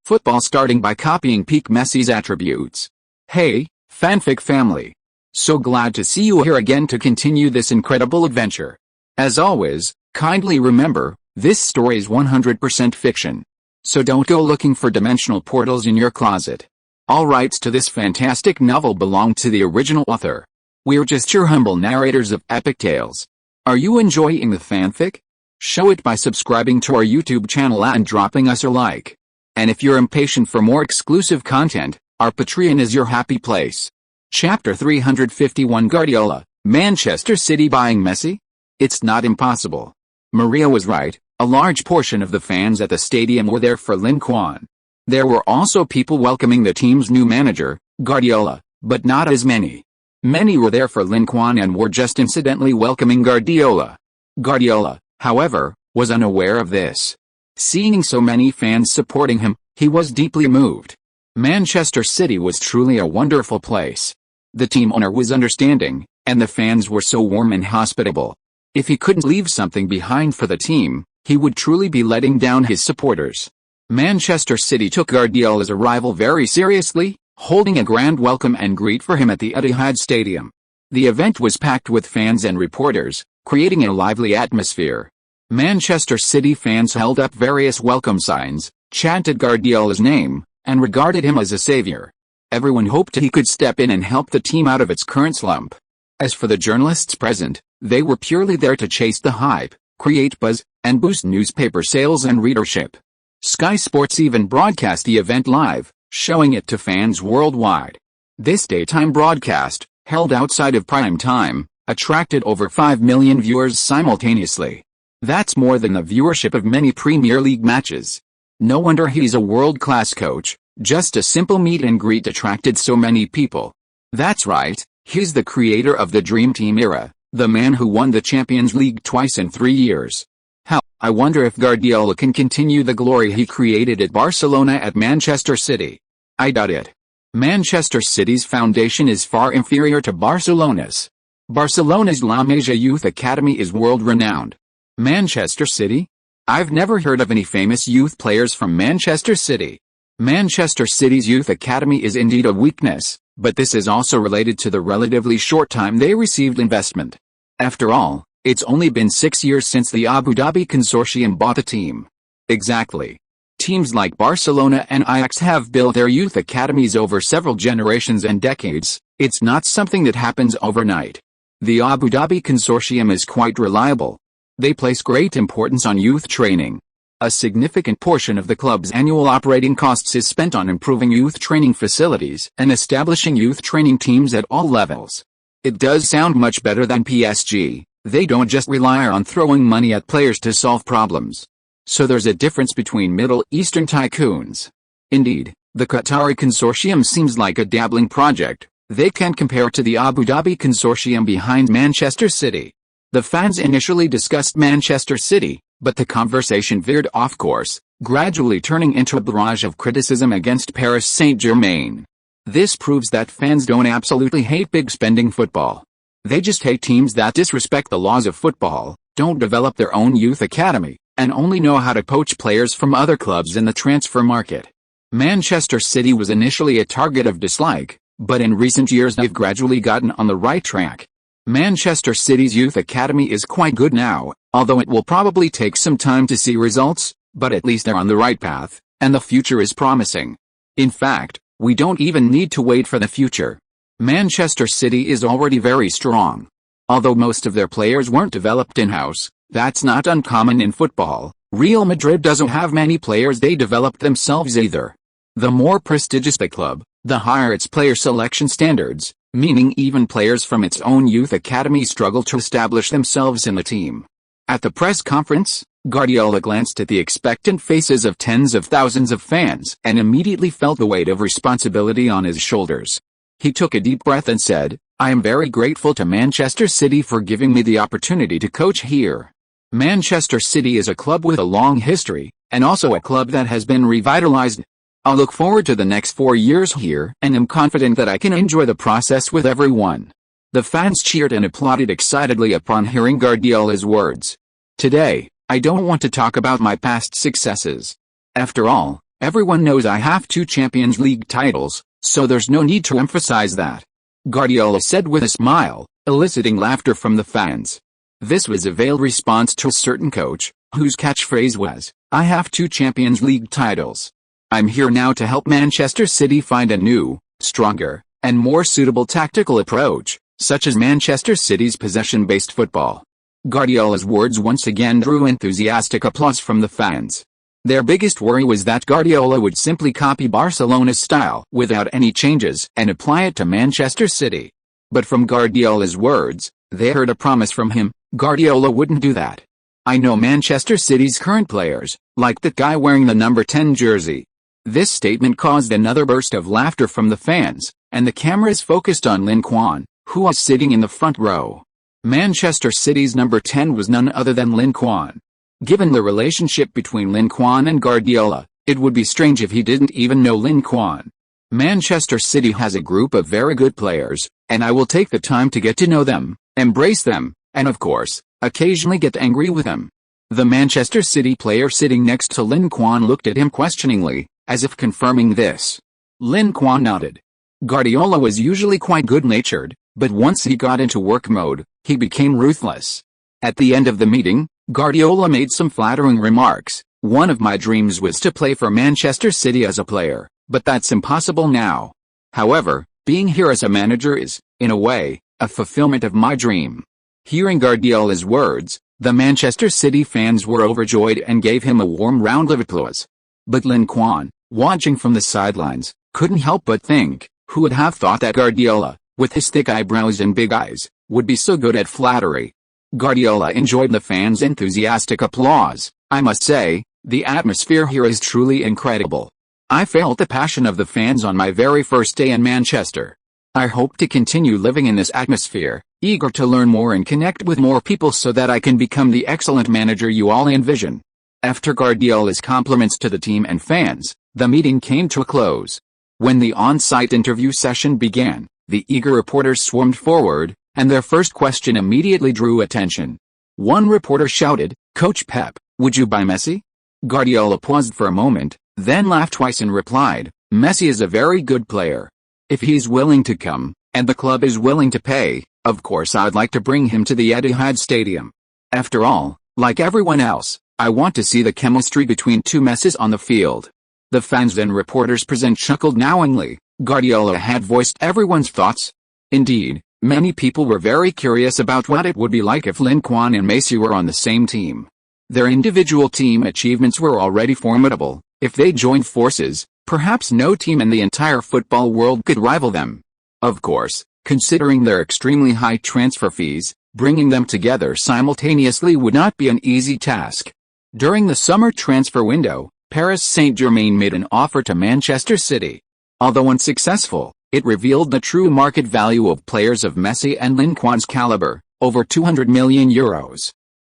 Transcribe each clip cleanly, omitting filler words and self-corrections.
Football starting by copying peak Messi's attributes. Hey, fanfic family. So glad to see you here again to continue this incredible adventure. As always, kindly remember, this story is 100% fiction. So don't go looking for dimensional portals in your closet. All rights to this fantastic novel belong to the original author. We're just your humble narrators of epic tales. Are you enjoying the fanfic? Show it by subscribing to our YouTube channel and dropping us a like. And if you're impatient for more exclusive content, our Patreon is your happy place. Chapter 351 Guardiola, Manchester City buying Messi? It's not impossible. Maria was right, a large portion of the fans at the stadium were there for Lin Quan. There were also people welcoming the team's new manager, Guardiola, but not as many. Many were there for Lin Quan and were just incidentally welcoming Guardiola. Guardiola, however, was unaware of this. Seeing so many fans supporting him, he was deeply moved. Manchester City was truly a wonderful place. The team owner was understanding, and the fans were so warm and hospitable. If he couldn't leave something behind for the team, he would truly be letting down his supporters. Manchester City took Guardiola's arrival very seriously, holding a grand welcome and greet for him at the Etihad Stadium. The event was packed with fans and reporters, creating a lively atmosphere. Manchester City fans held up various welcome signs, chanted Guardiola's name, and regarded him as a savior. Everyone hoped he could step in and help the team out of its current slump. As for the journalists present, they were purely there to chase the hype, create buzz, and boost newspaper sales and readership. Sky Sports even broadcast the event live, showing it to fans worldwide. This daytime broadcast, held outside of prime time, attracted over 5 million viewers simultaneously. That's more than the viewership of many Premier League matches. No wonder he's a world-class coach, just a simple meet and greet attracted so many people. That's right, he's the creator of the Dream Team era, the man who won the Champions League twice in 3 years. Hell, I wonder if Guardiola can continue the glory he created at Barcelona at Manchester City. I doubt it. Manchester City's foundation is far inferior to Barcelona's. Barcelona's La Masia Youth Academy is world-renowned. Manchester City? I've never heard of any famous youth players from Manchester City. Manchester City's youth academy is indeed a weakness, but this is also related to the relatively short time they received investment. After all, it's only been 6 years since the Abu Dhabi consortium bought the team. Exactly. Teams like Barcelona and Ajax have built their youth academies over several generations and decades. It's not something that happens overnight. The Abu Dhabi consortium is quite reliable. They place great importance on youth training. A significant portion of the club's annual operating costs is spent on improving youth training facilities and establishing youth training teams at all levels. It does sound much better than PSG. They don't just rely on throwing money at players to solve problems. So there's a difference between Middle Eastern tycoons. Indeed, the Qatari consortium seems like a dabbling project. They can't compare to the Abu Dhabi consortium behind Manchester City. The fans initially discussed Manchester City, but the conversation veered off course, gradually turning into a barrage of criticism against Paris Saint-Germain. This proves that fans don't absolutely hate big-spending football. They just hate teams that disrespect the laws of football, don't develop their own youth academy, and only know how to poach players from other clubs in the transfer market. Manchester City was initially a target of dislike, but in recent years they've gradually gotten on the right track. Manchester City's youth academy is quite good now, although it will probably take some time to see results, but at least they're on the right path, and the future is promising. In fact, we don't even need to wait for the future. Manchester City is already very strong. Although most of their players weren't developed in-house, that's not uncommon in football. Real Madrid doesn't have many players they developed themselves either. The more prestigious the club, the higher its player selection standards, meaning even players from its own youth academy struggle to establish themselves in the team. At the press conference, Guardiola glanced at the expectant faces of tens of thousands of fans and immediately felt the weight of responsibility on his shoulders. He took a deep breath and said, "I am very grateful to Manchester City for giving me the opportunity to coach here." Manchester City is a club with a long history, and also a club that has been revitalized. I'll look forward to the next 4 years here and am confident that I can enjoy the process with everyone. The fans cheered and applauded excitedly upon hearing Guardiola's words. Today, I don't want to talk about my past successes. After all, Everyone knows I have 2 Champions League titles, so there's no need to emphasize that," Guardiola said with a smile, eliciting laughter from the fans. This was a veiled response to a certain coach, whose catchphrase was, "I have 2 Champions League titles. I'm here now to help Manchester City find a new, stronger, and more suitable tactical approach, such as Manchester City's possession-based football." Guardiola's words once again drew enthusiastic applause from the fans. Their biggest worry was that Guardiola would simply copy Barcelona's style without any changes and apply it to Manchester City. But from Guardiola's words, they heard a promise from him: Guardiola wouldn't do that. "I know Manchester City's current players, like that guy wearing the number 10 jersey." This statement caused another burst of laughter from the fans, and the cameras focused on Lin Quan, who was sitting in the front row. Manchester City's number 10 was none other than Lin Quan. Given the relationship between Lin Quan and Guardiola, it would be strange if he didn't even know Lin Quan. Manchester City has a group of very good players, and I will take the time to get to know them, embrace them, and of course, occasionally get angry with them. The Manchester City player sitting next to Lin Quan looked at him questioningly, as if confirming this. Lin Quan nodded. Guardiola was usually quite good-natured, but once he got into work mode, he became ruthless. At the end of the meeting, Guardiola made some flattering remarks. "One of my dreams was to play for Manchester City as a player, but that's impossible now. However, being here as a manager is, in a way, a fulfillment of my dream." Hearing Guardiola's words, the Manchester City fans were overjoyed and gave him a warm round of applause. But Lin Quan, watching from the sidelines, couldn't help but think, who would have thought that Guardiola, with his thick eyebrows and big eyes, would be so good at flattery. Guardiola enjoyed the fans' enthusiastic applause. "I must say, the atmosphere here is truly incredible. I felt the passion of the fans on my very first day in Manchester. I hope to continue living in this atmosphere, eager to learn more and connect with more people so that I can become the excellent manager you all envision." After Guardiola's compliments to the team and fans, the meeting came to a close. When the on-site interview session began, the eager reporters swarmed forward, and their first question immediately drew attention. One reporter shouted, "Coach Pep, would you buy Messi?" Guardiola paused for a moment, then laughed twice and replied, "Messi is a very good player. If he's willing to come, and the club is willing to pay, of course I'd like to bring him to the Etihad Stadium. After all, like everyone else, I want to see the chemistry between 2 Messis on the field." The fans and reporters present chuckled knowingly. Guardiola had voiced everyone's thoughts. Indeed, many people were very curious about what it would be like if Lin Quan and Masia were on the same team. Their individual team achievements were already formidable. If they joined forces, perhaps no team in the entire football world could rival them. Of course, considering their extremely high transfer fees, bringing them together simultaneously would not be an easy task. During the summer transfer window, Paris Saint-Germain made an offer to Manchester City. Although unsuccessful, it revealed the true market value of players of Messi and Lin Quan's caliber, over €200 million.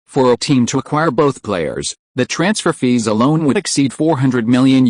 For a team to acquire both players, the transfer fees alone would exceed €400 million.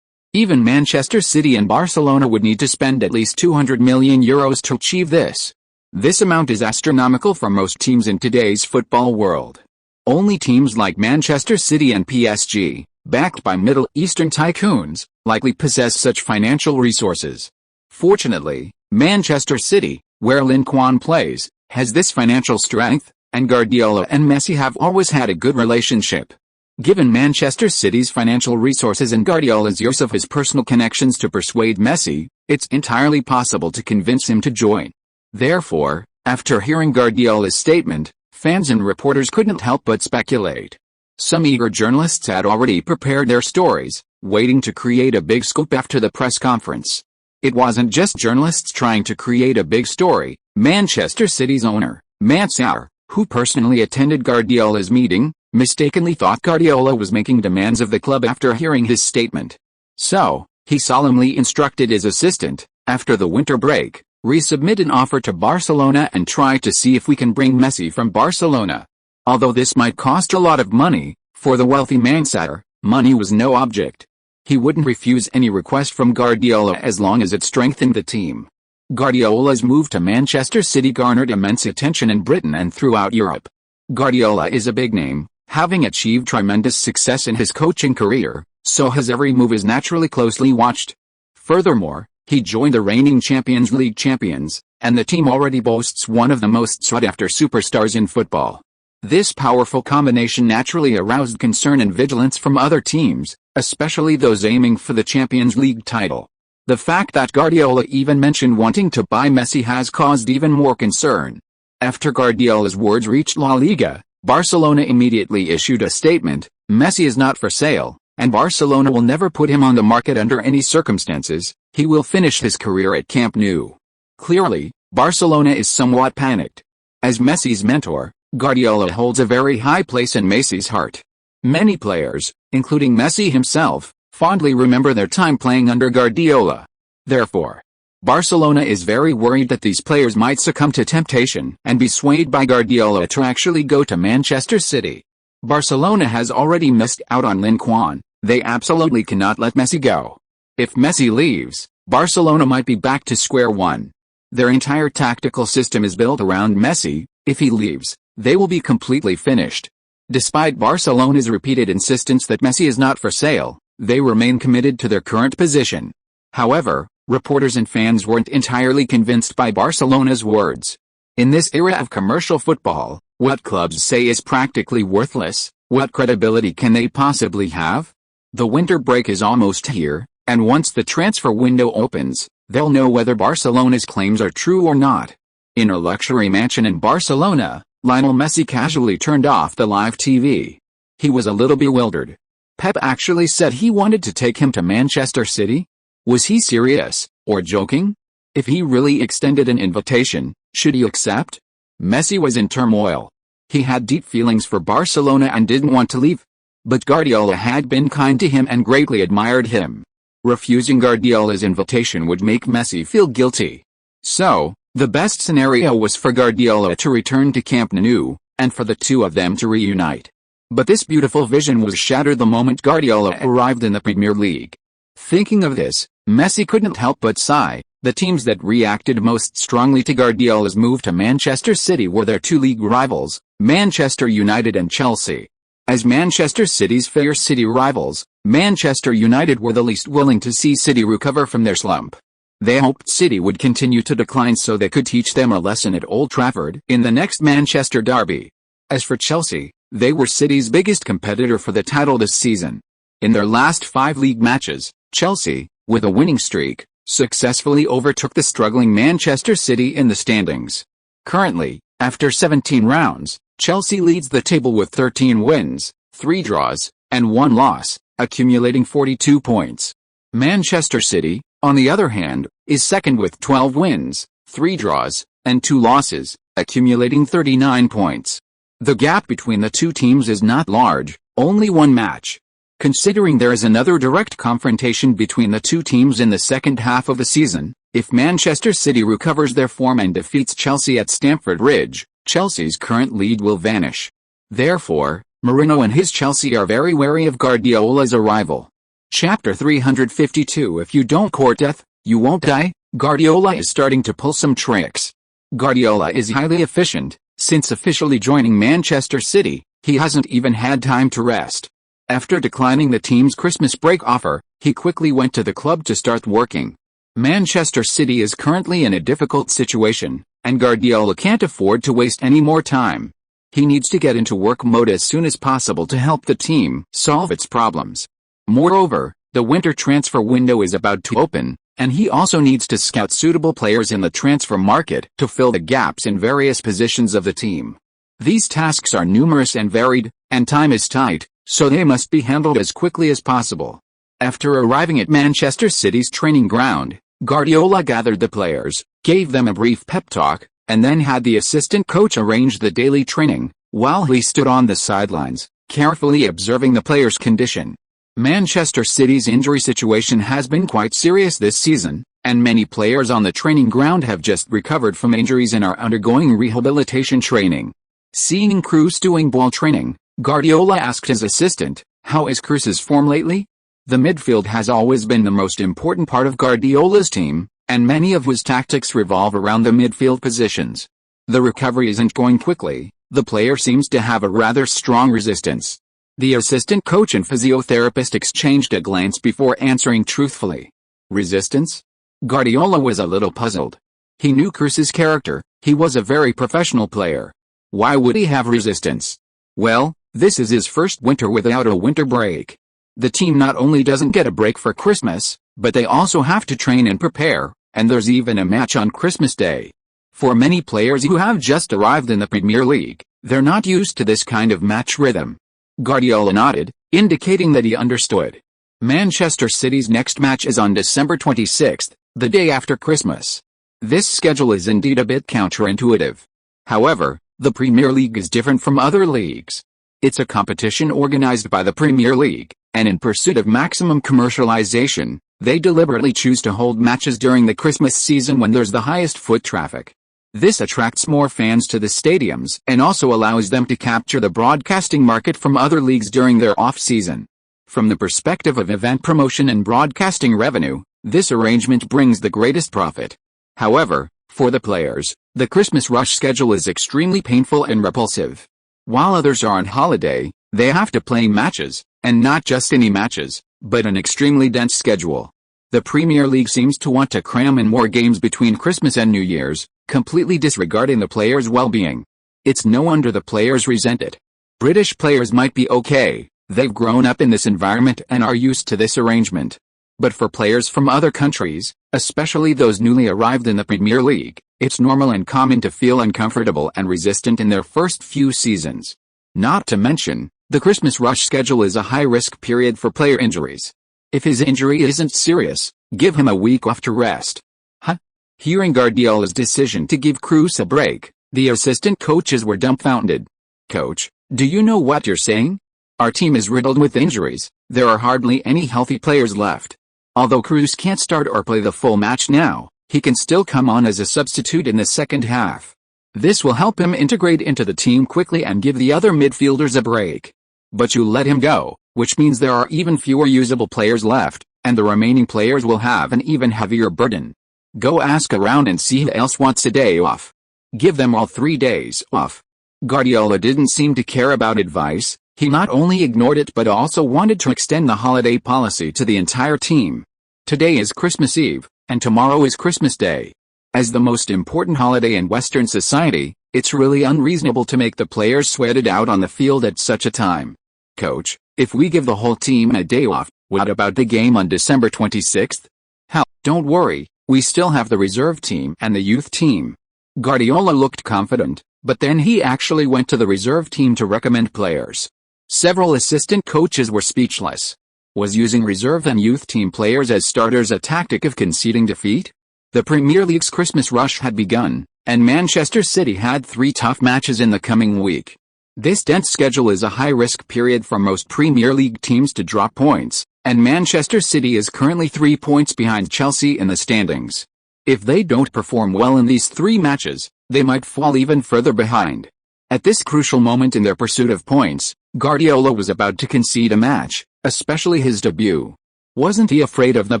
Even Manchester City and Barcelona would need to spend at least €200 million to achieve this. This amount is astronomical for most teams in today's football world. Only teams like Manchester City and PSG, backed by Middle Eastern tycoons, likely possess such financial resources. Fortunately, Manchester City, where Lin Quan plays, has this financial strength, and Guardiola and Messi have always had a good relationship. Given Manchester City's financial resources and Guardiola's use of his personal connections to persuade Messi, it's entirely possible to convince him to join. Therefore, after hearing Guardiola's statement, fans and reporters couldn't help but speculate. Some eager journalists had already prepared their stories, waiting to create a big scoop after the press conference. It wasn't just journalists trying to create a big story. Manchester City's owner, Masia, who personally attended Guardiola's meeting, mistakenly thought Guardiola was making demands of the club after hearing his statement. So, he solemnly instructed his assistant, after the winter break, resubmit an offer to Barcelona and try to see if we can bring Messi from Barcelona. Although this might cost a lot of money, for the wealthy Masia, money was no object. He wouldn't refuse any request from Guardiola as long as it strengthened the team. Guardiola's move to Manchester City garnered immense attention in Britain and throughout Europe. Guardiola is a big name, having achieved tremendous success in his coaching career, so his every move is naturally closely watched. Furthermore, he joined the reigning Champions League champions, and the team already boasts one of the most sought-after superstars in football. This powerful combination naturally aroused concern and vigilance from other teams, especially those aiming for the Champions League title. The fact that Guardiola even mentioned wanting to buy Messi has caused even more concern. After Guardiola's words reached La Liga, Barcelona immediately issued a statement: "Messi is not for sale, and Barcelona will never put him on the market under any circumstances. He will finish his career at Camp Nou." Clearly, Barcelona is somewhat panicked. As Messi's mentor, Guardiola holds a very high place in Messi's heart. Many players, including Messi himself, fondly remember their time playing under Guardiola. Therefore, Barcelona is very worried that these players might succumb to temptation and be swayed by Guardiola to actually go to Manchester City. Barcelona has already missed out on Lin Quan. They absolutely cannot let Messi go. If Messi leaves, Barcelona might be back to square one. Their entire tactical system is built around Messi. If he leaves, they will be completely finished. Despite Barcelona's repeated insistence that Messi is not for sale, they remain committed to their current position. However, reporters and fans weren't entirely convinced by Barcelona's words. In this era of commercial football, what clubs say is practically worthless. What credibility can they possibly have? The winter break is almost here, and once the transfer window opens, they'll know whether Barcelona's claims are true or not. In a luxury mansion in Barcelona, Lionel Messi casually turned off the live TV. He was a little bewildered. Pep actually said he wanted to take him to Manchester City? Was he serious, or joking? If he really extended an invitation, should he accept? Messi was in turmoil. He had deep feelings for Barcelona and didn't want to leave. But Guardiola had been kind to him and greatly admired him. Refusing Guardiola's invitation would make Messi feel guilty. So, the best scenario was for Guardiola to return to Camp Nou, and for the two of them to reunite. But this beautiful vision was shattered the moment Guardiola arrived in the Premier League. Thinking of this, Messi couldn't help but sigh. The teams that reacted most strongly to Guardiola's move to Manchester City were their two league rivals, Manchester United and Chelsea. As Manchester City's fierce city rivals, Manchester United were the least willing to see City recover from their slump. They hoped City would continue to decline so they could teach them a lesson at Old Trafford in the next Manchester derby. As for Chelsea, they were City's biggest competitor for the title this season. In their last 5 league matches, Chelsea, with a winning streak, successfully overtook the struggling Manchester City in the standings. Currently, after 17 rounds, Chelsea leads the table with 13 wins, 3 draws, and 1 loss, accumulating 42 points. Manchester City, on the other hand, is second with 12 wins, 3 draws, and 2 losses, accumulating 39 points. The gap between the two teams is not large, only 1 match. Considering there is another direct confrontation between the two teams in the second half of the season, if Manchester City recovers their form and defeats Chelsea at Stamford Bridge, Chelsea's current lead will vanish. Therefore, Mourinho and his Chelsea are very wary of Guardiola's arrival. Chapter 352 If you don't court death, you won't die. Guardiola is starting to pull some tricks. Guardiola is highly efficient. Since officially joining Manchester City, he hasn't even had time to rest. After declining the team's Christmas break offer, he quickly went to the club to start working. Manchester City is currently in a difficult situation, and Guardiola can't afford to waste any more time. He needs to get into work mode as soon as possible to help the team solve its problems. Moreover, the winter transfer window is about to open, and he also needs to scout suitable players in the transfer market to fill the gaps in various positions of the team. These tasks are numerous and varied, and time is tight, so they must be handled as quickly as possible. After arriving at Manchester City's training ground, Guardiola gathered the players, gave them a brief pep talk, and then had the assistant coach arrange the daily training, while he stood on the sidelines, carefully observing the players' condition. Manchester City's injury situation has been quite serious this season, and many players on the training ground have just recovered from injuries and are undergoing rehabilitation training. Seeing Kroos doing ball training, Guardiola asked his assistant, "How is Kroos's form lately?" The midfield has always been the most important part of Guardiola's team, and many of his tactics revolve around the midfield positions. The recovery isn't going quickly. The player seems to have a rather strong resistance. The assistant coach and physiotherapist exchanged a glance before answering truthfully. Resistance? Guardiola was a little puzzled. He knew Cruz's character, he was a very professional player. Why would he have resistance? Well, this is his first winter without a winter break. The team not only doesn't get a break for Christmas, but they also have to train and prepare, and there's even a match on Christmas Day. For many players who have just arrived in the Premier League, they're not used to this kind of match rhythm. Guardiola nodded, indicating that he understood. Manchester City's next match is on December 26th, the day after Christmas. This schedule is indeed a bit counterintuitive. However, the Premier League is different from other leagues. It's a competition organized by the Premier League, and in pursuit of maximum commercialization, they deliberately choose to hold matches during the Christmas season when there's the highest foot traffic. This attracts more fans to the stadiums and also allows them to capture the broadcasting market from other leagues during their off-season. From the perspective of event promotion and broadcasting revenue, this arrangement brings the greatest profit. However, for the players, the Christmas rush schedule is extremely painful and repulsive. While others are on holiday, they have to play matches, and not just any matches, but an extremely dense schedule. The Premier League seems to want to cram in more games between Christmas and New Year's, completely disregarding the players' well-being. It's no wonder the players resent it. British players might be okay, they've grown up in this environment and are used to this arrangement. But for players from other countries, especially those newly arrived in the Premier League, it's normal and common to feel uncomfortable and resistant in their first few seasons. Not to mention, the Christmas rush schedule is a high-risk period for player injuries. If his injury isn't serious, give him a week off to rest. Huh? Hearing Guardiola's decision to give Cruz a break, the assistant coaches were dumbfounded. Coach, do you know what you're saying? Our team is riddled with injuries, there are hardly any healthy players left. Although Cruz can't start or play the full match now, he can still come on as a substitute in the second half. This will help him integrate into the team quickly and give the other midfielders a break. But you let him go, which means there are even fewer usable players left, and the remaining players will have an even heavier burden. Go ask around and see who else wants a day off. Give them all 3 days off. Guardiola didn't seem to care about advice, he not only ignored it but also wanted to extend the holiday policy to the entire team. Today is Christmas Eve, and tomorrow is Christmas Day. As the most important holiday in Western society, it's really unreasonable to make the players sweat it out on the field at such a time. Coach, if we give the whole team a day off, what about the game on December 26th? Hell, don't worry, we still have the reserve team and the youth team. Guardiola looked confident, but then he actually went to the reserve team to recommend players. Several assistant coaches were speechless. Was using reserve and youth team players as starters a tactic of conceding defeat? The Premier League's Christmas rush had begun, and Manchester City had 3 tough matches in the coming week. This dense schedule is a high-risk period for most Premier League teams to drop points, and Manchester City is currently 3 points behind Chelsea in the standings. If they don't perform well in these 3 matches, they might fall even further behind. At this crucial moment in their pursuit of points, Guardiola was about to concede a match, especially his debut. Wasn't he afraid of the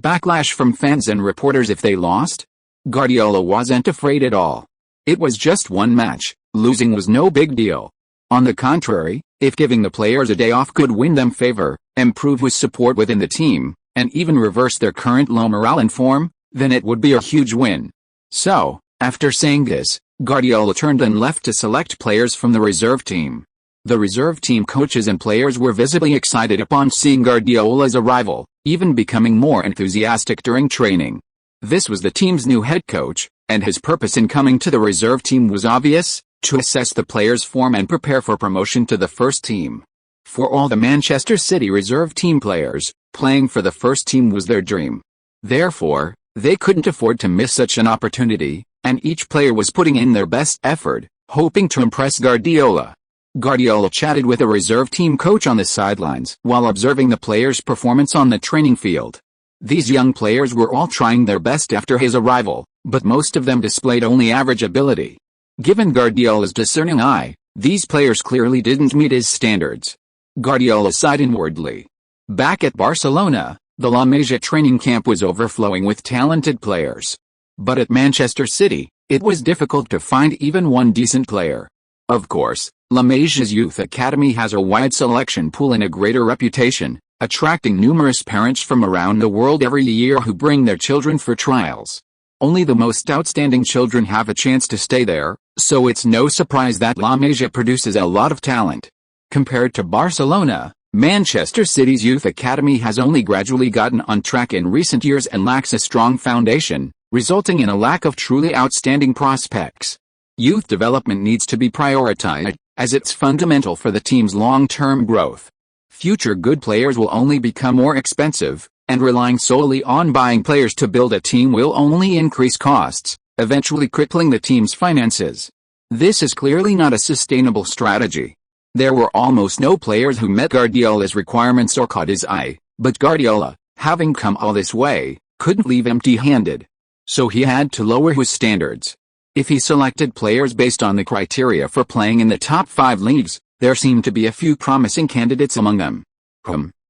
backlash from fans and reporters if they lost? Guardiola wasn't afraid at all. It was just one match, losing was no big deal. On the contrary, if giving the players a day off could win them favor, improve his support within the team, and even reverse their current low morale and form, then it would be a huge win. So, after saying this, Guardiola turned and left to select players from the reserve team. The reserve team coaches and players were visibly excited upon seeing Guardiola's arrival, even becoming more enthusiastic during training. This was the team's new head coach, and his purpose in coming to the reserve team was obvious: to assess the players' form and prepare for promotion to the first team. For all the Manchester City reserve team players, playing for the first team was their dream. Therefore, they couldn't afford to miss such an opportunity, and each player was putting in their best effort, hoping to impress Guardiola. Guardiola chatted with a reserve team coach on the sidelines while observing the players' performance on the training field. These young players were all trying their best after his arrival, but most of them displayed only average ability. Given Guardiola's discerning eye, these players clearly didn't meet his standards. Guardiola sighed inwardly. Back at Barcelona, the La Masia training camp was overflowing with talented players. But at Manchester City, it was difficult to find even one decent player. Of course, La Masia's youth academy has a wide selection pool and a greater reputation, attracting numerous parents from around the world every year who bring their children for trials. Only the most outstanding children have a chance to stay there, so it's no surprise that La Masia produces a lot of talent. Compared to Barcelona, Manchester City's youth academy has only gradually gotten on track in recent years and lacks a strong foundation, resulting in a lack of truly outstanding prospects. Youth development needs to be prioritized, as it's fundamental for the team's long-term growth. Future good players will only become more expensive, and relying solely on buying players to build a team will only increase costs, eventually crippling the team's finances. This is clearly not a sustainable strategy. There were almost no players who met Guardiola's requirements or caught his eye, but Guardiola, having come all this way, couldn't leave empty-handed. So he had to lower his standards. If he selected players based on the criteria for playing in the top 5 leagues, there seemed to be a few promising candidates among them.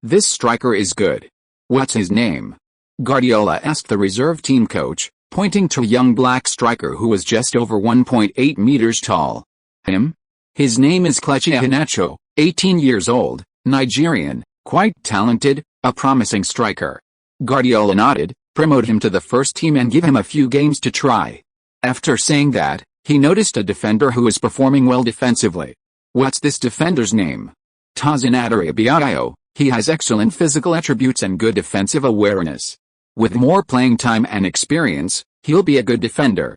This striker is good. What's his name? Guardiola asked the reserve team coach, pointing to a young black striker who was just over 1.8 meters tall. Him? His name is Kelechi Iheanacho, 18 years old, Nigerian, quite talented, a promising striker. Guardiola nodded, promote him to the first team and give him a few games to try. After saying that, he noticed a defender who was performing well defensively. What's this defender's name? Tazin Adarabioyo. He has excellent physical attributes and good defensive awareness. With more playing time and experience, he'll be a good defender.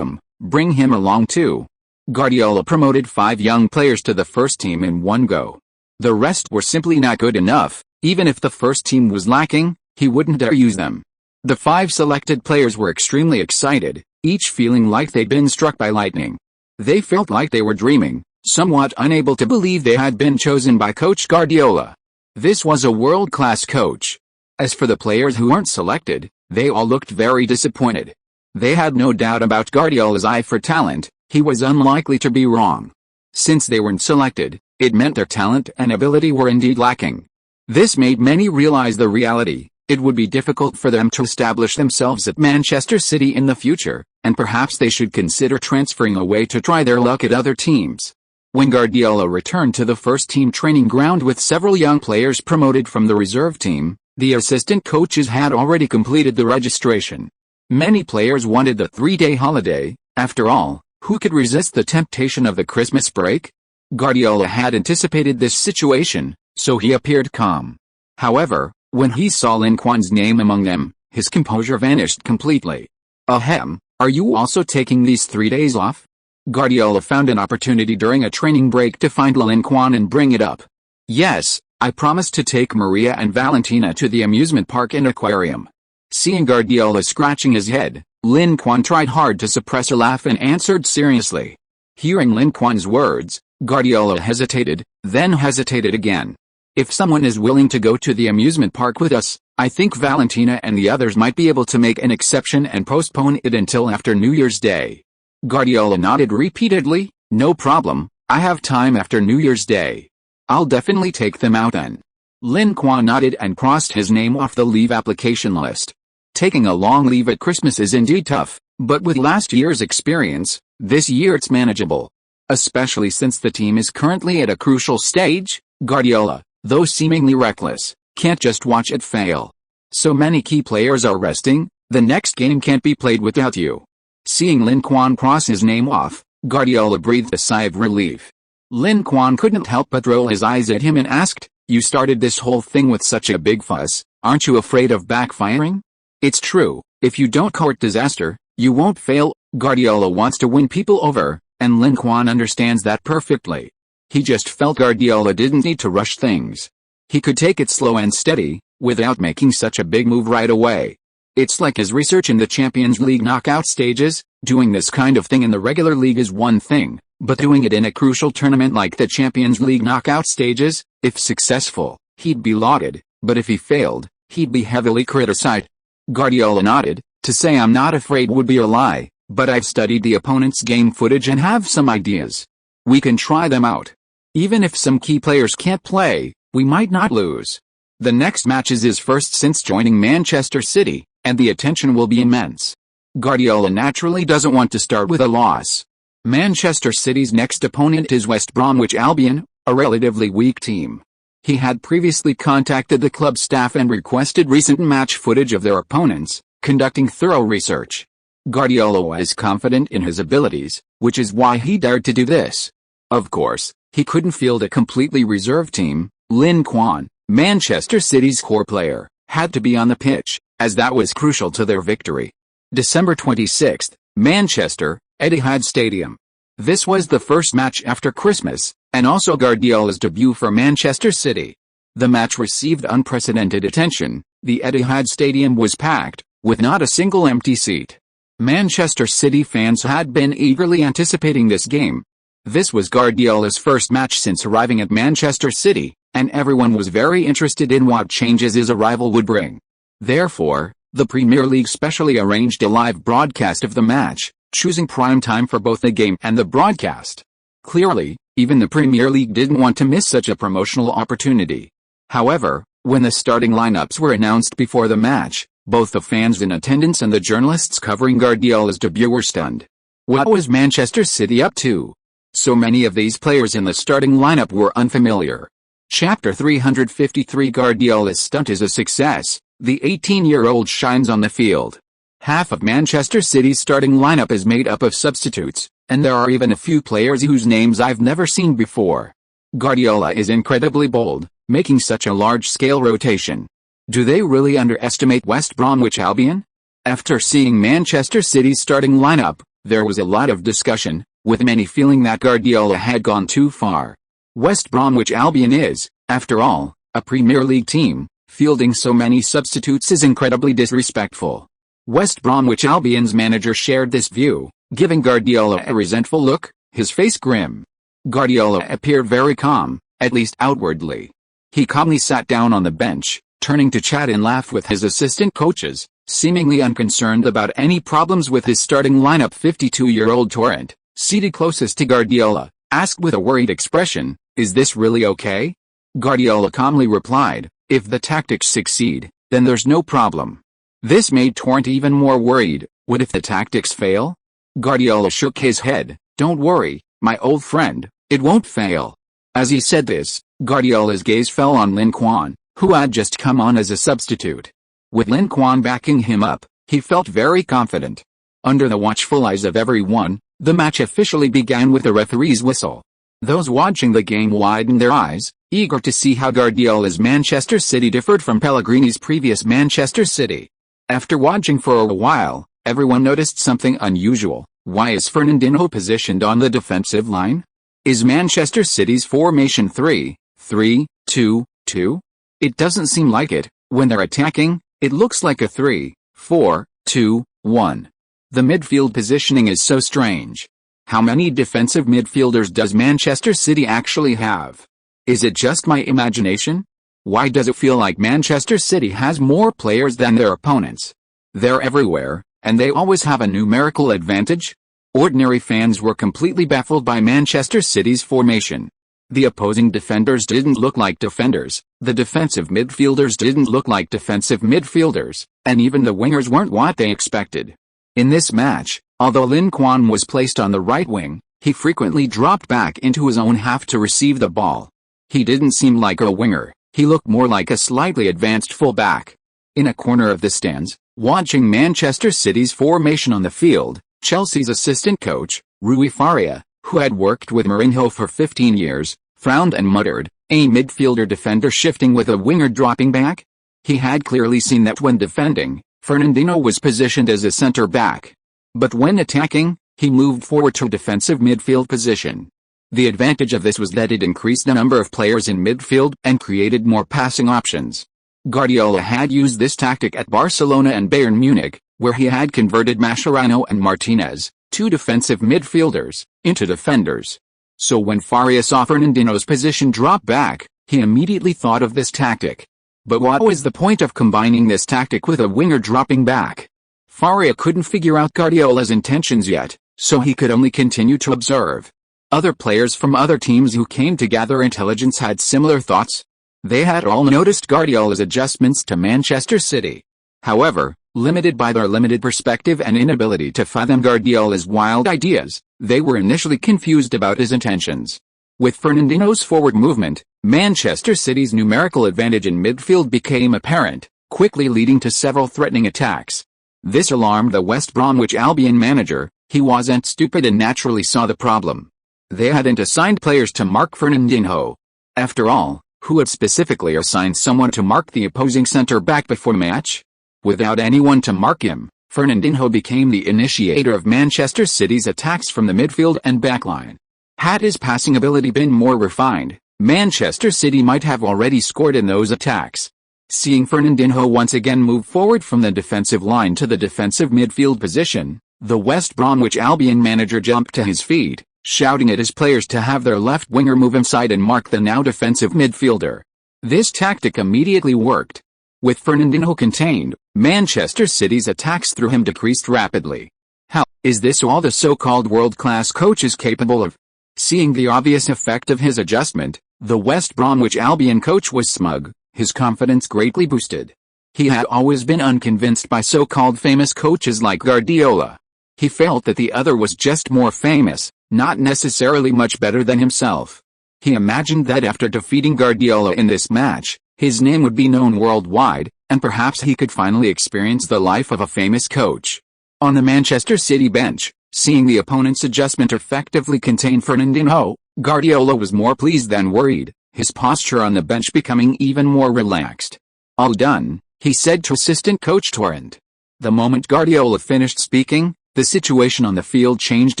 Bring him along too. Guardiola promoted 5 young players to the first team in one go. The rest were simply not good enough. Even if the first team was lacking, he wouldn't dare use them. The 5 selected players were extremely excited, each feeling like they'd been struck by lightning. They felt like they were dreaming, somewhat unable to believe they had been chosen by Coach Guardiola. This was a world-class coach. As for the players who weren't selected, they all looked very disappointed. They had no doubt about Guardiola's eye for talent. He was unlikely to be wrong. Since they weren't selected, it meant their talent and ability were indeed lacking. This made many realize the reality. It would be difficult for them to establish themselves at Manchester City in the future, and perhaps they should consider transferring away to try their luck at other teams. When Guardiola returned to the first-team training ground with several young players promoted from the reserve team, the assistant coaches had already completed the registration. Many players wanted the 3-day holiday. After all, who could resist the temptation of the Christmas break? Guardiola had anticipated this situation, so he appeared calm. However, when he saw Lin Quan's name among them, his composure vanished completely. Ahem, are you also taking these 3 days off? Guardiola found an opportunity during a training break to find Lin Quan and bring it up. Yes, I promised to take Maria and Valentina to the amusement park and aquarium. Seeing Guardiola scratching his head, Lin Quan tried hard to suppress a laugh and answered seriously. Hearing Lin Quan's words, Guardiola hesitated, then hesitated again. If someone is willing to go to the amusement park with us, I think Valentina and the others might be able to make an exception and postpone it until after New Year's Day. Guardiola nodded repeatedly, no problem, I have time after New Year's Day. I'll definitely take them out then. Lin Quan nodded and crossed his name off the leave application list. Taking a long leave at Christmas is indeed tough, but with last year's experience, this year it's manageable. Especially since the team is currently at a crucial stage, Guardiola, though seemingly reckless, can't just watch it fail. So many key players are resting, the next game can't be played without you. Seeing Lin Quan cross his name off, Guardiola breathed a sigh of relief. Lin Quan couldn't help but roll his eyes at him and asked, you started this whole thing with such a big fuss, aren't you afraid of backfiring? It's true, if you don't court disaster, you won't fail. Guardiola wants to win people over, and Lin Quan understands that perfectly. He just felt Guardiola didn't need to rush things. He could take it slow and steady, without making such a big move right away. It's like his research in the Champions League knockout stages. Doing this kind of thing in the regular league is one thing, but doing it in a crucial tournament like the Champions League knockout stages, if successful, he'd be lauded, but if he failed, he'd be heavily criticized. Guardiola nodded. To say I'm not afraid would be a lie, but I've studied the opponent's game footage and have some ideas. We can try them out. Even if some key players can't play, we might not lose. The next match is his first since joining Manchester City, and the attention will be immense. Guardiola naturally doesn't want to start with a loss. Manchester City's next opponent is West Bromwich Albion, a relatively weak team. He had previously contacted the club staff and requested recent match footage of their opponents, conducting thorough research. Guardiola was confident in his abilities, which is why he dared to do this. Of course, he couldn't field a completely reserve team. Lin Quan, Manchester City's core player, had to be on the pitch, as that was crucial to their victory. December 26, Manchester, Etihad Stadium. This was the first match after Christmas, and also Guardiola's debut for Manchester City. The match received unprecedented attention. The Etihad Stadium was packed, with not a single empty seat. Manchester City fans had been eagerly anticipating this game. This was Guardiola's first match since arriving at Manchester City, and everyone was very interested in what changes his arrival would bring. Therefore, the Premier League specially arranged a live broadcast of the match, choosing prime time for both the game and the broadcast. Clearly, even the Premier League didn't want to miss such a promotional opportunity. However, when the starting lineups were announced before the match, both the fans in attendance and the journalists covering Guardiola's debut were stunned. What was Manchester City up to? So many of these players in the starting lineup were unfamiliar. Chapter 353 Guardiola's stunt is a success. The 18-year-old shines on the field. Half of Manchester City's starting lineup is made up of substitutes, and there are even a few players whose names I've never seen before. Guardiola is incredibly bold, making such a large-scale rotation. Do they really underestimate West Bromwich Albion? After seeing Manchester City's starting lineup, there was a lot of discussion, with many feeling that Guardiola had gone too far. West Bromwich Albion is, after all, a Premier League team. Fielding so many substitutes is incredibly disrespectful. West Bromwich Albion's manager shared this view, giving Guardiola a resentful look, his face grim. Guardiola appeared very calm, at least outwardly. He calmly sat down on the bench, turning to chat and laugh with his assistant coaches, seemingly unconcerned about any problems with his starting lineup. 52-year-old Torrent, seated closest to Guardiola, asked with a worried expression, "Is this really okay?" Guardiola calmly replied, "If the tactics succeed, then there's no problem." This made Torrent even more worried. What if the tactics fail? Guardiola shook his head. "Don't worry, my old friend, it won't fail." As he said this, Guardiola's gaze fell on Lin Quan, who had just come on as a substitute. With Lin Quan backing him up, he felt very confident. Under the watchful eyes of everyone, the match officially began with the referee's whistle. Those watching the game widened their eyes, eager to see how Guardiola's Manchester City differed from Pellegrini's previous Manchester City. After watching for a while, everyone noticed something unusual. Why is Ronaldinho positioned on the defensive line? Is Manchester City's formation 3-3-2-2? It doesn't seem like it. When they're attacking, it looks like a 3-4-2-1. The midfield positioning is so strange. How many defensive midfielders does Manchester City actually have? Is it just my imagination? Why does it feel like Manchester City has more players than their opponents? They're everywhere, and they always have a numerical advantage? Ordinary fans were completely baffled by Manchester City's formation. The opposing defenders didn't look like defenders, the defensive midfielders didn't look like defensive midfielders, and even the wingers weren't what they expected. In this match, although Lin Quan was placed on the right wing, he frequently dropped back into his own half to receive the ball. He didn't seem like a winger. He looked more like a slightly advanced fullback. In a corner of the stands, watching Manchester City's formation on the field, Chelsea's assistant coach, Rui Faria, who had worked with Mourinho for 15 years, frowned and muttered, "A midfielder defender shifting with a winger dropping back?" He had clearly seen that when defending, Ronaldinho was positioned as a centre-back. But when attacking, he moved forward to defensive midfield position. The advantage of this was that it increased the number of players in midfield and created more passing options. Guardiola had used this tactic at Barcelona and Bayern Munich, where he had converted Mascherano and Martinez, two defensive midfielders, into defenders. So when Faria saw Fernandinho's position drop back, he immediately thought of this tactic. But what was the point of combining this tactic with a winger dropping back? Faria couldn't figure out Guardiola's intentions yet, so he could only continue to observe. Other players from other teams who came to gather intelligence had similar thoughts. They had all noticed Guardiola's adjustments to Manchester City. However, Limited by their limited perspective and inability to fathom Guardiola's wild ideas, they were initially confused about his intentions. With Fernandinho's forward movement, Manchester City's numerical advantage in midfield became apparent, quickly leading to several threatening attacks. This alarmed the West Bromwich Albion manager. He wasn't stupid and naturally saw the problem. They hadn't assigned players to mark Fernandinho. After all, who had specifically assigned someone to mark the opposing centre-back before match? Without anyone to mark him, Fernandinho became the initiator of Manchester City's attacks from the midfield and backline. Had his passing ability been more refined, Manchester City might have already scored in those attacks. Seeing Fernandinho once again move forward from the defensive line to the defensive midfield position, the West Bromwich Albion manager jumped to his feet, shouting at his players to have their left winger move inside and mark the now defensive midfielder. This tactic immediately worked. With Fernandinho contained, Manchester City's attacks through him decreased rapidly. How is this all the so-called world-class coach is capable of? Seeing the obvious effect of his adjustment, the West Bromwich Albion coach was smug, his confidence greatly boosted. He had always been unconvinced by so-called famous coaches like Guardiola. He felt that the other was just more famous, not necessarily much better than himself. He imagined that after defeating Guardiola in this match, his name would be known worldwide, and perhaps he could finally experience the life of a famous coach. On the Manchester City bench, seeing the opponent's adjustment effectively contain Fernandinho, Guardiola was more pleased than worried, his posture on the bench becoming even more relaxed. "All done," he said to assistant coach Torrent. The moment Guardiola finished speaking, the situation on the field changed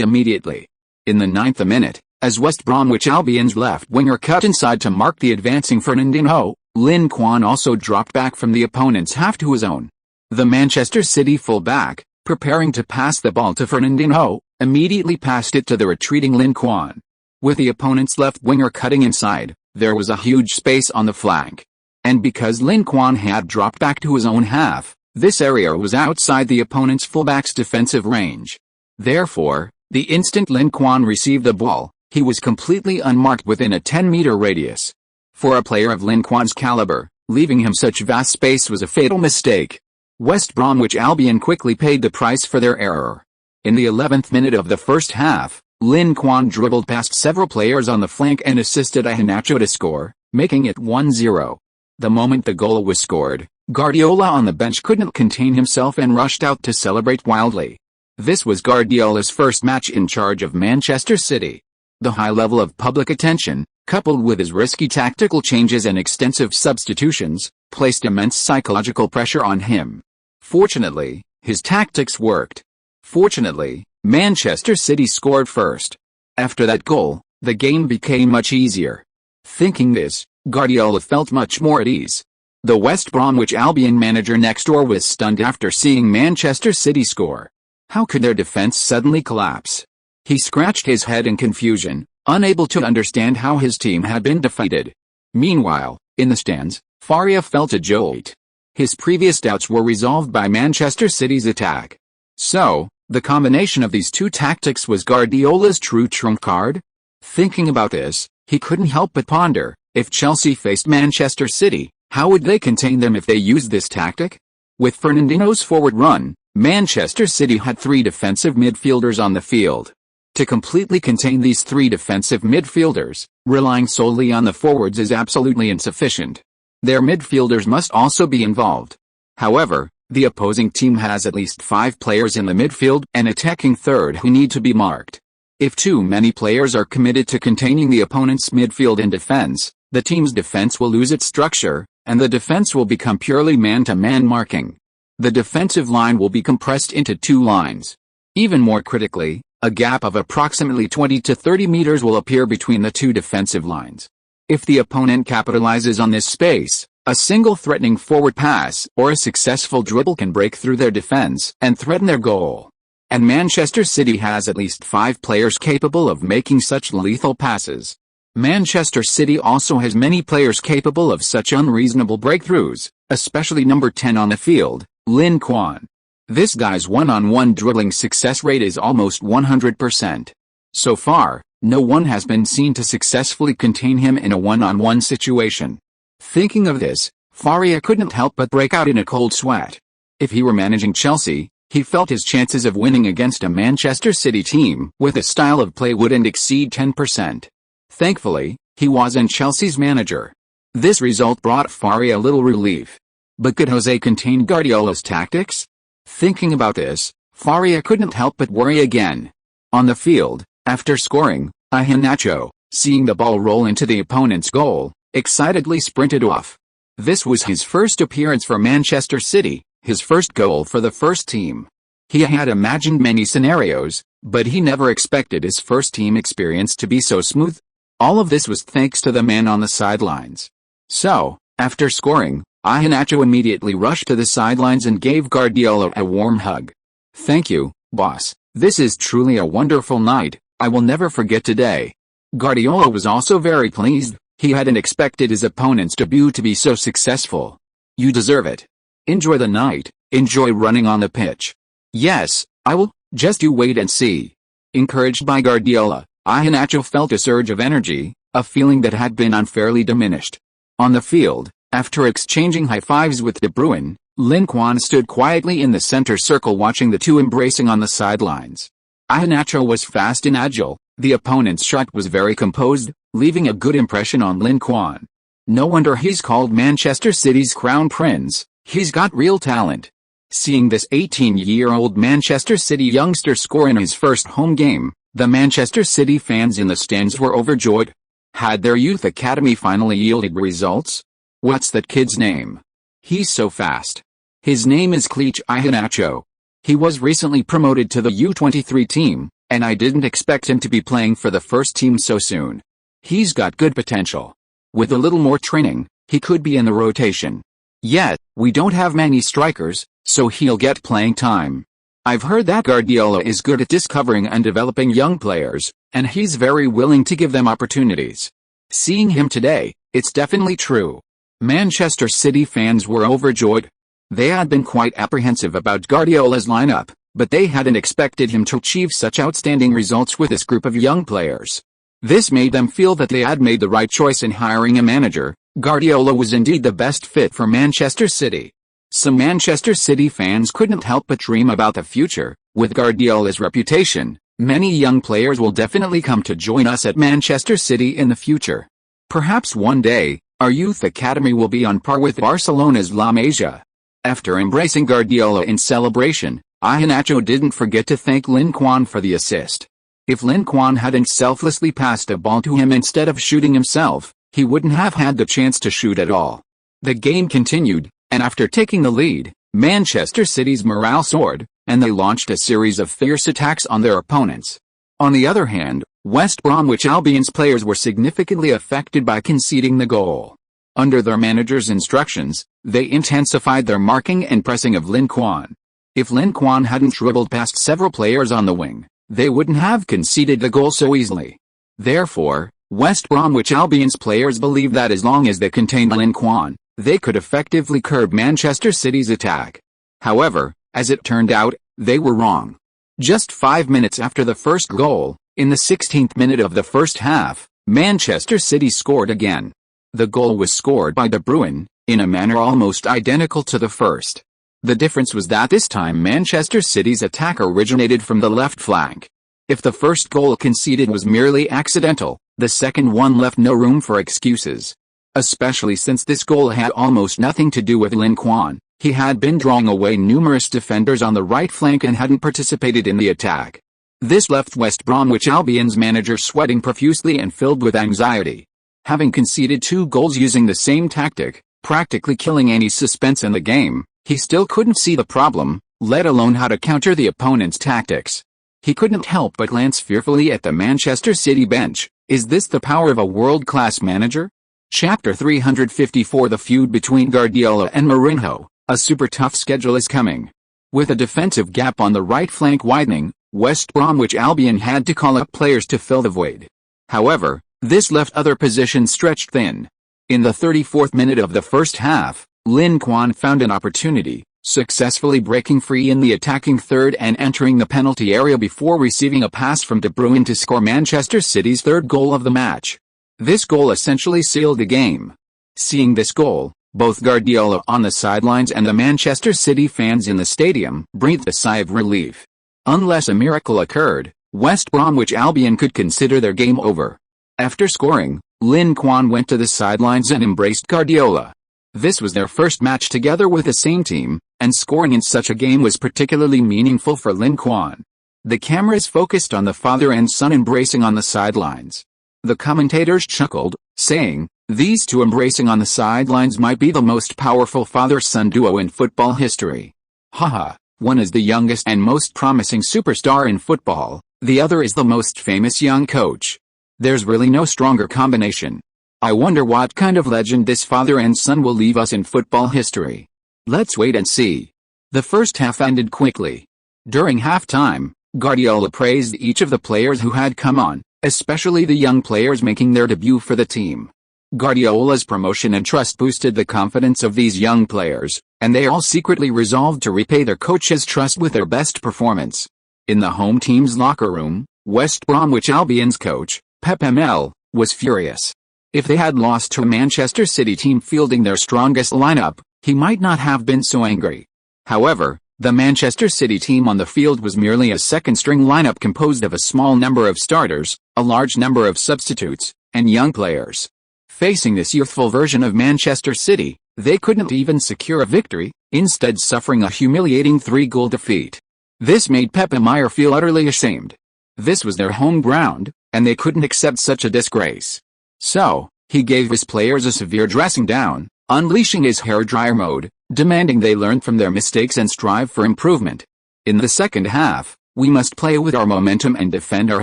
immediately. In the 9th minute, as West Bromwich Albion's left winger cut inside to mark the advancing Fernandinho, Lin Quan also dropped back from the opponent's half to his own. The Manchester City full-back, preparing to pass the ball to Fernandinho, immediately passed it to the retreating Lin Quan. With the opponent's left winger cutting inside, there was a huge space on the flank. And because Lin Quan had dropped back to his own half, this area was outside the opponent's fullback's defensive range. Therefore, the instant Lin Quan received the ball, he was completely unmarked within a 10-meter radius. For a player of Lin Quan's caliber, leaving him such vast space was a fatal mistake. West Bromwich Albion quickly paid the price for their error. In the 11th minute of the first half, Lin Quan dribbled past several players on the flank and assisted Iheanacho to score, making it 1-0. The moment the goal was scored, Guardiola on the bench couldn't contain himself and rushed out to celebrate wildly. This was Guardiola's first match in charge of Manchester City. The high level of public attention, coupled with his risky tactical changes and extensive substitutions, placed immense psychological pressure on him. Fortunately, his tactics worked. Fortunately, Manchester City scored first. After that goal, the game became much easier. Thinking this, Guardiola felt much more at ease. The West Bromwich Albion manager next door was stunned after seeing Manchester City score. How could their defense suddenly collapse? He scratched his head in confusion, unable to understand how his team had been defeated. Meanwhile, in the stands, Faria felt a jolt. His previous doubts were resolved by Manchester City's attack. So, the combination of these two tactics was Guardiola's true trump card? Thinking about this, he couldn't help but ponder, if Chelsea faced Manchester City, how would they contain them if they used this tactic? With Fernandinho's forward run, Manchester City had three defensive midfielders on the field. To completely contain these three defensive midfielders, relying solely on the forwards is absolutely insufficient. Their midfielders must also be involved. However, the opposing team has at least 5 players in the midfield and attacking third who need to be marked. If too many players are committed to containing the opponent's midfield and defense, the team's defense will lose its structure, and the defense will become purely man-to-man marking. The defensive line will be compressed into 2 lines. Even more critically, a gap of approximately 20 to 30 meters will appear between the 2 defensive lines. If the opponent capitalizes on this space, a single threatening forward pass or a successful dribble can break through their defense and threaten their goal. And Manchester City has at least 5 players capable of making such lethal passes. Manchester City also has many players capable of such unreasonable breakthroughs, especially number 10 on the field, Lin Quan. This guy's one-on-one dribbling success rate is almost 100%. So far, no one has been seen to successfully contain him in a one-on-one situation. Thinking of this, Faria couldn't help but break out in a cold sweat. If he were managing Chelsea, he felt his chances of winning against a Manchester City team with a style of play wouldn't exceed 10%. Thankfully, he wasn't Chelsea's manager. This result brought Faria little relief. But could Jose contain Guardiola's tactics? Thinking about this, Faria couldn't help but worry again. On the field, after scoring, Iheanacho, seeing the ball roll into the opponent's goal, excitedly sprinted off. This was his first appearance for Manchester City, his first goal for the first team. He had imagined many scenarios, but he never expected his first team experience to be so smooth. All of this was thanks to the man on the sidelines. So, after scoring, Iheanacho immediately rushed to the sidelines and gave Guardiola a warm hug. "Thank you, boss. This is truly a wonderful night. I will never forget today." Guardiola was also very pleased. He hadn't expected his opponent's debut to be so successful. "You deserve it. Enjoy the night, enjoy running on the pitch." "Yes, I will, just you wait and see." Encouraged by Guardiola, Iheanacho felt a surge of energy, a feeling that had been unfairly diminished. On the field, after exchanging high-fives with De Bruyne, Lin Quan stood quietly in the center circle watching the two embracing on the sidelines. Iheanacho was fast and agile, the opponent's shot was very composed, leaving a good impression on Lin Quan. No wonder he's called Manchester City's crown prince, he's got real talent. Seeing this 18-year-old Manchester City youngster score in his first home game, the Manchester City fans in the stands were overjoyed. Had their youth academy finally yielded results? "What's that kid's name? He's so fast." His name is Iheanacho. He was recently promoted to the U23 team, and I didn't expect him to be playing for the first team so soon. He's got good potential. With a little more training, he could be in the rotation. Yet, we don't have many strikers, so he'll get playing time. I've heard that Guardiola is good at discovering and developing young players, and he's very willing to give them opportunities. Seeing him today, it's definitely true. Manchester City fans were overjoyed. They had been quite apprehensive about Guardiola's lineup, but they hadn't expected him to achieve such outstanding results with this group of young players. This made them feel that they had made the right choice in hiring a manager. Guardiola was indeed the best fit for Manchester City. Some Manchester City fans couldn't help but dream about the future. With Guardiola's reputation, many young players will definitely come to join us at Manchester City in the future. Perhaps one day, our youth academy will be on par with Barcelona's La Masia. After embracing Guardiola in celebration, Iheanacho didn't forget to thank Lin Quan for the assist. If Lin Quan hadn't selflessly passed a ball to him instead of shooting himself, he wouldn't have had the chance to shoot at all. The game continued, and after taking the lead, Manchester City's morale soared, and they launched a series of fierce attacks on their opponents. On the other hand, West Bromwich Albion's players were significantly affected by conceding the goal. Under their manager's instructions, they intensified their marking and pressing of Lin Quan. If Lin Quan hadn't dribbled past several players on the wing, they wouldn't have conceded the goal so easily. Therefore, West Bromwich Albion's players believed that as long as they contained Lin Quan, they could effectively curb Manchester City's attack. However, as it turned out, they were wrong. Just 5 minutes after the first goal, in the 16th minute of the first half, Manchester City scored again. The goal was scored by De Bruyne, in a manner almost identical to the first. The difference was that this time Manchester City's attack originated from the left flank. If the first goal conceded was merely accidental, the second one left no room for excuses. Especially since this goal had almost nothing to do with Lin Quan. He had been drawing away numerous defenders on the right flank and hadn't participated in the attack. This left West Bromwich Albion's manager sweating profusely and filled with anxiety. Having conceded 2 goals using the same tactic, practically killing any suspense in the game, he still couldn't see the problem, let alone how to counter the opponent's tactics. He couldn't help but glance fearfully at the Manchester City bench. Is this the power of a world-class manager? Chapter 354 The feud between Guardiola and Mourinho. A super tough schedule is coming. With a defensive gap on the right flank widening, West Bromwich Albion had to call up players to fill the void. However, this left other positions stretched thin. In the 34th minute of the first half, Lin Quan found an opportunity, successfully breaking free in the attacking third and entering the penalty area before receiving a pass from De Bruyne to score Manchester City's third goal of the match. This goal essentially sealed the game. Seeing this goal, Both Guardiola on the sidelines and the Manchester City fans in the stadium breathed a sigh of relief. Unless a miracle occurred, West Bromwich Albion could consider their game over. After scoring, Lin Quan went to the sidelines and embraced Guardiola. This was their first match together with the same team, and scoring in such a game was particularly meaningful for Lin Quan. The cameras focused on the father and son embracing on the sidelines. The commentators chuckled, saying, "These two embracing on the sidelines might be the most powerful father-son duo in football history. Haha, one is the youngest and most promising superstar in football, the other is the most famous young coach. There's really no stronger combination. I wonder what kind of legend this father and son will leave us in football history. Let's wait and see." The first half ended quickly. During halftime, Guardiola praised each of the players who had come on, especially the young players making their debut for the team. Guardiola's promotion and trust boosted the confidence of these young players, and they all secretly resolved to repay their coach's trust with their best performance. In the home team's locker room, West Bromwich Albion's coach, Pep Mel, was furious. If they had lost to a Manchester City team fielding their strongest lineup, he might not have been so angry. However, the Manchester City team on the field was merely a second-string lineup composed of a small number of starters, a large number of substitutes, and young players. Facing this youthful version of Manchester City, they couldn't even secure a victory, instead suffering a humiliating 3-goal defeat. This made Pep Meyer feel utterly ashamed. This was their home ground, and they couldn't accept such a disgrace. So, he gave his players a severe dressing down, unleashing his hairdryer mode, demanding they learn from their mistakes and strive for improvement. In the second half, we must play with our momentum and defend our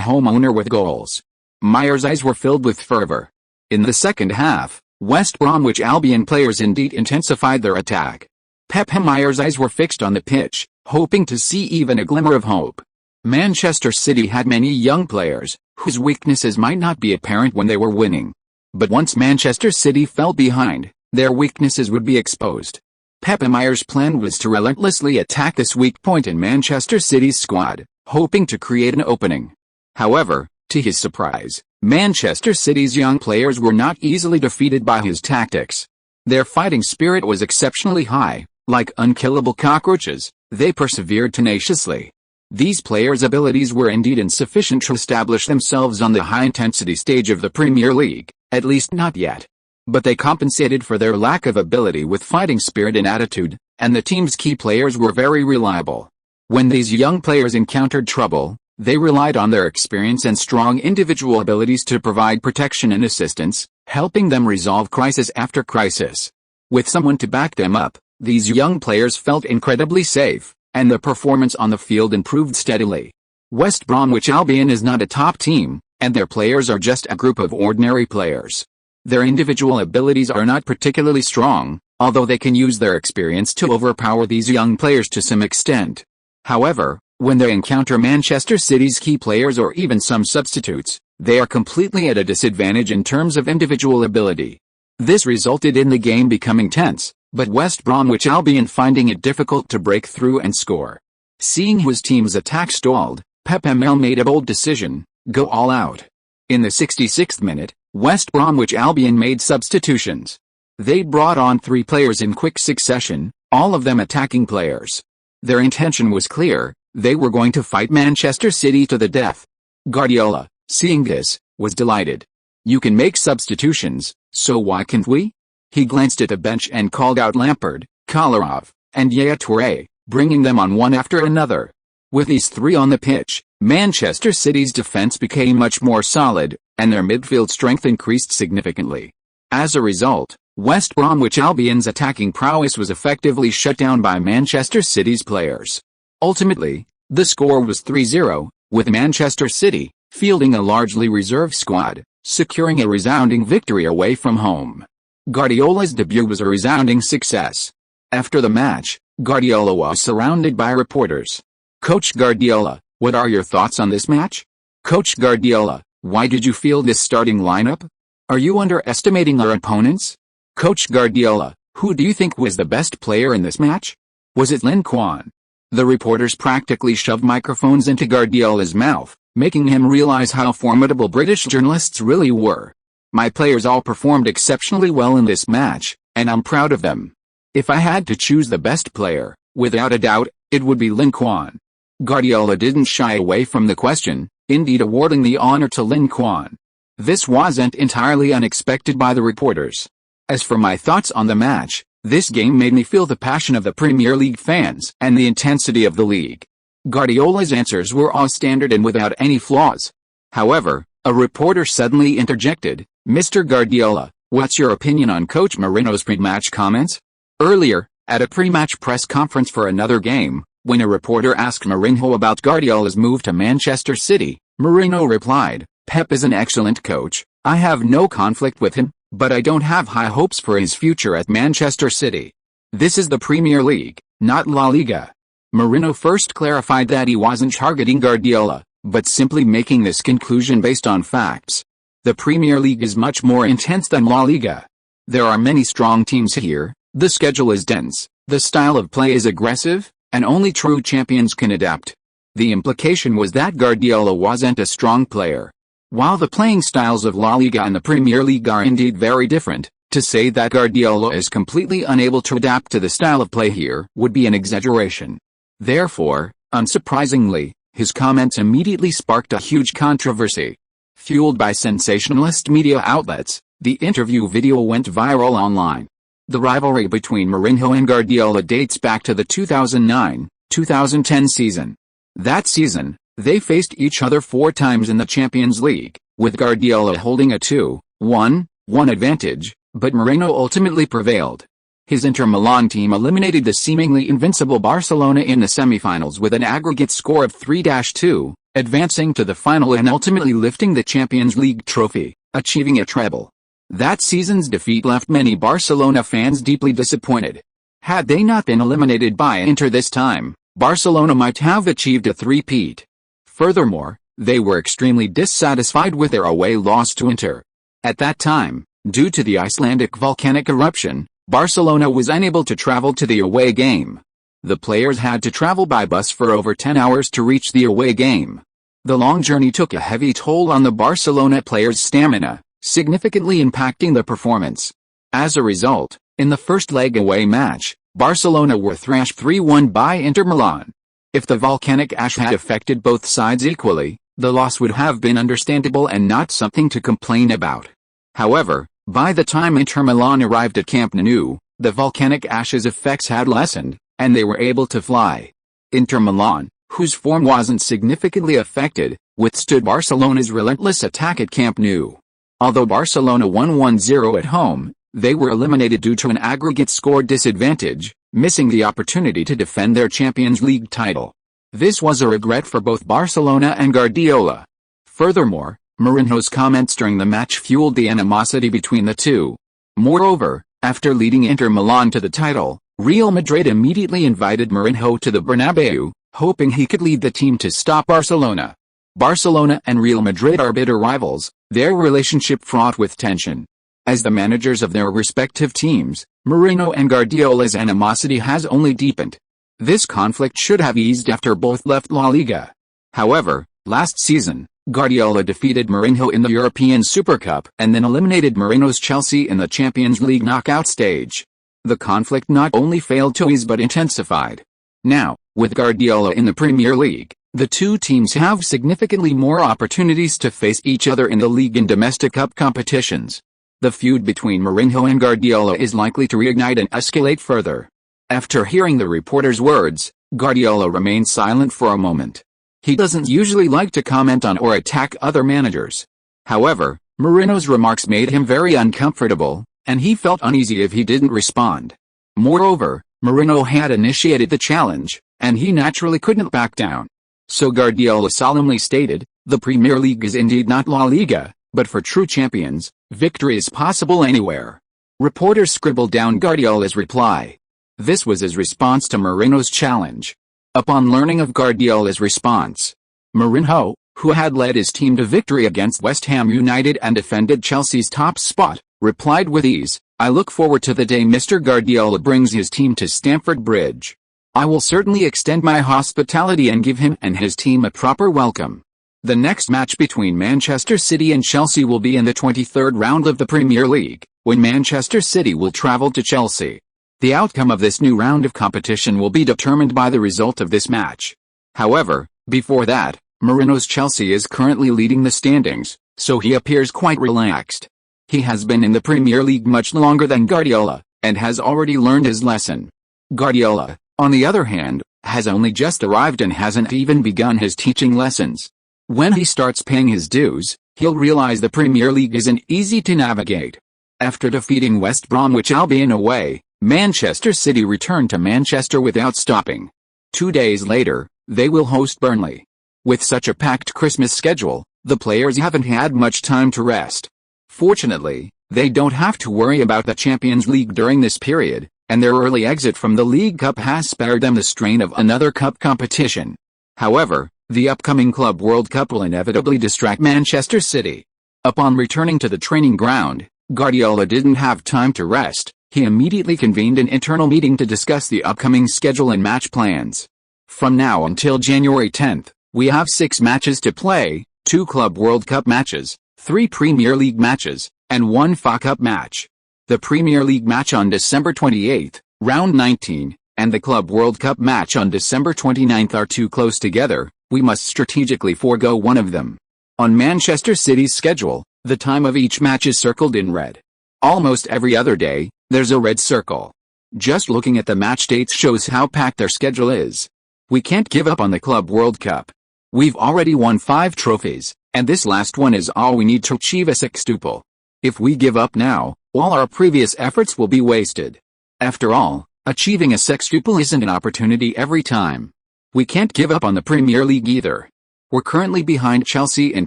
home owner with goals. Meyer's eyes were filled with fervor. In the second half, West Bromwich Albion players indeed intensified their attack. Pep Meyer's eyes were fixed on the pitch, hoping to see even a glimmer of hope. Manchester City had many young players, whose weaknesses might not be apparent when they were winning. But once Manchester City fell behind, their weaknesses would be exposed. Pep Meyer's plan was to relentlessly attack this weak point in Manchester City's squad, hoping to create an opening. However, to his surprise, Manchester City's young players were not easily defeated by his tactics. Their fighting spirit was exceptionally high. Like unkillable cockroaches, they persevered tenaciously. These players' abilities were indeed insufficient to establish themselves on the high-intensity stage of the Premier League, at least not yet. But they compensated for their lack of ability with fighting spirit and attitude, and the team's key players were very reliable. When these young players encountered trouble, they relied on their experience and strong individual abilities to provide protection and assistance, helping them resolve crisis after crisis. With someone to back them up, these young players felt incredibly safe, and the performance on the field improved steadily. West Bromwich Albion is not a top team, and their players are just a group of ordinary players. Their individual abilities are not particularly strong, although they can use their experience to overpower these young players to some extent. However, when they encounter Manchester City's key players or even some substitutes, they are completely at a disadvantage in terms of individual ability. This resulted in the game becoming tense, but West Bromwich Albion finding it difficult to break through and score. Seeing his team's attack stalled, Pep Mel made a bold decision: go all out. In the 66th minute, West Bromwich Albion made substitutions. They brought on 3 players in quick succession, all of them attacking players. Their intention was clear: they were going to fight Manchester City to the death. Guardiola, seeing this, was delighted. "You can make substitutions, so why can't we?" He glanced at the bench and called out Lampard, Kolarov, and Yaya Touré, bringing them on one after another. With these 3 on the pitch, Manchester City's defense became much more solid, and their midfield strength increased significantly. As a result, West Bromwich Albion's attacking prowess was effectively shut down by Manchester City's players. Ultimately, the score was 3-0, with Manchester City, fielding a largely reserve squad, securing a resounding victory away from home. Guardiola's debut was a resounding success. After the match, Guardiola was surrounded by reporters. "Coach Guardiola, what are your thoughts on this match? Coach Guardiola, why did you field this starting lineup? Are you underestimating our opponents? Coach Guardiola, who do you think was the best player in this match? Was it Lin Quan?" The reporters practically shoved microphones into Guardiola's mouth, making him realize how formidable British journalists really were. "My players all performed exceptionally well in this match," and I'm proud of them. If I had to choose the best player, without a doubt, it would be Lin Quan. Guardiola didn't shy away from the question, indeed awarding the honor to Lin Quan. This wasn't entirely unexpected by the reporters. As for my thoughts on the match, this game made me feel the passion of the Premier League fans and the intensity of the league. Guardiola's answers were all standard and without any flaws. However, a reporter suddenly interjected, "Mr. Guardiola, what's your opinion on Coach Mourinho's pre-match comments?" Earlier, at a pre-match press conference for another game, when a reporter asked Mourinho about Guardiola's move to Manchester City, Mourinho replied, "Pep is an excellent coach, I have no conflict with him, but I don't have high hopes for his future at Manchester City. This is the Premier League, not La Liga." Mourinho first clarified that he wasn't targeting Guardiola, but simply making this conclusion based on facts. The Premier League is much more intense than La Liga. There are many strong teams here, the schedule is dense, the style of play is aggressive, and only true champions can adapt. The implication was that Guardiola wasn't a strong player. While the playing styles of La Liga and the Premier League are indeed very different, to say that Guardiola is completely unable to adapt to the style of play here would be an exaggeration. Therefore, unsurprisingly, his comments immediately sparked a huge controversy. Fueled by sensationalist media outlets, the interview video went viral online. The rivalry between Mourinho and Guardiola dates back to the 2009-2010 season. That season, they faced each other 4 times in the Champions League, with Guardiola holding a 2-1 advantage, but Mourinho ultimately prevailed. His Inter Milan team eliminated the seemingly invincible Barcelona in the semi-finals with an aggregate score of 3-2, advancing to the final and ultimately lifting the Champions League trophy, achieving a treble. That season's defeat left many Barcelona fans deeply disappointed. Had they not been eliminated by Inter this time, Barcelona might have achieved a three-peat. Furthermore, they were extremely dissatisfied with their away loss to Inter. At that time, due to the Icelandic volcanic eruption, Barcelona was unable to travel to the away game. The players had to travel by bus for over 10 hours to reach the away game. The long journey took a heavy toll on the Barcelona players' stamina, significantly impacting the performance. As a result, in the first leg away match, Barcelona were thrashed 3-1 by Inter Milan. If the volcanic ash had affected both sides equally, the loss would have been understandable and not something to complain about. However, by the time Inter Milan arrived at Camp Nou, the volcanic ash's effects had lessened, and they were able to fly. Inter Milan, whose form wasn't significantly affected, withstood Barcelona's relentless attack at Camp Nou. Although Barcelona won 1-0 at home, they were eliminated due to an aggregate score disadvantage, missing the opportunity to defend their Champions League title. This was a regret for both Barcelona and Guardiola. Furthermore, Mourinho's comments during the match fueled the animosity between the two. Moreover, after leading Inter Milan to the title, Real Madrid immediately invited Mourinho to the Bernabeu, hoping he could lead the team to stop Barcelona. Barcelona and Real Madrid are bitter rivals, their relationship fraught with tension. As the managers of their respective teams, Mourinho and Guardiola's animosity has only deepened. This conflict should have eased after both left La Liga. However, last season, Guardiola defeated Mourinho in the European Super Cup and then eliminated Mourinho's Chelsea in the Champions League knockout stage. The conflict not only failed to ease but intensified. Now, with Guardiola in the Premier League, the two teams have significantly more opportunities to face each other in the league and domestic cup competitions. The feud between Mourinho and Guardiola is likely to reignite and escalate further. After hearing the reporter's words, Guardiola remained silent for a moment. He doesn't usually like to comment on or attack other managers. However, Mourinho's remarks made him very uncomfortable, and he felt uneasy if he didn't respond. Moreover, Mourinho had initiated the challenge, and he naturally couldn't back down. So Guardiola solemnly stated, "The Premier League is indeed not La Liga, but for true champions, victory is possible anywhere." Reporters scribbled down Guardiola's reply. This was his response to Mourinho's challenge. Upon learning of Guardiola's response, Mourinho, who had led his team to victory against West Ham United and defended Chelsea's top spot, replied with ease, "I look forward to the day Mr. Guardiola brings his team to Stamford Bridge. I will certainly extend my hospitality and give him and his team a proper welcome." The next match between Manchester City and Chelsea will be in the 23rd round of the Premier League. when Manchester City will travel to Chelsea. The outcome of this new round of competition will be determined by the result of this match. However, before that, Mourinho's Chelsea is currently leading the standings, so he appears quite relaxed. He has been in the Premier League much longer than Guardiola, and has already learned his lesson. Guardiola, on the other hand, has only just arrived and hasn't even begun his teaching lessons. When he starts paying his dues, he'll realize the Premier League isn't easy to navigate. After defeating West Bromwich Albion away, Manchester City returned to Manchester without stopping. 2 days later, they will host Burnley. With such a packed Christmas schedule, the players haven't had much time to rest. Fortunately, they don't have to worry about the Champions League during this period, and their early exit from the League Cup has spared them the strain of another cup competition. However, the upcoming Club World Cup will inevitably distract Manchester City. Upon returning to the training ground, Guardiola didn't have time to rest. He immediately convened an internal meeting to discuss the upcoming schedule and match plans. From now until January 10th, we have 6 matches to play, 2 Club World Cup matches, 3 Premier League matches, and 1 FA Cup match. The Premier League match on December 28th, round 19, and the Club World Cup match on December 29th are too close together. We must strategically forego one of them. On Manchester City's schedule, the time of each match is circled in red. Almost every other day, there's a red circle. Just looking at the match dates shows how packed their schedule is. We can't give up on the Club World Cup. We've already won 5 trophies, and this last one is all we need to achieve a sextuple. If we give up now, all our previous efforts will be wasted. After all, achieving a sextuple isn't an opportunity every time. We can't give up on the Premier League either. We're currently behind Chelsea in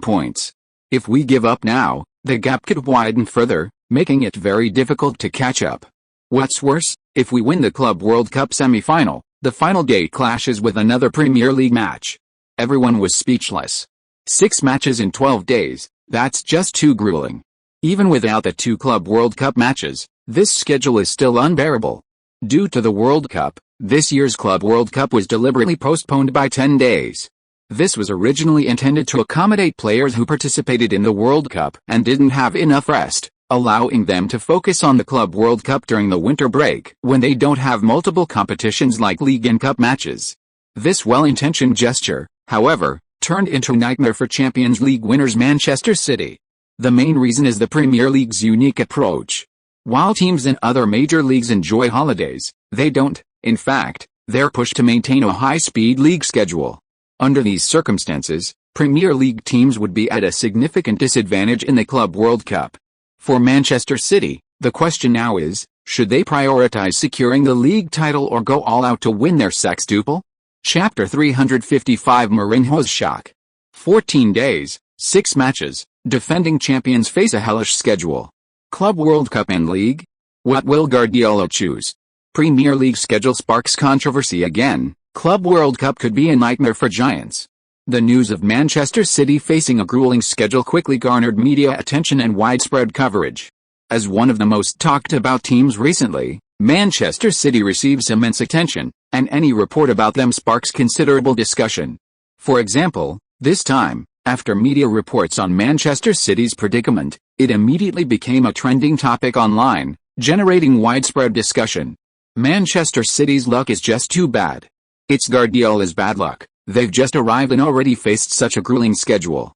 points. If we give up now, the gap could widen further, making it very difficult to catch up. What's worse, if we win the Club World Cup semi-final, the final date clashes with another Premier League match. Everyone was speechless. 6 matches in 12 days, that's just too grueling. Even without the 2 Club World Cup matches, this schedule is still unbearable. Due to the World Cup, this year's Club World Cup was deliberately postponed by 10 days. This was originally intended to accommodate players who participated in the World Cup and didn't have enough rest, allowing them to focus on the Club World Cup during the winter break when they don't have multiple competitions like League and Cup matches. This well-intentioned gesture, however, turned into a nightmare for Champions League winners Manchester City. The main reason is the Premier League's unique approach. While teams in other major leagues enjoy holidays, they don't. In fact, they're pushed to maintain a high-speed league schedule. Under these circumstances, Premier League teams would be at a significant disadvantage in the Club World Cup. For Manchester City, the question now is, should they prioritize securing the league title or go all out to win their sextuple? Chapter 355 Mourinho's shock. 14 days, 6 matches, defending champions face a hellish schedule. Club World Cup and League? What will Guardiola choose? Premier League schedule sparks controversy again. Club World Cup could be a nightmare for giants. The news of Manchester City facing a grueling schedule quickly garnered media attention and widespread coverage. As one of the most talked about teams recently, Manchester City receives immense attention, and any report about them sparks considerable discussion. For example, this time, after media reports on Manchester City's predicament, it immediately became a trending topic online, generating widespread discussion. Manchester City's luck is just too bad. It's Guardiola's bad luck. They've just arrived and already faced such a grueling schedule.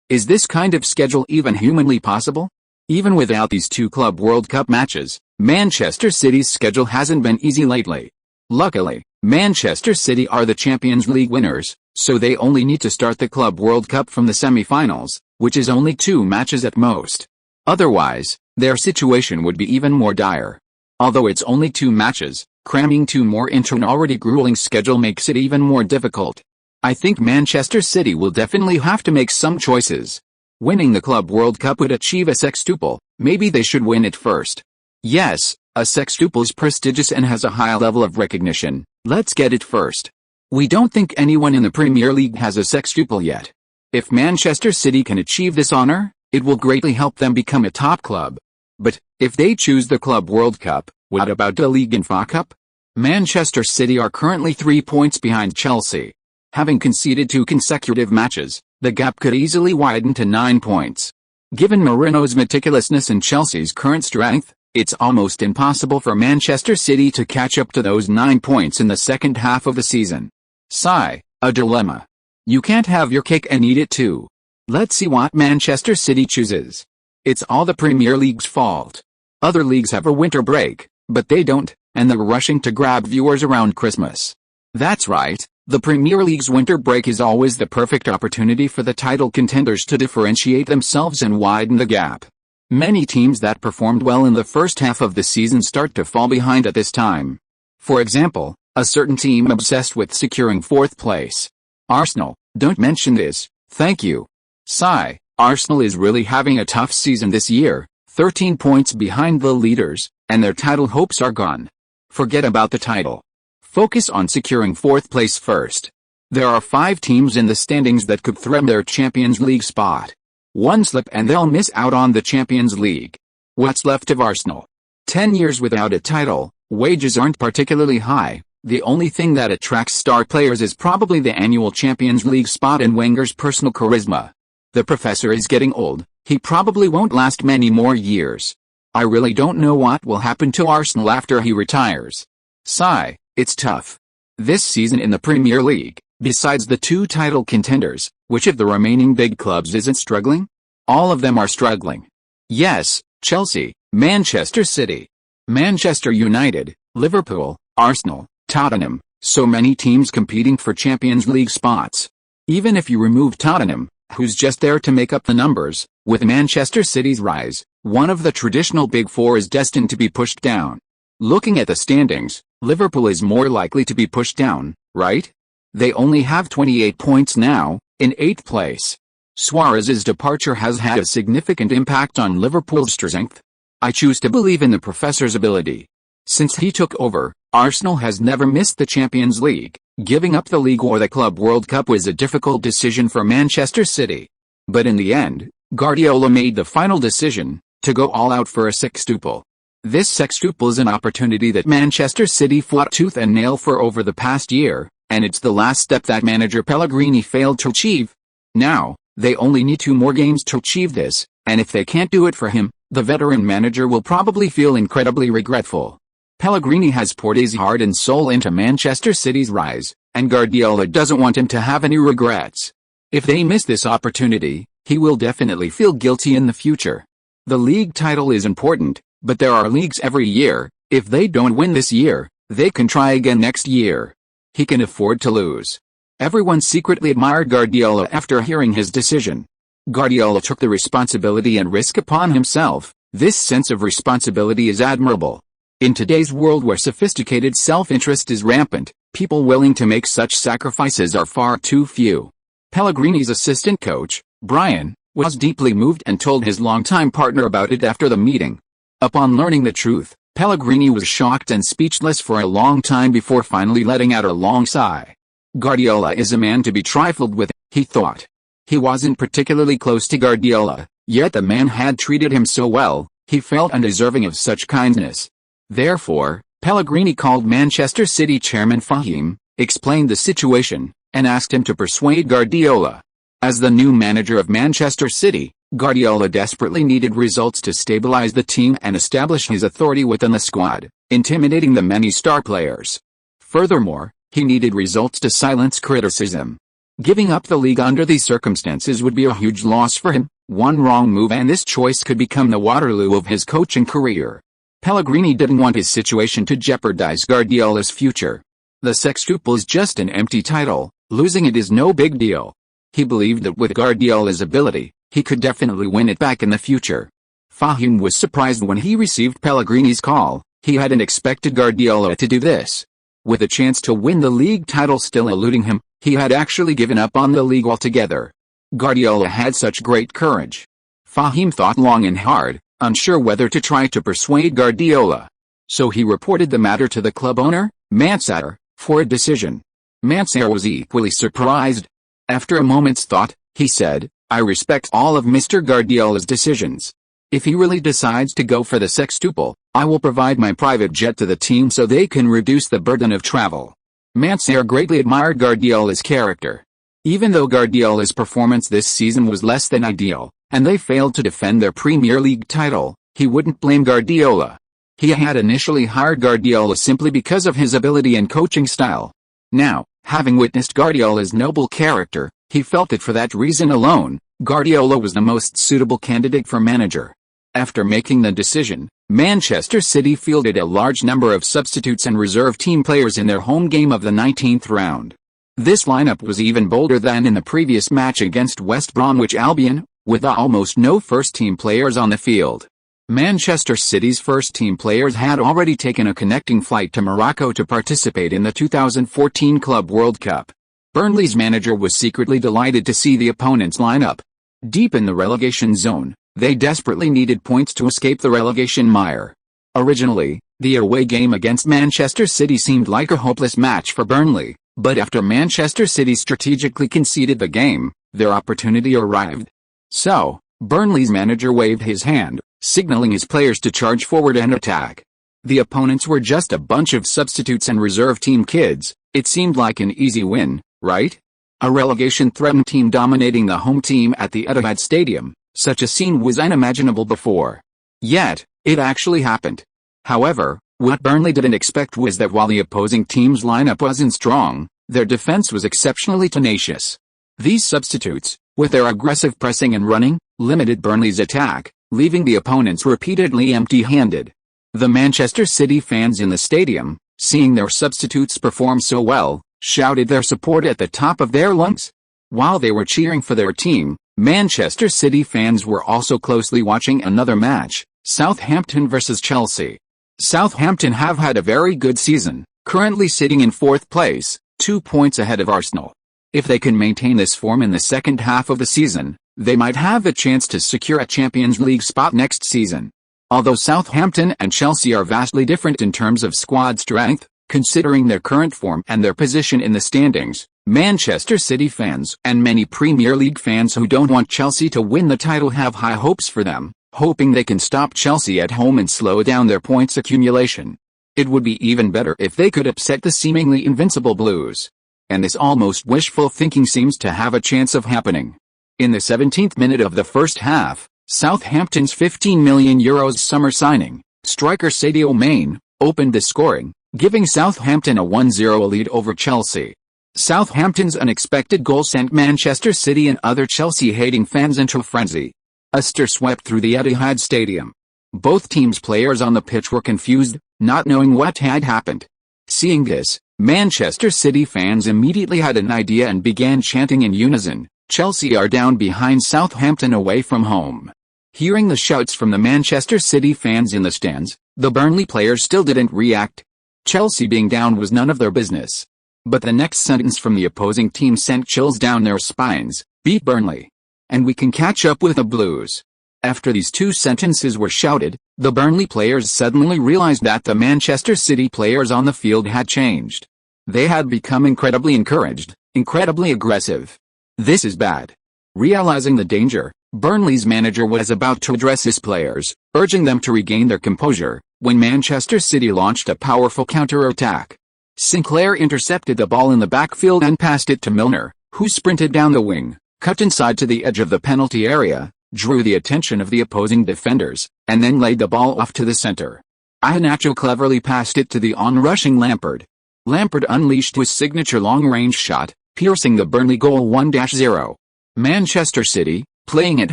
Is this kind of schedule even humanly possible? Even without these 2 Club World Cup matches, Manchester City's schedule hasn't been easy lately. Luckily, Manchester City are the Champions League winners, so they only need to start the Club World Cup from the semi-finals, which is only 2 matches at most. Otherwise, their situation would be even more dire. Although it's only 2 matches, cramming 2 more into an already grueling schedule makes it even more difficult. I think Manchester City will definitely have to make some choices. Winning the Club World Cup would achieve a sextuple. Maybe they should win it first. Yes, a sextuple is prestigious and has a high level of recognition. Let's get it first. We don't think anyone in the Premier League has a sextuple yet. If Manchester City can achieve this honor, it will greatly help them become a top club. But, if they choose the Club World Cup, what about the League and FA Cup? Manchester City are currently 3 points behind Chelsea. Having conceded 2 consecutive matches, the gap could easily widen to 9 points. Given Mourinho's meticulousness and Chelsea's current strength, it's almost impossible for Manchester City to catch up to those 9 points in the second half of the season. Sigh, a dilemma. You can't have your cake and eat it too. Let's see what Manchester City chooses. It's all the Premier League's fault. Other leagues have a winter break, but they don't, and they're rushing to grab viewers around Christmas. That's right, the Premier League's winter break is always the perfect opportunity for the title contenders to differentiate themselves and widen the gap. Many teams that performed well in the first half of the season start to fall behind at this time. For example, a certain team obsessed with securing 4th place. Arsenal, don't mention this, thank you. Sigh, Arsenal is really having a tough season this year, 13 points behind the leaders, and their title hopes are gone. Forget about the title. Focus on securing 4th place first. There are 5 teams in the standings that could threaten their Champions League spot. One slip and they'll miss out on the Champions League. What's left of Arsenal? 10 years without a title, wages aren't particularly high. The only thing that attracts star players is probably the annual Champions League spot and Wenger's personal charisma. The professor is getting old, he probably won't last many more years. I really don't know what will happen to Arsenal after he retires. Sigh, it's tough. This season in the Premier League, besides the 2 title contenders, which of the remaining big clubs isn't struggling? All of them are struggling. Yes, Chelsea, Manchester City, Manchester United, Liverpool, Arsenal, Tottenham, so many teams competing for Champions League spots. Even if you remove Tottenham, who's just there to make up the numbers, with Manchester City's rise, one of the traditional Big Four is destined to be pushed down. Looking at the standings, Liverpool is more likely to be pushed down, right? They only have 28 points now, in 8th place. Suarez's departure has had a significant impact on Liverpool's strength. I choose to believe in the professor's ability. Since he took over, Arsenal has never missed the Champions League. Giving up the league or the Club World Cup was a difficult decision for Manchester City. But in the end, Guardiola made the final decision, to go all out for a sextuple. This sextuple is an opportunity that Manchester City fought tooth and nail for over the past year, and it's the last step that manager Pellegrini failed to achieve. Now, they only need 2 more games to achieve this, and if they can't do it for him, the veteran manager will probably feel incredibly regretful. Pellegrini has poured his heart and soul into Manchester City's rise, and Guardiola doesn't want him to have any regrets. If they miss this opportunity, he will definitely feel guilty in the future. The league title is important, but there are leagues every year. If they don't win this year, they can try again next year. He can afford to lose. Everyone secretly admired Guardiola after hearing his decision. Guardiola took the responsibility and risk upon himself. This sense of responsibility is admirable. In today's world where sophisticated self-interest is rampant, people willing to make such sacrifices are far too few. Pellegrini's assistant coach, Brian, was deeply moved and told his longtime partner about it after the meeting. Upon learning the truth, Pellegrini was shocked and speechless for a long time before finally letting out a long sigh. Guardiola is a man to be trifled with, he thought. He wasn't particularly close to Guardiola, yet the man had treated him so well, he felt undeserving of such kindness. Therefore, Pellegrini called Manchester City chairman Fahim, explained the situation, and asked him to persuade Guardiola. As the new manager of Manchester City, Guardiola desperately needed results to stabilize the team and establish his authority within the squad, intimidating the many star players. Furthermore, he needed results to silence criticism. Giving up the league under these circumstances would be a huge loss for him. One wrong move and this choice could become the Waterloo of his coaching career. Pellegrini didn't want his situation to jeopardize Guardiola's future. The sextuple is just an empty title, losing it is no big deal. He believed that with Guardiola's ability, he could definitely win it back in the future. Fahim was surprised when he received Pellegrini's call. He hadn't expected Guardiola to do this. With a chance to win the league title still eluding him, he had actually given up on the league altogether. Guardiola had such great courage. Fahim thought long and hard, unsure whether to try to persuade Guardiola. So he reported the matter to the club owner, Masia, for a decision. Masia was equally surprised. After a moment's thought, he said, I respect all of Mr. Guardiola's decisions. If he really decides to go for the sextuple, I will provide my private jet to the team so they can reduce the burden of travel. Masia greatly admired Guardiola's character. Even though Guardiola's performance this season was less than ideal, and they failed to defend their Premier League title, he wouldn't blame Guardiola. He had initially hired Guardiola simply because of his ability and coaching style. Now, having witnessed Guardiola's noble character, he felt that for that reason alone, Guardiola was the most suitable candidate for manager. After making the decision, Manchester City fielded a large number of substitutes and reserve team players in their home game of the 19th round. This lineup was even bolder than in the previous match against West Bromwich Albion, with almost no first-team players on the field. Manchester City's first-team players had already taken a connecting flight to Morocco to participate in the 2014 Club World Cup. Burnley's manager was secretly delighted to see the opponent's lineup. Deep in the relegation zone, they desperately needed points to escape the relegation mire. Originally, the away game against Manchester City seemed like a hopeless match for Burnley, but after Manchester City strategically conceded the game, their opportunity arrived. So, Burnley's manager waved his hand, signaling his players to charge forward and attack. The opponents were just a bunch of substitutes and reserve team kids. It seemed like an easy win, right? A relegation-threatened team dominating the home team at the Etihad Stadium. Such a scene was unimaginable before. Yet, it actually happened. However, what Burnley didn't expect was that while the opposing team's lineup wasn't strong, their defense was exceptionally tenacious. These substitutes, with their aggressive pressing and running, limited Burnley's attack, leaving the opponents repeatedly empty-handed. The Manchester City fans in the stadium, seeing their substitutes perform so well, shouted their support at the top of their lungs. While they were cheering for their team, Manchester City fans were also closely watching another match, Southampton vs Chelsea. Southampton have had a very good season, currently sitting in 4th place, 2 points ahead of Arsenal. If they can maintain this form in the second half of the season, they might have a chance to secure a Champions League spot next season. Although Southampton and Chelsea are vastly different in terms of squad strength, considering their current form and their position in the standings, Manchester City fans and many Premier League fans who don't want Chelsea to win the title have high hopes for them, hoping they can stop Chelsea at home and slow down their points accumulation. It would be even better if they could upset the seemingly invincible Blues. And this almost wishful thinking seems to have a chance of happening. In the 17th minute of the first half, Southampton's €15 million summer signing, striker Sadio Mane, opened the scoring, giving Southampton a 1-0 lead over Chelsea. Southampton's unexpected goal sent Manchester City and other Chelsea-hating fans into a frenzy. A stir swept through the Etihad Stadium. Both teams' players on the pitch were confused, not knowing what had happened. Seeing this, Manchester City fans immediately had an idea and began chanting in unison, "Chelsea are down behind Southampton away from home." Hearing the shouts from the Manchester City fans in the stands, the Burnley players still didn't react. Chelsea being down was none of their business. But the next sentence from the opposing team sent chills down their spines, "Beat Burnley, and we can catch up with the Blues." After these two sentences were shouted, the Burnley players suddenly realized that the Manchester City players on the field had changed. They had become incredibly encouraged, incredibly aggressive. This is bad. Realizing the danger, Burnley's manager was about to address his players, urging them to regain their composure, when Manchester City launched a powerful counter-attack. Sinclair intercepted the ball in the backfield and passed it to Milner, who sprinted down the wing, cut inside to the edge of the penalty area, drew the attention of the opposing defenders, and then laid the ball off to the center. Iheanacho cleverly passed it to the on-rushing Lampard. Lampard unleashed his signature long-range shot, piercing the Burnley goal 1-0. Manchester City, playing at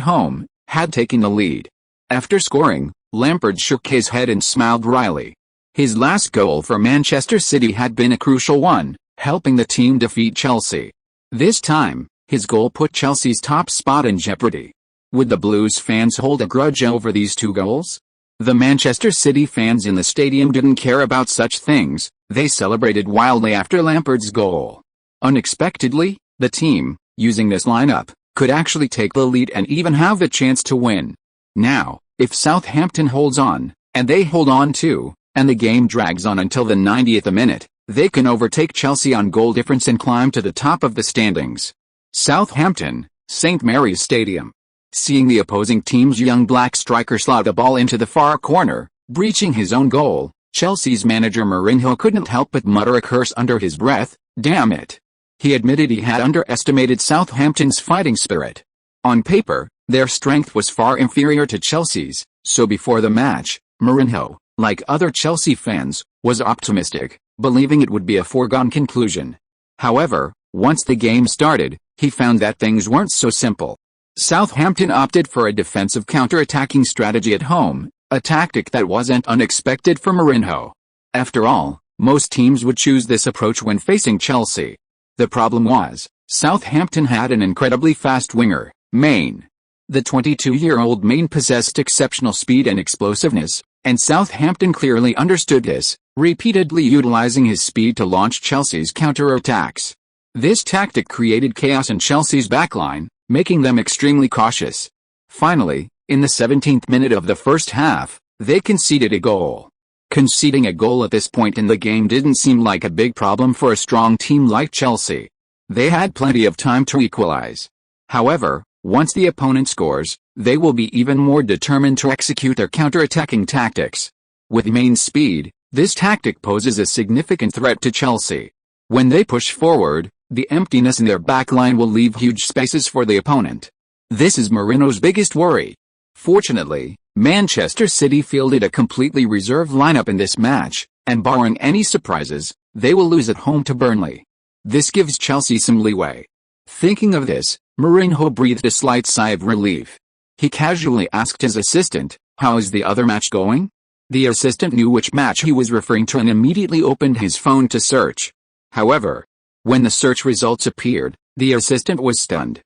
home, had taken the lead. After scoring, Lampard shook his head and smiled wryly. His last goal for Manchester City had been a crucial one, helping the team defeat Chelsea. This time, his goal put Chelsea's top spot in jeopardy. Would the Blues fans hold a grudge over these two goals? The Manchester City fans in the stadium didn't care about such things. They celebrated wildly after Lampard's goal. Unexpectedly, the team, using this lineup, could actually take the lead and even have a chance to win. Now, if Southampton holds on, and they hold on too, and the game drags on until the 90th minute, they can overtake Chelsea on goal difference and climb to the top of the standings. Southampton, St. Mary's Stadium. Seeing the opposing team's young black striker slot a ball into the far corner, breaching his own goal, Chelsea's manager Mourinho couldn't help but mutter a curse under his breath, "Damn it." He admitted he had underestimated Southampton's fighting spirit. On paper, Their strength was far inferior to Chelsea's, so before the match, Mourinho, like other Chelsea fans, was optimistic, believing it would be a foregone conclusion. However, once the game started, he found that things weren't so simple. Southampton opted for a defensive counter-attacking strategy at home, a tactic that wasn't unexpected for Mourinho. After all, most teams would choose this approach when facing Chelsea. The problem was, Southampton had an incredibly fast winger, Main. The 22-year-old Main possessed exceptional speed and explosiveness, and Southampton clearly understood this, repeatedly utilizing his speed to launch Chelsea's counter-attacks. This tactic created chaos in Chelsea's backline, making them extremely cautious. Finally, in the 17th minute of the first half, they conceded a goal. Conceding a goal at this point in the game didn't seem like a big problem for a strong team like Chelsea. They had plenty of time to equalize. However, once the opponent scores, they will be even more determined to execute their counter-attacking tactics. With main speed, this tactic poses a significant threat to Chelsea. When they push forward, the emptiness in their backline will leave huge spaces for the opponent. This is Mourinho's biggest worry. Fortunately, Manchester City fielded a completely reserved lineup in this match, and barring any surprises, they will lose at home to Burnley. This gives Chelsea some leeway. Thinking of this, Mourinho breathed a slight sigh of relief. He casually asked his assistant, "How is the other match going?" The assistant knew which match he was referring to and immediately opened his phone to search. However, when the search results appeared, the assistant was stunned.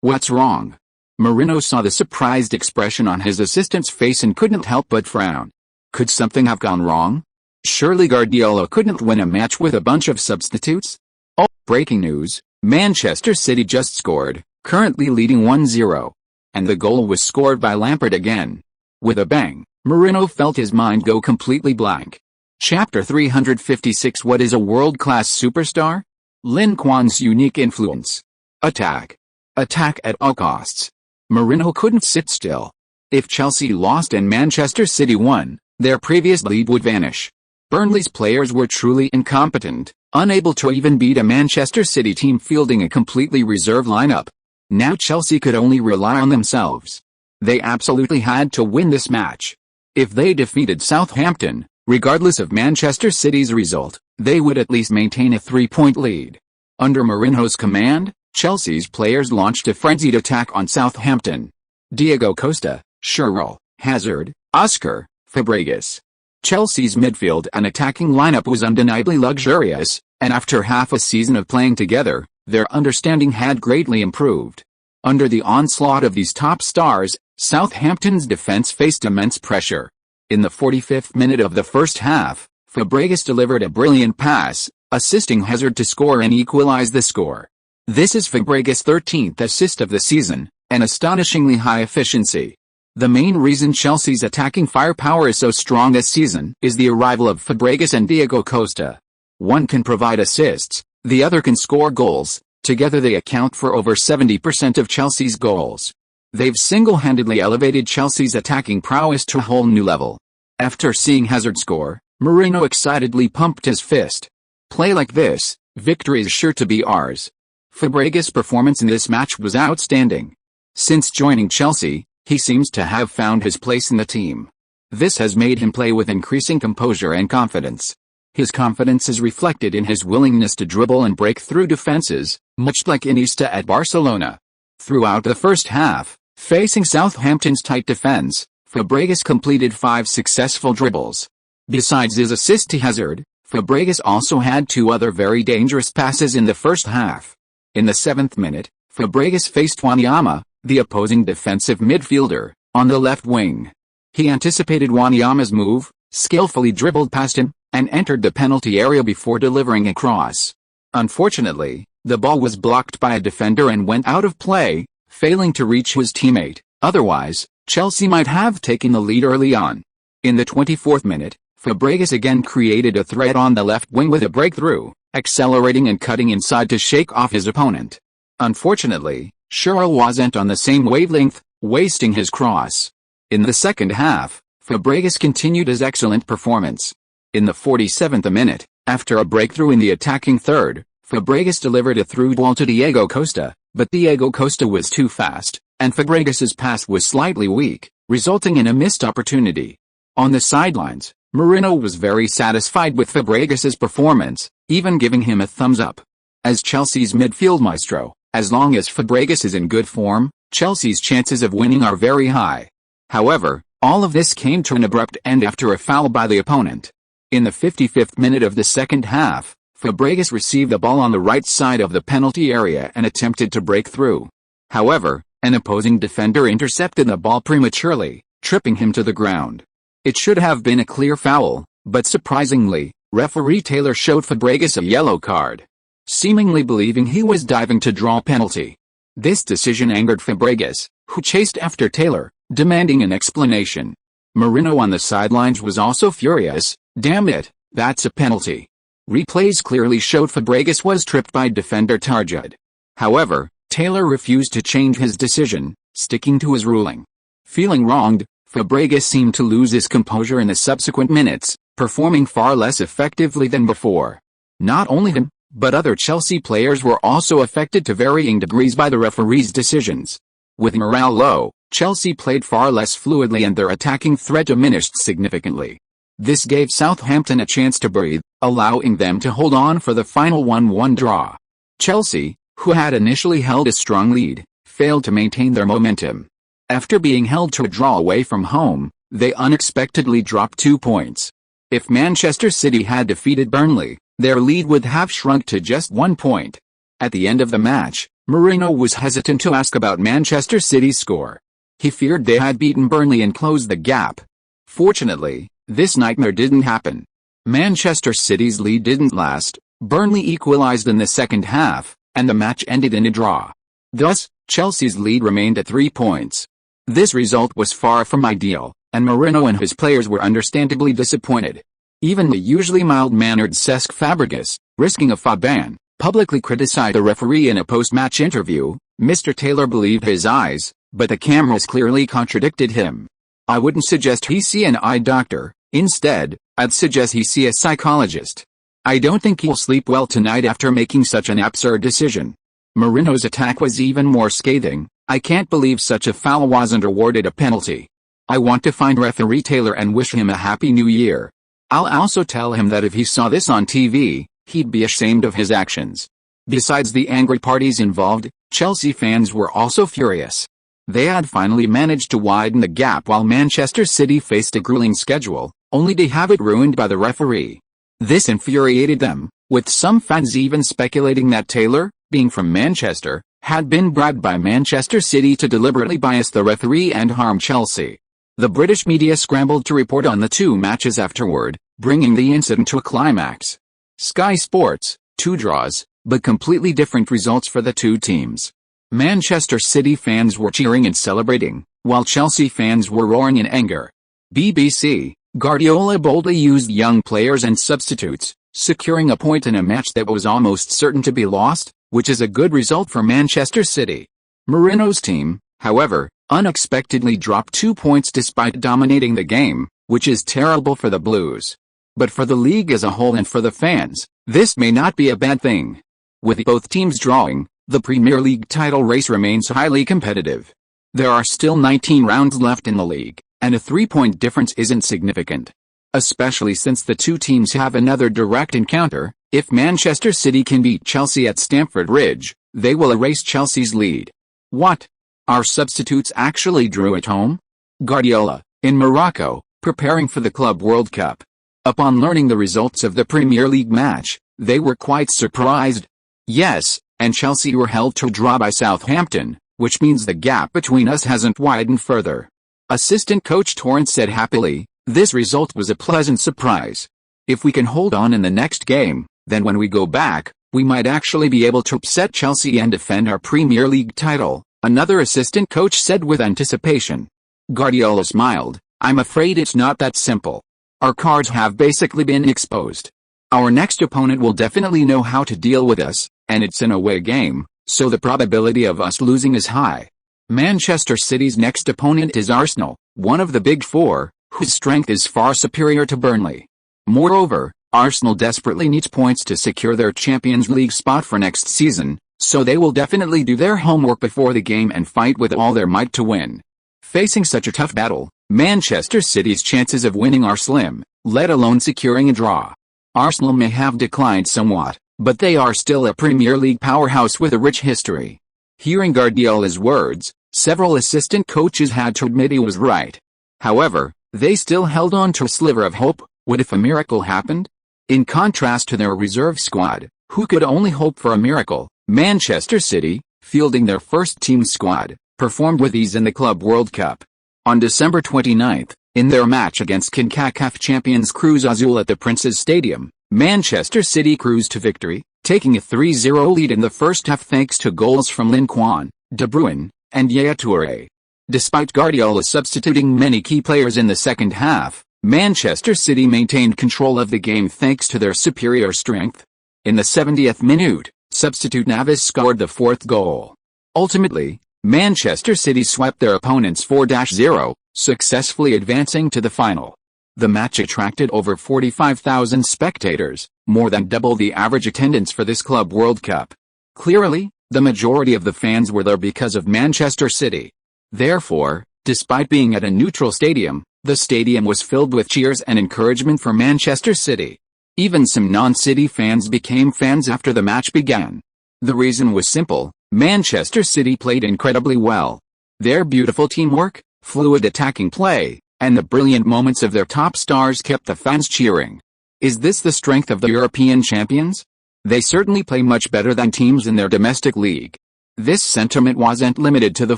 What's wrong?" Mourinho saw the surprised expression on his assistant's face and couldn't help but frown. Could something have gone wrong? Surely Guardiola couldn't win a match with a bunch of substitutes? Oh, breaking news, Manchester City just scored, currently leading 1-0. And the goal was scored by Lampard again. With a bang, Mourinho felt his mind go completely blank. Chapter 356 What is a world-class superstar? Lin Quan's unique influence. Attack. Attack at all costs. Mourinho couldn't sit still. If Chelsea lost and Manchester City won, their previous lead would vanish. Burnley's players were truly incompetent, unable to even beat a Manchester City team fielding a completely reserved lineup. Now Chelsea could only rely on themselves. They absolutely had to win this match. If they defeated Southampton, regardless of Manchester City's result, they would at least maintain a 3-point lead. Under Mourinho's command, Chelsea's players launched a frenzied attack on Southampton. Diego Costa, Sherrill, Hazard, Oscar, Fabregas. Chelsea's midfield and attacking lineup was undeniably luxurious, and after half a season of playing together, their understanding had greatly improved. Under the onslaught of these top stars, Southampton's defense faced immense pressure. In the 45th minute of the first half, Fabregas delivered a brilliant pass, assisting Hazard to score and equalize the score. This is Fabregas' 13th assist of the season, an astonishingly high efficiency. The main reason Chelsea's attacking firepower is so strong this season is the arrival of Fabregas and Diego Costa. One can provide assists, the other can score goals. Together they account for over 70% of Chelsea's goals. They've single-handedly elevated Chelsea's attacking prowess to a whole new level. After seeing Hazard score, Mourinho excitedly pumped his fist. Play like this, victory is sure to be ours. Fabregas' performance in this match was outstanding. Since joining Chelsea, he seems to have found his place in the team. This has made him play with increasing composure and confidence. His confidence is reflected in his willingness to dribble and break through defenses, much like Iniesta at Barcelona. Throughout the first half, facing Southampton's tight defense, Fabregas completed 5 successful dribbles. Besides his assist to Hazard, Fabregas also had 2 other very dangerous passes in the first half. In the 7th minute, Fabregas faced Wanyama, the opposing defensive midfielder, on the left wing. He anticipated Wanyama's move, skillfully dribbled past him, and entered the penalty area before delivering a cross. Unfortunately, the ball was blocked by a defender and went out of play, failing to reach his teammate. Otherwise, Chelsea might have taken the lead early on. In the 24th minute, Fabregas again created a threat on the left wing with a breakthrough, accelerating and cutting inside to shake off his opponent. Unfortunately, Sherrill wasn't on the same wavelength, wasting his cross. In the second half, Fabregas continued his excellent performance. In the 47th minute, after a breakthrough in the attacking third, Fabregas delivered a through ball to Diego Costa, but Diego Costa was too fast, and Fabregas's pass was slightly weak, resulting in a missed opportunity. On the sidelines, Mourinho was very satisfied with Fabregas's performance, even giving him a thumbs up. As Chelsea's midfield maestro, as long as Fabregas is in good form, Chelsea's chances of winning are very high. However, all of this came to an abrupt end after a foul by the opponent. In the 55th minute of the second half, Fabregas received the ball on the right side of the penalty area and attempted to break through. However, an opposing defender intercepted the ball prematurely, tripping him to the ground. It should have been a clear foul, but surprisingly, referee Taylor showed Fabregas a yellow card, seemingly believing he was diving to draw a penalty. This decision angered Fabregas, who chased after Taylor, demanding an explanation. Mourinho on the sidelines was also furious. "Damn it, that's a penalty." Replays clearly showed Fabregas was tripped by defender Tarjud. However, Taylor refused to change his decision, sticking to his ruling. Feeling wronged, Fabregas seemed to lose his composure in the subsequent minutes, performing far less effectively than before. Not only him, but other Chelsea players were also affected to varying degrees by the referee's decisions. With morale low, Chelsea played far less fluidly and their attacking threat diminished significantly. This gave Southampton a chance to breathe, allowing them to hold on for the final 1-1 draw. Chelsea, who had initially held a strong lead, failed to maintain their momentum. After being held to a draw away from home, they unexpectedly dropped 2 points. If Manchester City had defeated Burnley, their lead would have shrunk to just 1 point. At the end of the match, Mourinho was hesitant to ask about Manchester City's score. He feared they had beaten Burnley and closed the gap. Fortunately, this nightmare didn't happen. Manchester City's lead didn't last, Burnley equalized in the second half, and the match ended in a draw. Thus, Chelsea's lead remained at 3 points. This result was far from ideal, and Mourinho and his players were understandably disappointed. Even the usually mild-mannered Cesc Fabregas, risking a foul ban, publicly criticized the referee in a post-match interview. Mr. Taylor believed his eyes, but the cameras clearly contradicted him. "I wouldn't suggest he see an eye doctor. Instead, I'd suggest he see a psychologist. I don't think he'll sleep well tonight after making such an absurd decision." Mourinho's attack was even more scathing. "I can't believe such a foul wasn't awarded a penalty. I want to find referee Taylor and wish him a happy new year. I'll also tell him that if he saw this on TV, he'd be ashamed of his actions." Besides the angry parties involved, Chelsea fans were also furious. They had finally managed to widen the gap while Manchester City faced a grueling schedule, only to have it ruined by the referee. This infuriated them, with some fans even speculating that Taylor, being from Manchester, had been bribed by Manchester City to deliberately bias the referee and harm Chelsea. The British media scrambled to report on the 2 matches afterward, bringing the incident to a climax. Sky Sports, 2 draws, but completely different results for the 2 teams. Manchester City fans were cheering and celebrating, while Chelsea fans were roaring in anger. BBC, Guardiola boldly used young players and substitutes, securing a point in a match that was almost certain to be lost, which is a good result for Manchester City. Mourinho's team, however, unexpectedly dropped 2 points despite dominating the game, which is terrible for the Blues. But for the league as a whole and for the fans, this may not be a bad thing. With both teams drawing, the Premier League title race remains highly competitive. There are still 19 rounds left in the league, and a 3-point difference isn't significant. Especially since the 2 teams have another direct encounter. If Manchester City can beat Chelsea at Stamford Bridge, they will erase Chelsea's lead. What? Our substitutes actually drew at home? Guardiola, in Morocco, preparing for the Club World Cup. Upon learning the results of the Premier League match, they were quite surprised. Yes, and Chelsea were held to draw by Southampton, which means the gap between us hasn't widened further. Assistant coach Torrance said happily, "This result was a pleasant surprise. If we can hold on in the next game, then when we go back, we might actually be able to upset Chelsea and defend our Premier League title," another assistant coach said with anticipation. Guardiola smiled, "I'm afraid it's not that simple. Our cards have basically been exposed. Our next opponent will definitely know how to deal with us, and it's an away game, so the probability of us losing is high." Manchester City's next opponent is Arsenal, one of the Big Four, whose strength is far superior to Burnley. Moreover, Arsenal desperately needs points to secure their Champions League spot for next season, so they will definitely do their homework before the game and fight with all their might to win. Facing such a tough battle, Manchester City's chances of winning are slim, let alone securing a draw. Arsenal may have declined somewhat, but they are still a Premier League powerhouse with a rich history. Hearing Guardiola's words, several assistant coaches had to admit he was right. However, they still held on to a sliver of hope. What if a miracle happened? In contrast to their reserve squad, who could only hope for a miracle, Manchester City, fielding their first team squad, performed with ease in the Club World Cup. On December 29, in their match against CONCACAF champions Cruz Azul at the Prince's Stadium, Manchester City cruised to victory, taking a 3-0 lead in the first half thanks to goals from Lin Quan, De Bruyne, and Yaya Toure. Despite Guardiola substituting many key players in the second half, Manchester City maintained control of the game thanks to their superior strength. In the 70th minute, substitute Navas scored the fourth goal. Ultimately, Manchester City swept their opponents 4-0, successfully advancing to the final. The match attracted over 45,000 spectators, more than double the average attendance for this Club World Cup. Clearly, the majority of the fans were there because of Manchester City. Therefore, despite being at a neutral stadium, the stadium was filled with cheers and encouragement for Manchester City. Even some non-City fans became fans after the match began. The reason was simple: Manchester City played incredibly well. Their beautiful teamwork, fluid attacking play, and the brilliant moments of their top stars kept the fans cheering. Is this the strength of the European champions? They certainly play much better than teams in their domestic league. This sentiment wasn't limited to the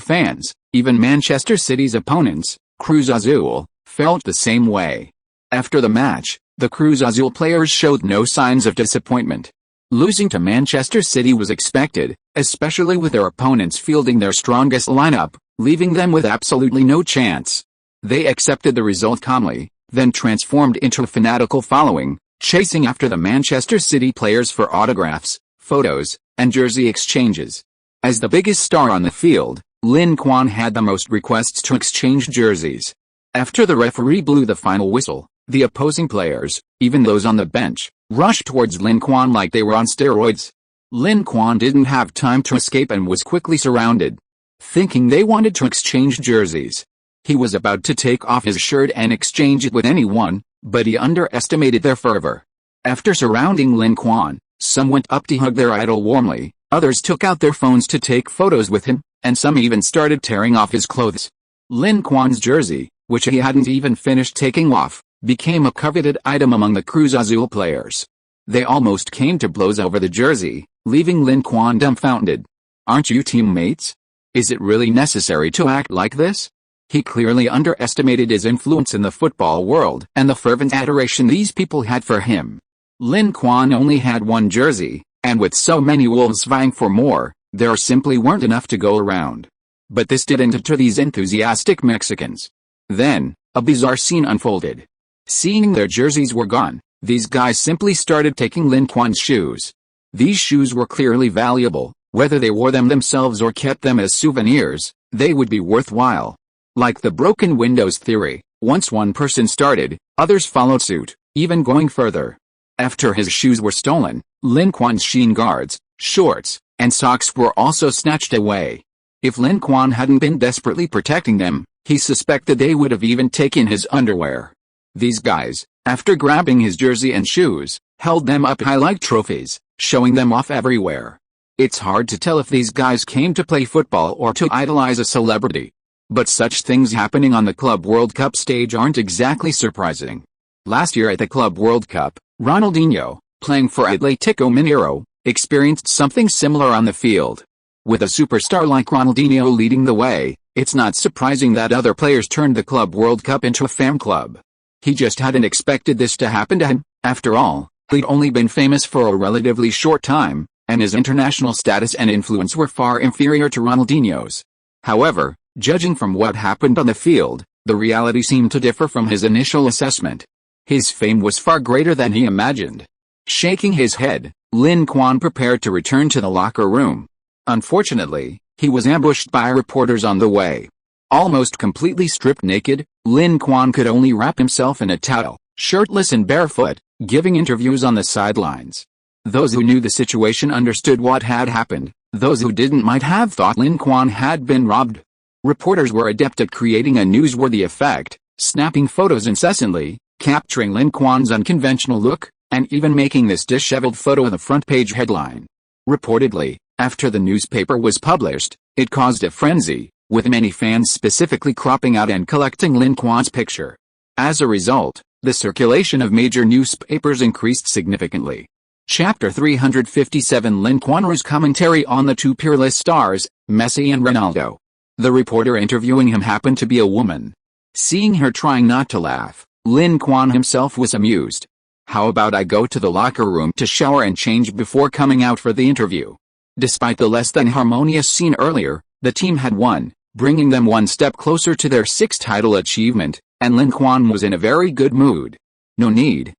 fans. Even Manchester City's opponents, Cruz Azul, felt the same way. After the match, the Cruz Azul players showed no signs of disappointment. Losing to Manchester City was expected, especially with their opponents fielding their strongest lineup, leaving them with absolutely no chance. They accepted the result calmly, then transformed into a fanatical following, chasing after the Manchester City players for autographs, photos, and jersey exchanges. As the biggest star on the field, Lin Quan had the most requests to exchange jerseys. After the referee blew the final whistle, the opposing players, even those on the bench, rushed towards Lin Quan like they were on steroids. Lin Quan didn't have time to escape and was quickly surrounded. Thinking they wanted to exchange jerseys, he was about to take off his shirt and exchange it with anyone, but he underestimated their fervor. After surrounding Lin Quan, some went up to hug their idol warmly, others took out their phones to take photos with him, and some even started tearing off his clothes. Lin Quan's jersey, which he hadn't even finished taking off, became a coveted item among the Cruz Azul players. They almost came to blows over the jersey, leaving Lin Quan dumbfounded. Aren't you teammates? Is it really necessary to act like this? He clearly underestimated his influence in the football world and the fervent adoration these people had for him. Lin Quan only had one jersey, and with so many wolves vying for more, there simply weren't enough to go around. But this didn't deter these enthusiastic Mexicans. Then, a bizarre scene unfolded. Seeing their jerseys were gone, these guys simply started taking Lin Quan's shoes. These shoes were clearly valuable. Whether they wore them themselves or kept them as souvenirs, they would be worthwhile. Like the broken windows theory, once one person started, others followed suit, even going further. After his shoes were stolen, Lin Quan's shin guards, shorts, and socks were also snatched away. If Lin Quan hadn't been desperately protecting them, he suspected they would have even taken his underwear. These guys, after grabbing his jersey and shoes, held them up high like trophies, showing them off everywhere. It's hard to tell if these guys came to play football or to idolize a celebrity. But such things happening on the Club World Cup stage aren't exactly surprising. Last year at the Club World Cup, Ronaldinho, playing for Atlético Mineiro, experienced something similar on the field. With a superstar like Ronaldinho leading the way, it's not surprising that other players turned the Club World Cup into a fan club. He just hadn't expected this to happen to him. After all, he'd only been famous for a relatively short time, and his international status and influence were far inferior to Ronaldinho's. However, judging from what happened on the field, the reality seemed to differ from his initial assessment. His fame was far greater than he imagined. Shaking his head, Lin Quan prepared to return to the locker room. Unfortunately, he was ambushed by reporters on the way. Almost completely stripped naked, Lin Quan could only wrap himself in a towel, shirtless and barefoot, giving interviews on the sidelines. Those who knew the situation understood what had happened, those who didn't might have thought Lin Quan had been robbed. Reporters were adept at creating a newsworthy effect, snapping photos incessantly, capturing Lin Quan's unconventional look, and even making this disheveled photo the front page headline. Reportedly, after the newspaper was published, it caused a frenzy, with many fans specifically cropping out and collecting Lin Quan's picture. As a result, the circulation of major newspapers increased significantly. Chapter 357 Lin Quan's commentary on the two peerless stars, Messi and Ronaldo. The reporter interviewing him happened to be a woman. Seeing her trying not to laugh, Lin Quan himself was amused. "How about I go to the locker room to shower and change before coming out for the interview?" Despite the less than harmonious scene earlier, the team had won, bringing them one step closer to their sixth title achievement, and Lin Quan was in a very good mood. No need,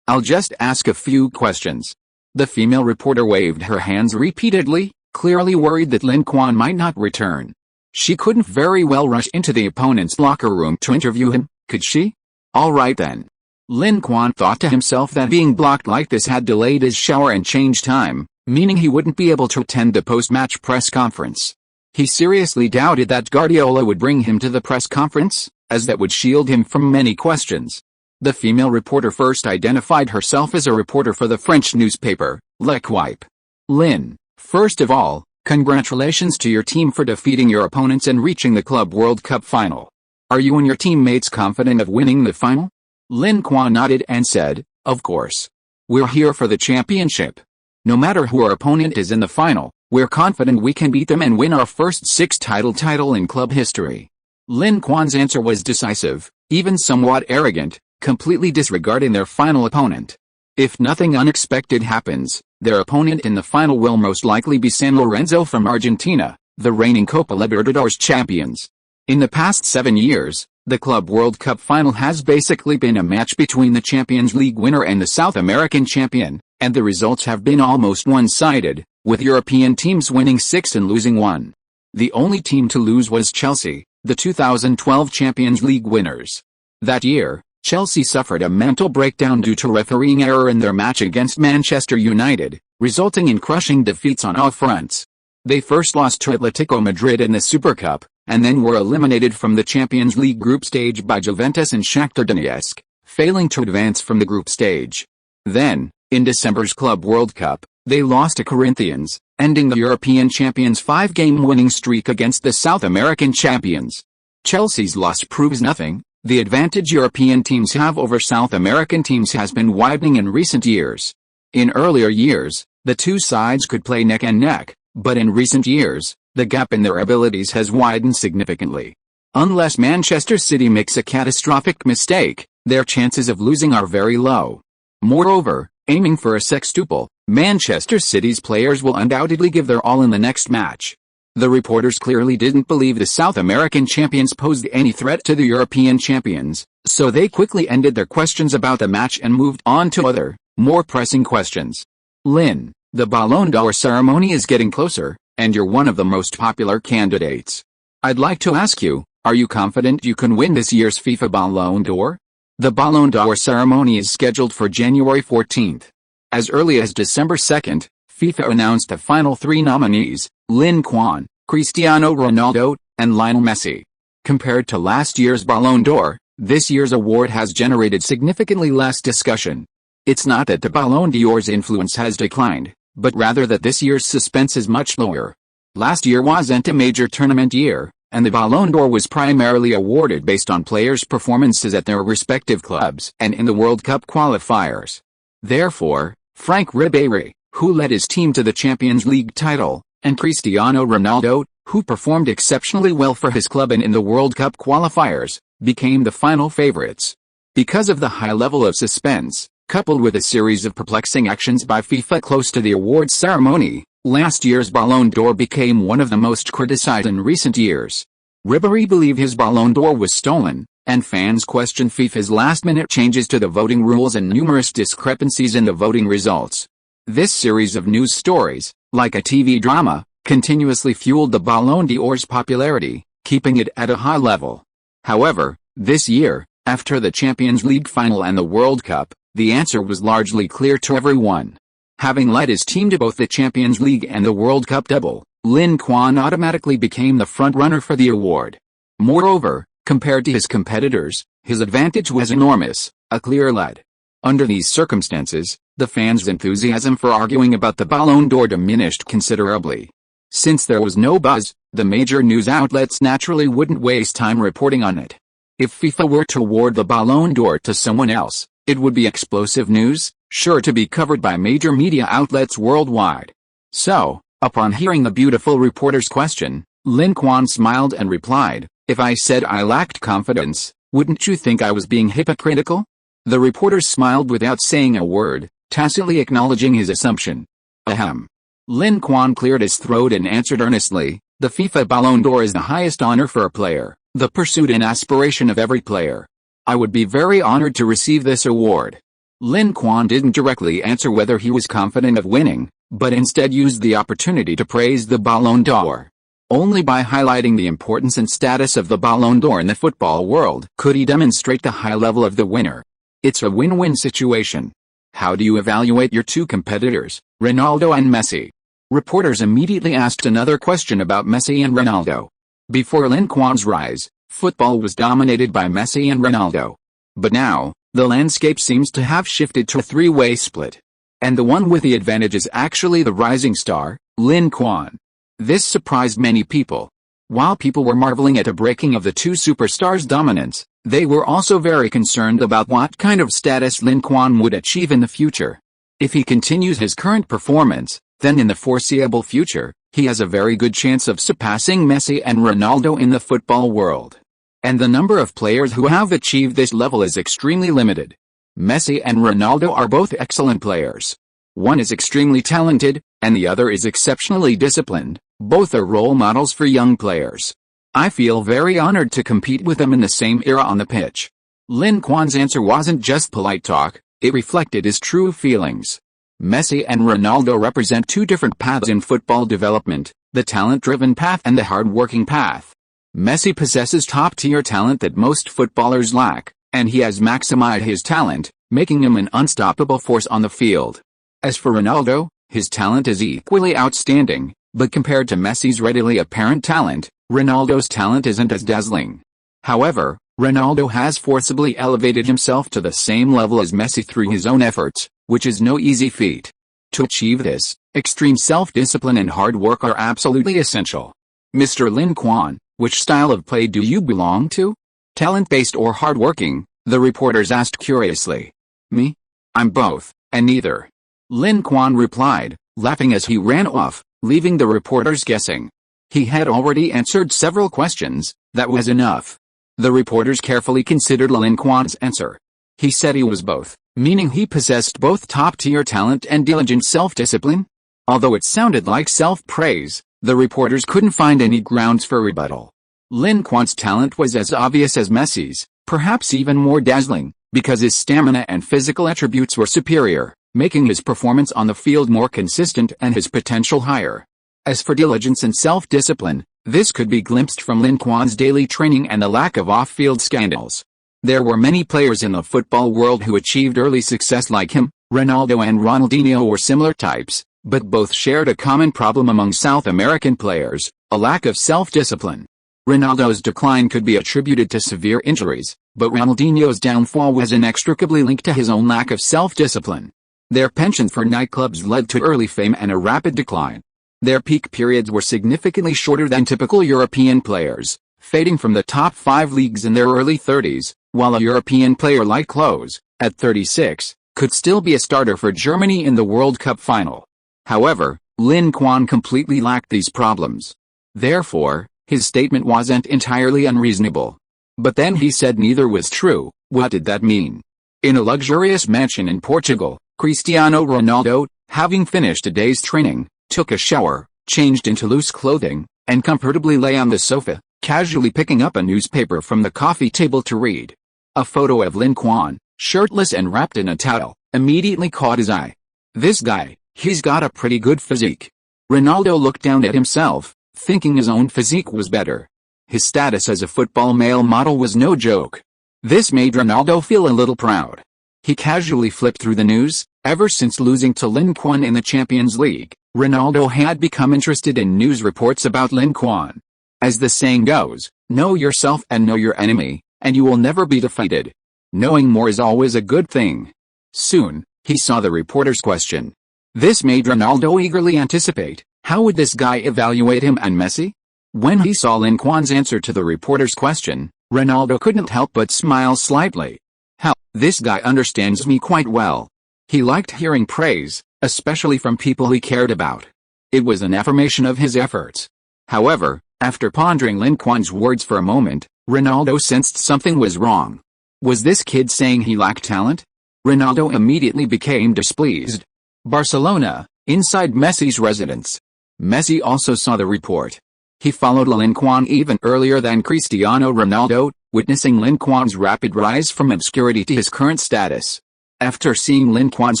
I'll just ask a few questions." The female reporter waved her hands repeatedly, clearly worried that Lin Quan might not return. She couldn't very well rush into the opponent's locker room to interview him, could she? All right then. Lin Quan thought to himself that being blocked like this had delayed his shower and change time, meaning he wouldn't be able to attend the post-match press conference. He seriously doubted that Guardiola would bring him to the press conference, as that would shield him from many questions. The female reporter first identified herself as a reporter for the French newspaper, L'Equipe. "Lin, first of all, congratulations to your team for defeating your opponents and reaching the Club World Cup final. Are you and your teammates confident of winning the final?" Lin Quan nodded and said, "Of course. We're here for the championship. No matter who our opponent is in the final, we're confident we can beat them and win our first sixth title in club history." Lin Quan's answer was decisive, even somewhat arrogant, completely disregarding their final opponent. If nothing unexpected happens, their opponent in the final will most likely be San Lorenzo from Argentina, the reigning Copa Libertadores champions. In the past 7 years, the Club World Cup final has basically been a match between the Champions League winner and the South American champion, and the results have been almost one-sided, with European teams winning 6 and losing 1. The only team to lose was Chelsea, the 2012 Champions League winners. That year, Chelsea suffered a mental breakdown due to refereeing error in their match against Manchester United, resulting in crushing defeats on all fronts. They first lost to Atletico Madrid in the Super Cup, and then were eliminated from the Champions League group stage by Juventus and Shakhtar Donetsk, failing to advance from the group stage. Then, in December's Club World Cup, they lost to Corinthians, ending the European champions' 5-game winning streak against the South American champions. Chelsea's loss proves nothing. The advantage European teams have over South American teams has been widening in recent years. In earlier years, the two sides could play neck and neck, but in recent years, the gap in their abilities has widened significantly. Unless Manchester City makes a catastrophic mistake, their chances of losing are very low. Moreover, aiming for a sextuple, Manchester City's players will undoubtedly give their all in the next match. The reporters clearly didn't believe the South American champions posed any threat to the European champions, so they quickly ended their questions about the match and moved on to other, more pressing questions. "Lin, the Ballon d'Or ceremony is getting closer, and you're one of the most popular candidates. I'd like to ask you, are you confident you can win this year's FIFA Ballon d'Or?" The Ballon d'Or ceremony is scheduled for January 14th. As early as December 2nd, FIFA announced the final 3 nominees, Lin Quan, Cristiano Ronaldo, and Lionel Messi. Compared to last year's Ballon d'Or, this year's award has generated significantly less discussion. It's not that the Ballon d'Or's influence has declined, but rather that this year's suspense is much lower. Last year wasn't a major tournament year, and the Ballon d'Or was primarily awarded based on players' performances at their respective clubs and in the World Cup qualifiers. Therefore, Franck Ribéry, who led his team to the Champions League title, and Cristiano Ronaldo, who performed exceptionally well for his club and in the World Cup qualifiers, became the final favorites. Because of the high level of suspense, coupled with a series of perplexing actions by FIFA close to the awards ceremony, last year's Ballon d'Or became one of the most criticized in recent years. Ribéry believed his Ballon d'Or was stolen, and fans questioned FIFA's last-minute changes to the voting rules and numerous discrepancies in the voting results. This series of news stories, like a TV drama, continuously fueled the Ballon d'Or's popularity, keeping it at a high level. However, this year, after the Champions League final and the World Cup, the answer was largely clear to everyone. Having led his team to both the Champions League and the World Cup double, Lin Quan automatically became the front-runner for the award. Moreover, compared to his competitors, his advantage was enormous, a clear lead. Under these circumstances, the fans' enthusiasm for arguing about the Ballon d'Or diminished considerably. Since there was no buzz, the major news outlets naturally wouldn't waste time reporting on it. If FIFA were to award the Ballon d'Or to someone else, it would be explosive news, sure to be covered by major media outlets worldwide. So, upon hearing the beautiful reporter's question, Lin Quan smiled and replied, "If I said I lacked confidence, wouldn't you think I was being hypocritical?" The reporter smiled without saying a word, tacitly acknowledging his assumption. Ahem. Lin Quan cleared his throat and answered earnestly, "The FIFA Ballon d'Or is the highest honor for a player, the pursuit and aspiration of every player. I would be very honored to receive this award." Lin Quan didn't directly answer whether he was confident of winning, but instead used the opportunity to praise the Ballon d'Or. Only by highlighting the importance and status of the Ballon d'Or in the football world could he demonstrate the high level of the winner. It's a win-win situation. How do you evaluate your two competitors, Ronaldo and Messi? Reporters immediately asked another question about Messi and Ronaldo. Before Lin Quan's rise, football was dominated by Messi and Ronaldo. But now, the landscape seems to have shifted to a three-way split. And the one with the advantage is actually the rising star, Lin Quan. This surprised many people. While people were marveling at a breaking of the two superstars' dominance, they were also very concerned about what kind of status Lin Quan would achieve in the future. If he continues his current performance, then in the foreseeable future, he has a very good chance of surpassing Messi and Ronaldo in the football world. And the number of players who have achieved this level is extremely limited. Messi and Ronaldo are both excellent players. One is extremely talented, and the other is exceptionally disciplined. Both are role models for young players. I feel very honored to compete with them in the same era on the pitch. Lin Quan's answer wasn't just polite talk, it reflected his true feelings. Messi and Ronaldo represent two different paths in football development, the talent-driven path and the hard-working path. Messi possesses top-tier talent that most footballers lack, and he has maximized his talent, making him an unstoppable force on the field. As for Ronaldo, his talent is equally outstanding, but compared to Messi's readily apparent talent, Ronaldo's talent isn't as dazzling. However, Ronaldo has forcibly elevated himself to the same level as Messi through his own efforts, which is no easy feat. To achieve this, extreme self-discipline and hard work are absolutely essential. Mr. Lin Quan, which style of play do you belong to? Talent-based or hard-working? The reporters asked curiously. Me? I'm both, and neither. Lin Quan replied, laughing as he ran off, leaving the reporters guessing. He had already answered several questions, that was enough. The reporters carefully considered Lin Quan's answer. He said he was both, meaning he possessed both top-tier talent and diligent self-discipline. Although it sounded like self-praise, the reporters couldn't find any grounds for rebuttal. Lin Quan's talent was as obvious as Messi's, perhaps even more dazzling, because his stamina and physical attributes were superior, making his performance on the field more consistent and his potential higher. As for diligence and self-discipline, this could be glimpsed from Lin Quan's daily training and the lack of off-field scandals. There were many players in the football world who achieved early success like him. Ronaldo and Ronaldinho were similar types, but both shared a common problem among South American players, a lack of self-discipline. Ronaldo's decline could be attributed to severe injuries, but Ronaldinho's downfall was inextricably linked to his own lack of self-discipline. Their penchant for nightclubs led to early fame and a rapid decline. Their peak periods were significantly shorter than typical European players, fading from the top 5 leagues in their early 30s, while a European player like Klose, at 36, could still be a starter for Germany in the World Cup final. However, Lin Quan completely lacked these problems. Therefore, his statement wasn't entirely unreasonable. But then he said neither was true. What did that mean? In a luxurious mansion in Portugal, Cristiano Ronaldo, having finished a day's training, took a shower, changed into loose clothing, and comfortably lay on the sofa, casually picking up a newspaper from the coffee table to read. A photo of Lin Quan, shirtless and wrapped in a towel, immediately caught his eye. This guy, he's got a pretty good physique. Ronaldo looked down at himself, thinking his own physique was better. His status as a football male model was no joke. This made Ronaldo feel a little proud. He casually flipped through the news. Ever since losing to Lin Quan in the Champions League, Ronaldo had become interested in news reports about Lin Quan. As the saying goes, know yourself and know your enemy, and you will never be defeated. Knowing more is always a good thing. Soon, he saw the reporter's question. This made Ronaldo eagerly anticipate, how would this guy evaluate him and Messi? When he saw Lin Quan's answer to the reporter's question, Ronaldo couldn't help but smile slightly. Hell, this guy understands me quite well. He liked hearing praise, especially from people he cared about. It was an affirmation of his efforts. However, after pondering Lin Quan's words for a moment, Ronaldo sensed something was wrong. Was this kid saying he lacked talent? Ronaldo immediately became displeased. Barcelona, inside Messi's residence. Messi also saw the report. He followed Lin Quan even earlier than Cristiano Ronaldo, witnessing Lin Quan's rapid rise from obscurity to his current status. After seeing Lin Quan's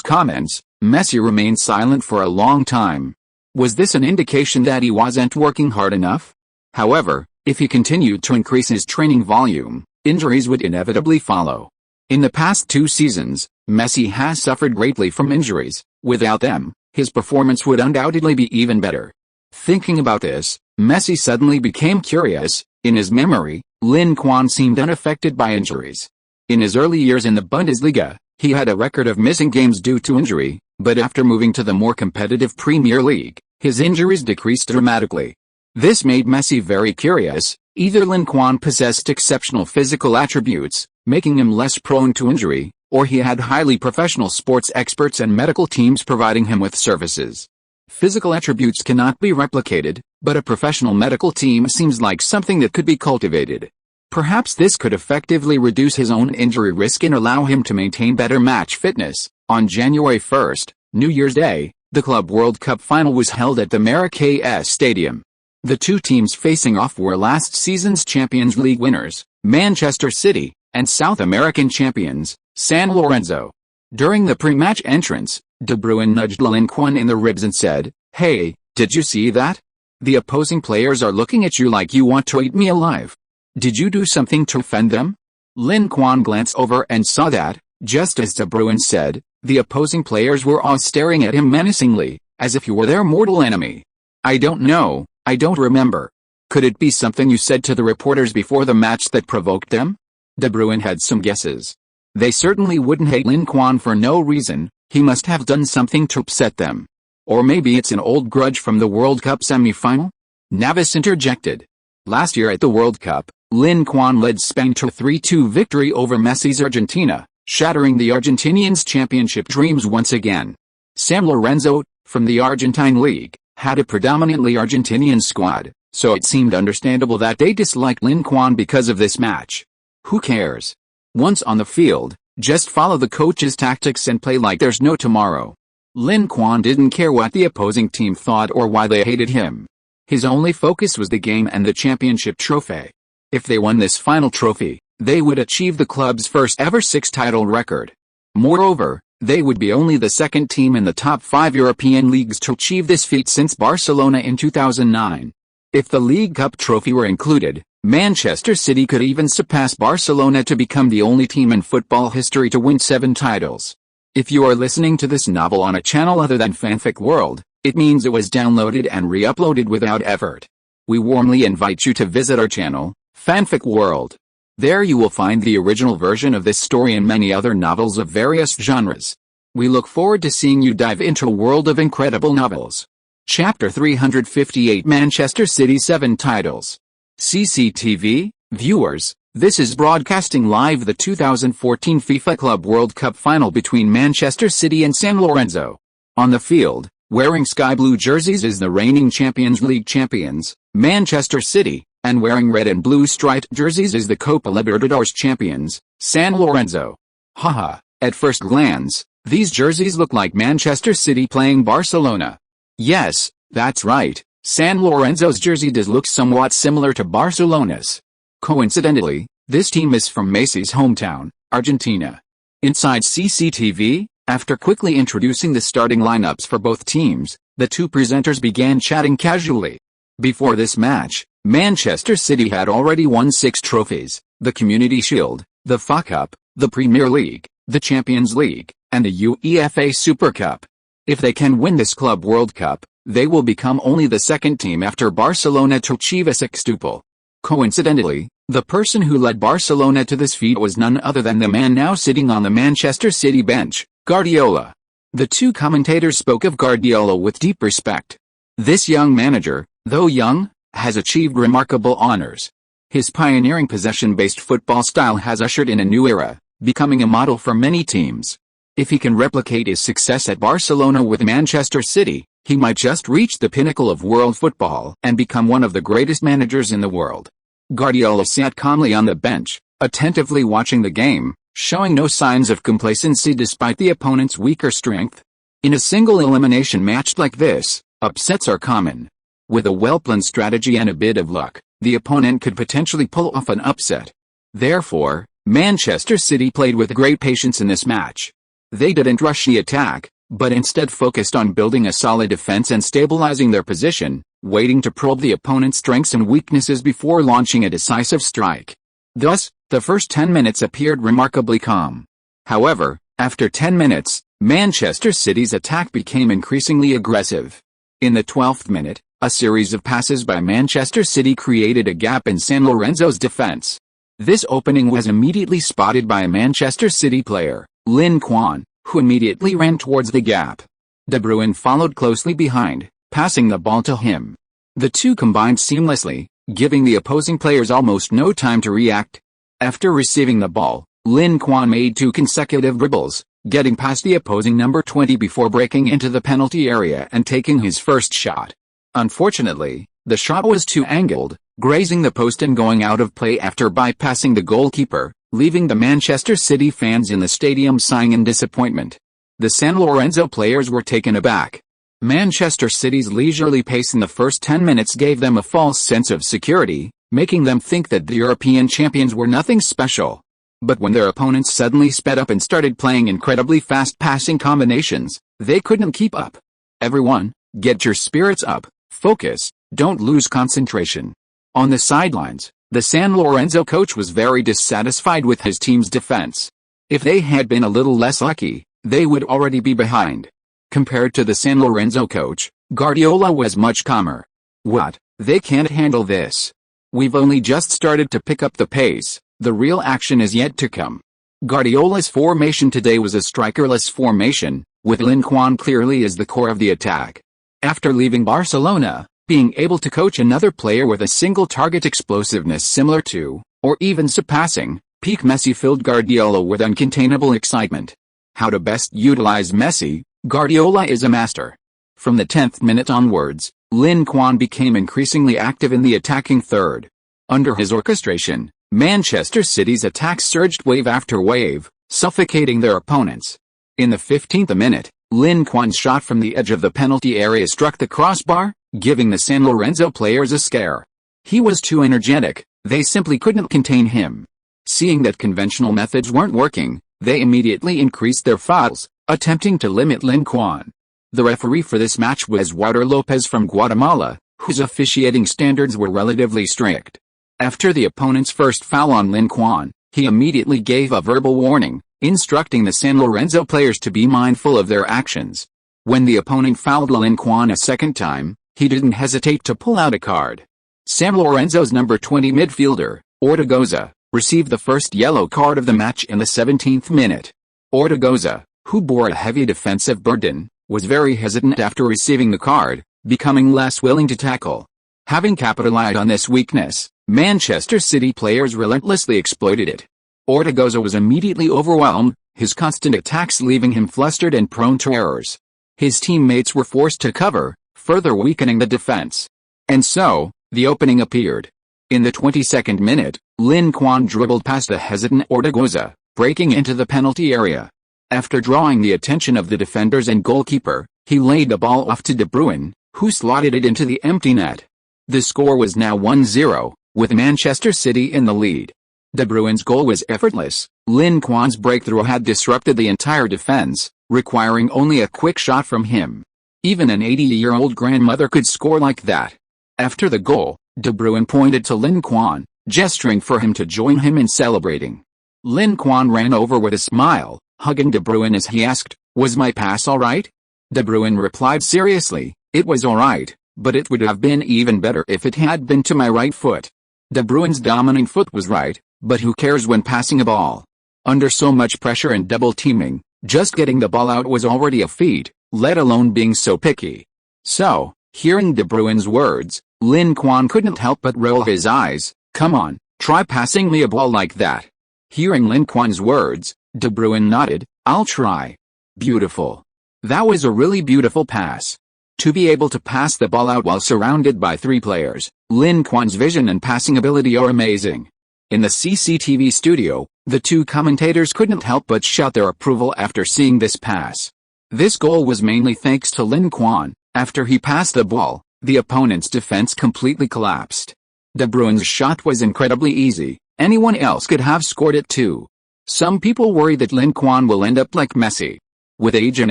comments, Messi remained silent for a long time. Was this an indication that he wasn't working hard enough? However, if he continued to increase his training volume, injuries would inevitably follow. In the past 2 seasons, Messi has suffered greatly from injuries. Without them, his performance would undoubtedly be even better. Thinking about this, Messi suddenly became curious. In his memory, Lin Quan seemed unaffected by injuries. In his early years in the Bundesliga, he had a record of missing games due to injury, but after moving to the more competitive Premier League, his injuries decreased dramatically. This made Messi very curious. Either Lin Quan possessed exceptional physical attributes, making him less prone to injury, or he had highly professional sports experts and medical teams providing him with services. Physical attributes cannot be replicated, but a professional medical team seems like something that could be cultivated. Perhaps this could effectively reduce his own injury risk and allow him to maintain better match fitness. On January 1st, New Year's Day, the Club World Cup final was held at the Maracás Stadium. The 2 teams facing off were last season's Champions League winners, Manchester City, and South American champions, San Lorenzo. During the pre-match entrance, De Bruyne nudged Lin Quan in the ribs and said, "Hey, did you see that? The opposing players are looking at you like you want to eat me alive. Did you do something to offend them?" Lin Quan glanced over and saw that, just as De Bruyne said, the opposing players were all staring at him menacingly, as if he were their mortal enemy. "I don't know, I don't remember. Could it be something you said to the reporters before the match that provoked them?" De Bruyne had some guesses. They certainly wouldn't hate Lin Quan for no reason. He must have done something to upset them. Or maybe it's an old grudge from the World Cup semi-final? Navas interjected. Last year at the World Cup, Lin Quan led Spain to a 3-2 victory over Messi's Argentina, shattering the Argentinians' championship dreams once again. San Lorenzo, from the Argentine League, had a predominantly Argentinian squad, so it seemed understandable that they disliked Lin Quan because of this match. Who cares? Once on the field, just follow the coach's tactics and play like there's no tomorrow. Lin Quan didn't care what the opposing team thought or why they hated him. His only focus was the game and the championship trophy. If they won this final trophy, they would achieve the club's first ever 6-title record. Moreover, they would be only the 2nd team in the top 5 European leagues to achieve this feat since Barcelona in 2009. If the League Cup trophy were included, Manchester City could even surpass Barcelona to become the only team in football history to win 7 titles. If you are listening to this novel on a channel other than Fanfic World, it means it was downloaded and re-uploaded without effort. We warmly invite you to visit our channel, Fanfic World. There you will find the original version of this story and many other novels of various genres. We look forward to seeing you dive into a world of incredible novels. Chapter 358 Manchester City 7 titles. CCTV, viewers, this is broadcasting live the 2014 FIFA Club World Cup final between Manchester City and San Lorenzo. On the field, wearing sky blue jerseys is the reigning Champions League champions, Manchester City, and wearing red and blue striped jerseys is the Copa Libertadores champions, San Lorenzo. Haha, at first glance, these jerseys look like Manchester City playing Barcelona. Yes, that's right. San Lorenzo's jersey does look somewhat similar to Barcelona's. Coincidentally, this team is from Messi's hometown, Argentina. Inside CCTV, after quickly introducing the starting lineups for both teams, the 2 presenters began chatting casually. Before this match, Manchester City had already won 6 trophies, the Community Shield, the FA Cup, the Premier League, the Champions League, and the UEFA Super Cup. If they can win this Club World Cup, they will become only the second team after Barcelona to achieve a sextuple. Coincidentally, the person who led Barcelona to this feat was none other than the man now sitting on the Manchester City bench, Guardiola. The two commentators spoke of Guardiola with deep respect. This young manager, though young, has achieved remarkable honors. His pioneering possession-based football style has ushered in a new era, becoming a model for many teams. If he can replicate his success at Barcelona with Manchester City, he might just reach the pinnacle of world football and become one of the greatest managers in the world. Guardiola sat calmly on the bench, attentively watching the game, showing no signs of complacency despite the opponent's weaker strength. In a single elimination match like this, upsets are common. With a well-planned strategy and a bit of luck, the opponent could potentially pull off an upset. Therefore, Manchester City played with great patience in this match. They didn't rush the attack, but instead focused on building a solid defense and stabilizing their position, waiting to probe the opponent's strengths and weaknesses before launching a decisive strike. Thus, the first 10 minutes appeared remarkably calm. However, after 10 minutes, Manchester City's attack became increasingly aggressive. In the 12th minute, a series of passes by Manchester City created a gap in San Lorenzo's defense. This opening was immediately spotted by a Manchester City player, Lin Quan, who immediately ran towards the gap. De Bruyne followed closely behind, passing the ball to him. The two combined seamlessly, giving the opposing players almost no time to react. After receiving the ball, Lin Quan made 2 consecutive dribbles, getting past the opposing number 20 before breaking into the penalty area and taking his first shot. Unfortunately, the shot was too angled, grazing the post and going out of play after bypassing the goalkeeper, leaving the Manchester City fans in the stadium sighing in disappointment. The San Lorenzo players were taken aback. Manchester City's leisurely pace in the first 10 minutes gave them a false sense of security, making them think that the European champions were nothing special. But when their opponents suddenly sped up and started playing incredibly fast passing combinations, they couldn't keep up. Everyone, get your spirits up, focus, don't lose concentration. On the sidelines, the San Lorenzo coach was very dissatisfied with his team's defense. If they had been a little less lucky, they would already be behind. Compared to the San Lorenzo coach, Guardiola was much calmer. What? They can't handle this. We've only just started to pick up the pace, the real action is yet to come. Guardiola's formation today was a strikerless formation, with Lin Quan clearly as the core of the attack. After leaving Barcelona, being able to coach another player with a single target explosiveness similar to, or even surpassing, peak Messi filled Guardiola with uncontainable excitement. How to best utilize Messi, Guardiola is a master. From the 10th minute onwards, Lin Quan became increasingly active in the attacking third. Under his orchestration, Manchester City's attacks surged wave after wave, suffocating their opponents. In the 15th minute, Lin Quan's shot from the edge of the penalty area struck the crossbar, giving the San Lorenzo players a scare. He was too energetic, they simply couldn't contain him. Seeing that conventional methods weren't working, they immediately increased their fouls, attempting to limit Lin Quan. The referee for this match was Werder Lopez from Guatemala, whose officiating standards were relatively strict. After the opponent's first foul on Lin Quan, he immediately gave a verbal warning, instructing the San Lorenzo players to be mindful of their actions. When the opponent fouled Lin Quan a second time, he didn't hesitate to pull out a card. San Lorenzo's number 20 midfielder, Ortigoza, received the first yellow card of the match in the 17th minute. Ortigoza, who bore a heavy defensive burden, was very hesitant after receiving the card, becoming less willing to tackle. Having capitalized on this weakness, Manchester City players relentlessly exploited it. Ortigoza was immediately overwhelmed, his constant attacks leaving him flustered and prone to errors. His teammates were forced to cover, further weakening the defense. And so, the opening appeared. In the 22nd minute, Lin Quan dribbled past the hesitant Ortigoza, breaking into the penalty area. After drawing the attention of the defenders and goalkeeper, he laid the ball off to De Bruyne, who slotted it into the empty net. The score was now 1-0, with Manchester City in the lead. De Bruyne's goal was effortless. Lin Quan's breakthrough had disrupted the entire defense, requiring only a quick shot from him. Even an 80-year-old grandmother could score like that. After the goal, De Bruyne pointed to Lin Quan, gesturing for him to join him in celebrating. Lin Quan ran over with a smile, hugging De Bruyne as he asked, "Was my pass alright?" De Bruyne replied seriously, "It was alright, but it would have been even better if it had been to my right foot." De Bruyne's dominant foot was right, but who cares when passing a ball? Under so much pressure and double teaming, just getting the ball out was already a feat, let alone being so picky. So, hearing De Bruyne's words, Lin Quan couldn't help but roll his eyes. "Come on, try passing me a ball like that." Hearing Lin Quan's words, De Bruyne nodded, "I'll try." Beautiful. That was a really beautiful pass. To be able to pass the ball out while surrounded by three players, Lin Quan's vision and passing ability are amazing. In the CCTV studio, the two commentators couldn't help but shout their approval after seeing this pass. This goal was mainly thanks to Lin Quan. After he passed the ball, the opponent's defense completely collapsed. De Bruyne's shot was incredibly easy, anyone else could have scored it too. Some people worry that Lin Quan will end up like Messi, with age and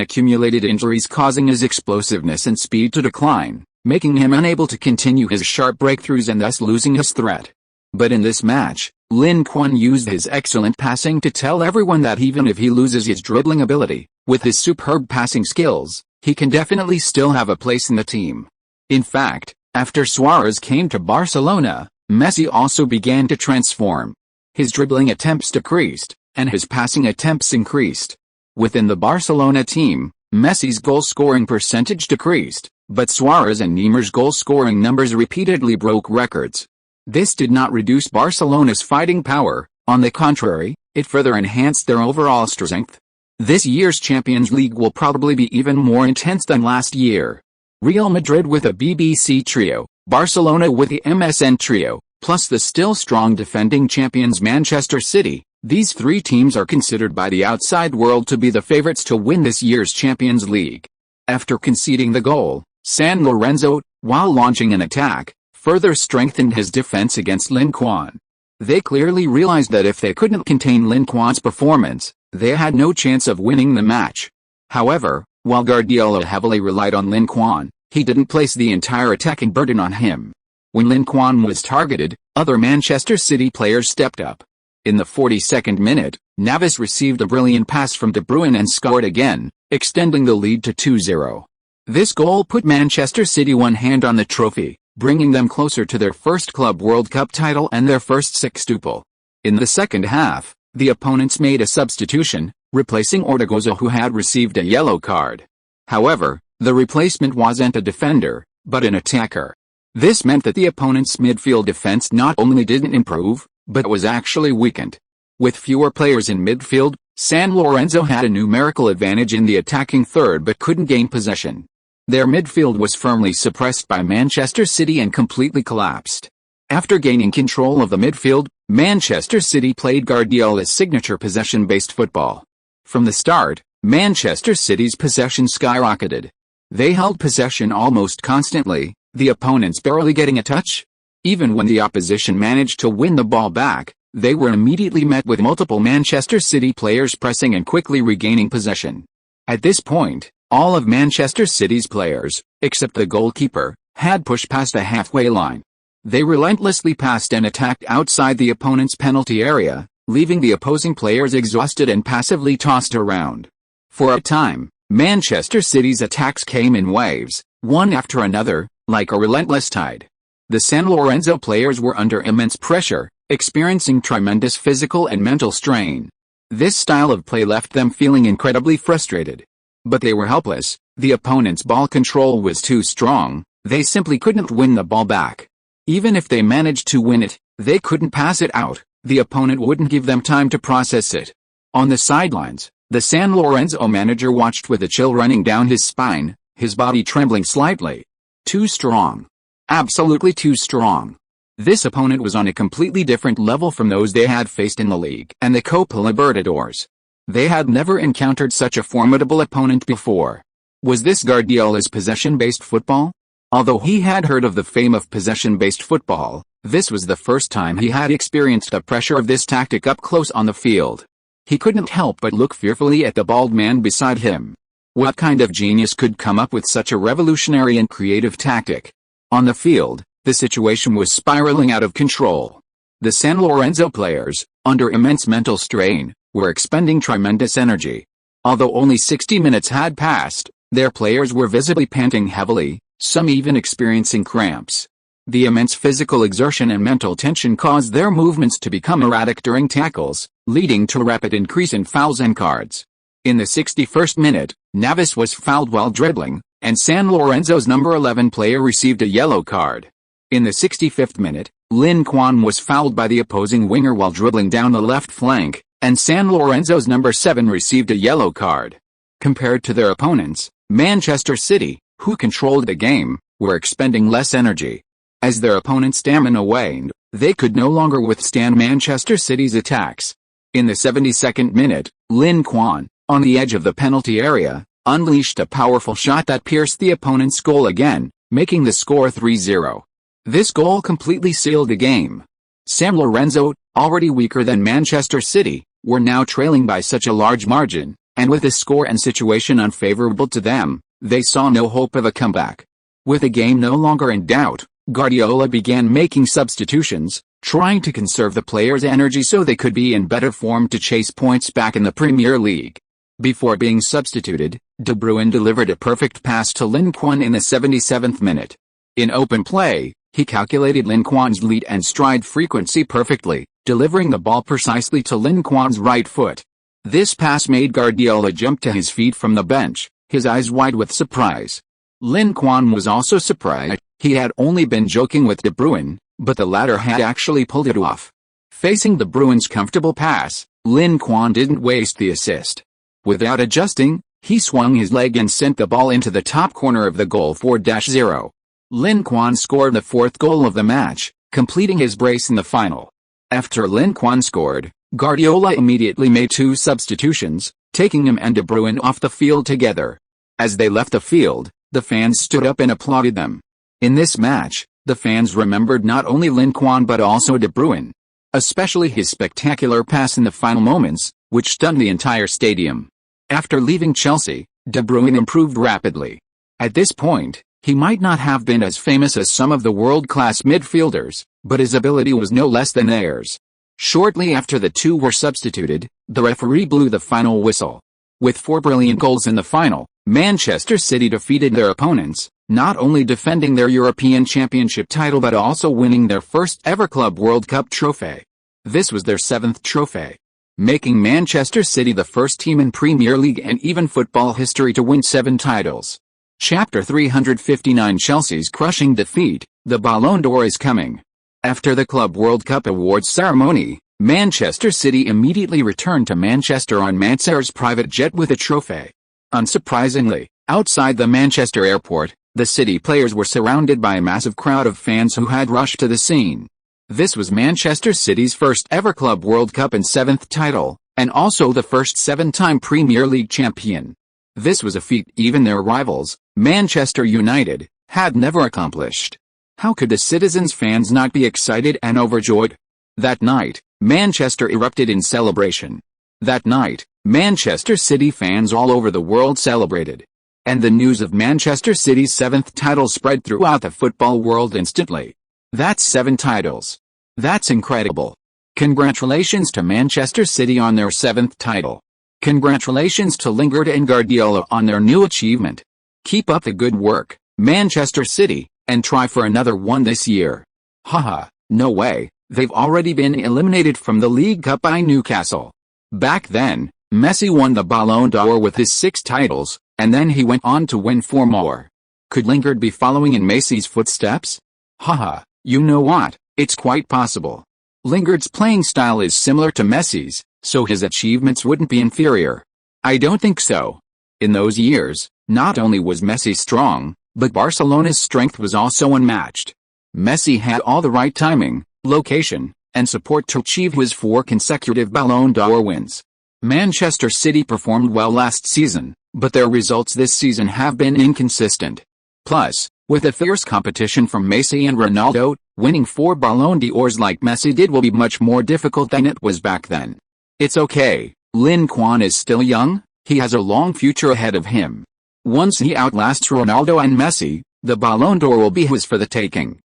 accumulated injuries causing his explosiveness and speed to decline, making him unable to continue his sharp breakthroughs and thus losing his threat. But in this match, Lin Quan used his excellent passing to tell everyone that even if he loses his dribbling ability, with his superb passing skills, he can definitely still have a place in the team. In fact, after Suarez came to Barcelona, Messi also began to transform. His dribbling attempts decreased, and his passing attempts increased. Within the Barcelona team, Messi's goal-scoring percentage decreased, but Suarez and Neymar's goal-scoring numbers repeatedly broke records. This did not reduce Barcelona's fighting power, on the contrary, it further enhanced their overall strength. This year's Champions League will probably be even more intense than last year. Real Madrid with a BBC trio, Barcelona with the MSN trio, plus the still strong defending champions Manchester City. These three teams are considered by the outside world to be the favorites to win this year's Champions League. After conceding the goal, San Lorenzo, while launching an attack, further strengthened his defense against Lin Quan. They clearly realized that if they couldn't contain Lin Quan's performance, they had no chance of winning the match. However, while Guardiola heavily relied on Lin Quan, he didn't place the entire attacking burden on him. When Lin Quan was targeted, other Manchester City players stepped up. In the 42nd minute, Navas received a brilliant pass from De Bruyne and scored again, extending the lead to 2-0. This goal put Manchester City one hand on the trophy, bringing them closer to their first Club World Cup title and their first sextuple. In the second half, the opponents made a substitution, replacing Ortigoza, who had received a yellow card. However, the replacement wasn't a defender, but an attacker. This meant that the opponent's midfield defense not only didn't improve, but was actually weakened. With fewer players in midfield, San Lorenzo had a numerical advantage in the attacking third but couldn't gain possession. Their midfield was firmly suppressed by Manchester City and completely collapsed. After gaining control of the midfield, Manchester City played Guardiola's signature possession-based football. From the start, Manchester City's possession skyrocketed. They held possession almost constantly, the opponents barely getting a touch. Even when the opposition managed to win the ball back, they were immediately met with multiple Manchester City players pressing and quickly regaining possession. At this point, all of Manchester City's players, except the goalkeeper, had pushed past the halfway line. They relentlessly passed and attacked outside the opponent's penalty area, leaving the opposing players exhausted and passively tossed around. For a time, Manchester City's attacks came in waves, one after another, like a relentless tide. The San Lorenzo players were under immense pressure, experiencing tremendous physical and mental strain. This style of play left them feeling incredibly frustrated. But they were helpless, the opponent's ball control was too strong, they simply couldn't win the ball back. Even if they managed to win it, they couldn't pass it out, the opponent wouldn't give them time to process it. On the sidelines, the San Lorenzo manager watched with a chill running down his spine, his body trembling slightly. Too strong. Absolutely too strong. This opponent was on a completely different level from those they had faced in the league and the Copa Libertadores. They had never encountered such a formidable opponent before. Was this Guardiola's possession-based football? Although he had heard of the fame of possession-based football, this was the first time he had experienced the pressure of this tactic up close on the field. He couldn't help but look fearfully at the bald man beside him. What kind of genius could come up with such a revolutionary and creative tactic? On the field, the situation was spiraling out of control. The San Lorenzo players, under immense mental strain, were expending tremendous energy. Although only 60 minutes had passed, their players were visibly panting heavily, some even experiencing cramps. The immense physical exertion and mental tension caused their movements to become erratic during tackles, leading to a rapid increase in fouls and cards. In the 61st minute, Navas was fouled while dribbling, and San Lorenzo's number 11 player received a yellow card. In the 65th minute, Lin Quan was fouled by the opposing winger while dribbling down the left flank, and San Lorenzo's number 7 received a yellow card. Compared to their opponents, Manchester City, who controlled the game, were expending less energy. As their opponent's stamina waned, they could no longer withstand Manchester City's attacks. In the 72nd minute, Lin Quan, on the edge of the penalty area, unleashed a powerful shot that pierced the opponent's goal again, making the score 3-0. This goal completely sealed the game. San Lorenzo, already weaker than Manchester City, were now trailing by such a large margin, and with the score and situation unfavorable to them, they saw no hope of a comeback. With the game no longer in doubt, Guardiola began making substitutions, trying to conserve the players' energy so they could be in better form to chase points back in the Premier League. Before being substituted, De Bruyne delivered a perfect pass to Lin Quan in the 77th minute. In open play, he calculated Lin Quan's lead and stride frequency perfectly, delivering the ball precisely to Lin Quan's right foot. This pass made Guardiola jump to his feet from the bench, his eyes wide with surprise. Lin Quan was also surprised. He had only been joking with De Bruyne, but the latter had actually pulled it off. Facing De Bruyne's comfortable pass, Lin Quan didn't waste the assist. Without adjusting, he swung his leg and sent the ball into the top corner of the goal 4-0. Lin Quan scored the fourth goal of the match, completing his brace in the final. After Lin Quan scored, Guardiola immediately made 2 substitutions, taking him and De Bruyne off the field together. As they left the field, the fans stood up and applauded them. In this match, the fans remembered not only Lin Quan but also De Bruyne. Especially his spectacular pass in the final moments, which stunned the entire stadium. After leaving Chelsea, De Bruyne improved rapidly. At this point, he might not have been as famous as some of the world-class midfielders, but his ability was no less than theirs. Shortly after the two were substituted, the referee blew the final whistle. With 4 brilliant goals in the final, Manchester City defeated their opponents, not only defending their European Championship title but also winning their first ever Club World Cup trophy. This was their 7th trophy, making Manchester City the first team in Premier League and even football history to win 7 titles. Chapter 359 Chelsea's crushing defeat, the Ballon d'Or is coming. After the Club World Cup awards ceremony, Manchester City immediately returned to Manchester on Mansar's private jet with a trophy. Unsurprisingly, outside the Manchester airport, the City players were surrounded by a massive crowd of fans who had rushed to the scene. This was Manchester City's first ever Club World Cup and 7th title, and also the first 7-time Premier League champion. This was a feat even their rivals, Manchester United, had never accomplished. How could the citizens' fans not be excited and overjoyed? That night, Manchester erupted in celebration. That night, Manchester City fans all over the world celebrated. And the news of Manchester City's 7th title spread throughout the football world instantly. That's 7 titles. That's incredible. Congratulations to Manchester City on their 7th title. Congratulations to Lingard and Guardiola on their new achievement. Keep up the good work, Manchester City, and try for another one this year. Haha, no way, they've already been eliminated from the League Cup by Newcastle. Back then, Messi won the Ballon d'Or with his 6 titles, and then he went on to win 4 more. Could Lingard be following in Messi's footsteps? Haha, you know what, it's quite possible. Lingard's playing style is similar to Messi's, so his achievements wouldn't be inferior. I don't think so. In those years, not only was Messi strong, but Barcelona's strength was also unmatched. Messi had all the right timing, location, and support to achieve his 4 consecutive Ballon d'Or wins. Manchester City performed well last season, but their results this season have been inconsistent. Plus, with a fierce competition from Messi and Ronaldo, winning 4 Ballon d'Ors like Messi did will be much more difficult than it was back then. It's okay, Lin Quan is still young, he has a long future ahead of him. Once he outlasts Ronaldo and Messi, the Ballon d'Or will be his for the taking.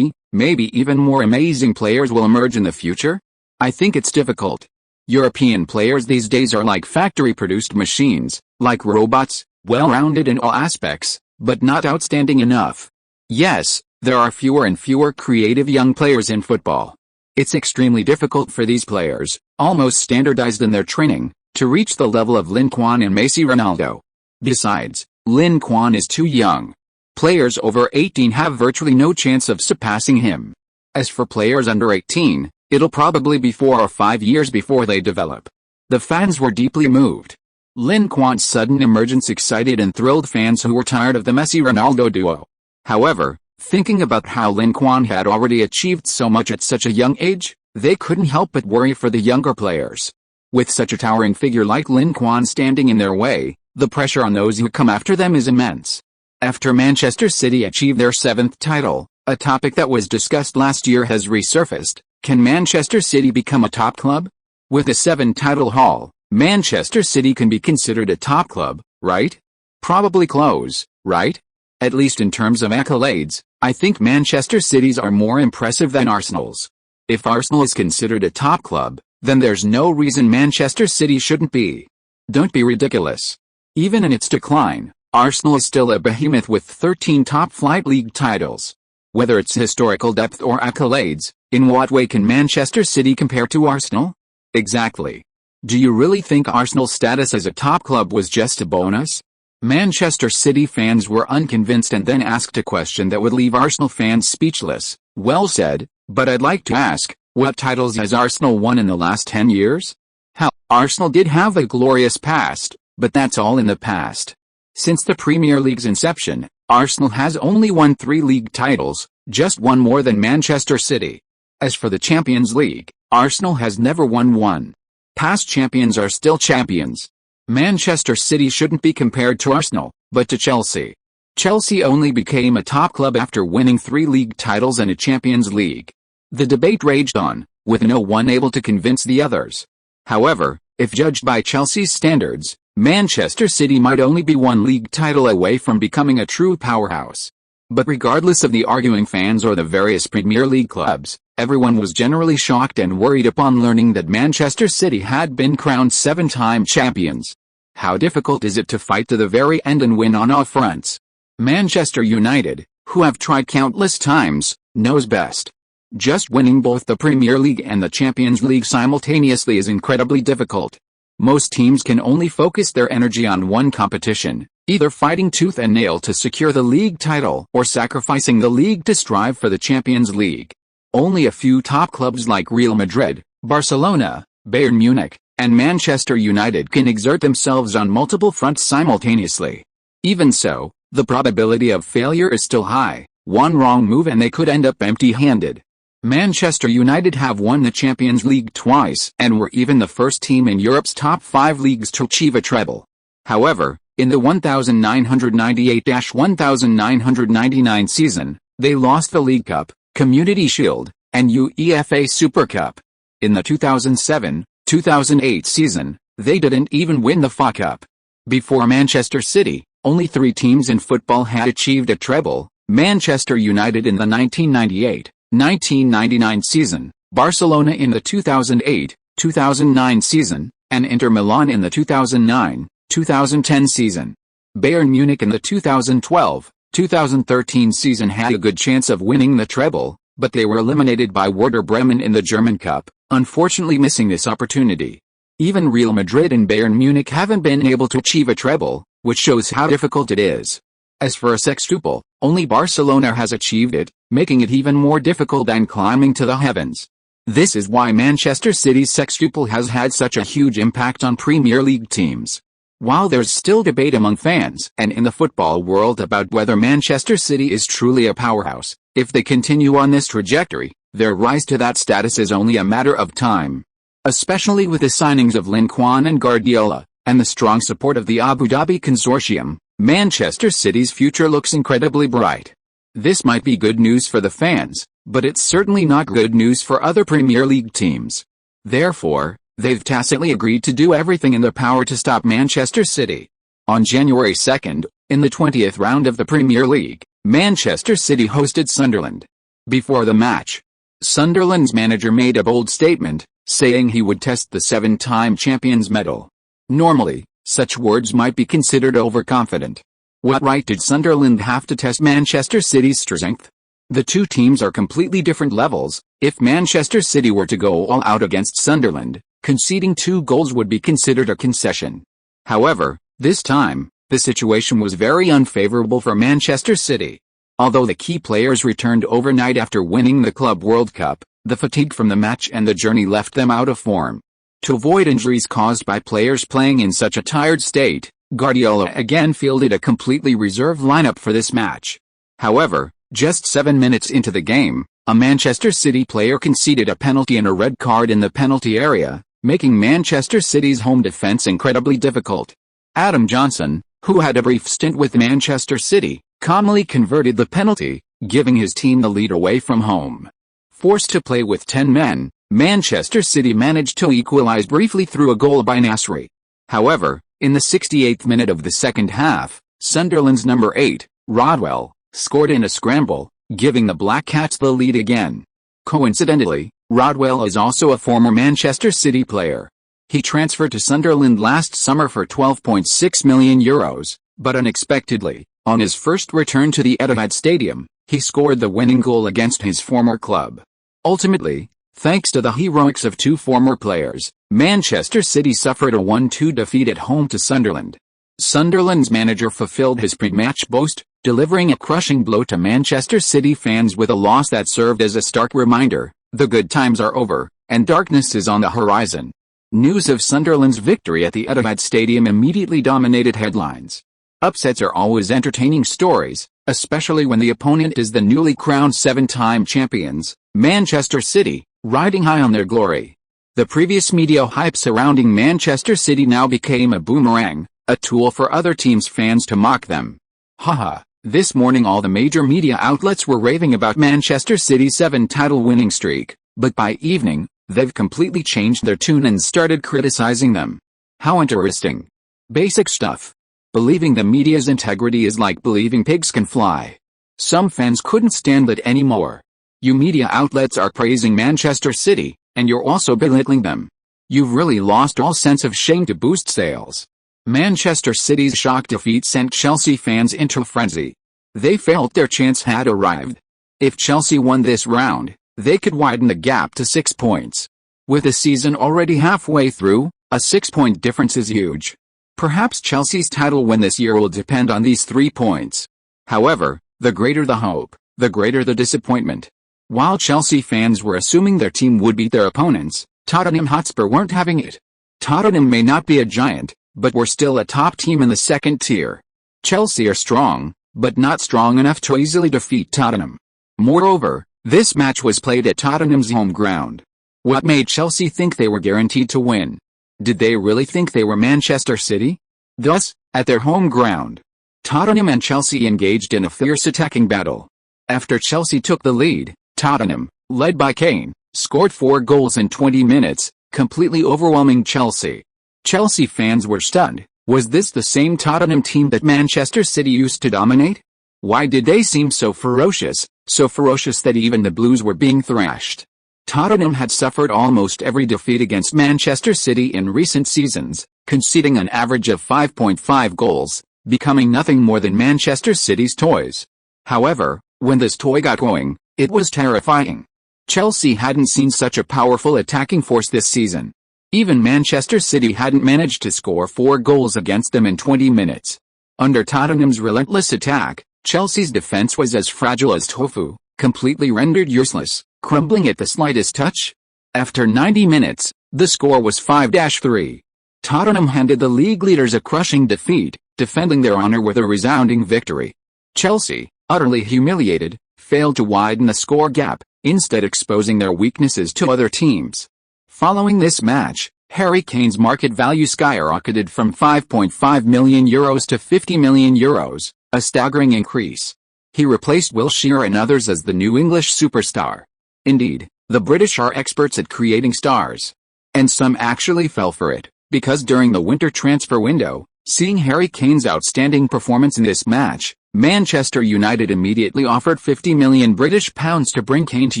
Maybe even more amazing players will emerge in the future? I think it's difficult. European players these days are like factory-produced machines, like robots, well-rounded in all aspects, but not outstanding enough. Yes, there are fewer and fewer creative young players in football. It's extremely difficult for these players, almost standardized in their training, to reach the level of Lin Quan and Messi Ronaldo. Besides, Lin Quan is too young. Players over 18 have virtually no chance of surpassing him. As for players under 18, it'll probably be 4 or 5 years before they develop. The fans were deeply moved. Lin Quan's sudden emergence excited and thrilled fans who were tired of the Messi-Ronaldo duo. However, thinking about how Lin Quan had already achieved so much at such a young age, they couldn't help but worry for the younger players. With such a towering figure like Lin Quan standing in their way, the pressure on those who come after them is immense. After Manchester City achieved their 7th title, a topic that was discussed last year has resurfaced. Can Manchester City become a top club? With a 7-title haul, Manchester City can be considered a top club, right? Probably close, right? At least in terms of accolades, I think Manchester City's are more impressive than Arsenal's. If Arsenal is considered a top club, then there's no reason Manchester City shouldn't be. Don't be ridiculous. Even in its decline, Arsenal is still a behemoth with 13 top-flight league titles. Whether it's historical depth or accolades, in what way can Manchester City compare to Arsenal? Exactly. Do you really think Arsenal's status as a top club was just a bonus? Manchester City fans were unconvinced and then asked a question that would leave Arsenal fans speechless. Well said, but I'd like to ask, what titles has Arsenal won in the last 10 years? Hell, Arsenal did have a glorious past, but that's all in the past. Since the Premier League's inception, Arsenal has only won 3 league titles, just one more than Manchester City. As for the Champions League, Arsenal has never won one. Past champions are still champions. Manchester City shouldn't be compared to Arsenal, but to Chelsea. Chelsea only became a top club after winning 3 league titles and a Champions League. The debate raged on, with no one able to convince the others. However, if judged by Chelsea's standards, Manchester City might only be 1 league title away from becoming a true powerhouse. But regardless of the arguing fans or the various Premier League clubs, everyone was generally shocked and worried upon learning that Manchester City had been crowned 7-time champions. How difficult is it to fight to the very end and win on all fronts? Manchester United, who have tried countless times, knows best. Just winning both the Premier League and the Champions League simultaneously is incredibly difficult. Most teams can only focus their energy on one competition, either fighting tooth and nail to secure the league title or sacrificing the league to strive for the Champions League. Only a few top clubs like Real Madrid, Barcelona, Bayern Munich, and Manchester United can exert themselves on multiple fronts simultaneously. Even so, the probability of failure is still high. One wrong move and they could end up empty-handed. Manchester United have won the Champions League twice and were even the first team in Europe's top 5 leagues to achieve a treble. However, in the 1998-1999 season, they lost the League Cup, Community Shield, and UEFA Super Cup. In the 2007-2008 season, they didn't even win the FA Cup. Before Manchester City, only 3 teams in football had achieved a treble: Manchester United in the 1999 season, Barcelona in the 2008-2009 season, and Inter Milan in the 2009-2010 season. Bayern Munich in the 2012-2013 season had a good chance of winning the treble, but they were eliminated by Werder Bremen in the German Cup, unfortunately missing this opportunity. Even Real Madrid and Bayern Munich haven't been able to achieve a treble, which shows how difficult it is. As for a sextuple, only Barcelona has achieved it, making it even more difficult than climbing to the heavens. This is why Manchester City's sextuple has had such a huge impact on Premier League teams. While there's still debate among fans and in the football world about whether Manchester City is truly a powerhouse, if they continue on this trajectory, their rise to that status is only a matter of time. Especially with the signings of Lin Quan and Guardiola, and the strong support of the Abu Dhabi consortium, Manchester City's future looks incredibly bright. This might be good news for the fans, but it's certainly not good news for other Premier League teams. Therefore, they've tacitly agreed to do everything in their power to stop Manchester City. On January 2nd, in the 20th round of the Premier League, Manchester City hosted Sunderland. Before the match, Sunderland's manager made a bold statement: saying he would test the 7-time champions medal. Normally, such words might be considered overconfident. What right did Sunderland have to test Manchester City's strength? The two teams are completely different levels. If Manchester City were to go all out against Sunderland, conceding 2 goals would be considered a concession. However, this time, the situation was very unfavorable for Manchester City. Although the key players returned overnight after winning the Club World Cup, the fatigue from the match and the journey left them out of form. To avoid injuries caused by players playing in such a tired state, Guardiola again fielded a completely reserve lineup for this match. However, just 7 minutes into the game, a Manchester City player conceded a penalty and a red card in the penalty area, making Manchester City's home defense incredibly difficult. Adam Johnson, who had a brief stint with Manchester City, calmly converted the penalty, giving his team the lead away from home. Forced to play with 10 men, Manchester City managed to equalize briefly through a goal by Nasri. However, in the 68th minute of the second half, Sunderland's number 8, Rodwell, scored in a scramble, giving the Black Cats the lead again. Coincidentally, Rodwell is also a former Manchester City player. He transferred to Sunderland last summer for €12.6 million, but unexpectedly, on his first return to the Etihad Stadium, he scored the winning goal against his former club. Ultimately, thanks to the heroics of 2 former players, Manchester City suffered a 1-2 defeat at home to Sunderland. Sunderland's manager fulfilled his pre-match boast, delivering a crushing blow to Manchester City fans with a loss that served as a stark reminder: the good times are over, and darkness is on the horizon. News of Sunderland's victory at the Etihad Stadium immediately dominated headlines. Upsets are always entertaining stories, especially when the opponent is the newly crowned 7-time champions, Manchester City, riding high on their glory. The previous media hype surrounding Manchester City now became a boomerang, a tool for other teams' fans to mock them. Haha, this morning all the major media outlets were raving about Manchester City's 7-title winning streak, but by evening, they've completely changed their tune and started criticizing them. How interesting. Basic stuff. Believing the media's integrity is like believing pigs can fly. Some fans couldn't stand it anymore. You media outlets are praising Manchester City, and you're also belittling them. You've really lost all sense of shame to boost sales. Manchester City's shock defeat sent Chelsea fans into a frenzy. They felt their chance had arrived. If Chelsea won this round, they could widen the gap to 6 points. With the season already halfway through, a 6-point difference is huge. Perhaps Chelsea's title win this year will depend on these 3 points. However, the greater the hope, the greater the disappointment. While Chelsea fans were assuming their team would beat their opponents, Tottenham Hotspur weren't having it. Tottenham may not be a giant, but we're still a top team in the second tier. Chelsea are strong, but not strong enough to easily defeat Tottenham. Moreover, this match was played at Tottenham's home ground. What made Chelsea think they were guaranteed to win? Did they really think they were Manchester City? Thus, at their home ground, Tottenham and Chelsea engaged in a fierce attacking battle. After Chelsea took the lead, Tottenham, led by Kane, scored 4 goals in 20 minutes, completely overwhelming Chelsea. Chelsea fans were stunned. Was this the same Tottenham team that Manchester City used to dominate? Why did they seem so ferocious that even the Blues were being thrashed? Tottenham had suffered almost every defeat against Manchester City in recent seasons, conceding an average of 5.5 goals, becoming nothing more than Manchester City's toys. However, when this toy got going, it was terrifying. Chelsea hadn't seen such a powerful attacking force this season. Even Manchester City hadn't managed to score 4 goals against them in 20 minutes. Under Tottenham's relentless attack, Chelsea's defense was as fragile as tofu, completely rendered useless, crumbling at the slightest touch. After 90 minutes, the score was 5-3. Tottenham handed the league leaders a crushing defeat, defending their honor with a resounding victory. Chelsea, utterly humiliated, failed to widen the score gap, instead exposing their weaknesses to other teams. Following this match, Harry Kane's market value skyrocketed from €5.5 million to €50 million, a staggering increase. He replaced Wilshere and others as the new English superstar. Indeed, the British are experts at creating stars. And some actually fell for it, because during the winter transfer window, seeing Harry Kane's outstanding performance in this match, Manchester United immediately offered £50 million to bring Kane to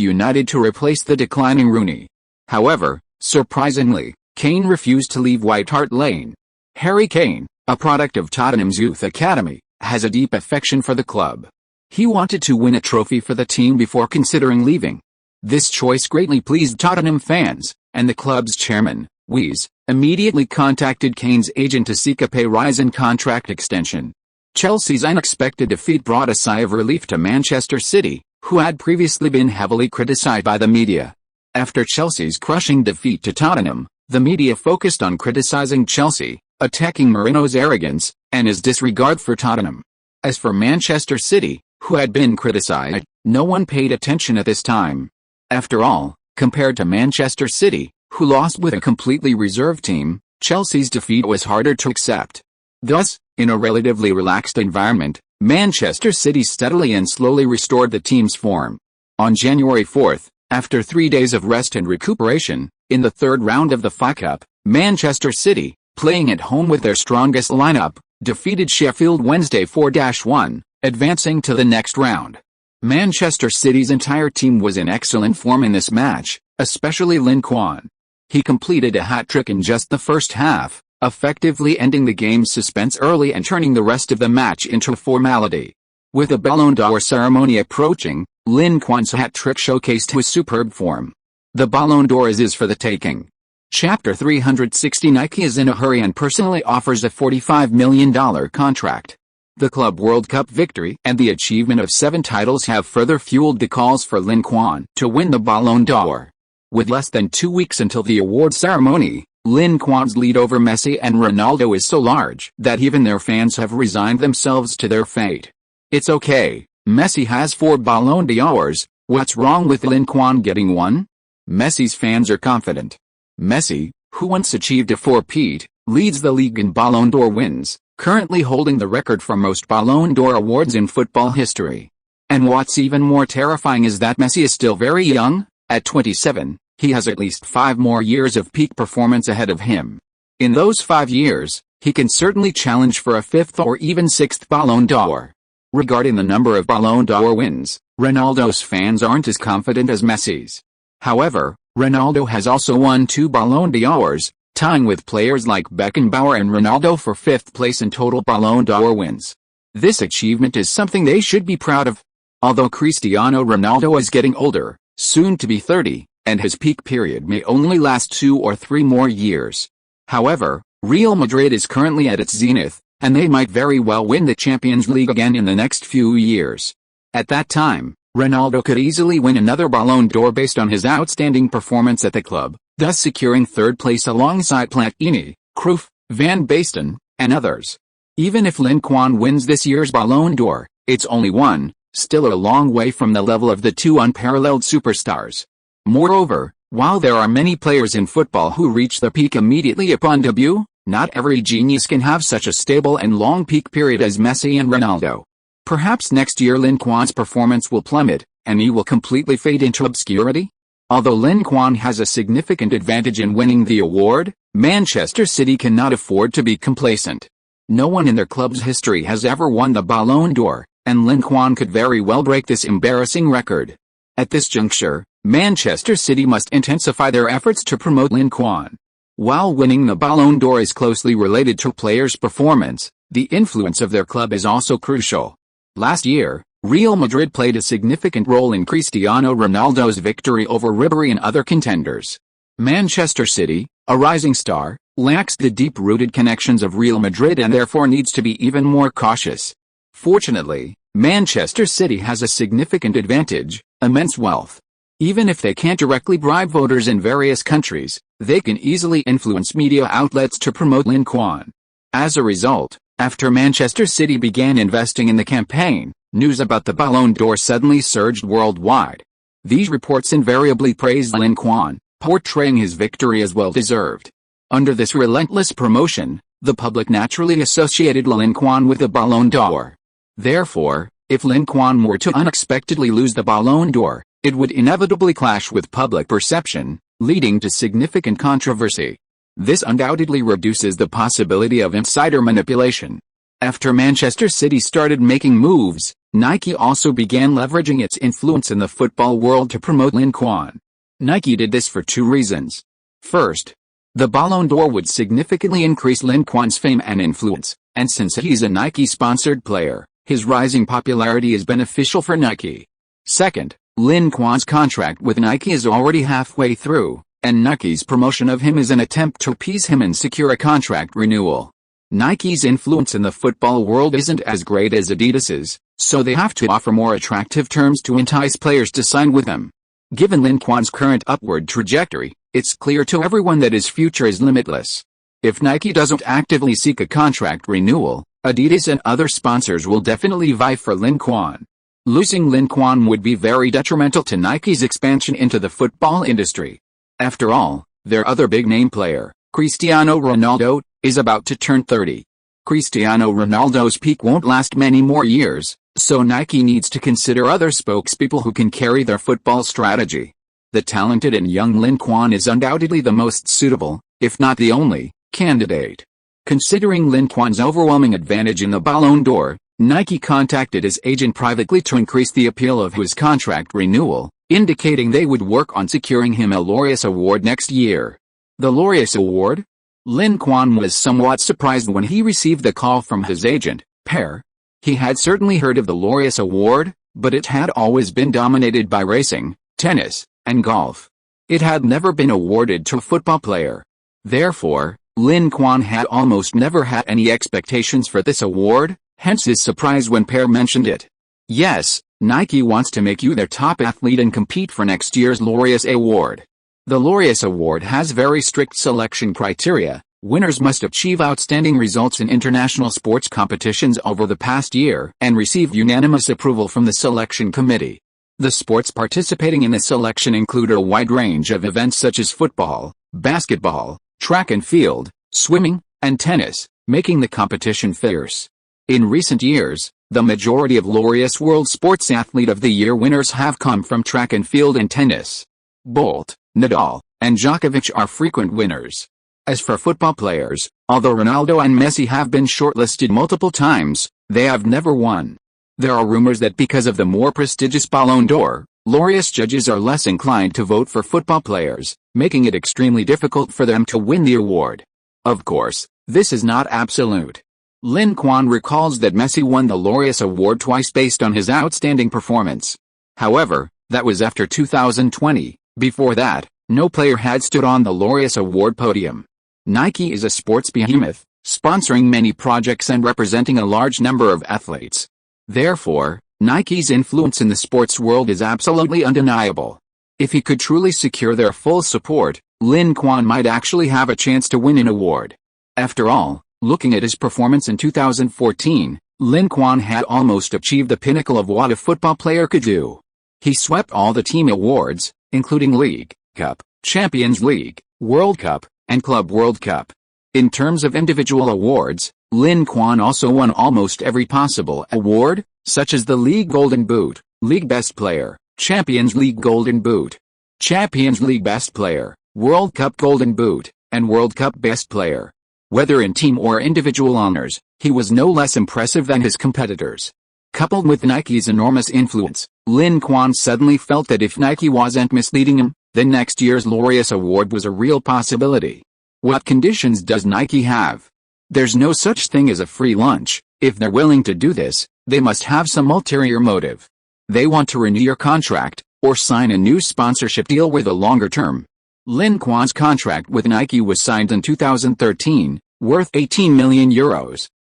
United to replace the declining Rooney. However, Surprisingly, Kane refused to leave White Hart Lane. Harry Kane, a product of Tottenham's youth academy, has a deep affection for the club. He wanted to win a trophy for the team before considering leaving. This choice greatly pleased Tottenham fans, and the club's chairman, Wies, immediately contacted Kane's agent to seek a pay rise and contract extension. Chelsea's unexpected defeat brought a sigh of relief to Manchester City, who had previously been heavily criticized by the media. After Chelsea's crushing defeat to Tottenham, the media focused on criticizing Chelsea, attacking Mourinho's arrogance, and his disregard for Tottenham. As for Manchester City, who had been criticized, no one paid attention at this time. After all, compared to Manchester City, who lost with a completely reserved team, Chelsea's defeat was harder to accept. Thus, in a relatively relaxed environment, Manchester City steadily and slowly restored the team's form. On January 4, after 3 days of rest and recuperation, in the third round of the FA Cup, Manchester City, playing at home with their strongest lineup, defeated Sheffield Wednesday 4-1, advancing to the next round. Manchester City's entire team was in excellent form in this match, especially Lin Quan. He completed a hat-trick in just the first half, effectively ending the game's suspense early and turning the rest of the match into a formality. With the Ballon d'Or ceremony approaching, Lin Quan's hat-trick showcased his superb form. The Ballon d'Or is for the taking. Chapter 360 Nike is in a hurry and personally offers a $45 million contract. The Club World Cup victory and the achievement of 7 titles have further fueled the calls for Lin Quan to win the Ballon d'Or. With less than 2 weeks until the award ceremony, Lin Quan's lead over Messi and Ronaldo is so large that even their fans have resigned themselves to their fate. It's okay, Messi has 4 Ballon d'Ors, what's wrong with Lin Quan getting one? Messi's fans are confident. Messi, who once achieved a 4-peat, leads the league in Ballon d'Or wins, currently holding the record for most Ballon d'Or awards in football history. And what's even more terrifying is that Messi is still very young. At 27, he has at least 5 more years of peak performance ahead of him. In those 5 years, he can certainly challenge for a 5th or even 6th Ballon d'Or. Regarding the number of Ballon d'Or wins, Ronaldo's fans aren't as confident as Messi's. However, Ronaldo has also won 2 Ballon d'Ors, tying with players like Beckenbauer and Ronaldo for 5th place in total Ballon d'Or wins. This achievement is something they should be proud of. Although Cristiano Ronaldo is getting older, soon to be 30, and his peak period may only last 2 or 3 more years. However, Real Madrid is currently at its zenith, and they might very well win the Champions League again in the next few years. At that time, Ronaldo could easily win another Ballon d'Or based on his outstanding performance at the club, thus securing 3rd place alongside Platini, Cruyff, Van Basten, and others. Even if Lin Quan wins this year's Ballon d'Or, it's only one, still a long way from the level of the 2 unparalleled superstars. Moreover, while there are many players in football who reach their peak immediately upon debut, not every genius can have such a stable and long peak period as Messi and Ronaldo. Perhaps next year Lin Quan's performance will plummet, and he will completely fade into obscurity? Although Lin Quan has a significant advantage in winning the award, Manchester City cannot afford to be complacent. No one in their club's history has ever won the Ballon d'Or, and Lin Quan could very well break this embarrassing record. At this juncture, Manchester City must intensify their efforts to promote Lin Quan. While winning the Ballon d'Or is closely related to players' performance, the influence of their club is also crucial. Last year, Real Madrid played a significant role in Cristiano Ronaldo's victory over Ribery and other contenders. Manchester City, a rising star, lacks the deep-rooted connections of Real Madrid and therefore needs to be even more cautious. Fortunately, Manchester City has a significant advantage: immense wealth. Even if they can't directly bribe voters in various countries, they can easily influence media outlets to promote Lin Quan. As a result, after Manchester City began investing in the campaign, news about the Ballon d'Or suddenly surged worldwide. These reports invariably praised Lin Quan, portraying his victory as well-deserved. Under this relentless promotion, the public naturally associated Lin Quan with the Ballon d'Or. Therefore, if Lin Quan were to unexpectedly lose the Ballon d'Or, it would inevitably clash with public perception, leading to significant controversy. This undoubtedly reduces the possibility of insider manipulation. After Manchester City started making moves, Nike also began leveraging its influence in the football world to promote Lin Quan. Nike did this for 2 reasons. First, the Ballon d'Or would significantly increase Lin Quan's fame and influence, and since he's a Nike-sponsored player, his rising popularity is beneficial for Nike. Second, Lin Quan's contract with Nike is already halfway through, and Nike's promotion of him is an attempt to appease him and secure a contract renewal. Nike's influence in the football world isn't as great as Adidas's, so they have to offer more attractive terms to entice players to sign with them. Given Lin Quan's current upward trajectory, it's clear to everyone that his future is limitless. If Nike doesn't actively seek a contract renewal, Adidas and other sponsors will definitely vie for Lin Quan. Losing Lin Quan would be very detrimental to Nike's expansion into the football industry. After all, their other big-name player, Cristiano Ronaldo, is about to turn 30. Cristiano Ronaldo's peak won't last many more years, so Nike needs to consider other spokespeople who can carry their football strategy. The talented and young Lin Quan is undoubtedly the most suitable, if not the only, candidate. Considering Lin Quan's overwhelming advantage in the Ballon d'Or, Nike contacted his agent privately to increase the appeal of his contract renewal, indicating they would work on securing him a Laureus Award next year. The Laureus Award? Lin Quan was somewhat surprised when he received the call from his agent, Per. He had certainly heard of the Laureus Award, but it had always been dominated by racing, tennis, and golf. It had never been awarded to a football player. Therefore, Lin Quan had almost never had any expectations for this award, hence his surprise when Per mentioned it. Yes, Nike wants to make you their top athlete and compete for next year's Laureus Award. The Laureus Award has very strict selection criteria. Winners must achieve outstanding results in international sports competitions over the past year and receive unanimous approval from the selection committee. The sports participating in the selection include a wide range of events such as football, basketball, track and field, swimming, and tennis, making the competition fierce. In recent years, the majority of Laureus World Sports Athlete of the Year winners have come from track and field and tennis. Bolt, Nadal, and Djokovic are frequent winners. As for football players, although Ronaldo and Messi have been shortlisted multiple times, they have never won. There are rumors that because of the more prestigious Ballon d'Or, Laureus judges are less inclined to vote for football players, making it extremely difficult for them to win the award. Of course, this is not absolute. Lin Quan recalls that Messi won the Laureus Award twice based on his outstanding performance. However, that was after 2020. Before that, no player had stood on the Laureus Award podium. Nike is a sports behemoth, sponsoring many projects and representing a large number of athletes. Therefore, Nike's influence in the sports world is absolutely undeniable. If he could truly secure their full support, Lin Quan might actually have a chance to win an award. After all, looking at his performance in 2014, Lin Quan had almost achieved the pinnacle of what a football player could do. He swept all the team awards, including League Cup, Champions League, World Cup, and Club World Cup. In terms of individual awards, Lin Quan also won almost every possible award, such as the League Golden Boot, League Best Player, Champions League Golden Boot, Champions League Best Player, World Cup Golden Boot, and World Cup Best Player. Whether in team or individual honors, he was no less impressive than his competitors. Coupled with Nike's enormous influence, Lin Quan suddenly felt that if Nike wasn't misleading him, then next year's Laureus Award was a real possibility. What conditions does Nike have? There's no such thing as a free lunch. If they're willing to do this, they must have some ulterior motive. They want to renew your contract, or sign a new sponsorship deal with a longer term. Lin Quan's contract with Nike was signed in 2013, worth €18 million,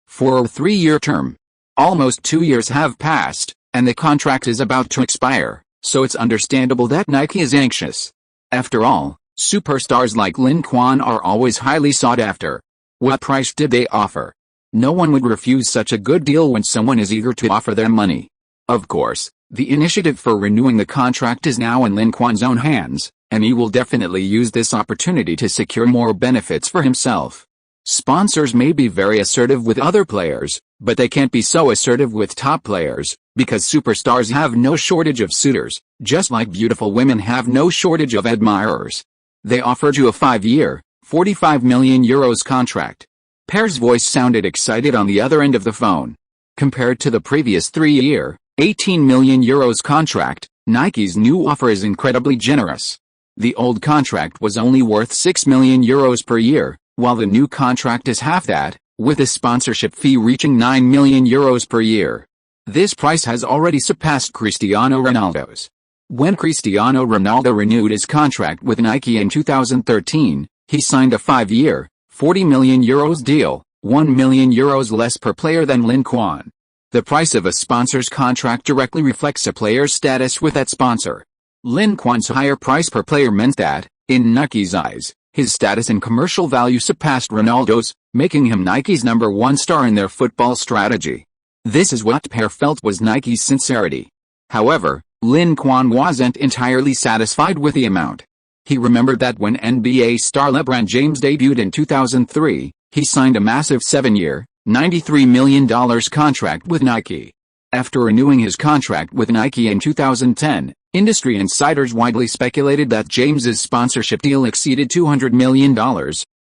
for a 3-year term. Almost 2 years have passed, and the contract is about to expire, so it's understandable that Nike is anxious. After all, superstars like Lin Quan are always highly sought after. What price did they offer? No one would refuse such a good deal when someone is eager to offer their money. Of course, the initiative for renewing the contract is now in Lin Quan's own hands, and he will definitely use this opportunity to secure more benefits for himself. Sponsors may be very assertive with other players, but they can't be so assertive with top players, because superstars have no shortage of suitors, just like beautiful women have no shortage of admirers. They offered you a 5-year, €45 million contract. Per's voice sounded excited on the other end of the phone. Compared to the previous 3-year, €18 million contract, Nike's new offer is incredibly generous. The old contract was only worth €6 million per year, while the new contract is half that, with a sponsorship fee reaching €9 million per year. This price has already surpassed Cristiano Ronaldo's. When Cristiano Ronaldo renewed his contract with Nike in 2013, he signed a 5-year, €40 million deal, €1 million less per player than Lin Quan. The price of a sponsor's contract directly reflects a player's status with that sponsor. Lin Quan's higher price per player meant that, in Nike's eyes, his status and commercial value surpassed Ronaldo's, making him Nike's number one star in their football strategy. This is what Per felt was Nike's sincerity. However, Lin Quan wasn't entirely satisfied with the amount. He remembered that when NBA star LeBron James debuted in 2003, he signed a massive 7-year, $93 million contract with Nike. After renewing his contract with Nike in 2010, industry insiders widely speculated that James's sponsorship deal exceeded $200 million,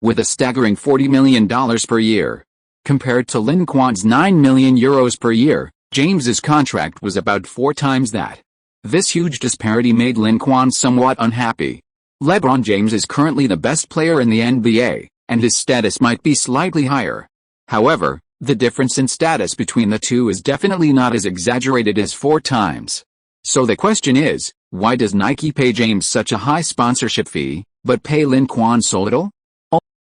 with a staggering $40 million per year. Compared to Lin Quan's €9 million per year, James's contract was about 4 times that. This huge disparity made Lin Quan somewhat unhappy. LeBron James is currently the best player in the NBA, and his status might be slightly higher. However, the difference in status between the two is definitely not as exaggerated as 4 times. So the question is, why does Nike pay James such a high sponsorship fee, but pay Lin Quan so little?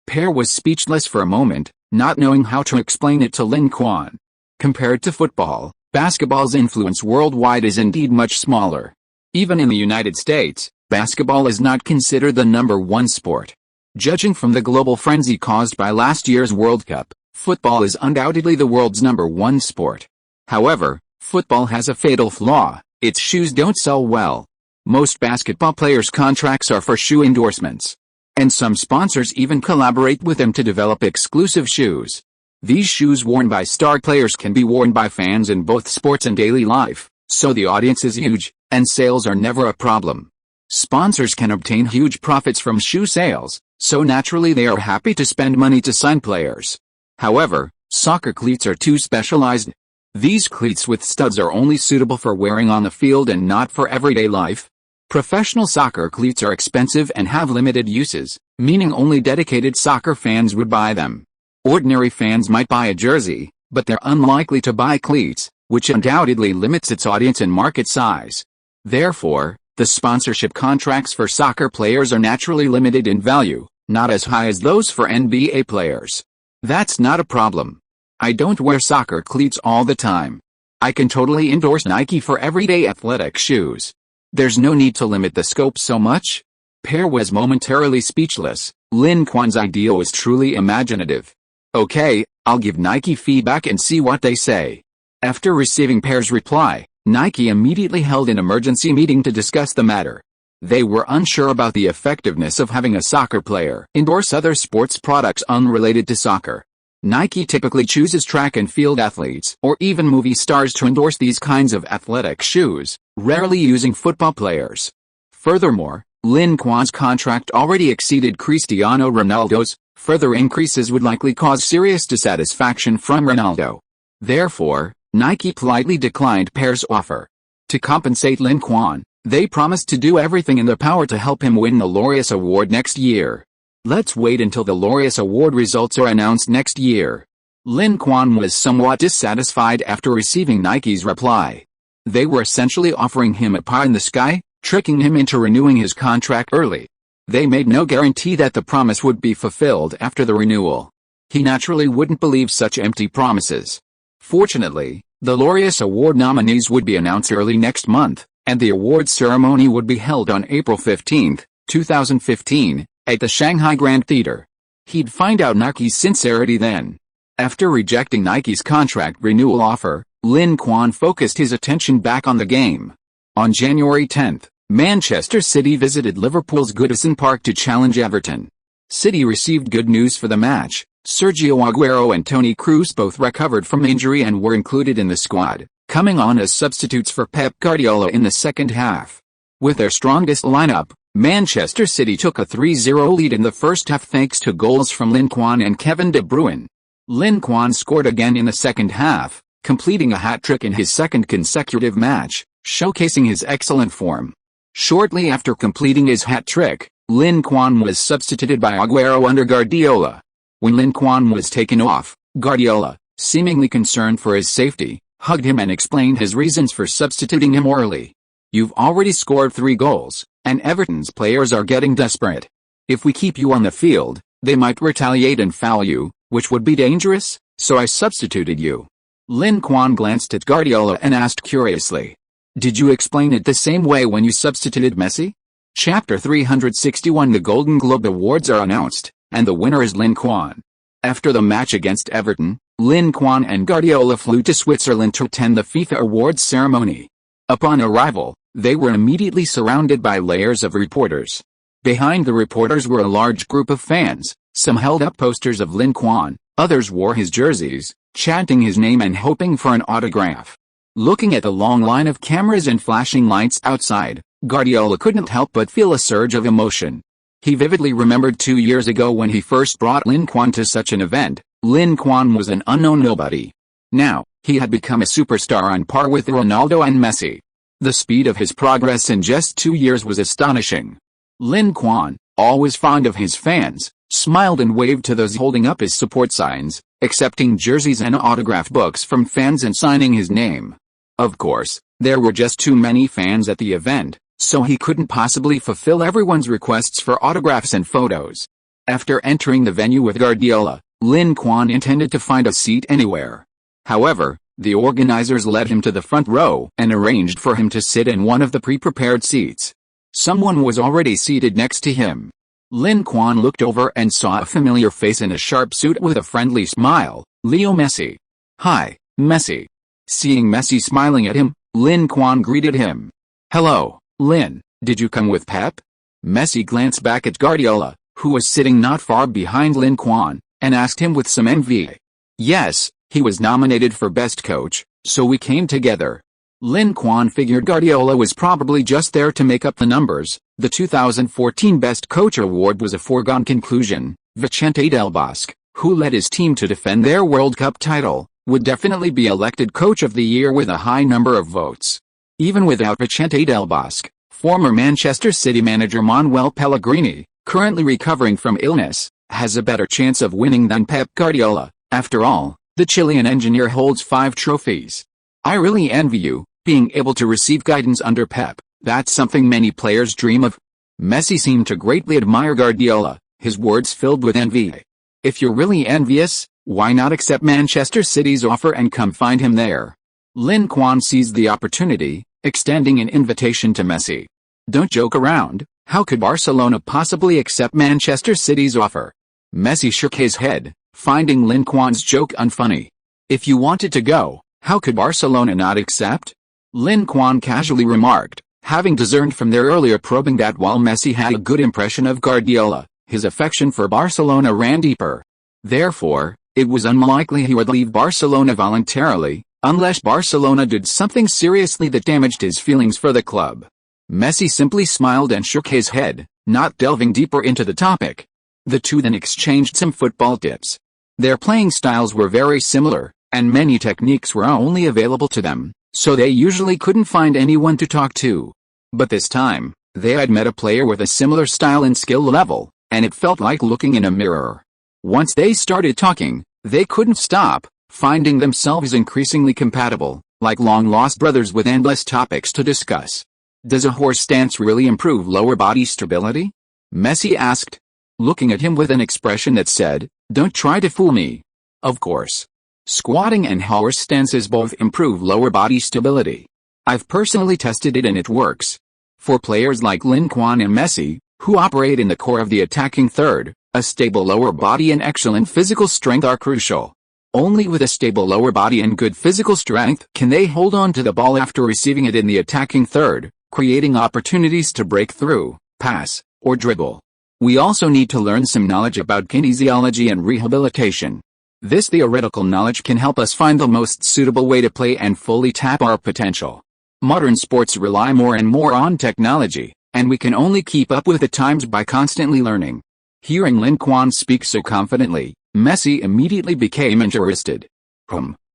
Per was speechless for a moment, not knowing how to explain it to Lin Quan. Compared to football, basketball's influence worldwide is indeed much smaller. Even in the United States, basketball is not considered the number one sport. Judging from the global frenzy caused by last year's World Cup, football is undoubtedly the world's number one sport. However, football has a fatal flaw: its shoes don't sell well. Most basketball players' contracts are for shoe endorsements. And some sponsors even collaborate with them to develop exclusive shoes. These shoes worn by star players can be worn by fans in both sports and daily life, so the audience is huge, and sales are never a problem. Sponsors can obtain huge profits from shoe sales, so naturally they are happy to spend money to sign players. However, soccer cleats are too specialized. These cleats with studs are only suitable for wearing on the field and not for everyday life. Professional soccer cleats are expensive and have limited uses, meaning only dedicated soccer fans would buy them. Ordinary fans might buy a jersey, but they're unlikely to buy cleats, which undoubtedly limits its audience and market size. Therefore, the sponsorship contracts for soccer players are naturally limited in value, not as high as those for NBA players. That's not a problem. I don't wear soccer cleats all the time. I can totally endorse Nike for everyday athletic shoes. There's no need to limit the scope so much. Per was momentarily speechless. Lin Quan's idea was truly imaginative. Okay, I'll give Nike feedback and see what they say. After receiving Per's reply, Nike immediately held an emergency meeting to discuss the matter. They were unsure about the effectiveness of having a soccer player endorse other sports products unrelated to soccer. Nike typically chooses track and field athletes or even movie stars to endorse these kinds of athletic shoes, rarely using football players. Furthermore, Lin Quan's contract already exceeded Cristiano Ronaldo's. Further increases would likely cause serious dissatisfaction from Ronaldo. Therefore, Nike politely declined Per's offer. To compensate Lin Quan, they promised to do everything in their power to help him win the Laureus Award next year. Let's wait until the Laureus Award results are announced next year. Lin Quan was somewhat dissatisfied after receiving Nike's reply. They were essentially offering him a pie in the sky, tricking him into renewing his contract early. They made no guarantee that the promise would be fulfilled after the renewal. He naturally wouldn't believe such empty promises. Fortunately, the Laureus Award nominees would be announced early next month, and the awards ceremony would be held on April 15, 2015, at the Shanghai Grand Theater. He'd find out Nike's sincerity then. After rejecting Nike's contract renewal offer, Lin Quan focused his attention back on the game. On January 10, Manchester City visited Liverpool's Goodison Park to challenge Everton. City received good news for the match. Sergio Aguero and Toni Kroos both recovered from injury and were included in the squad, coming on as substitutes for Pep Guardiola in the second half. With their strongest lineup, Manchester City took a 3-0 lead in the first half thanks to goals from Lin Quan and Kevin De Bruyne. Lin Quan scored again in the second half, completing a hat-trick in his second consecutive match, showcasing his excellent form. Shortly after completing his hat trick, Lin Quan was substituted by Agüero under Guardiola. When Lin Quan was taken off, Guardiola, seemingly concerned for his safety, hugged him and explained his reasons for substituting him early. "You've already scored 3 goals, and Everton's players are getting desperate. If we keep you on the field, they might retaliate and foul you, which would be dangerous, so I substituted you." Lin Quan glanced at Guardiola and asked curiously, "Did you explain it the same way when you substituted Messi?" Chapter 361. The Golden Globe Awards are announced, and the winner is Lin Quan. After the match against Everton, Lin Quan and Guardiola flew to Switzerland to attend the FIFA Awards ceremony. Upon arrival, they were immediately surrounded by layers of reporters. Behind the reporters were a large group of fans. Some held up posters of Lin Quan, others wore his jerseys, chanting his name and hoping for an autograph. Looking at the long line of cameras and flashing lights outside, Guardiola couldn't help but feel a surge of emotion. He vividly remembered 2 years ago when he first brought Lin Quan to such an event. Lin Quan was an unknown nobody. Now, he had become a superstar on par with Ronaldo and Messi. The speed of his progress in just 2 years was astonishing. Lin Quan, always fond of his fans, smiled and waved to those holding up his support signs, accepting jerseys and autograph books from fans and signing his name. Of course, there were just too many fans at the event, so he couldn't possibly fulfill everyone's requests for autographs and photos. After entering the venue with Guardiola, Lin Quan intended to find a seat anywhere. However, the organizers led him to the front row and arranged for him to sit in one of the pre-prepared seats. Someone was already seated next to him. Lin Quan looked over and saw a familiar face in a sharp suit with a friendly smile, Leo Messi. "Hi, Messi." Seeing Messi smiling at him, Lin Quan greeted him. "Hello, Lin, did you come with Pep?" Messi glanced back at Guardiola, who was sitting not far behind Lin Quan, and asked him with some envy. "Yes, he was nominated for best coach, so we came together." Lin Quan figured Guardiola was probably just there to make up the numbers. The 2014 Best Coach award was a foregone conclusion. Vicente Del Bosque, who led his team to defend their World Cup title, would definitely be elected Coach of the Year with a high number of votes. Even without Vicente Del Bosque, former Manchester City manager Manuel Pellegrini, currently recovering from illness, has a better chance of winning than Pep Guardiola. After all, the Chilean engineer holds 5 trophies. "I really envy you, being able to receive guidance under Pep. That's something many players dream of." Messi seemed to greatly admire Guardiola, his words filled with envy. "If you're really envious, why not accept Manchester City's offer and come find him there?" Lin Quan seized the opportunity, extending an invitation to Messi. "Don't joke around, how could Barcelona possibly accept Manchester City's offer?" Messi shook his head, finding Lin Quan's joke unfunny. "If you wanted to go, how could Barcelona not accept?" Lin Quan casually remarked, having discerned from their earlier probing that while Messi had a good impression of Guardiola, his affection for Barcelona ran deeper. Therefore, it was unlikely he would leave Barcelona voluntarily, unless Barcelona did something seriously that damaged his feelings for the club. Messi simply smiled and shook his head, not delving deeper into the topic. The two then exchanged some football tips. Their playing styles were very similar, and many techniques were only available to them, so they usually couldn't find anyone to talk to. But this time, they had met a player with a similar style and skill level, and it felt like looking in a mirror. Once they started talking, they couldn't stop, finding themselves increasingly compatible, like long-lost brothers with endless topics to discuss. "Does a horse stance really improve lower body stability?" Messi asked, looking at him with an expression that said, "Don't try to fool me." "Of course. Squatting and horse stances both improve lower body stability. I've personally tested it and it works." For players like Lin Quan and Messi, who operate in the core of the attacking third, a stable lower body and excellent physical strength are crucial. Only with a stable lower body and good physical strength can they hold on to the ball after receiving it in the attacking third, creating opportunities to break through, pass, or dribble. We also need to learn some knowledge about kinesiology and rehabilitation. This theoretical knowledge can help us find the most suitable way to play and fully tap our potential. Modern sports rely more and more on technology, and we can only keep up with the times by constantly learning. Hearing Lin Quan speak so confidently, Messi immediately became interested.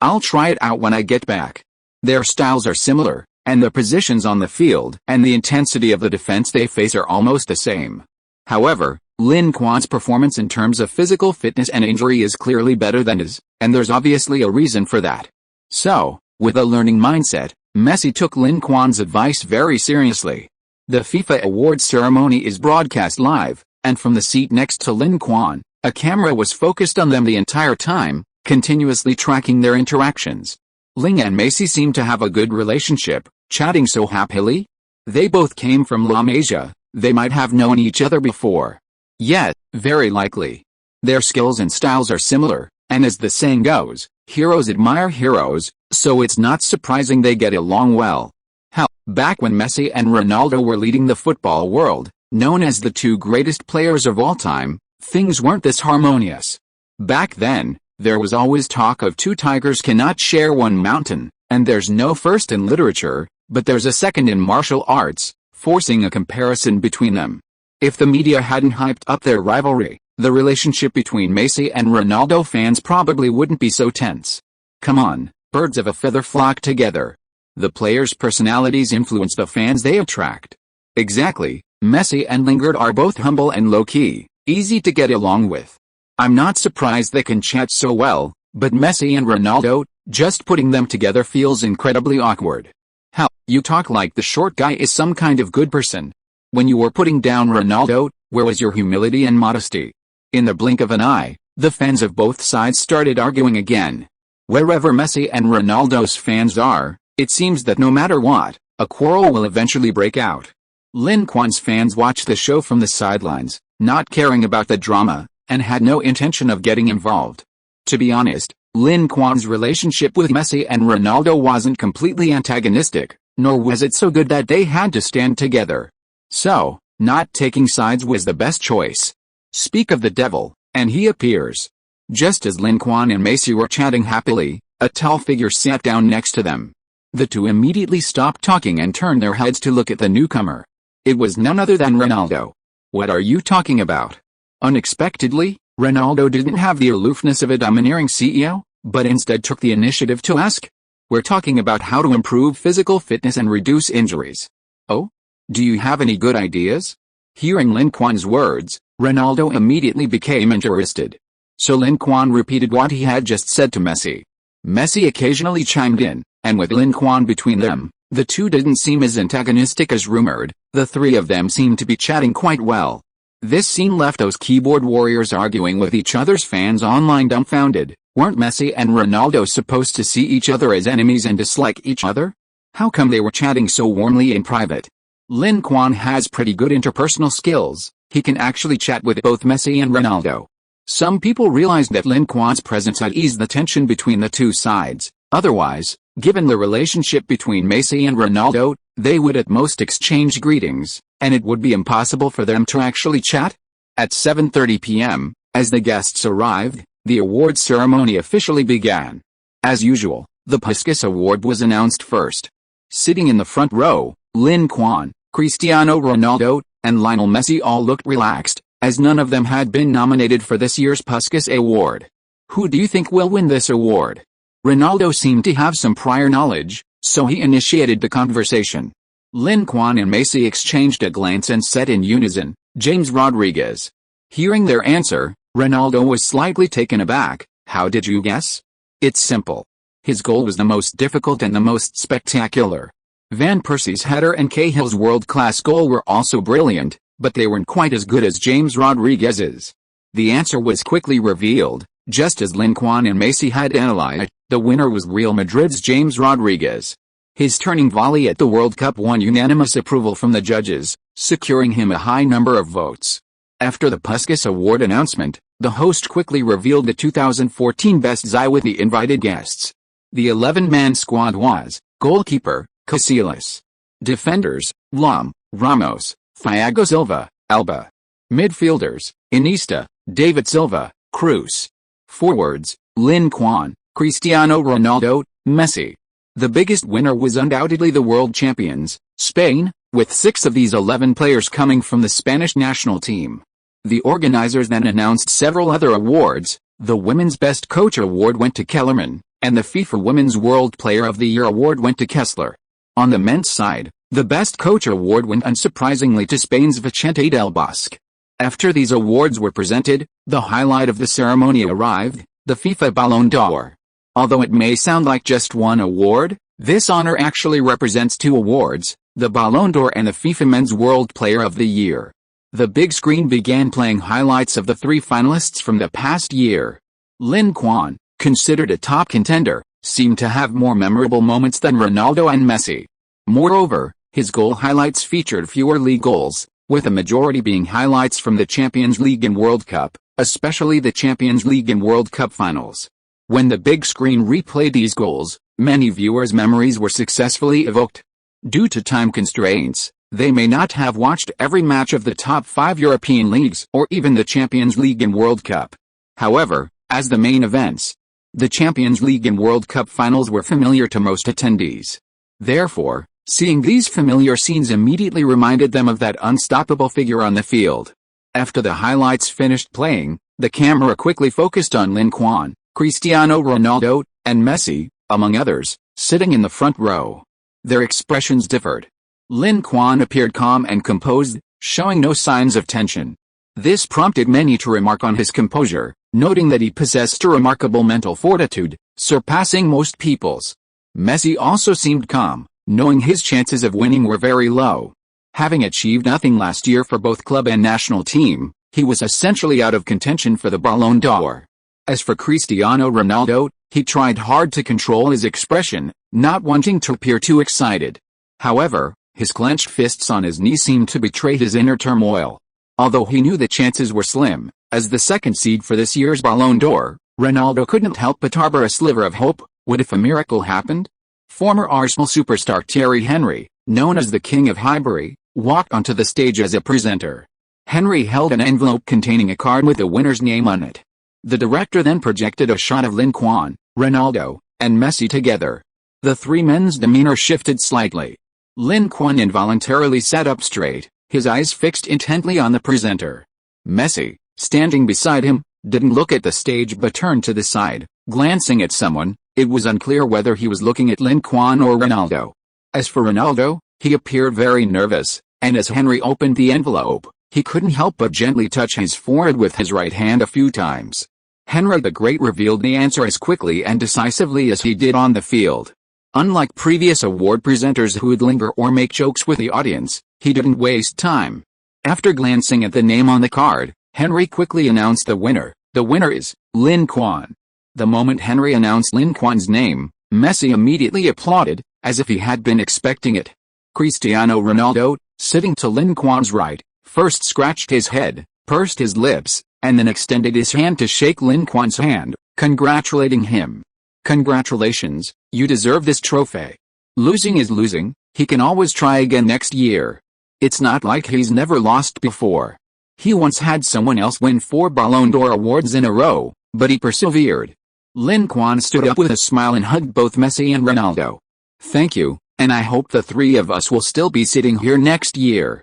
I'll try it out when I get back. Their styles are similar, and the positions on the field and the intensity of the defense they face are almost the same. However, Lin Quan's performance in terms of physical fitness and injury is clearly better than his, and there's obviously a reason for that. So, with a learning mindset, Messi took Lin Quan's advice very seriously. The FIFA awards ceremony is broadcast live, and from the seat next to Lin Quan, a camera was focused on them the entire time, continuously tracking their interactions. Lin and Messi seem to have a good relationship, chatting so happily. They both came from La Masia, they might have known each other before. Yet, very likely. Their skills and styles are similar, and as the saying goes, heroes admire heroes, so it's not surprising they get along well. Hell, back when Messi and Ronaldo were leading the football world, known as the two greatest players of all time, things weren't this harmonious. Back then, there was always talk of two tigers cannot share one mountain, and there's no first in literature, but there's a second in martial arts, forcing a comparison between them. If the media hadn't hyped up their rivalry, the relationship between Messi and Ronaldo fans probably wouldn't be so tense. Come on, birds of a feather flock together. The players' personalities influence the fans they attract. Exactly, Messi and Lingard are both humble and low-key, easy to get along with. I'm not surprised they can chat so well, but Messi and Ronaldo, just putting them together feels incredibly awkward. Hell, you talk like the short guy is some kind of good person. When you were putting down Ronaldo, where was your humility and modesty? In the blink of an eye, the fans of both sides started arguing again. Wherever Messi and Ronaldo's fans are, it seems that no matter what, a quarrel will eventually break out. Lin Quan's fans watched the show from the sidelines, not caring about the drama, and had no intention of getting involved. To be honest, Lin Quan's relationship with Messi and Ronaldo wasn't completely antagonistic, nor was it so good that they had to stand together. So, not taking sides was the best choice. Speak of the devil, and he appears. Just as Lin Quan and Messi were chatting happily, a tall figure sat down next to them. The two immediately stopped talking and turned their heads to look at the newcomer. It was none other than Ronaldo. What are you talking about? Unexpectedly, Ronaldo didn't have the aloofness of a domineering CEO, but instead took the initiative to ask. We're talking about how to improve physical fitness and reduce injuries. Oh? Do you have any good ideas? Hearing Lin Quan's words, Ronaldo immediately became interested. So Lin Quan repeated what he had just said to Messi. Messi occasionally chimed in, and with Lin Quan between them, the two didn't seem as antagonistic as rumored. The three of them seemed to be chatting quite well. This scene left those keyboard warriors arguing with each other's fans online dumbfounded. Weren't Messi and Ronaldo supposed to see each other as enemies and dislike each other? How come they were chatting so warmly in private? Lin Quan has pretty good interpersonal skills. He can actually chat with both Messi and Ronaldo. Some people realized that Lin Quan's presence had eased the tension between the two sides. Otherwise, given the relationship between Messi and Ronaldo, they would at most exchange greetings, and it would be impossible for them to actually chat. At 7:30 p.m., as the guests arrived, the awards ceremony officially began. As usual, the Puskas Award was announced first. Sitting in the front row, Lin Quan, Cristiano Ronaldo, and Lionel Messi all looked relaxed, as none of them had been nominated for this year's Puskas Award. Who do you think will win this award? Ronaldo seemed to have some prior knowledge, so he initiated the conversation. Lin Quan and Messi exchanged a glance and said in unison, James Rodriguez. Hearing their answer, Ronaldo was slightly taken aback. How did you guess? It's simple. His goal was the most difficult and the most spectacular. Van Persie's header and Cahill's world-class goal were also brilliant, but they weren't quite as good as James Rodriguez's. The answer was quickly revealed, just as Lin Quan and Messi had analyzed. The winner was Real Madrid's James Rodriguez. His turning volley at the World Cup won unanimous approval from the judges, securing him a high number of votes. After the Puskas Award announcement, the host quickly revealed the 2014 Best Eye with the invited guests. The 11-man squad was, goalkeeper, Casillas. Defenders, Lam, Ramos, Thiago Silva, Alba. Midfielders, Iniesta, David Silva, Cruz. Forwards, Lin Quan, Cristiano Ronaldo, Messi. The biggest winner was undoubtedly the world champions, Spain, with 6 of these 11 players coming from the Spanish national team. The organizers then announced several other awards. The Women's Best Coach Award went to Kellerman, and the FIFA Women's World Player of the Year Award went to Kessler. On the men's side, the Best Coach award went unsurprisingly to Spain's Vicente del Bosque. After these awards were presented, the highlight of the ceremony arrived, the FIFA Ballon d'Or. Although it may sound like just one award, this honor actually represents two awards, the Ballon d'Or and the FIFA Men's World Player of the Year. The big screen began playing highlights of the three finalists from the past year. Lin Quan, considered a top contender, seemed to have more memorable moments than Ronaldo and Messi. Moreover, his goal highlights featured fewer league goals, with a majority being highlights from the Champions League and World Cup, especially the Champions League and World Cup finals. When the big screen replayed these goals, many viewers' memories were successfully evoked. Due to time constraints, they may not have watched every match of the top 5 European leagues or even the Champions League and World Cup. However, as the main events, the Champions League and World Cup finals were familiar to most attendees. Therefore, seeing these familiar scenes immediately reminded them of that unstoppable figure on the field. After the highlights finished playing, the camera quickly focused on Lin Quan, Cristiano Ronaldo, and Messi, among others, sitting in the front row. Their expressions differed. Lin Quan appeared calm and composed, showing no signs of tension. This prompted many to remark on his composure, noting that he possessed a remarkable mental fortitude, surpassing most people's. Messi also seemed calm, knowing his chances of winning were very low. Having achieved nothing last year for both club and national team, he was essentially out of contention for the Ballon d'Or. As for Cristiano Ronaldo, he tried hard to control his expression, not wanting to appear too excited. However, his clenched fists on his knees seemed to betray his inner turmoil. Although he knew the chances were slim, as the second seed for this year's Ballon d'Or, Ronaldo couldn't help but harbor a sliver of hope. What if a miracle happened? Former Arsenal superstar Thierry Henry, known as the King of Highbury, walked onto the stage as a presenter. Henry held an envelope containing a card with the winner's name on it. The director then projected a shot of Lin Quan, Ronaldo, and Messi together. The three men's demeanor shifted slightly. Lin Quan involuntarily sat up straight, his eyes fixed intently on the presenter. Messi, standing beside him, didn't look at the stage but turned to the side, glancing at someone. It was unclear whether he was looking at Lin Quan or Ronaldo. As for Ronaldo, he appeared very nervous, and as Henry opened the envelope, he couldn't help but gently touch his forehead with his right hand a few times. Henry the Great revealed the answer as quickly and decisively as he did on the field. Unlike previous award presenters who would linger or make jokes with the audience, he didn't waste time. After glancing at the name on the card, Henry quickly announced the winner. The winner is Lin Quan. The moment Henry announced Lin Quan's name, Messi immediately applauded, as if he had been expecting it. Cristiano Ronaldo, sitting to Lin Quan's right, first scratched his head, pursed his lips, and then extended his hand to shake Lin Quan's hand, congratulating him. Congratulations, you deserve this trophy. Losing is losing, he can always try again next year. It's not like he's never lost before. He once had someone else win 4 Ballon d'Or awards in a row, but he persevered. Lin Quan stood up with a smile and hugged both Messi and Ronaldo. Thank you, and I hope the three of us will still be sitting here next year.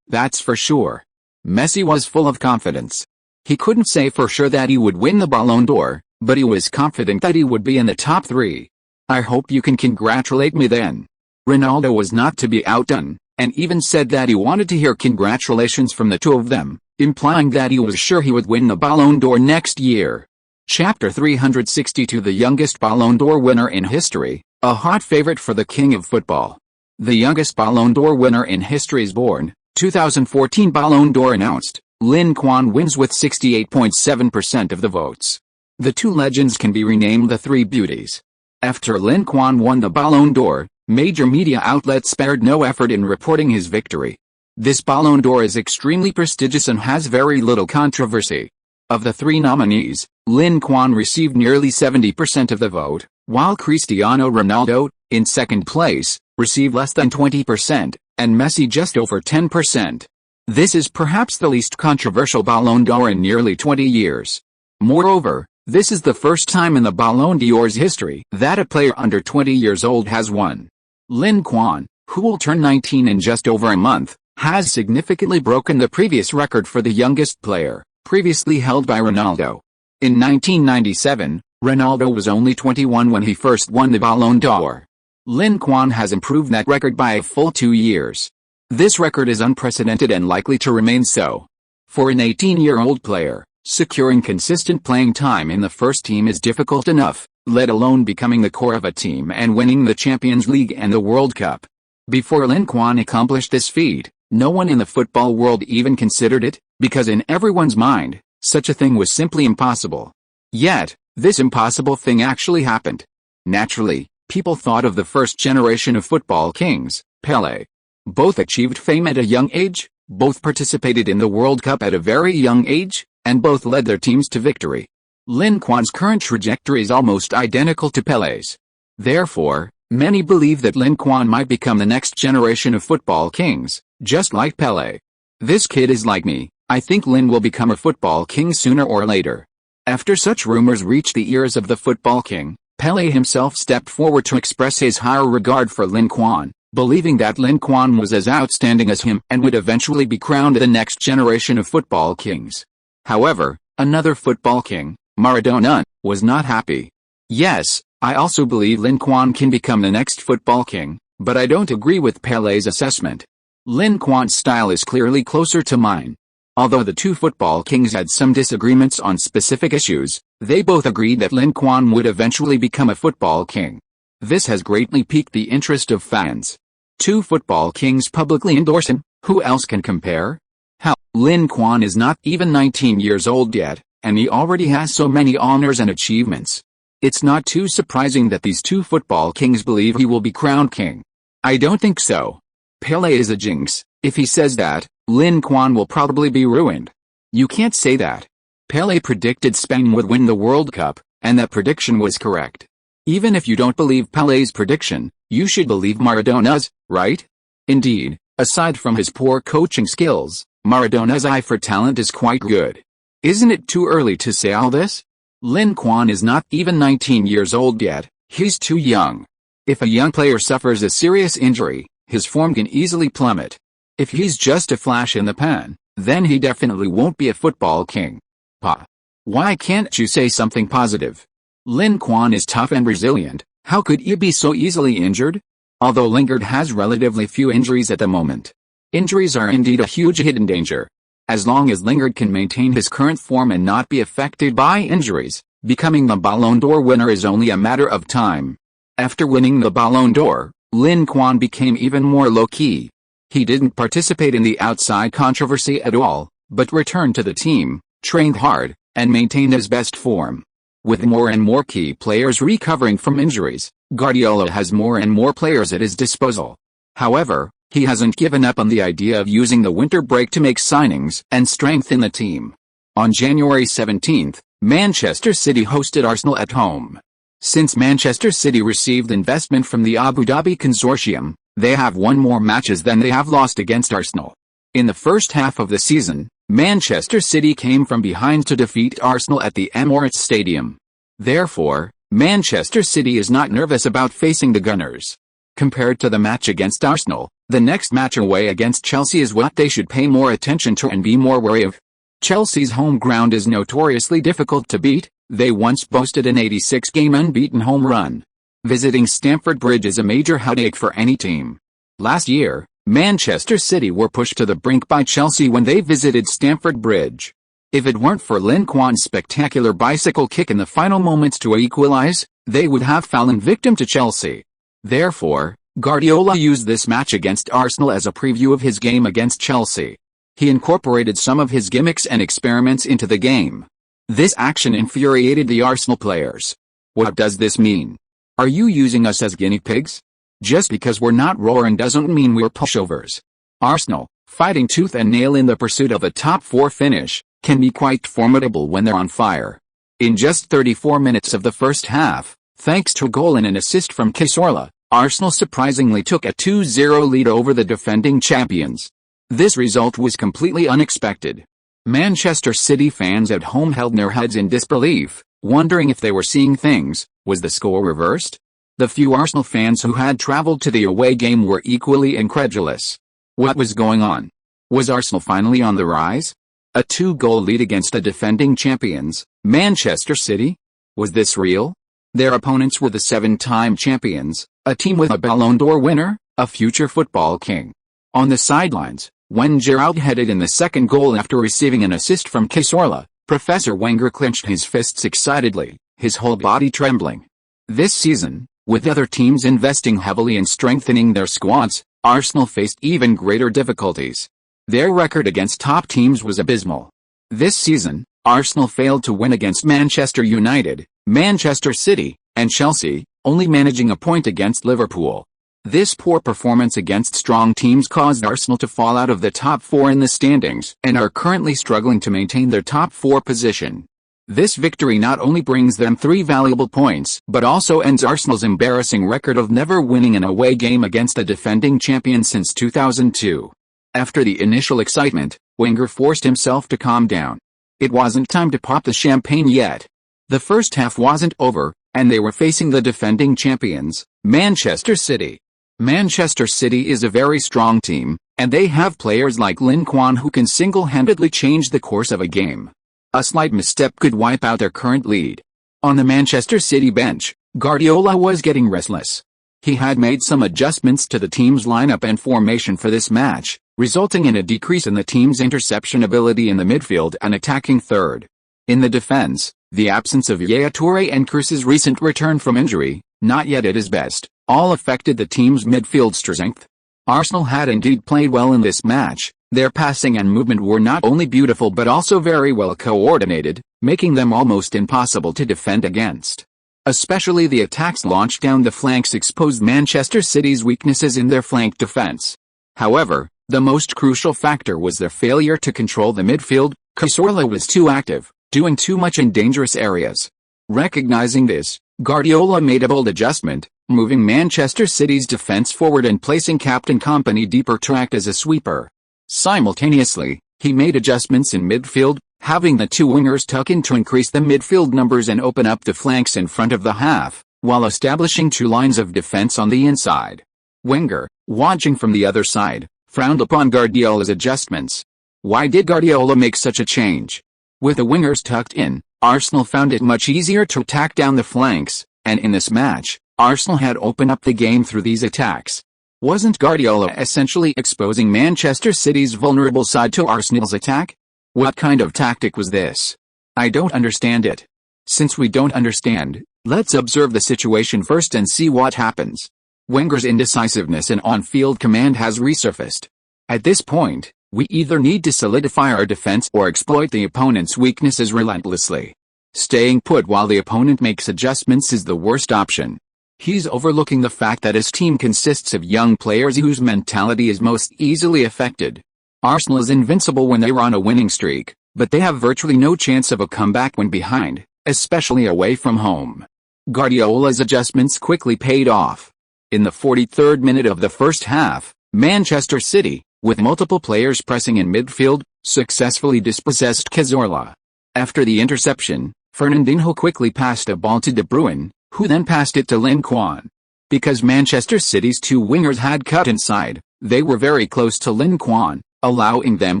That's for sure. Messi was full of confidence. He couldn't say for sure that he would win the Ballon d'Or, but he was confident that he would be in the top 3. I hope you can congratulate me then. Ronaldo was not to be outdone, and even said that he wanted to hear congratulations from the two of them, implying that he was sure he would win the Ballon d'Or next year. Chapter 362. The youngest Ballon d'Or winner in history, a hot favorite for the king of football. The youngest Ballon d'Or winner in history is born. 2014 Ballon d'Or announced. Lin Quan wins with 68.7% of the votes. The two legends can be renamed the Three Beauties. After Lin Quan won the Ballon d'Or, major media outlets spared no effort in reporting his victory. This Ballon d'Or is extremely prestigious and has very little controversy. Of the three nominees, Lin Quan received nearly 70% of the vote, while Cristiano Ronaldo, in second place, received less than 20%, and Messi just over 10%. This is perhaps the least controversial Ballon d'Or in nearly 20 years. Moreover, this is the first time in the Ballon d'Or's history that a player under 20 years old has won. Lin Quan, who will turn 19 in just over a month, has significantly broken the previous record for the youngest player, previously held by Ronaldo. In 1997, Ronaldo was only 21 when he first won the Ballon d'Or. Lin Quan has improved that record by a full 2 years. This record is unprecedented and likely to remain so. For an 18-year-old player, securing consistent playing time in the first team is difficult enough, let alone becoming the core of a team and winning the Champions League and the World Cup. Before Lin Quan accomplished this feat, no one in the football world even considered it, because in everyone's mind, such a thing was simply impossible. Yet, this impossible thing actually happened. Naturally, people thought of the first generation of football kings, Pelé. Both achieved fame at a young age, both participated in the World Cup at a very young age, and both led their teams to victory. Lin Quan's current trajectory is almost identical to Pelé's. Therefore, many believe that Lin Quan might become the next generation of football kings, just like Pelé. This kid is like me. I think Lin will become a football king sooner or later. After such rumors reached the ears of the football king, Pelé himself stepped forward to express his higher regard for Lin Quan, believing that Lin Quan was as outstanding as him and would eventually be crowned the next generation of football kings. However, another football king, Maradona, was not happy. Yes, I also believe Lin Quan can become the next football king, but I don't agree with Pelé's assessment. Lin Quan's style is clearly closer to mine. Although the two football kings had some disagreements on specific issues, they both agreed that Lin Quan would eventually become a football king. This has greatly piqued the interest of fans. Two football kings publicly endorse him, who else can compare? Hell, Lin Quan is not even 19 years old yet, and he already has so many honors and achievements. It's not too surprising that these two football kings believe he will be crowned king. I don't think so. Pelé is a jinx. If he says that, Lin Quan will probably be ruined. You can't say that. Pelé predicted Spain would win the World Cup, and that prediction was correct. Even if you don't believe Pelé's prediction, you should believe Maradona's, right? Indeed, aside from his poor coaching skills, Maradona's eye for talent is quite good. Isn't it too early to say all this? Lin Quan is not even 19 years old yet, he's too young. If a young player suffers a serious injury, his form can easily plummet. If he's just a flash in the pan, then he definitely won't be a football king. Pa. Why can't you say something positive? Lin Quan is tough and resilient. How could he be so easily injured? Although Lingard has relatively few injuries at the moment. Injuries are indeed a huge hidden danger. As long as Lingard can maintain his current form and not be affected by injuries, becoming the Ballon d'Or winner is only a matter of time. After winning the Ballon d'Or, Lin Quan became even more low-key. He didn't participate in the outside controversy at all, but returned to the team, trained hard, and maintained his best form. With more and more key players recovering from injuries, Guardiola has more and more players at his disposal. However, he hasn't given up on the idea of using the winter break to make signings and strengthen the team. On January 17th, Manchester City hosted Arsenal at home. Since Manchester City received investment from the Abu Dhabi consortium, they have won more matches than they have lost against Arsenal. In the first half of the season, Manchester City came from behind to defeat Arsenal at the Emirates Stadium. Therefore, Manchester City is not nervous about facing the Gunners. Compared to the match against Arsenal, the next match away against Chelsea is what they should pay more attention to and be more wary of. Chelsea's home ground is notoriously difficult to beat. They once boasted an 86-game unbeaten home run. Visiting Stamford Bridge is a major headache for any team. Last year, Manchester City were pushed to the brink by Chelsea when they visited Stamford Bridge. If it weren't for Lin Quan's spectacular bicycle kick in the final moments to equalize, they would have fallen victim to Chelsea. Therefore, Guardiola used this match against Arsenal as a preview of his game against Chelsea. He incorporated some of his gimmicks and experiments into the game. This action infuriated the Arsenal players. What does this mean? Are you using us as guinea pigs? Just because we're not roaring doesn't mean we're pushovers. Arsenal, fighting tooth and nail in the pursuit of a top 4 finish, can be quite formidable when they're on fire. In just 34 minutes of the first half, thanks to a goal and an assist from Cazorla, Arsenal surprisingly took a 2-0 lead over the defending champions. This result was completely unexpected. Manchester City fans at home held their heads in disbelief, wondering if they were seeing things. Was the score reversed? The few Arsenal fans who had traveled to the away game were equally incredulous. What was going on? Was Arsenal finally on the rise? A 2-goal lead against the defending champions, Manchester City? Was this real? Their opponents were the 7-time champions, a team with a Ballon d'Or winner, a future football king. On the sidelines, when Giroud headed in the second goal after receiving an assist from Cazorla, Professor Wenger clenched his fists excitedly, his whole body trembling. This season, with other teams investing heavily in strengthening their squads, Arsenal faced even greater difficulties. Their record against top teams was abysmal. This season, Arsenal failed to win against Manchester United, Manchester City, and Chelsea, only managing a point against Liverpool. This poor performance against strong teams caused Arsenal to fall out of the top 4 in the standings and are currently struggling to maintain their top 4 position. This victory not only brings them 3 valuable points but also ends Arsenal's embarrassing record of never winning an away game against a defending champion since 2002. After the initial excitement, Wenger forced himself to calm down. It wasn't time to pop the champagne yet. The first half wasn't over, and they were facing the defending champions, Manchester City. Manchester City is a very strong team, and they have players like Lin Quan who can single-handedly change the course of a game. A slight misstep could wipe out their current lead. On the Manchester City bench, Guardiola was getting restless. He had made some adjustments to the team's lineup and formation for this match, resulting in a decrease in the team's interception ability in the midfield and attacking third. In the defense, the absence of Yaya Toure and Kroos's recent return from injury, not yet at his best, all affected the team's midfield strength. Arsenal had indeed played well in this match. Their passing and movement were not only beautiful but also very well coordinated, making them almost impossible to defend against. Especially the attacks launched down the flanks exposed Manchester City's weaknesses in their flank defense. However, the most crucial factor was their failure to control the midfield. Cazorla was too active, doing too much in dangerous areas. Recognizing this, Guardiola made a bold adjustment, moving Manchester City's defense forward and placing Captain Kompany deeper to act as a sweeper. Simultaneously, he made adjustments in midfield, having the 2 wingers tuck in to increase the midfield numbers and open up the flanks in front of the half, while establishing 2 lines of defense on the inside. Wenger, watching from the other side, frowned upon Guardiola's adjustments. Why did Guardiola make such a change? With the wingers tucked in, Arsenal found it much easier to attack down the flanks, and in this match, Arsenal had opened up the game through these attacks. Wasn't Guardiola essentially exposing Manchester City's vulnerable side to Arsenal's attack? What kind of tactic was this? I don't understand it. Since we don't understand, let's observe the situation first and see what happens. Wenger's indecisiveness and on-field command has resurfaced. At this point, we either need to solidify our defense or exploit the opponent's weaknesses relentlessly. Staying put while the opponent makes adjustments is the worst option. He's overlooking the fact that his team consists of young players whose mentality is most easily affected. Arsenal is invincible when they're on a winning streak, but they have virtually no chance of a comeback when behind, especially away from home. Guardiola's adjustments quickly paid off. In the 43rd minute of the first half, Manchester City, with multiple players pressing in midfield, successfully dispossessed Cazorla. After the interception, Fernandinho quickly passed a ball to De Bruyne, who then passed it to Lin Quan. Because Manchester City's 2 wingers had cut inside, they were very close to Lin Quan, allowing them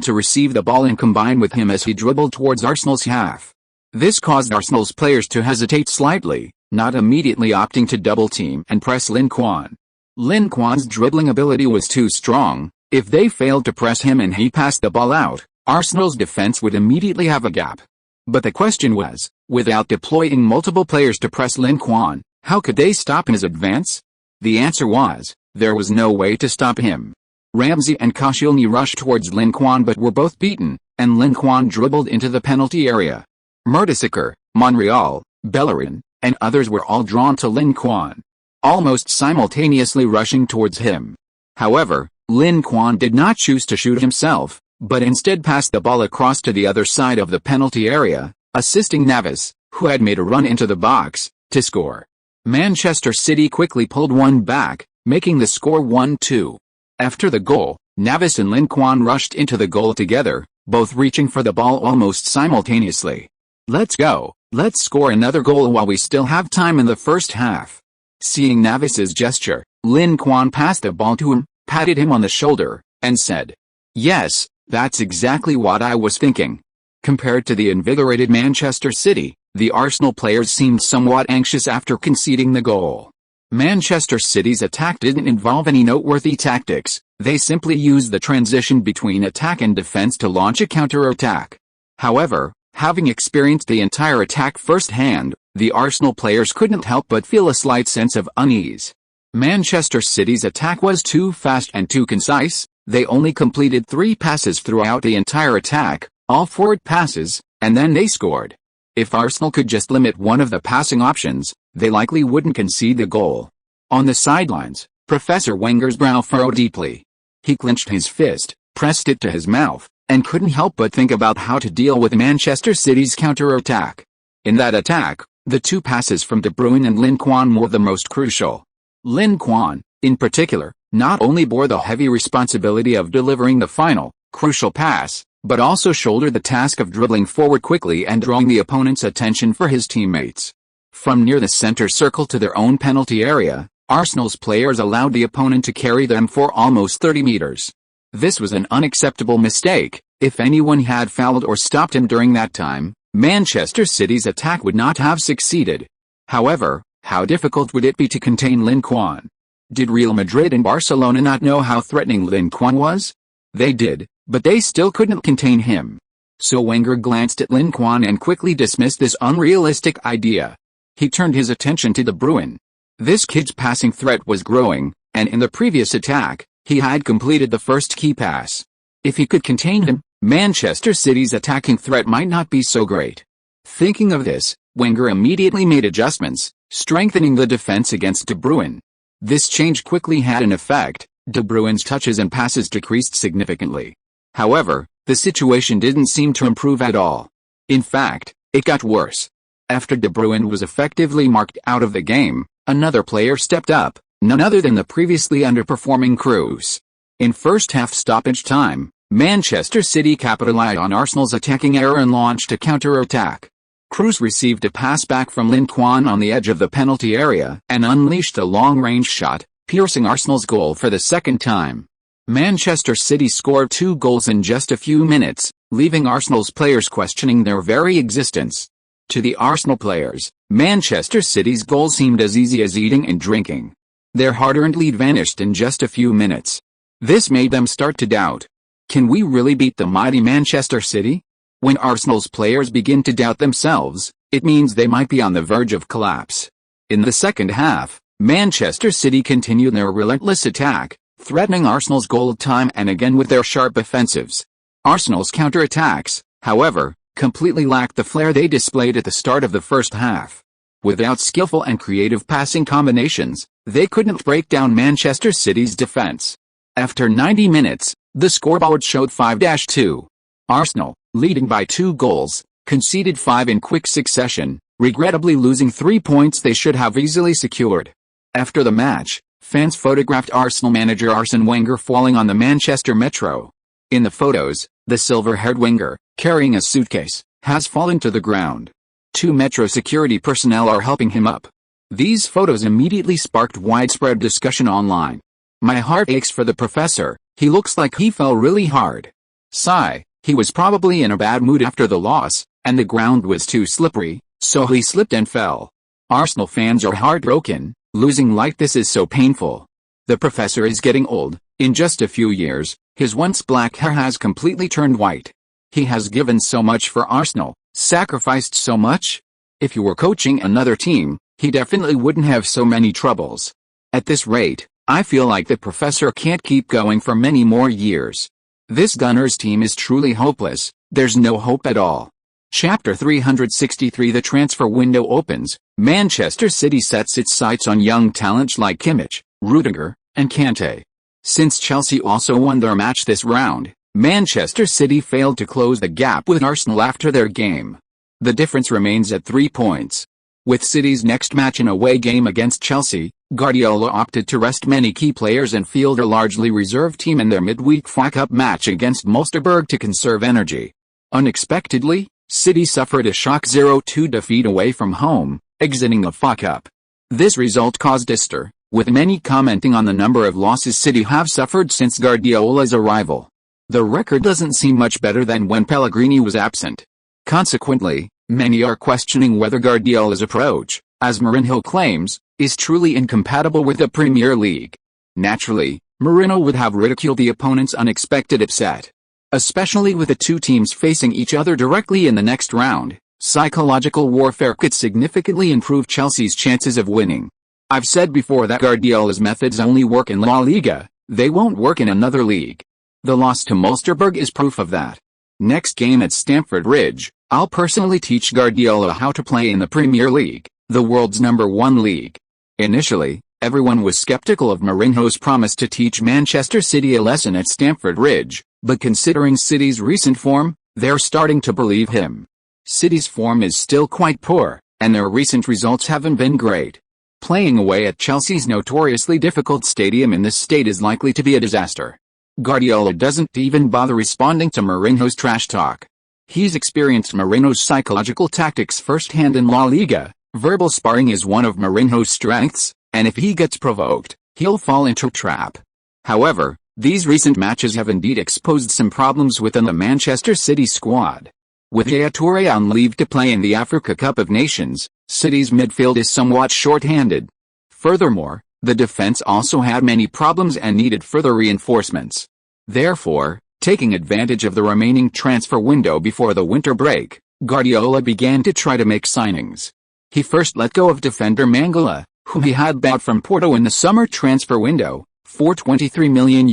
to receive the ball and combine with him as he dribbled towards Arsenal's half. This caused Arsenal's players to hesitate slightly, not immediately opting to double-team and press Lin Quan. Lin Quan's dribbling ability was too strong. If they failed to press him and he passed the ball out, Arsenal's defense would immediately have a gap. But the question was, without deploying multiple players to press Lin Quan, how could they stop his advance? The answer was, there was no way to stop him. Ramsey and Koscielny rushed towards Lin Quan but were both beaten, and Lin Quan dribbled into the penalty area. Mertesacker, Monreal, Bellerin, and others were all drawn to Lin Quan, almost simultaneously rushing towards him. However, Lin Quan did not choose to shoot himself, but instead passed the ball across to the other side of the penalty area, assisting Navas, who had made a run into the box, to score. Manchester City quickly pulled one back, making the score 1-2. After the goal, Navas and Lin Quan rushed into the goal together, both reaching for the ball almost simultaneously. Let's go, let's score another goal while we still have time in the first half. Seeing Navas's gesture, Lin Quan passed the ball to him, patted him on the shoulder, and said, "Yes, that's exactly what I was thinking. Compared to the invigorated Manchester City, the Arsenal players seemed somewhat anxious after conceding the goal. Manchester City's attack didn't involve any noteworthy tactics, they simply used the transition between attack and defense to launch a counter-attack. However, having experienced the entire attack firsthand, the Arsenal players couldn't help but feel a slight sense of unease. Manchester City's attack was too fast and too concise, they only completed 3 passes throughout the entire attack, all forward passes, and then they scored. If Arsenal could just limit one of the passing options, they likely wouldn't concede the goal. On the sidelines, Professor Wenger's brow furrowed deeply. He clenched his fist, pressed it to his mouth, and couldn't help but think about how to deal with Manchester City's counter-attack. In that attack, the 2 passes from De Bruyne and Lin Quan were the most crucial. Lin Quan, in particular, not only bore the heavy responsibility of delivering the final, crucial pass, but also shouldered the task of dribbling forward quickly and drawing the opponent's attention for his teammates. From near the center circle to their own penalty area, Arsenal's players allowed the opponent to carry them for almost 30 meters. This was an unacceptable mistake. If anyone had fouled or stopped him during that time, Manchester City's attack would not have succeeded. However, how difficult would it be to contain Lin Quan? Did Real Madrid and Barcelona not know how threatening Lin Quan was? They did, but they still couldn't contain him. So Wenger glanced at Lin Quan and quickly dismissed this unrealistic idea. He turned his attention to De Bruyne. This kid's passing threat was growing, and in the previous attack, he had completed the first key pass. If he could contain him, Manchester City's attacking threat might not be so great. Thinking of this, Wenger immediately made adjustments, strengthening the defense against De Bruyne. This change quickly had an effect. De Bruyne's touches and passes decreased significantly. However, the situation didn't seem to improve at all. In fact, it got worse. After De Bruyne was effectively marked out of the game, another player stepped up, none other than the previously underperforming Kroos. In first-half stoppage time, Manchester City capitalized on Arsenal's attacking error and launched a counter-attack. Kroos received a pass back from Lin Quan on the edge of the penalty area and unleashed a long-range shot, piercing Arsenal's goal for the second time. Manchester City scored 2 goals in just a few minutes, leaving Arsenal's players questioning their very existence. To the Arsenal players, Manchester City's goal seemed as easy as eating and drinking. Their hard-earned lead vanished in just a few minutes. This made them start to doubt. Can we really beat the mighty Manchester City? When Arsenal's players begin to doubt themselves, it means they might be on the verge of collapse. In the second half, Manchester City continued their relentless attack, threatening Arsenal's goal time and again with their sharp offensives. Arsenal's counter-attacks, however, completely lacked the flair they displayed at the start of the first half. Without skillful and creative passing combinations, they couldn't break down Manchester City's defense. After 90 minutes, the scoreboard showed 5-2. Arsenal, leading by 2 goals, conceded 5 in quick succession, regrettably losing 3 points they should have easily secured. After the match, fans photographed Arsenal manager Arsene Wenger falling on the Manchester Metro. In the photos, the silver-haired Wenger, carrying a suitcase, has fallen to the ground. 2 Metro security personnel are helping him up. These photos immediately sparked widespread discussion online. My heart aches for the professor, he looks like he fell really hard. Sigh, he was probably in a bad mood after the loss, and the ground was too slippery, so he slipped and fell. Arsenal fans are heartbroken, losing like this is so painful. The professor is getting old, in just a few years, his once black hair has completely turned white. He has given so much for Arsenal, sacrificed so much. If he were coaching another team, he definitely wouldn't have so many troubles. At this rate, I feel like the professor can't keep going for many more years. This Gunners team is truly hopeless, there's no hope at all. Chapter 363 The transfer window opens, Manchester City sets its sights on young talents like Kimmich, Rudiger, and Kante. Since Chelsea also won their match this round, Manchester City failed to close the gap with Arsenal after their game. The difference remains at 3 points. With City's next match an away game against Chelsea, Guardiola opted to rest many key players and field a largely reserve team in their midweek FA Cup match against Molsterberg to conserve energy. Unexpectedly, City suffered a shock 0-2 defeat away from home, exiting the FA Cup. This result caused a stir, with many commenting on the number of losses City have suffered since Guardiola's arrival. The record doesn't seem much better than when Pellegrini was absent. Consequently, many are questioning whether Guardiola's approach, as Mourinho claims, is truly incompatible with the Premier League. Naturally, Mourinho would have ridiculed the opponent's unexpected upset. Especially with the two teams facing each other directly in the next round, psychological warfare could significantly improve Chelsea's chances of winning. I've said before that Guardiola's methods only work in La Liga, they won't work in another league. The loss to Mönsterberg is proof of that. Next game at Stamford Bridge, I'll personally teach Guardiola how to play in the Premier League, the world's #1 league. Initially, everyone was skeptical of Mourinho's promise to teach Manchester City a lesson at Stamford Bridge, but considering City's recent form, they're starting to believe him. City's form is still quite poor, and their recent results haven't been great. Playing away at Chelsea's notoriously difficult stadium in this state is likely to be a disaster. Guardiola doesn't even bother responding to Mourinho's trash talk. He's experienced Mourinho's psychological tactics firsthand in La Liga. Verbal sparring is one of Mourinho's strengths, and if he gets provoked, he'll fall into a trap. However, these recent matches have indeed exposed some problems within the Manchester City squad. With Yaya Toure on leave to play in the Africa Cup of Nations, City's midfield is somewhat short-handed. Furthermore, the defense also had many problems and needed further reinforcements. Therefore, taking advantage of the remaining transfer window before the winter break, Guardiola began to try to make signings. He first let go of defender Mangala, whom he had bought from Porto in the summer transfer window, for €23 million.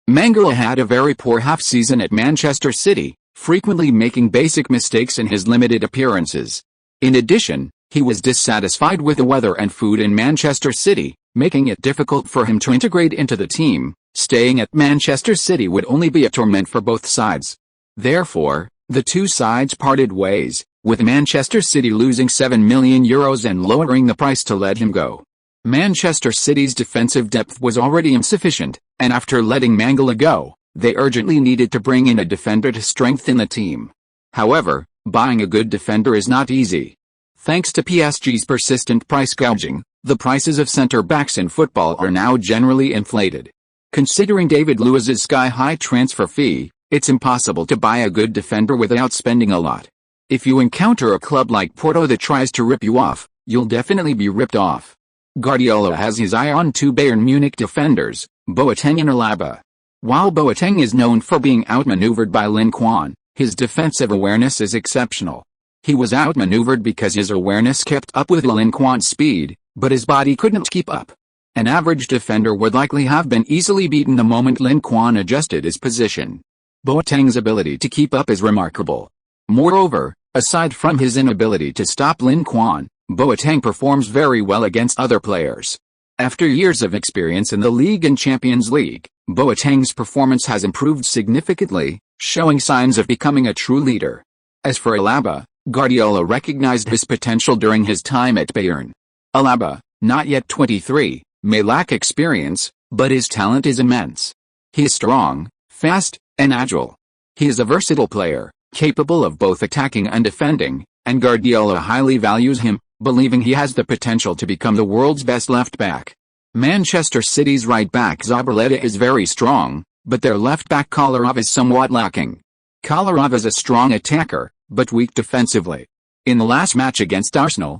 Mangala had a very poor half-season at Manchester City, frequently making basic mistakes in his limited appearances. In addition, he was dissatisfied with the weather and food in Manchester City, making it difficult for him to integrate into the team. Staying at Manchester City would only be a torment for both sides. Therefore, the two sides parted ways, with Manchester City losing €7 million and lowering the price to let him go. Manchester City's defensive depth was already insufficient, and after letting Mangala go, they urgently needed to bring in a defender to strengthen the team. However, buying a good defender is not easy. Thanks to PSG's persistent price gouging, the prices of centre-backs in football are now generally inflated. Considering David Luiz's sky-high transfer fee, it's impossible to buy a good defender without spending a lot. If you encounter a club like Porto that tries to rip you off, you'll definitely be ripped off. Guardiola has his eye on two Bayern Munich defenders, Boateng and Alaba. While Boateng is known for being outmaneuvered by Lin Quan, his defensive awareness is exceptional. He was outmaneuvered because his awareness kept up with Lin Quan's speed, but his body couldn't keep up. An average defender would likely have been easily beaten the moment Lin Quan adjusted his position. Boateng's ability to keep up is remarkable. Moreover, aside from his inability to stop Lin Quan, Boateng performs very well against other players. After years of experience in the league and Champions League, Boateng's performance has improved significantly, showing signs of becoming a true leader. As for Alaba, Guardiola recognized his potential during his time at Bayern. Alaba, not yet 23, may lack experience, but his talent is immense. He is strong, fast, and agile. He is a versatile player, capable of both attacking and defending, and Guardiola highly values him, believing he has the potential to become the world's best left-back. Manchester City's right-back Zabaleta is very strong, but their left-back Kolarov is somewhat lacking. Kolarov is a strong attacker, but weak defensively. In the last match against Arsenal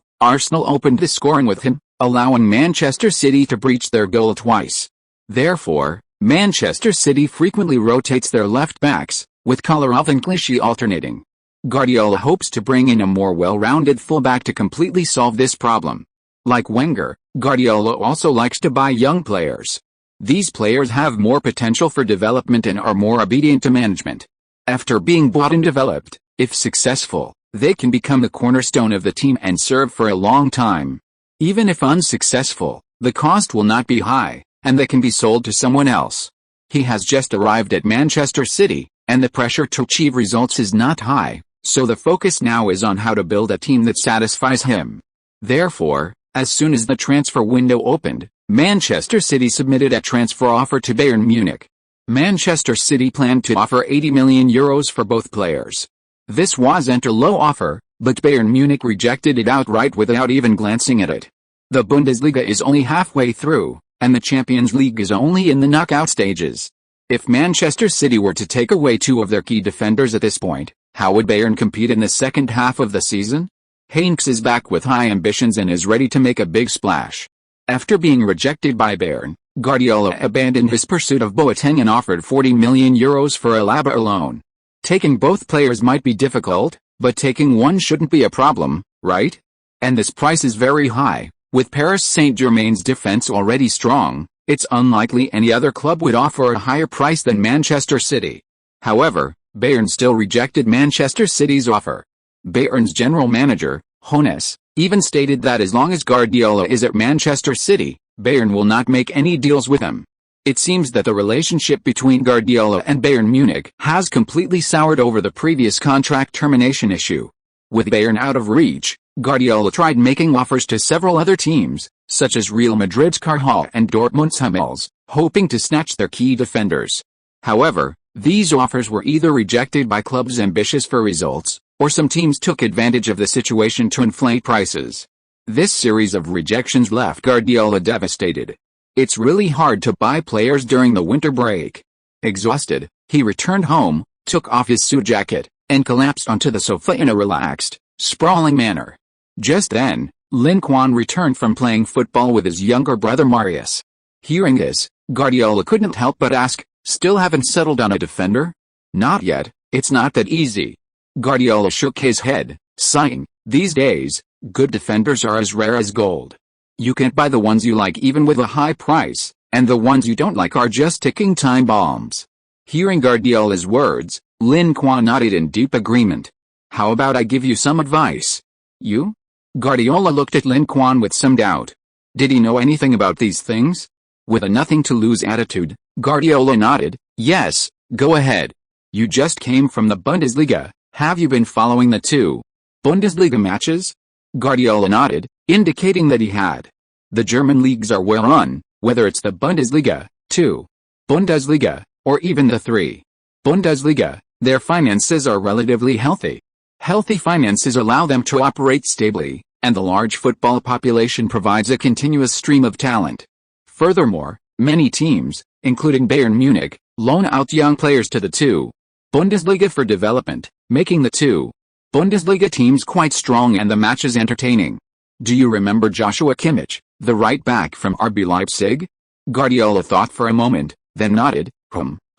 opened the scoring with him, allowing Manchester City to breach their goal twice. Therefore, Manchester City frequently rotates their left-backs, with Kolarov and Clichy alternating. Guardiola hopes to bring in a more well-rounded fullback to completely solve this problem. Like Wenger, Guardiola also likes to buy young players. These players have more potential for development and are more obedient to management. After being bought and developed, if successful, they can become the cornerstone of the team and serve for a long time. Even if unsuccessful, the cost will not be high, and they can be sold to someone else. He has just arrived at Manchester City, and the pressure to achieve results is not high, so the focus now is on how to build a team that satisfies him. Therefore, as soon as the transfer window opened, Manchester City submitted a transfer offer to Bayern Munich. Manchester City planned to offer €80 million for both players. This wasn't a low offer, but Bayern Munich rejected it outright without even glancing at it. The Bundesliga is only halfway through, and the Champions League is only in the knockout stages. If Manchester City were to take away two of their key defenders at this point, How would Bayern compete in the second half of the season? Heinz is back with high ambitions and is ready to make a big splash. After being rejected by Bayern, Guardiola abandoned his pursuit of Boateng and offered €40 million for Alaba alone. Taking both players might be difficult, but taking one shouldn't be a problem, right? And this price is very high. With Paris Saint-Germain's defense already strong, it's unlikely any other club would offer a higher price than Manchester City. However, Bayern still rejected Manchester City's offer. Bayern's general manager, Hoeneß, even stated that as long as Guardiola is at Manchester City, Bayern will not make any deals with him. It seems that the relationship between Guardiola and Bayern Munich has completely soured over the previous contract termination issue. With Bayern out of reach, Guardiola tried making offers to several other teams, such as Real Madrid's Carvajal and Dortmund's Hummels, hoping to snatch their key defenders. However, these offers were either rejected by clubs ambitious for results, or some teams took advantage of the situation to inflate prices. This series of rejections left Guardiola devastated. It's really hard to buy players during the winter break. Exhausted, he returned home, took off his suit jacket, and collapsed onto the sofa in a relaxed, sprawling manner. Just then, Lin Quan returned from playing football with his younger brother Marius. Hearing this, Guardiola couldn't help but ask, "Still haven't settled on a defender?" "Not yet, it's not that easy." Guardiola shook his head, sighing, "These days, good defenders are as rare as gold. You can't buy the ones you like even with a high price, and the ones you don't like are just ticking time bombs." Hearing Guardiola's words, Lin Quan nodded in deep agreement. "How about I give you some advice?" "You?" Guardiola looked at Lin Quan with some doubt. Did he know anything about these things? With a nothing-to-lose attitude, Guardiola nodded, "Yes, go ahead. You just came from the Bundesliga, have you been following the two Bundesliga matches?" Guardiola nodded, indicating that he had. The German leagues are well run, whether it's the Bundesliga, 2 Bundesliga, or even the 3 Bundesliga, their finances are relatively healthy. Healthy finances allow them to operate stably, and the large football population provides a continuous stream of talent. Furthermore, many teams, including Bayern Munich, loan out young players to the 2 Bundesliga for development, making the 2 Bundesliga teams quite strong and the matches entertaining. Do you remember Joshua Kimmich, the right back from RB Leipzig? Guardiola thought for a moment, then nodded,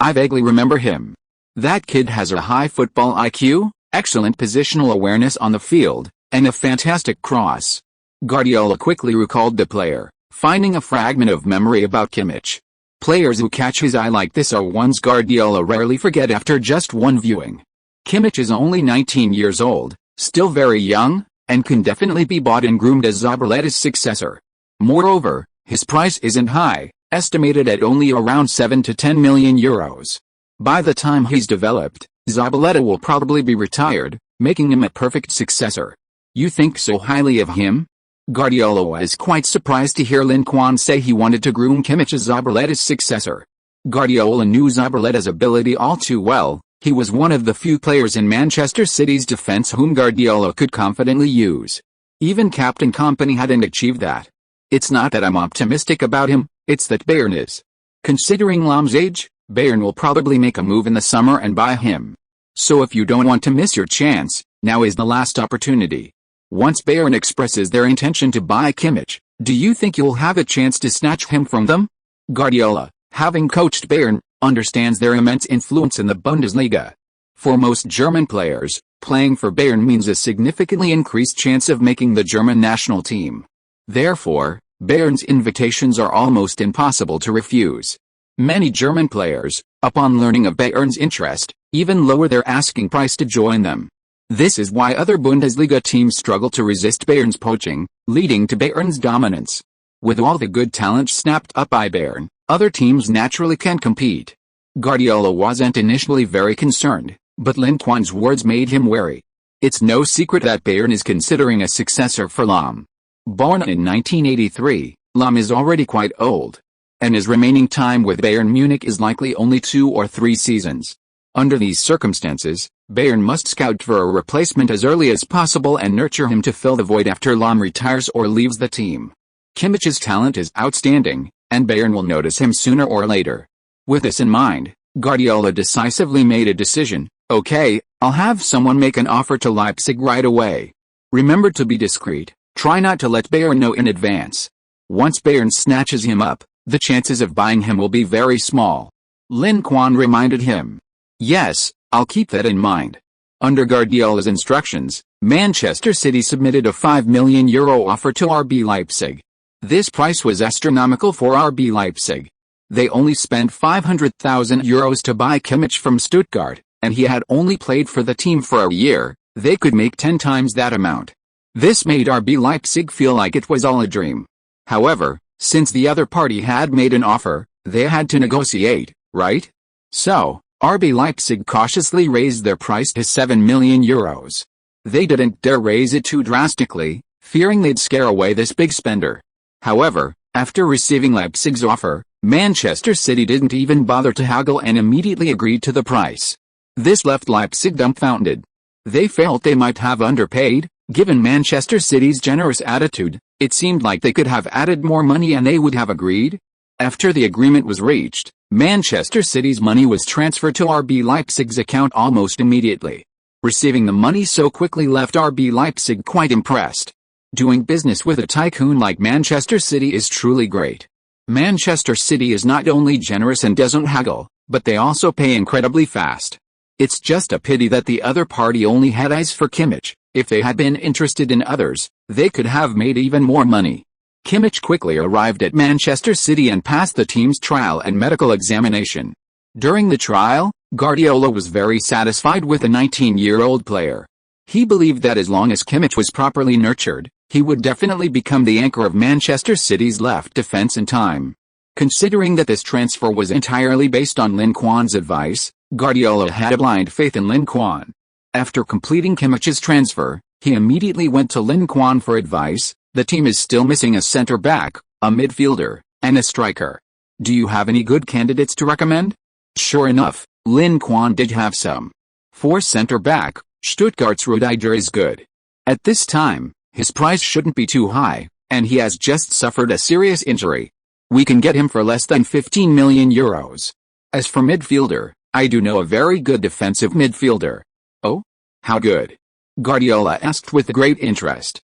I vaguely remember him. That kid has a high football IQ, excellent positional awareness on the field, and a fantastic cross." Guardiola quickly recalled the player, finding a fragment of memory about Kimmich. Players who catch his eye like this are ones Guardiola rarely forget after just one viewing. Kimmich is only 19 years old, still very young, and can definitely be bought and groomed as Zabaleta's successor. Moreover, his price isn't high, estimated at only around €7 to €10 million. By the time he's developed, Zabaleta will probably be retired, making him a perfect successor. You think so highly of him? Guardiola was quite surprised to hear Lin Quan say he wanted to groom Kimmich as Zabaleta's successor. Guardiola knew Zabaleta's ability all too well. He was one of the few players in Manchester City's defense whom Guardiola could confidently use. Even Captain Company hadn't achieved that. It's not that I'm optimistic about him, it's that Bayern is. Considering Lahm's age, Bayern will probably make a move in the summer and buy him. So if you don't want to miss your chance, now is the last opportunity. Once Bayern expresses their intention to buy Kimmich, do you think you'll have a chance to snatch him from them? Guardiola, having coached Bayern, understands their immense influence in the Bundesliga. For most German players, playing for Bayern means a significantly increased chance of making the German national team. Therefore, Bayern's invitations are almost impossible to refuse. Many German players, upon learning of Bayern's interest, even lower their asking price to join them. This is why other Bundesliga teams struggle to resist Bayern's poaching, leading to Bayern's dominance. With all the good talent snapped up by Bayern, other teams naturally can compete. Guardiola wasn't initially very concerned, but Lin Quan's words made him wary. It's no secret that Bayern is considering a successor for Lahm. Born in 1983, Lahm is already quite old, and his remaining time with Bayern Munich is likely only 2 or 3 seasons. Under these circumstances, Bayern must scout for a replacement as early as possible and nurture him to fill the void after Lahm retires or leaves the team. Kimmich's talent is outstanding, and Bayern will notice him sooner or later. With this in mind, Guardiola decisively made a decision. Okay, I'll have someone make an offer to Leipzig right away. Remember to be discreet, try not to let Bayern know in advance. Once Bayern snatches him up, the chances of buying him will be very small. Lin Quan reminded him. Yes, I'll keep that in mind. Under Guardiola's instructions, Manchester City submitted a €5 million offer to RB Leipzig. This price was astronomical for RB Leipzig. They only spent €500,000 to buy Kimmich from Stuttgart, and he had only played for the team for a year. They could make 10 times that amount. This made RB Leipzig feel like it was all a dream. However, since the other party had made an offer, they had to negotiate, right? So, RB Leipzig cautiously raised their price to €7 million. They didn't dare raise it too drastically, fearing they'd scare away this big spender. However, after receiving Leipzig's offer, Manchester City didn't even bother to haggle and immediately agreed to the price. This left Leipzig dumbfounded. They felt they might have underpaid. Given Manchester City's generous attitude, it seemed like they could have added more money and they would have agreed. After the agreement was reached, Manchester City's money was transferred to RB Leipzig's account almost immediately. Receiving the money so quickly left RB Leipzig quite impressed. Doing business with a tycoon like Manchester City is truly great. Manchester City is not only generous and doesn't haggle, but they also pay incredibly fast. It's just a pity that the other party only had eyes for Kimmich. If they had been interested in others, they could have made even more money. Kimmich quickly arrived at Manchester City and passed the team's trial and medical examination. During the trial, Guardiola was very satisfied with the 19-year-old player. He believed that as long as Kimmich was properly nurtured, he would definitely become the anchor of Manchester City's left defense in time. Considering that this transfer was entirely based on Lin Quan's advice, Guardiola had blind faith in Lin Quan. After completing Kimmich's transfer, he immediately went to Lin Quan for advice. The team is still missing a center-back, a midfielder, and a striker. Do you have any good candidates to recommend? Sure enough, Lin Quan did have some. For center-back, Stuttgart's Rudiger is good. At this time, his price shouldn't be too high, and he has just suffered a serious injury. We can get him for less than €15 million. As for midfielder, I do know a very good defensive midfielder. Oh? How good? Guardiola asked with great interest.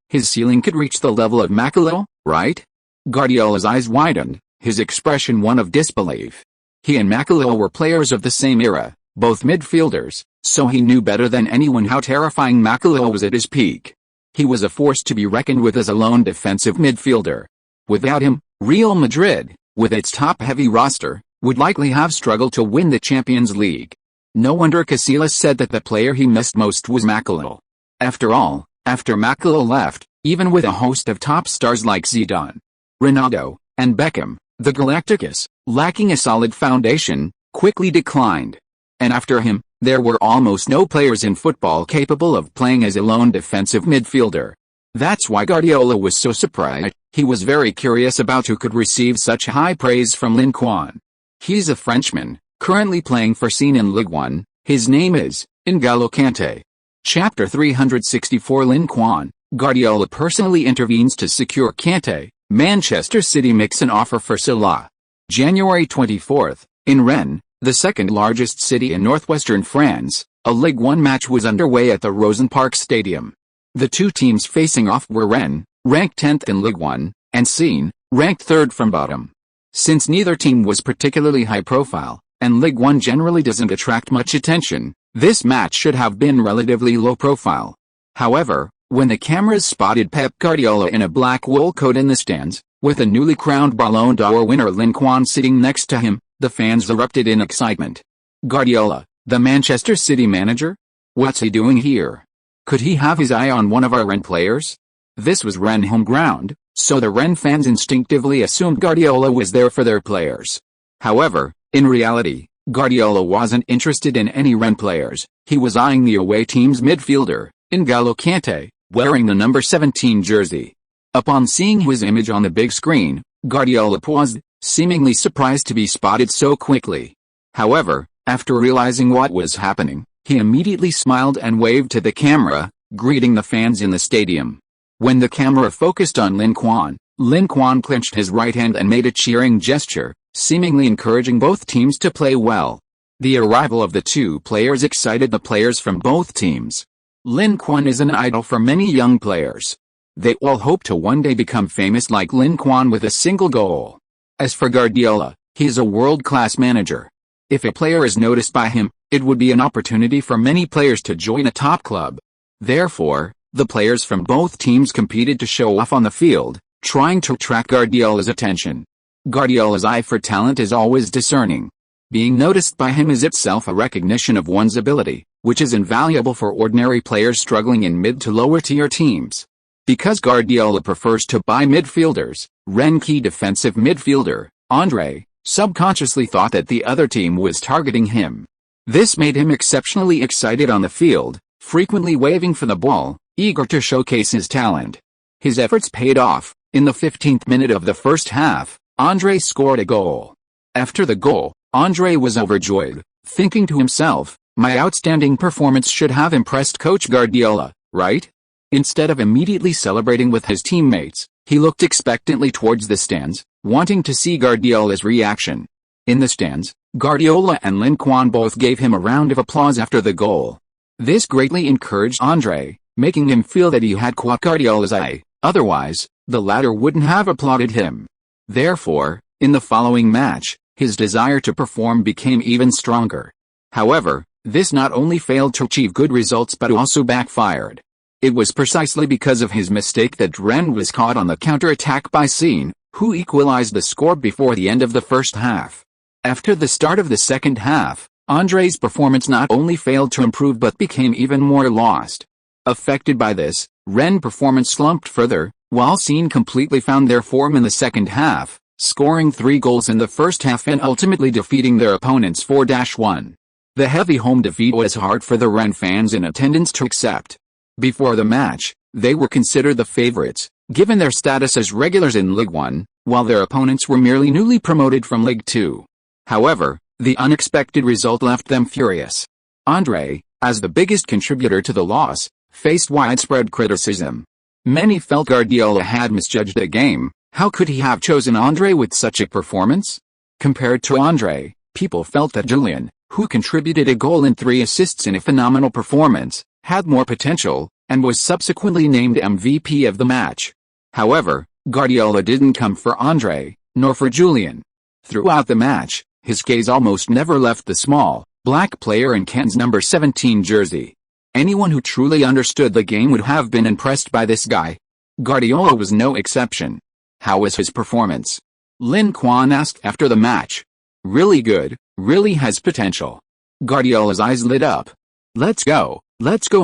His ceiling could reach the level of Makalil, right? Guardiola's eyes widened, his expression one of disbelief. He and Makalil were players of the same era, both midfielders, so he knew better than anyone how terrifying Makalil was at his peak. He was a force to be reckoned with as a lone defensive midfielder. Without him, Real Madrid, with its top-heavy roster, would likely have struggled to win the Champions League. No wonder Casillas said that the player he missed most was Makalil. After all, after Makalil left, even with a host of top stars like Zidane, Ronaldo, and Beckham, the Galacticos, lacking a solid foundation, quickly declined. And after him, there were almost no players in football capable of playing as a lone defensive midfielder. That's why Guardiola was so surprised. He was very curious about who could receive such high praise from Lin Quan. He's a Frenchman, currently playing for SYN in Ligue 1, his name is N'Golo Kanté. Chapter 364 Lin Quan, Guardiola personally intervenes to secure Kanté. Manchester City makes an offer for Salah. January 24, in Rennes, the second largest city in northwestern France, a Ligue 1 match was underway at the Rosenpark Stadium. The two teams facing off were Rennes, ranked 10th in Ligue 1, and SYN, ranked 3rd from bottom. Since neither team was particularly high profile, and Ligue 1 generally doesn't attract much attention, this match should have been relatively low profile. However, when the cameras spotted Pep Guardiola in a black wool coat in the stands, with a newly crowned Ballon d'Or winner Lin Quan sitting next to him, the fans erupted in excitement. Guardiola, the Manchester City manager? What's he doing here? Could he have his eye on one of our Rennes players? This was Rennes home ground, so the Rennes fans instinctively assumed Guardiola was there for their players. However, in reality, Guardiola wasn't interested in any Rennes players. He was eyeing the away team's midfielder, N'Golo Kanté, wearing the number 17 jersey. Upon seeing his image on the big screen, Guardiola paused, seemingly surprised to be spotted so quickly. However, after realizing what was happening, he immediately smiled and waved to the camera, greeting the fans in the stadium. When the camera focused on Lin Quan clenched his right hand and made a cheering gesture, seemingly encouraging both teams to play well. The arrival of the two players excited the players from both teams. Lin Quan is an idol for many young players. They all hope to one day become famous like Lin Quan with a single goal. As for Guardiola, he is a world-class manager. If a player is noticed by him, it would be an opportunity for many players to join a top club. Therefore, the players from both teams competed to show off on the field, trying to attract Guardiola's attention. Guardiola's eye for talent is always discerning. Being noticed by him is itself a recognition of one's ability, which is invaluable for ordinary players struggling in mid to lower tier teams. Because Guardiola prefers to buy midfielders, Rennes defensive midfielder, Andre, subconsciously thought that the other team was targeting him. This made him exceptionally excited on the field, frequently waving for the ball, eager to showcase his talent. His efforts paid off. In the 15th minute of the first half, Andre scored a goal. After the goal, Andre was overjoyed, thinking to himself, "My outstanding performance should have impressed Coach Guardiola, right?" Instead of immediately celebrating with his teammates, he looked expectantly towards the stands, wanting to see Guardiola's reaction. In the stands, Guardiola and Lin Quan both gave him a round of applause after the goal. This greatly encouraged Andre, making him feel that he had caught Guardiola's eye, otherwise, the latter wouldn't have applauded him. Therefore, in the following match, his desire to perform became even stronger. However, this not only failed to achieve good results but also backfired. It was precisely because of his mistake that Rennes was caught on the counter-attack by SYN, who equalized the score before the end of the first half. After the start of the second half, Andre's performance not only failed to improve but became even more lost. Affected by this, Rennes' performance slumped further, while SYN completely found their form in the second half, scoring 3 goals in the first half and ultimately defeating their opponents 4-1. The heavy home defeat was hard for the Rennes fans in attendance to accept. Before the match, they were considered the favorites, given their status as regulars in Ligue 1, while their opponents were merely newly promoted from Ligue 2. However, the unexpected result left them furious. Andre, as the biggest contributor to the loss, faced widespread criticism. Many felt Guardiola had misjudged the game. How could he have chosen Andre with such a performance? Compared to Andre, people felt that Julian, who contributed a goal and 3 assists in a phenomenal performance, had more potential, and was subsequently named MVP of the match. However, Guardiola didn't come for Andre, nor for Julian. Throughout the match, his gaze almost never left the small, black player in Cannes' number 17 jersey. Anyone who truly understood the game would have been impressed by this guy. Guardiola was no exception. How was his performance? Lin Quan asked after the match. Really good, really has potential. Guardiola's eyes lit up. Let's go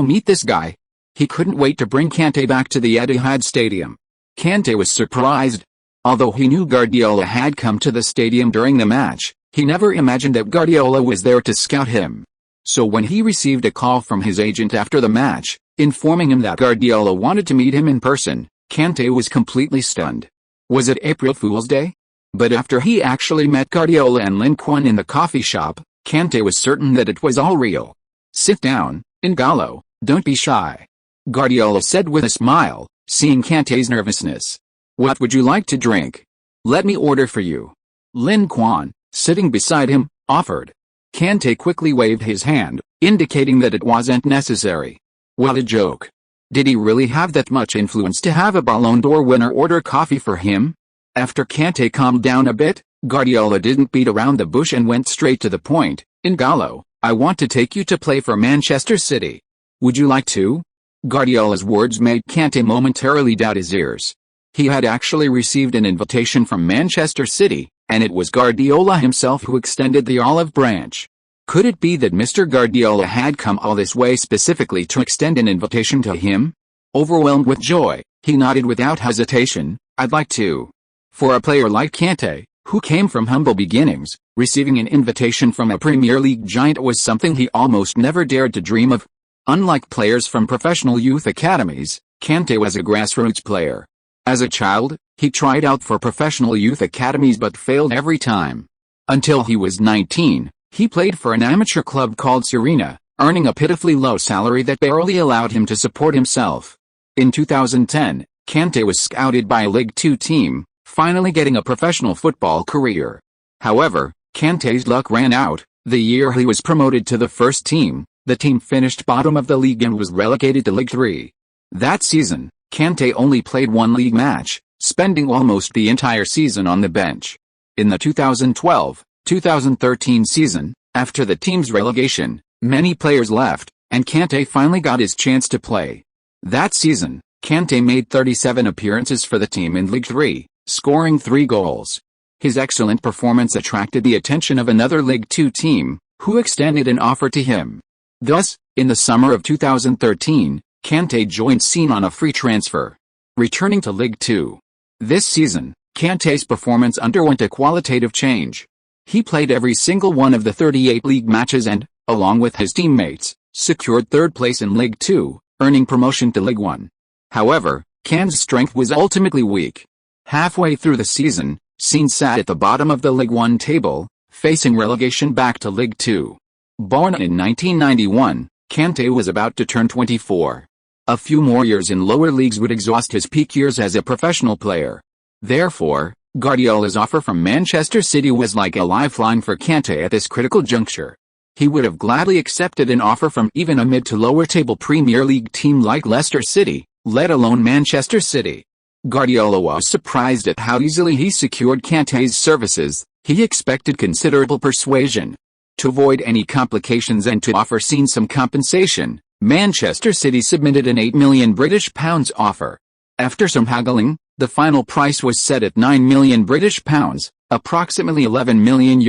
meet this guy. He couldn't wait to bring Kante back to the Etihad Stadium. Kante was surprised. Although he knew Guardiola had come to the stadium during the match, he never imagined that Guardiola was there to scout him. So when he received a call from his agent after the match, informing him that Guardiola wanted to meet him in person, Kante was completely stunned. Was it April Fool's Day? But after he actually met Guardiola and Lin Quan in the coffee shop, Kante was certain that it was all real. "Sit down, N'Golo, don't be shy," Guardiola said with a smile, seeing Kante's nervousness. "What would you like to drink? Let me order for you." Lin Quan, sitting beside him, offered. Kante quickly waved his hand, indicating that it wasn't necessary. What a joke. Did he really have that much influence to have a Ballon d'Or winner order coffee for him? After Kante calmed down a bit, Guardiola didn't beat around the bush and went straight to the point. "N'Golo, I want to take you to play for Manchester City. Would you like to?" Guardiola's words made Kante momentarily doubt his ears. He had actually received an invitation from Manchester City, and it was Guardiola himself who extended the olive branch. Could it be that Mr. Guardiola had come all this way specifically to extend an invitation to him? Overwhelmed with joy, he nodded without hesitation, "I'd like to." For a player like Kante, who came from humble beginnings, receiving an invitation from a Premier League giant was something he almost never dared to dream of. Unlike players from professional youth academies, Kante was a grassroots player. As a child, he tried out for professional youth academies but failed every time. Until he was 19, he played for an amateur club called Serena, earning a pitifully low salary that barely allowed him to support himself. In 2010, Kante was scouted by a Ligue 2 team, finally getting a professional football career. However, Kante's luck ran out, The year he was promoted to the first team, the team finished bottom of the league and was relegated to League 3. That season, Kante only played one league match, spending almost the entire season on the bench. In the 2012-2013 season, after the team's relegation, many players left, and Kante finally got his chance to play. That season, Kante made 37 appearances for the team in League 3, scoring 3 goals. His excellent performance attracted the attention of another League 2 team, who extended an offer to him. Thus, in the summer of 2013, Kante joined SYN on a free transfer, returning to League 2. This season, Kante's performance underwent a qualitative change. He played every single one of the 38 league matches and, along with his teammates, secured third place in League 2, earning promotion to League 1. However, Kante's strength was ultimately weak. Halfway through the season, SYN sat at the bottom of the League 1 table, facing relegation back to League 2. Born in 1991, Kante was about to turn 24. A few more years in lower leagues would exhaust his peak years as a professional player. Therefore, Guardiola's offer from Manchester City was like a lifeline for Kante at this critical juncture. He would have gladly accepted an offer from even a mid to lower table Premier League team like Leicester City, let alone Manchester City. Guardiola was surprised at how easily he secured Kante's services. He expected considerable persuasion. To avoid any complications and to offer SYN some compensation, Manchester City submitted an £8 million offer. After some haggling, the final price was set at £9 million, approximately €11 million.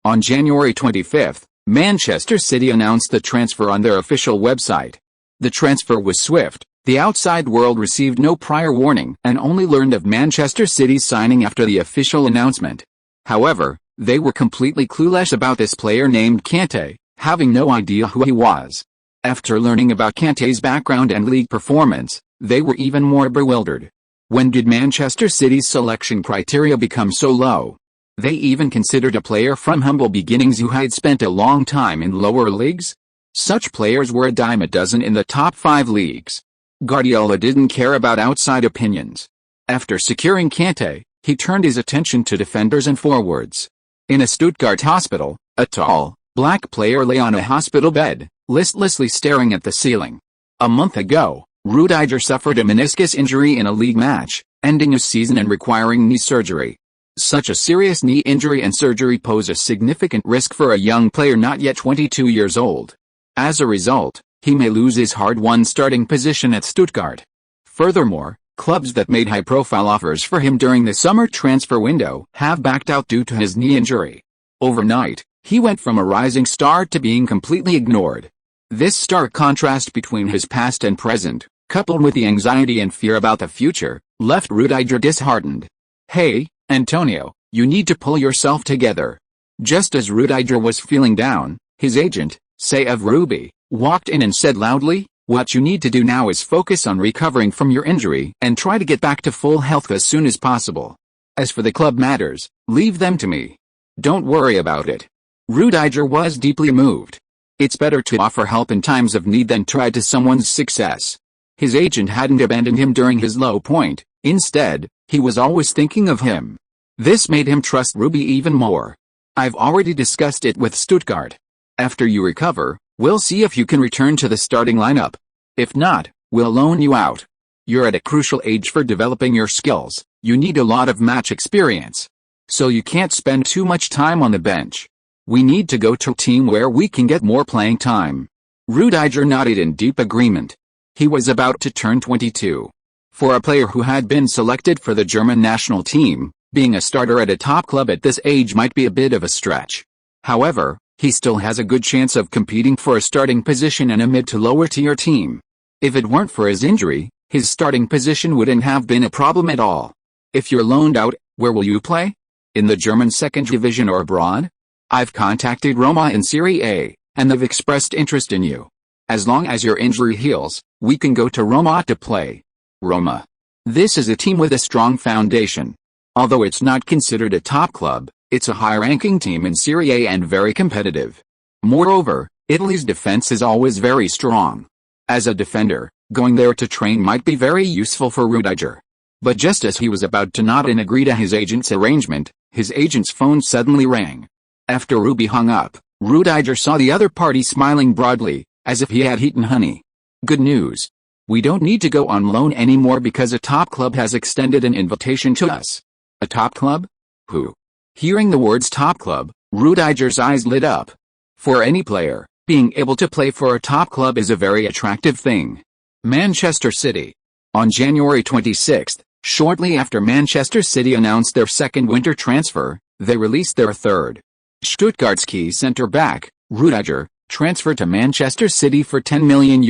On January 25, Manchester City announced the transfer on their official website. The transfer was swift. The outside world received no prior warning and only learned of Manchester City's signing after the official announcement. However, they were completely clueless about this player named Kante, having no idea who he was. After learning about Kante's background and league performance, they were even more bewildered. When did Manchester City's selection criteria become so low? They even considered a player from humble beginnings who had spent a long time in lower leagues? Such players were a dime a dozen in the top 5 leagues. Guardiola didn't care about outside opinions. After securing Kante, he turned his attention to defenders and forwards. In a Stuttgart hospital, a tall, black player lay on a hospital bed, listlessly staring at the ceiling. A month ago, Rudiger suffered a meniscus injury in a league match, ending his season and requiring knee surgery. Such a serious knee injury and surgery pose a significant risk for a young player not yet 22 years old. As a result, he may lose his hard-won starting position at Stuttgart. Furthermore, clubs that made high-profile offers for him during the summer transfer window have backed out due to his knee injury. Overnight, he went from a rising star to being completely ignored. This stark contrast between his past and present, coupled with the anxiety and fear about the future, left Rudiger disheartened. "Hey, Antonio, you need to pull yourself together." Just as Rudiger was feeling down, his agent, Save Ruby, walked in and said loudly, "What you need to do now is focus on recovering from your injury and try to get back to full health as soon as possible. As for the club matters, leave them to me. Don't worry about it." Rudiger was deeply moved. It's better to offer help in times of need than try to someone's success. His agent hadn't abandoned him during his low point. Instead, he was always thinking of him. This made him trust Ruby even more. "I've already discussed it with Stuttgart. After you recover, we'll see if you can return to the starting lineup. If not, we'll loan you out. You're at a crucial age for developing your skills. You need a lot of match experience. So you can't spend too much time on the bench. We need to go to a team where we can get more playing time." Rudiger nodded in deep agreement. He was about to turn 22. For a player who had been selected for the German national team, being a starter at a top club at this age might be a bit of a stretch. However, he still has a good chance of competing for a starting position in a mid to lower tier team. If it weren't for his injury, his starting position wouldn't have been a problem at all. If you're loaned out, where will you play? In the German second division or abroad? I've contacted Roma in Serie A, and they've expressed interest in you. As long as your injury heals, we can go to Roma to play. Roma. This is a team with a strong foundation. Although it's not considered a top club, it's a high-ranking team in Serie A and very competitive. Moreover, Italy's defense is always very strong. As a defender, going there to train might be very useful for Rudiger. But just as he was about to nod and agree to his agent's arrangement, his agent's phone suddenly rang. After Ruby hung up, Rudiger saw the other party smiling broadly, as if he had eaten honey. Good news. We don't need to go on loan anymore because a top club has extended an invitation to us. A top club? Who? Hearing the words top club, Rudiger's eyes lit up. For any player, being able to play for a top club is a very attractive thing. Manchester City. On January 26, shortly after Manchester City announced their second winter transfer, they released their third. Stuttgart's key centre-back, Rudiger, transferred to Manchester City for €10 million.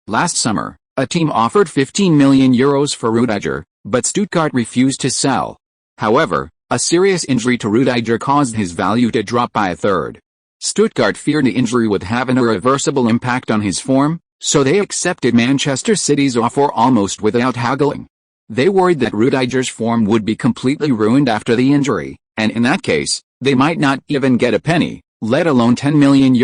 Last summer, a team offered €15 million for Rudiger, but Stuttgart refused to sell. However, a serious injury to Rudiger caused his value to drop by a third. Stuttgart feared the injury would have an irreversible impact on his form, so they accepted Manchester City's offer almost without haggling. They worried that Rudiger's form would be completely ruined after the injury, and in that case, they might not even get a penny, let alone €10 million.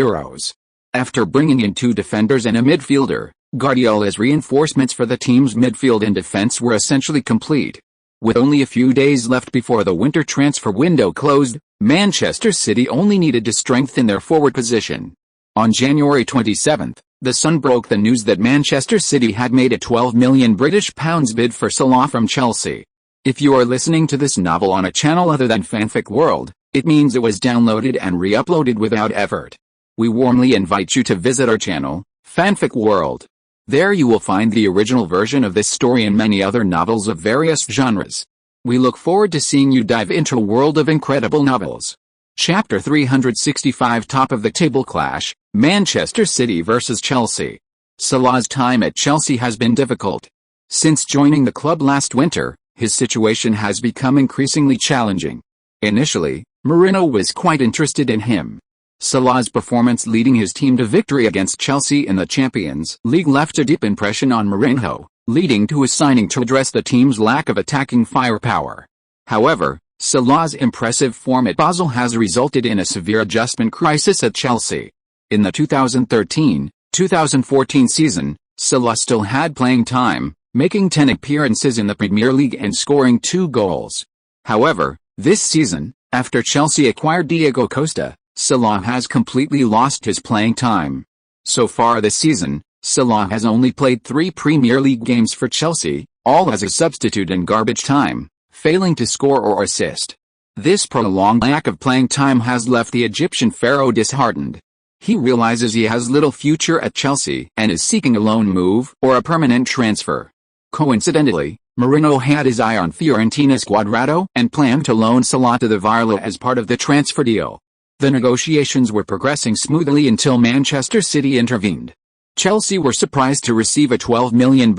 After bringing in two defenders and a midfielder, Guardiola's reinforcements for the team's midfield and defense were essentially complete. With only a few days left before the winter transfer window closed, Manchester City only needed to strengthen their forward position. On January 27, The Sun broke the news that Manchester City had made a £12 million bid for Salah from Chelsea. If you are listening to this novel on a channel other than Fanfic World, it means it was downloaded and re-uploaded without effort. We warmly invite you to visit our channel, Fanfic World. There you will find the original version of this story and many other novels of various genres. We look forward to seeing you dive into a world of incredible novels. Chapter 365 Top of the Table Clash, Manchester City vs Chelsea. Salah's time at Chelsea has been difficult. Since joining the club last winter, his situation has become increasingly challenging. Initially, Mourinho was quite interested in him. Salah's performance leading his team to victory against Chelsea in the Champions League left a deep impression on Mourinho, leading to his signing to address the team's lack of attacking firepower. However, Salah's impressive form at Basel has resulted in a severe adjustment crisis at Chelsea. In the 2013-2014 season, Salah still had playing time, making 10 appearances in the Premier League and scoring 2 goals. However, this season, after Chelsea acquired Diego Costa, Salah has completely lost his playing time. So far this season, Salah has only played 3 Premier League games for Chelsea, all as a substitute in garbage time, failing to score or assist. This prolonged lack of playing time has left the Egyptian pharaoh disheartened. He realizes he has little future at Chelsea and is seeking a loan move or a permanent transfer. Coincidentally, Mourinho had his eye on Fiorentina's Cuadrado and planned to loan Salah to the Varela as part of the transfer deal. The negotiations were progressing smoothly until Manchester City intervened. Chelsea were surprised to receive a £12 million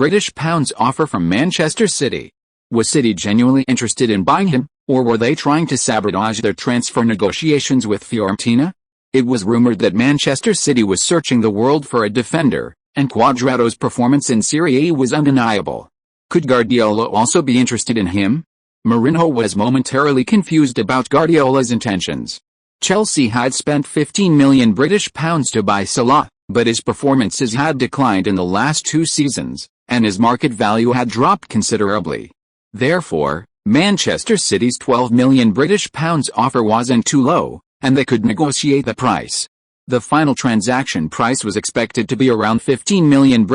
offer from Manchester City. Was City genuinely interested in buying him, or were they trying to sabotage their transfer negotiations with Fiorentina? It was rumored that Manchester City was searching the world for a defender, and Cuadrado's performance in Serie A was undeniable. Could Guardiola also be interested in him? Mourinho was momentarily confused about Guardiola's intentions. Chelsea had spent £15 million to buy Salah, but his performances had declined in the last 2 seasons, and his market value had dropped considerably. Therefore, Manchester City's £12 million offer wasn't too low, and they could negotiate the price. The final transaction price was expected to be around £15 million,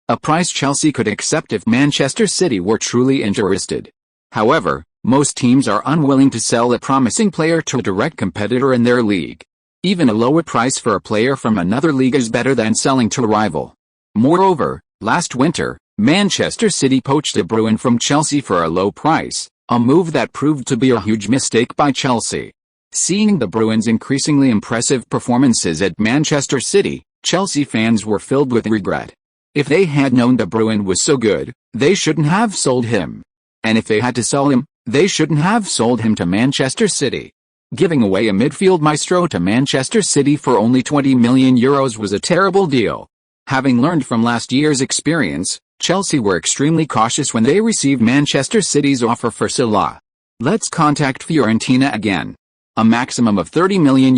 a price Chelsea could accept if Manchester City were truly interested. However, most teams are unwilling to sell a promising player to a direct competitor in their league. Even a lower price for a player from another league is better than selling to a rival. Moreover, last winter, Manchester City poached De Bruyne from Chelsea for a low price, a move that proved to be a huge mistake by Chelsea. Seeing De Bruyne's increasingly impressive performances at Manchester City, Chelsea fans were filled with regret. If they had known De Bruyne was so good, they shouldn't have sold him. And if they had to sell him, they shouldn't have sold him to Manchester City. Giving away a midfield maestro to Manchester City for only €20 million was a terrible deal. Having learned from last year's experience, Chelsea were extremely cautious when they received Manchester City's offer for Salah. Let's contact Fiorentina again. A maximum of €30 million,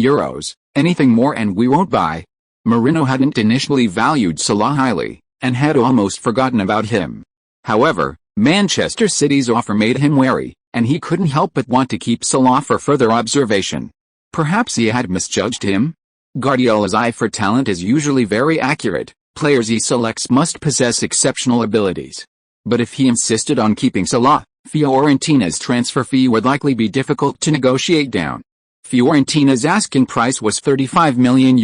anything more and we won't buy. Mourinho hadn't initially valued Salah highly, and had almost forgotten about him. However, Manchester City's offer made him wary, and he couldn't help but want to keep Salah for further observation. Perhaps he had misjudged him? Guardiola's eye for talent is usually very accurate. Players he selects must possess exceptional abilities. But if he insisted on keeping Salah, Fiorentina's transfer fee would likely be difficult to negotiate down. Fiorentina's asking price was €35 million.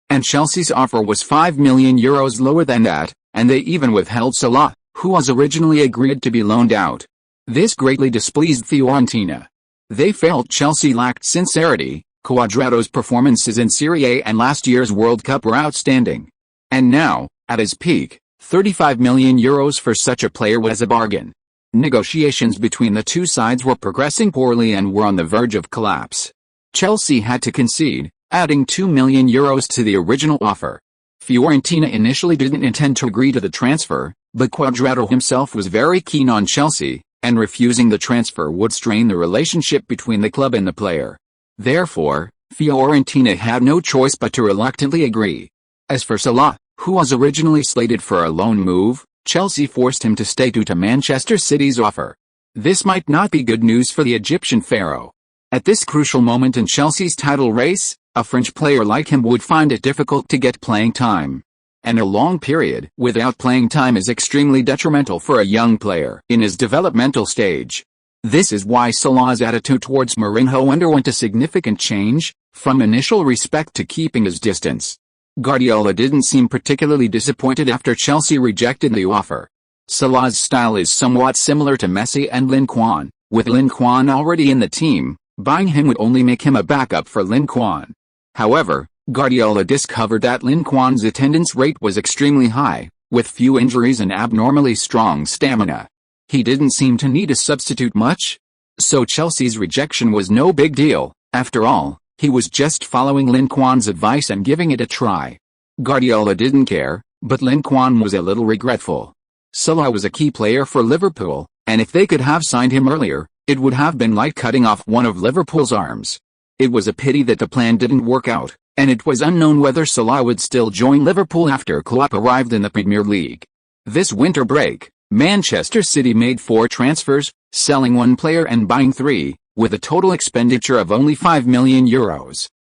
And Chelsea's offer was €5 million lower than that, and they even withheld Salah, who was originally agreed to be loaned out. This greatly displeased Fiorentina. They felt Chelsea lacked sincerity. Cuadrado's performances in Serie A and last year's World Cup were outstanding. And now, at his peak, €35 million for such a player was a bargain. Negotiations between the two sides were progressing poorly and were on the verge of collapse. Chelsea had to concede, adding €2 million to the original offer. Fiorentina initially didn't intend to agree to the transfer, but Cuadrado himself was very keen on Chelsea, and refusing the transfer would strain the relationship between the club and the player. Therefore, Fiorentina had no choice but to reluctantly agree. As for Salah, who was originally slated for a loan move, Chelsea forced him to stay due to Manchester City's offer. This might not be good news for the Egyptian pharaoh. At this crucial moment in Chelsea's title race, a French player like him would find it difficult to get playing time. And a long period without playing time is extremely detrimental for a young player in his developmental stage. This is why Salah's attitude towards Mourinho underwent a significant change, from initial respect to keeping his distance. Guardiola didn't seem particularly disappointed after Chelsea rejected the offer. Salah's style is somewhat similar to Messi and Lin Quan. With Lin Quan already in the team, buying him would only make him a backup for Lin Quan. However, Guardiola discovered that Lin Quan's attendance rate was extremely high, with few injuries and abnormally strong stamina. He didn't seem to need a substitute much. So Chelsea's rejection was no big deal. After all, he was just following Lin Quan's advice and giving it a try. Guardiola didn't care, but Lin Quan was a little regretful. Salah was a key player for Liverpool, and if they could have signed him earlier, it would have been like cutting off one of Liverpool's arms. It was a pity that the plan didn't work out, and it was unknown whether Salah would still join Liverpool after Klopp arrived in the Premier League. This winter break, Manchester City made 4 transfers, selling 1 player and buying 3, with a total expenditure of only €5 million.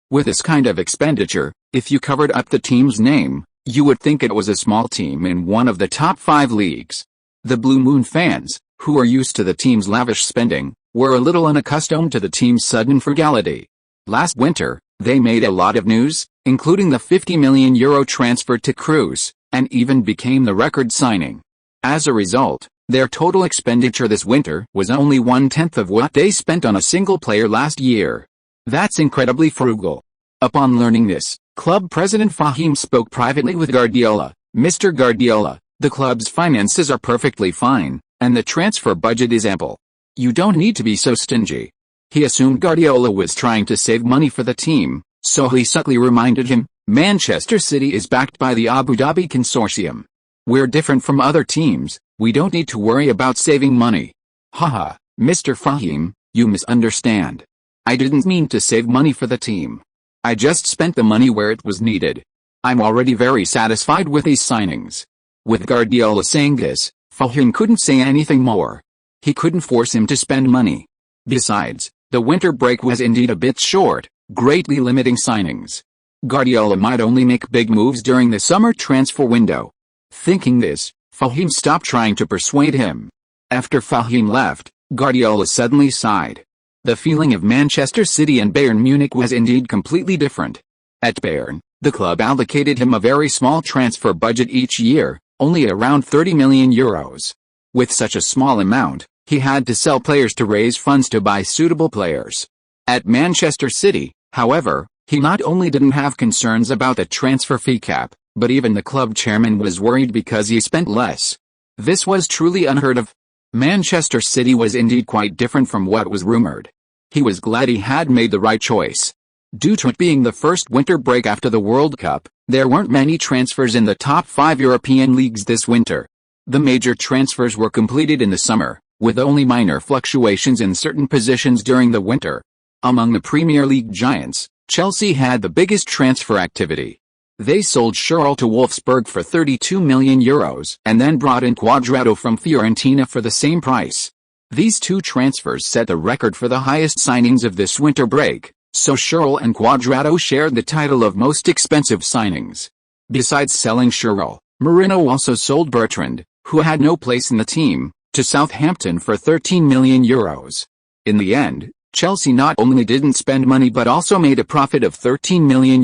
With this kind of expenditure, if you covered up the team's name, you would think it was a small team in one of the top 5 leagues. The Blue Moon fans, who are used to the team's lavish spending, were a little unaccustomed to the team's sudden frugality. Last winter, they made a lot of news, including the €50 million transfer to Cruz, and even became the record signing. As a result, their total expenditure this winter was only 1/10 of what they spent on a single player last year. That's incredibly frugal. Upon learning this, club president Fahim spoke privately with Guardiola. Mr. Guardiola, the club's finances are perfectly fine, and the transfer budget is ample. You don't need to be so stingy. He assumed Guardiola was trying to save money for the team, so he subtly reminded him, Manchester City is backed by the Abu Dhabi consortium. We're different from other teams, we don't need to worry about saving money. Haha, Mr. Fahim, you misunderstand. I didn't mean to save money for the team. I just spent the money where it was needed. I'm already very satisfied with these signings. With Guardiola saying this, Fahim couldn't say anything more. He couldn't force him to spend money. Besides, the winter break was indeed a bit short, greatly limiting signings. Guardiola might only make big moves during the summer transfer window. Thinking this, Fahim stopped trying to persuade him. After Fahim left, Guardiola suddenly sighed. The feeling of Manchester City and Bayern Munich was indeed completely different. At Bayern, the club allocated him a very small transfer budget each year, only around €30 million. With such a small amount, he had to sell players to raise funds to buy suitable players. At Manchester City, however, he not only didn't have concerns about the transfer fee cap, but even the club chairman was worried because he spent less. This was truly unheard of. Manchester City was indeed quite different from what was rumored. He was glad he had made the right choice. Due to it being the first winter break after the World Cup, there weren't many transfers in the top 5 European leagues this winter. The major transfers were completed in the summer, with only minor fluctuations in certain positions during the winter. Among the Premier League giants, Chelsea had the biggest transfer activity. They sold Schürrle to Wolfsburg for €32 million and then brought in Cuadrado from Fiorentina for the same price. These 2 transfers set the record for the highest signings of this winter break, so Sherrill and Cuadrado shared the title of most expensive signings. Besides selling Sherrill, Mourinho also sold Bertrand, who had no place in the team, to Southampton for €13 million. In the end, Chelsea not only didn't spend money but also made a profit of €13 million.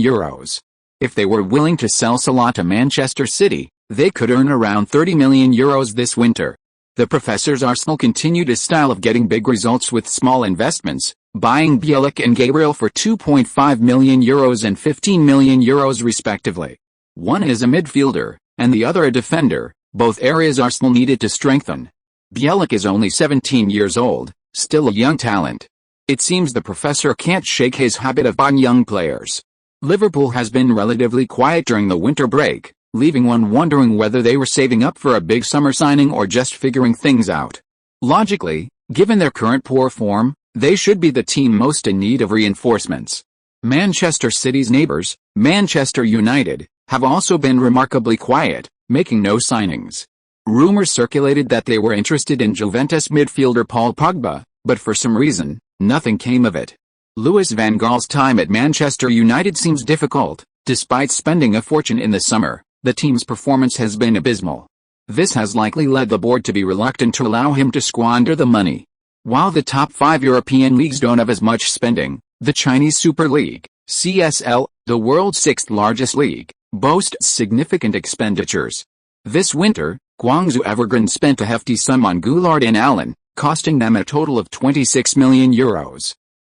If they were willing to sell Salah to Manchester City, they could earn around €30 million this winter. The Professor's Arsenal continued a style of getting big results with small investments, buying Bielik and Gabriel for €2.5 million and €15 million respectively. One is a midfielder, and the other a defender, both areas Arsenal needed to strengthen. Bielik is only 17 years old, still a young talent. It seems the Professor can't shake his habit of buying young players. Liverpool has been relatively quiet during the winter break, leaving one wondering whether they were saving up for a big summer signing or just figuring things out. Logically, given their current poor form, they should be the team most in need of reinforcements. Manchester City's neighbours, Manchester United, have also been remarkably quiet, making no signings. Rumours circulated that they were interested in Juventus midfielder Paul Pogba, but for some reason, nothing came of it. Louis van Gaal's time at Manchester United seems difficult. Despite spending a fortune in the summer, the team's performance has been abysmal. This has likely led the board to be reluctant to allow him to squander the money. While the top 5 European leagues don't have as much spending, the Chinese Super League, CSL, the world's 6th largest league, boasts significant expenditures. This winter, Guangzhou Evergrande spent a hefty sum on Goulart and Allen, costing them a total of €26 million.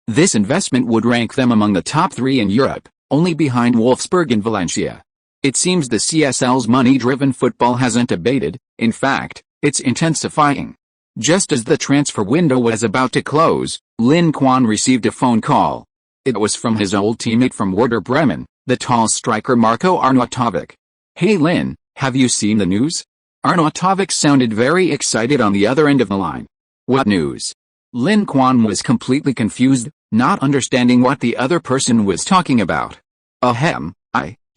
This investment would rank them among the top 3 in Europe, only behind Wolfsburg and Valencia. It seems the CSL's money-driven football hasn't abated, in fact, it's intensifying. Just as the transfer window was about to close, Lin Quan received a phone call. It was from his old teammate from Werder Bremen, the tall striker Marko Arnautovic. "Hey Lin, have you seen the news?" Arnautovic sounded very excited on the other end of the line. "What news?" Lin Quan was completely confused, not understanding what the other person was talking about.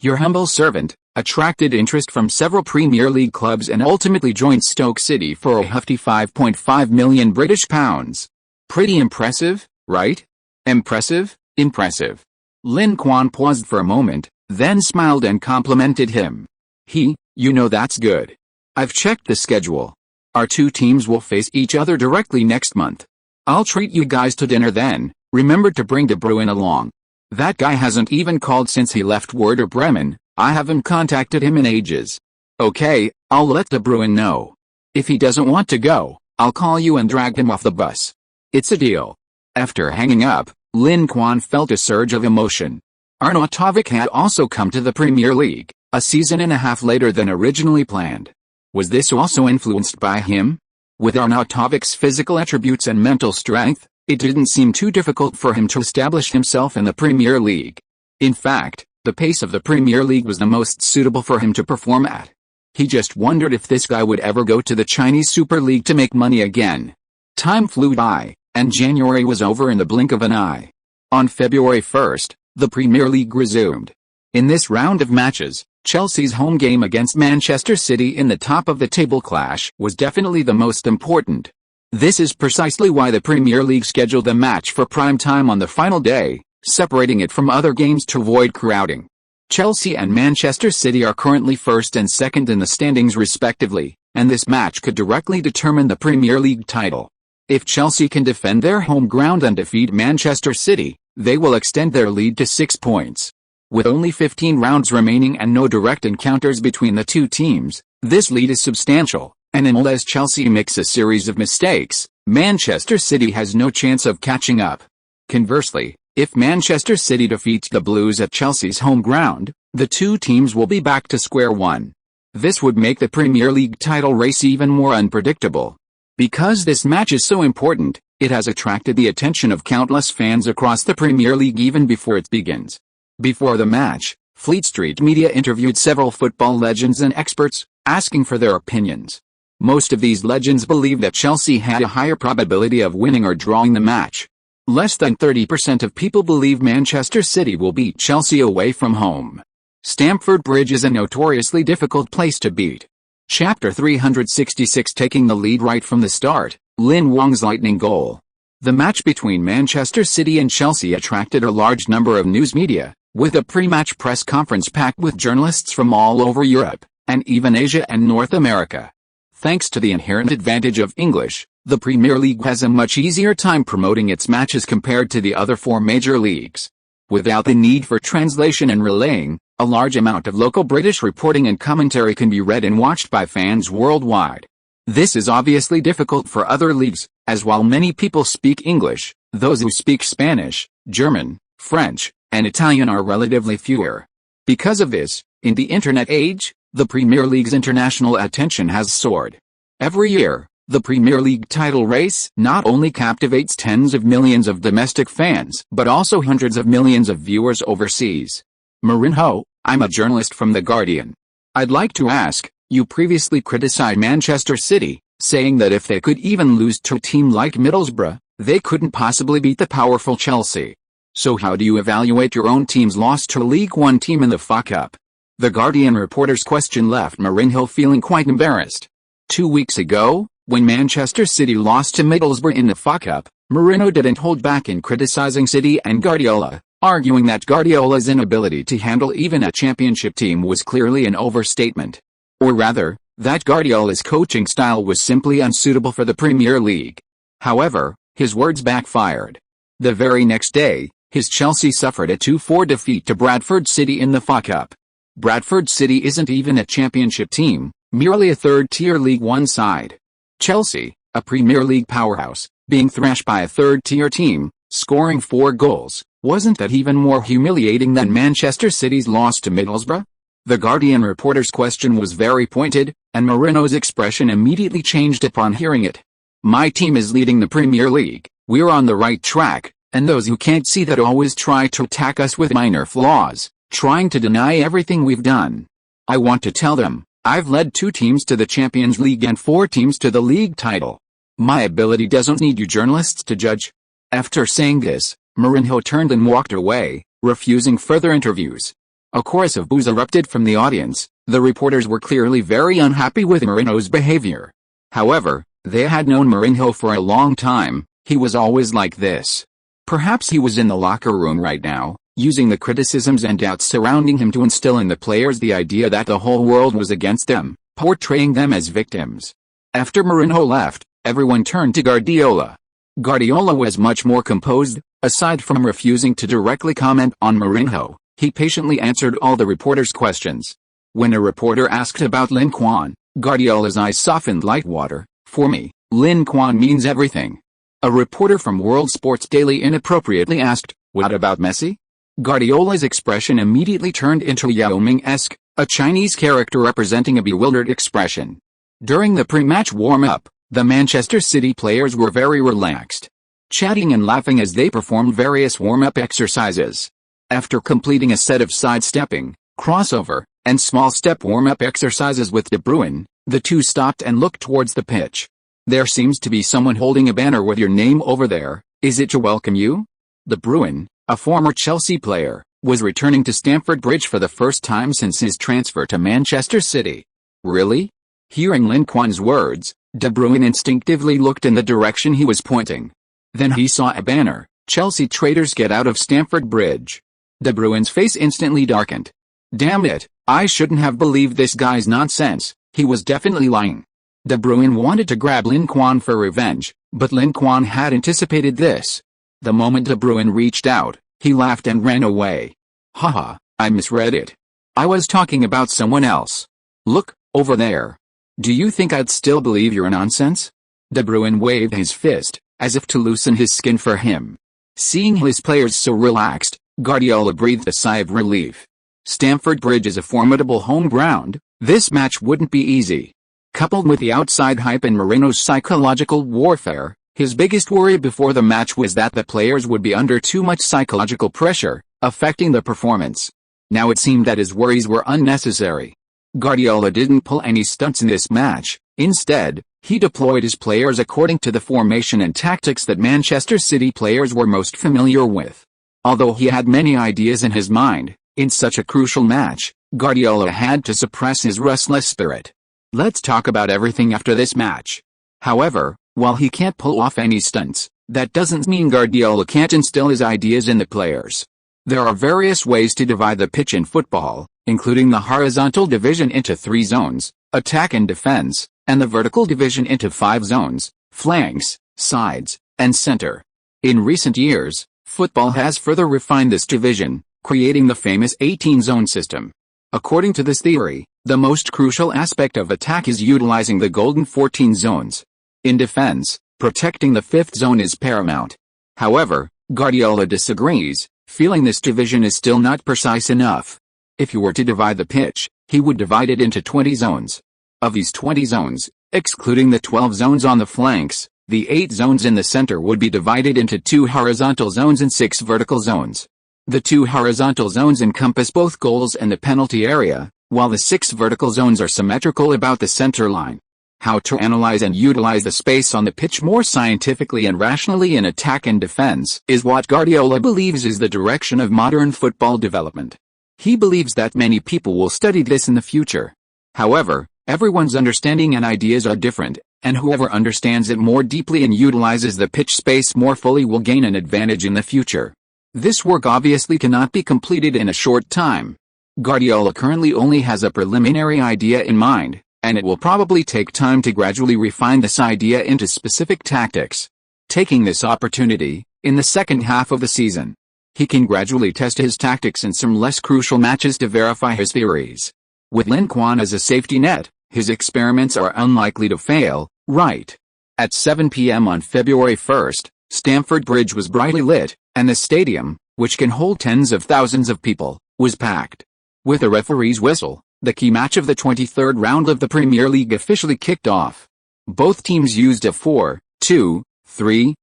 Your humble servant, attracted interest from several Premier League clubs and ultimately joined Stoke City for a hefty £5.5 million British pounds. Pretty impressive, right? Impressive? Impressive. Lin Quan paused for a moment, then smiled and complimented him. That's good. I've checked the schedule. Our two teams will face each other directly next month. I'll treat you guys to dinner then. Remember to bring De Bruyne along. That guy hasn't even called since he left Werder Bremen. I haven't contacted him in ages. Okay, I'll let De Bruyne know. If he doesn't want to go, I'll call you and drag him off the bus. It's a deal. After hanging up, Lin Quan felt a surge of emotion. Arnautovic had also come to the Premier League, a season and a half later than originally planned. Was this also influenced by him? With Arnautovic's physical attributes and mental strength, it didn't seem too difficult for him to establish himself in the Premier League. In fact, the pace of the Premier League was the most suitable for him to perform at. He just wondered if this guy would ever go to the Chinese Super League to make money again. Time flew by, and January was over in the blink of an eye. On February 1st, the Premier League resumed. In this round of matches, Chelsea's home game against Manchester City in the top-of-the-table clash was definitely the most important. This is precisely why the Premier League scheduled the match for prime time on the final day, separating it from other games to avoid crowding. Chelsea and Manchester City are currently first and second in the standings respectively, and this match could directly determine the Premier League title. If Chelsea can defend their home ground and defeat Manchester City, they will extend their lead to 6 points. With only 15 rounds remaining and no direct encounters between the two teams, this lead is substantial. And unless Chelsea makes a series of mistakes, Manchester City has no chance of catching up. Conversely, if Manchester City defeats the Blues at Chelsea's home ground, the two teams will be back to square one. This would make the Premier League title race even more unpredictable. Because this match is so important, it has attracted the attention of countless fans across the Premier League even before it begins. Before the match, Fleet Street Media interviewed several football legends and experts, asking for their opinions. Most of these legends believe that Chelsea had a higher probability of winning or drawing the match. Less than 30% of people believe Manchester City will beat Chelsea away from home. Stamford Bridge is a notoriously difficult place to beat. Chapter 366 taking the lead right from the start, Lin Wang's lightning goal. The match between Manchester City and Chelsea attracted a large number of news media, with a pre-match press conference packed with journalists from all over Europe, and even Asia and North America. Thanks to the inherent advantage of English, the Premier League has a much easier time promoting its matches compared to the other four major leagues. Without the need for translation and relaying, a large amount of local British reporting and commentary can be read and watched by fans worldwide. This is obviously difficult for other leagues, as while many people speak English, those who speak Spanish, German, French, and Italian are relatively fewer. Because of this, in the Internet age, the Premier League's international attention has soared. Every year, the Premier League title race not only captivates tens of millions of domestic fans but also hundreds of millions of viewers overseas. Mourinho, I'm a journalist from The Guardian. I'd like to ask, you previously criticized Manchester City, saying that if they could even lose to a team like Middlesbrough, they couldn't possibly beat the powerful Chelsea. So how do you evaluate your own team's loss to a League One team in the FA Cup? The Guardian reporter's question left Mourinho feeling quite embarrassed. 2 weeks ago, when Manchester City lost to Middlesbrough in the FA Cup, Mourinho didn't hold back in criticizing City and Guardiola, arguing that Guardiola's inability to handle even a championship team was clearly an overstatement. Or rather, that Guardiola's coaching style was simply unsuitable for the Premier League. However, his words backfired. The very next day, his Chelsea suffered a 2-4 defeat to Bradford City in the FA Cup. Bradford City isn't even a championship team, merely a third-tier League One side. Chelsea, a Premier League powerhouse, being thrashed by a third-tier team, scoring 4 goals, wasn't that even more humiliating than Manchester City's loss to Middlesbrough? The Guardian reporter's question was very pointed, and Mourinho's expression immediately changed upon hearing it. My team is leading the Premier League, we're on the right track, and those who can't see that always try to attack us with minor flaws, trying to deny everything we've done. I want to tell them, I've led 2 teams to the Champions League and 4 teams to the league title. My ability doesn't need you journalists to judge. After saying this, Mourinho turned and walked away, refusing further interviews. A chorus of boos erupted from the audience. The reporters were clearly very unhappy with Mourinho's behavior. However, they had known Mourinho for a long time. He was always like this. Perhaps he was in the locker room right now, using the criticisms and doubts surrounding him to instill in the players the idea that the whole world was against them, portraying them as victims. After Mourinho left, everyone turned to Guardiola. Guardiola was much more composed. Aside from refusing to directly comment on Mourinho, he patiently answered all the reporters' questions. When a reporter asked about Lin Quan, Guardiola's eyes softened like water. For me, Lin Quan means everything. A reporter from World Sports Daily inappropriately asked, what about Messi? Guardiola's expression immediately turned into Yao Ming-esque, a Chinese character representing a bewildered expression. During the pre-match warm-up, the Manchester City players were very relaxed, chatting and laughing as they performed various warm-up exercises. After completing a set of sidestepping, crossover, and small step warm-up exercises with De Bruyne, the two stopped and looked towards the pitch. There seems to be someone holding a banner with your name over there. Is it to welcome you? De Bruyne, a former Chelsea player, was returning to Stamford Bridge for the first time since his transfer to Manchester City. Really? Hearing Lin Quan's words, De Bruyne instinctively looked in the direction he was pointing. Then he saw a banner, Chelsea traitors get out of Stamford Bridge. De Bruyne's face instantly darkened. Damn it, I shouldn't have believed this guy's nonsense, he was definitely lying. De Bruyne wanted to grab Lin Quan for revenge, but Lin Quan had anticipated this. The moment De Bruyne reached out, he laughed and ran away. Haha, I misread it. I was talking about someone else. Look, over there. Do you think I'd still believe your nonsense? De Bruyne waved his fist, as if to loosen his skin for him. Seeing his players so relaxed, Guardiola breathed a sigh of relief. Stamford Bridge is a formidable home ground. This match wouldn't be easy. Coupled with the outside hype and Mourinho's psychological warfare, his biggest worry before the match was that the players would be under too much psychological pressure, affecting the performance. Now it seemed that his worries were unnecessary. Guardiola didn't pull any stunts in this match. Instead, he deployed his players according to the formation and tactics that Manchester City players were most familiar with. Although he had many ideas in his mind, in such a crucial match, Guardiola had to suppress his restless spirit. Let's talk about everything after this match. However, while he can't pull off any stunts, That doesn't mean Guardiola can't instill his ideas in the players. There are various ways to divide the pitch in football, including the horizontal division into 3 zones, attack and defense, and the vertical division into 5 zones, flanks, sides, and center. In recent years, football has further refined this division, creating the famous 18-zone system. According to this theory, the most crucial aspect of attack is utilizing the golden 14 zones. In defense, protecting the 5th zone is paramount. However, Guardiola disagrees, feeling this division is still not precise enough. If you were to divide the pitch, he would divide it into 20 zones. Of these 20 zones, excluding the 12 zones on the flanks, the 8 zones in the center would be divided into 2 horizontal zones and 6 vertical zones. The 2 horizontal zones encompass both goals and the penalty area, while the 6 vertical zones are symmetrical about the center line. How to analyze and utilize the space on the pitch more scientifically and rationally in attack and defense is what Guardiola believes is the direction of modern football development. He believes that many people will study this in the future. However, everyone's understanding and ideas are different, and whoever understands it more deeply and utilizes the pitch space more fully will gain an advantage in the future. This work obviously cannot be completed in a short time. Guardiola currently only has a preliminary idea in mind, and it will probably take time to gradually refine this idea into specific tactics. Taking this opportunity, in the second half of the season, he can gradually test his tactics in some less crucial matches to verify his theories. With Lin Quan as a safety net, his experiments are unlikely to fail, right? At 7 p.m. on February 1st, Stamford Bridge was brightly lit, and the stadium, which can hold tens of thousands of people, was packed. With a referee's whistle, the key match of the 23rd round of the Premier League officially kicked off. Both teams used a 4-2-3-1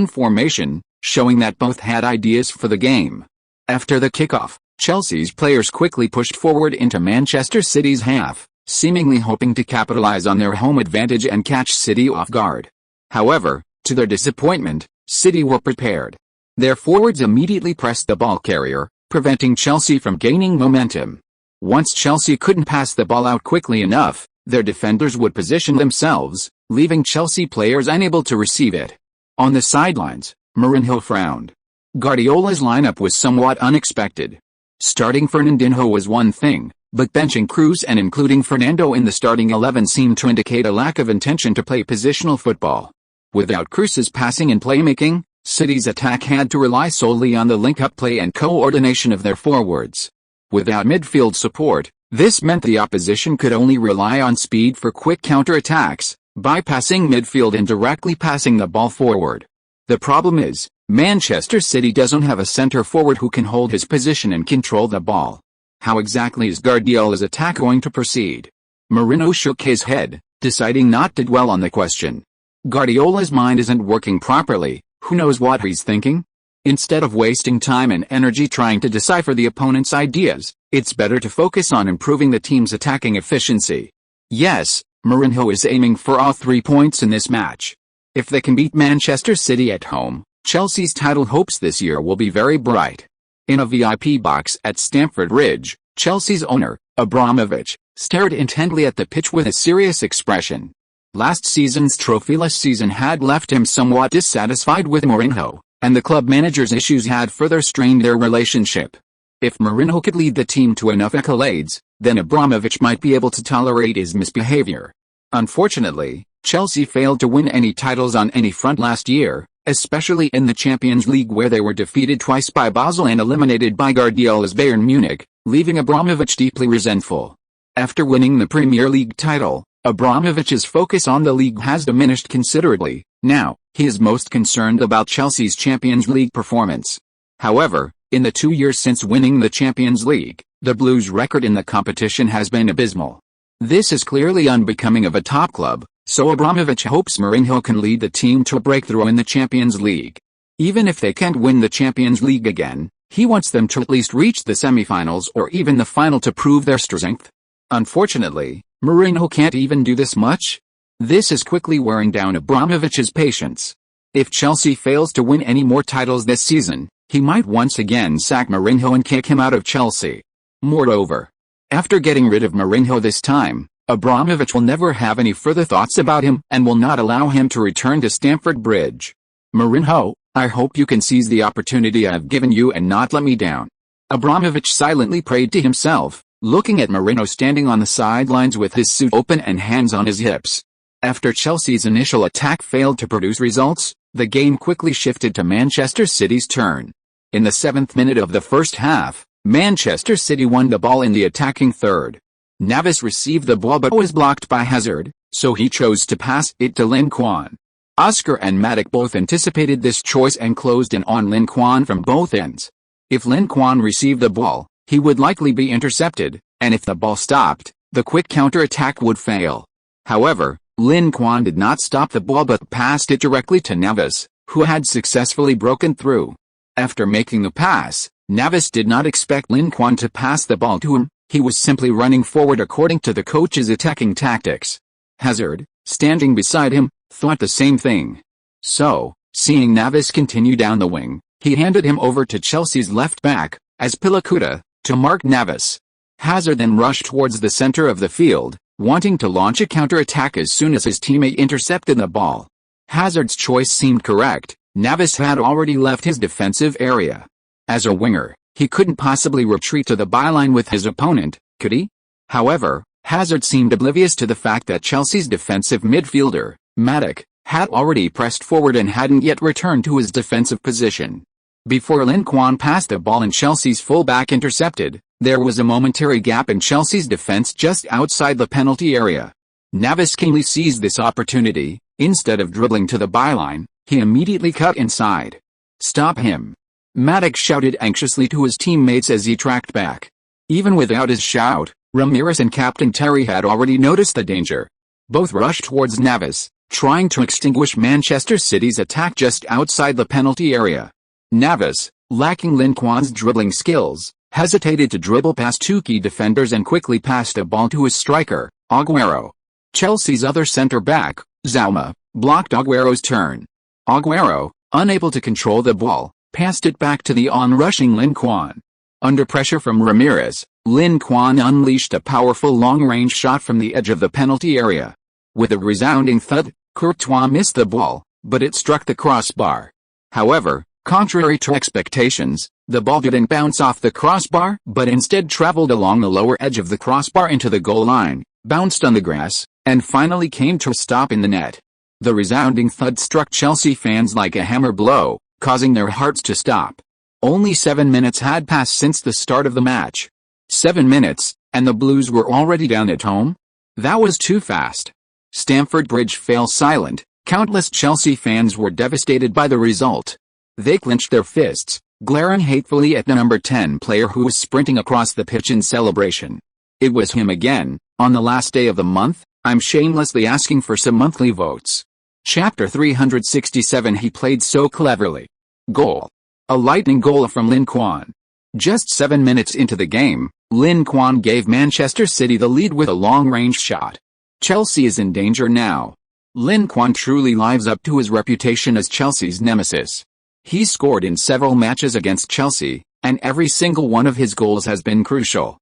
formation, showing that both had ideas for the game. After the kickoff, Chelsea's players quickly pushed forward into Manchester City's half, seemingly hoping to capitalize on their home advantage and catch City off guard. However, to their disappointment, City were prepared. Their forwards immediately pressed the ball carrier, preventing Chelsea from gaining momentum. Once Chelsea couldn't pass the ball out quickly enough, their defenders would position themselves, leaving Chelsea players unable to receive it. On the sidelines, Mourinho frowned. Guardiola's lineup was somewhat unexpected. Starting Fernandinho was one thing, but benching Cruz and including Fernando in the starting 11 seemed to indicate a lack of intention to play positional football. Without Cruz's passing and playmaking, City's attack had to rely solely on the link-up play and coordination of their forwards. Without midfield support, this meant the opposition could only rely on speed for quick counter-attacks, bypassing midfield and directly passing the ball forward. The problem is, Manchester City doesn't have a center forward who can hold his position and control the ball. How exactly is Guardiola's attack going to proceed? Mourinho shook his head, deciding not to dwell on the question. Guardiola's mind isn't working properly, who knows what he's thinking? Instead of wasting time and energy trying to decipher the opponent's ideas, it's better to focus on improving the team's attacking efficiency. Yes, Mourinho is aiming for all 3 points in this match. If they can beat Manchester City at home, Chelsea's title hopes this year will be very bright. In a VIP box at Stamford Bridge, Chelsea's owner, Abramovich, stared intently at the pitch with a serious expression. Last season's trophyless season had left him somewhat dissatisfied with Mourinho, and the club manager's issues had further strained their relationship. If Mourinho could lead the team to enough accolades, then Abramovich might be able to tolerate his misbehavior. Unfortunately, Chelsea failed to win any titles on any front last year, especially in the Champions League where they were defeated twice by Basel and eliminated by Guardiola's Bayern Munich, leaving Abramovich deeply resentful. After winning the Premier League title, Abramovich's focus on the league has diminished considerably. Now, he is most concerned about Chelsea's Champions League performance. However, in the 2 years since winning the Champions League, the Blues' record in the competition has been abysmal. This is clearly unbecoming of a top club, so Abramovich hopes Mourinho can lead the team to a breakthrough in the Champions League. Even if they can't win the Champions League again, he wants them to at least reach the semifinals or even the final to prove their strength. Unfortunately, Mourinho can't even do this much. This is quickly wearing down Abramovich's patience. If Chelsea fails to win any more titles this season, he might once again sack Mourinho and kick him out of Chelsea. Moreover, after getting rid of Mourinho this time, Abramovich will never have any further thoughts about him and will not allow him to return to Stamford Bridge. Mourinho, I hope you can seize the opportunity I have given you and not let me down." Abramovich silently prayed to himself, looking at Mourinho standing on the sidelines with his suit open and hands on his hips. After Chelsea's initial attack failed to produce results, the game quickly shifted to Manchester City's turn. In the 7th minute of the first half, Manchester City won the ball in the attacking third. Navas received the ball but was blocked by Hazard, so he chose to pass it to Lin Quan. Oscar and Matic both anticipated this choice and closed in on Lin Quan from both ends. If Lin Quan received the ball, he would likely be intercepted, and if the ball stopped, the quick counter-attack would fail. However, Lin Quan did not stop the ball but passed it directly to Navas, who had successfully broken through. After making the pass, Navas did not expect Lin Quan to pass the ball to him, he was simply running forward according to the coach's attacking tactics. Hazard, standing beside him, thought the same thing. So, seeing Navas continue down the wing, he handed him over to Chelsea's left back, Azpilicueta, to mark Navas. Hazard then rushed towards the center of the field, wanting to launch a counter-attack as soon as his teammate intercepted the ball. Hazard's choice seemed correct. Navas had already left his defensive area. As a winger, he couldn't possibly retreat to the byline with his opponent, could he? However, Hazard seemed oblivious to the fact that Chelsea's defensive midfielder, Matic, had already pressed forward and hadn't yet returned to his defensive position. Before Lin Quan passed the ball and Chelsea's fullback intercepted, there was a momentary gap in Chelsea's defense just outside the penalty area. Navas keenly seized this opportunity. Instead of dribbling to the byline, he immediately cut inside. "Stop him!" Matic shouted anxiously to his teammates as he tracked back. Even without his shout, Ramirez and Captain Terry had already noticed the danger. Both rushed towards Navas, trying to extinguish Manchester City's attack just outside the penalty area. Navas, lacking Lin Quan's dribbling skills, hesitated to dribble past two key defenders and quickly passed a ball to his striker, Aguero. Chelsea's other centre-back, Zouma, blocked Aguero's turn. Aguero, unable to control the ball, passed it back to the on-rushing Lin Quan. Under pressure from Ramirez, Lin Quan unleashed a powerful long-range shot from the edge of the penalty area. With a resounding thud, Courtois missed the ball, but it struck the crossbar. However, contrary to expectations, the ball didn't bounce off the crossbar but instead traveled along the lower edge of the crossbar into the goal line, bounced on the grass, and finally came to a stop in the net. The resounding thud struck Chelsea fans like a hammer blow, causing their hearts to stop. Only 7 minutes had passed since the start of the match. 7 minutes, and the Blues were already down at home? That was too fast. Stamford Bridge fell silent. Countless Chelsea fans were devastated by the result. They clenched their fists, glaring hatefully at the number 10 player who was sprinting across the pitch in celebration. It was him again. On the last day of the month, I'm shamelessly asking for some monthly votes. Chapter 367. He played so cleverly. Goal. A lightning goal from Lin Quan. Just 7 minutes into the game, Lin Quan gave Manchester City the lead with a long-range shot. Chelsea is in danger now. Lin Quan truly lives up to his reputation as Chelsea's nemesis. He scored in several matches against Chelsea, and every single one of his goals has been crucial.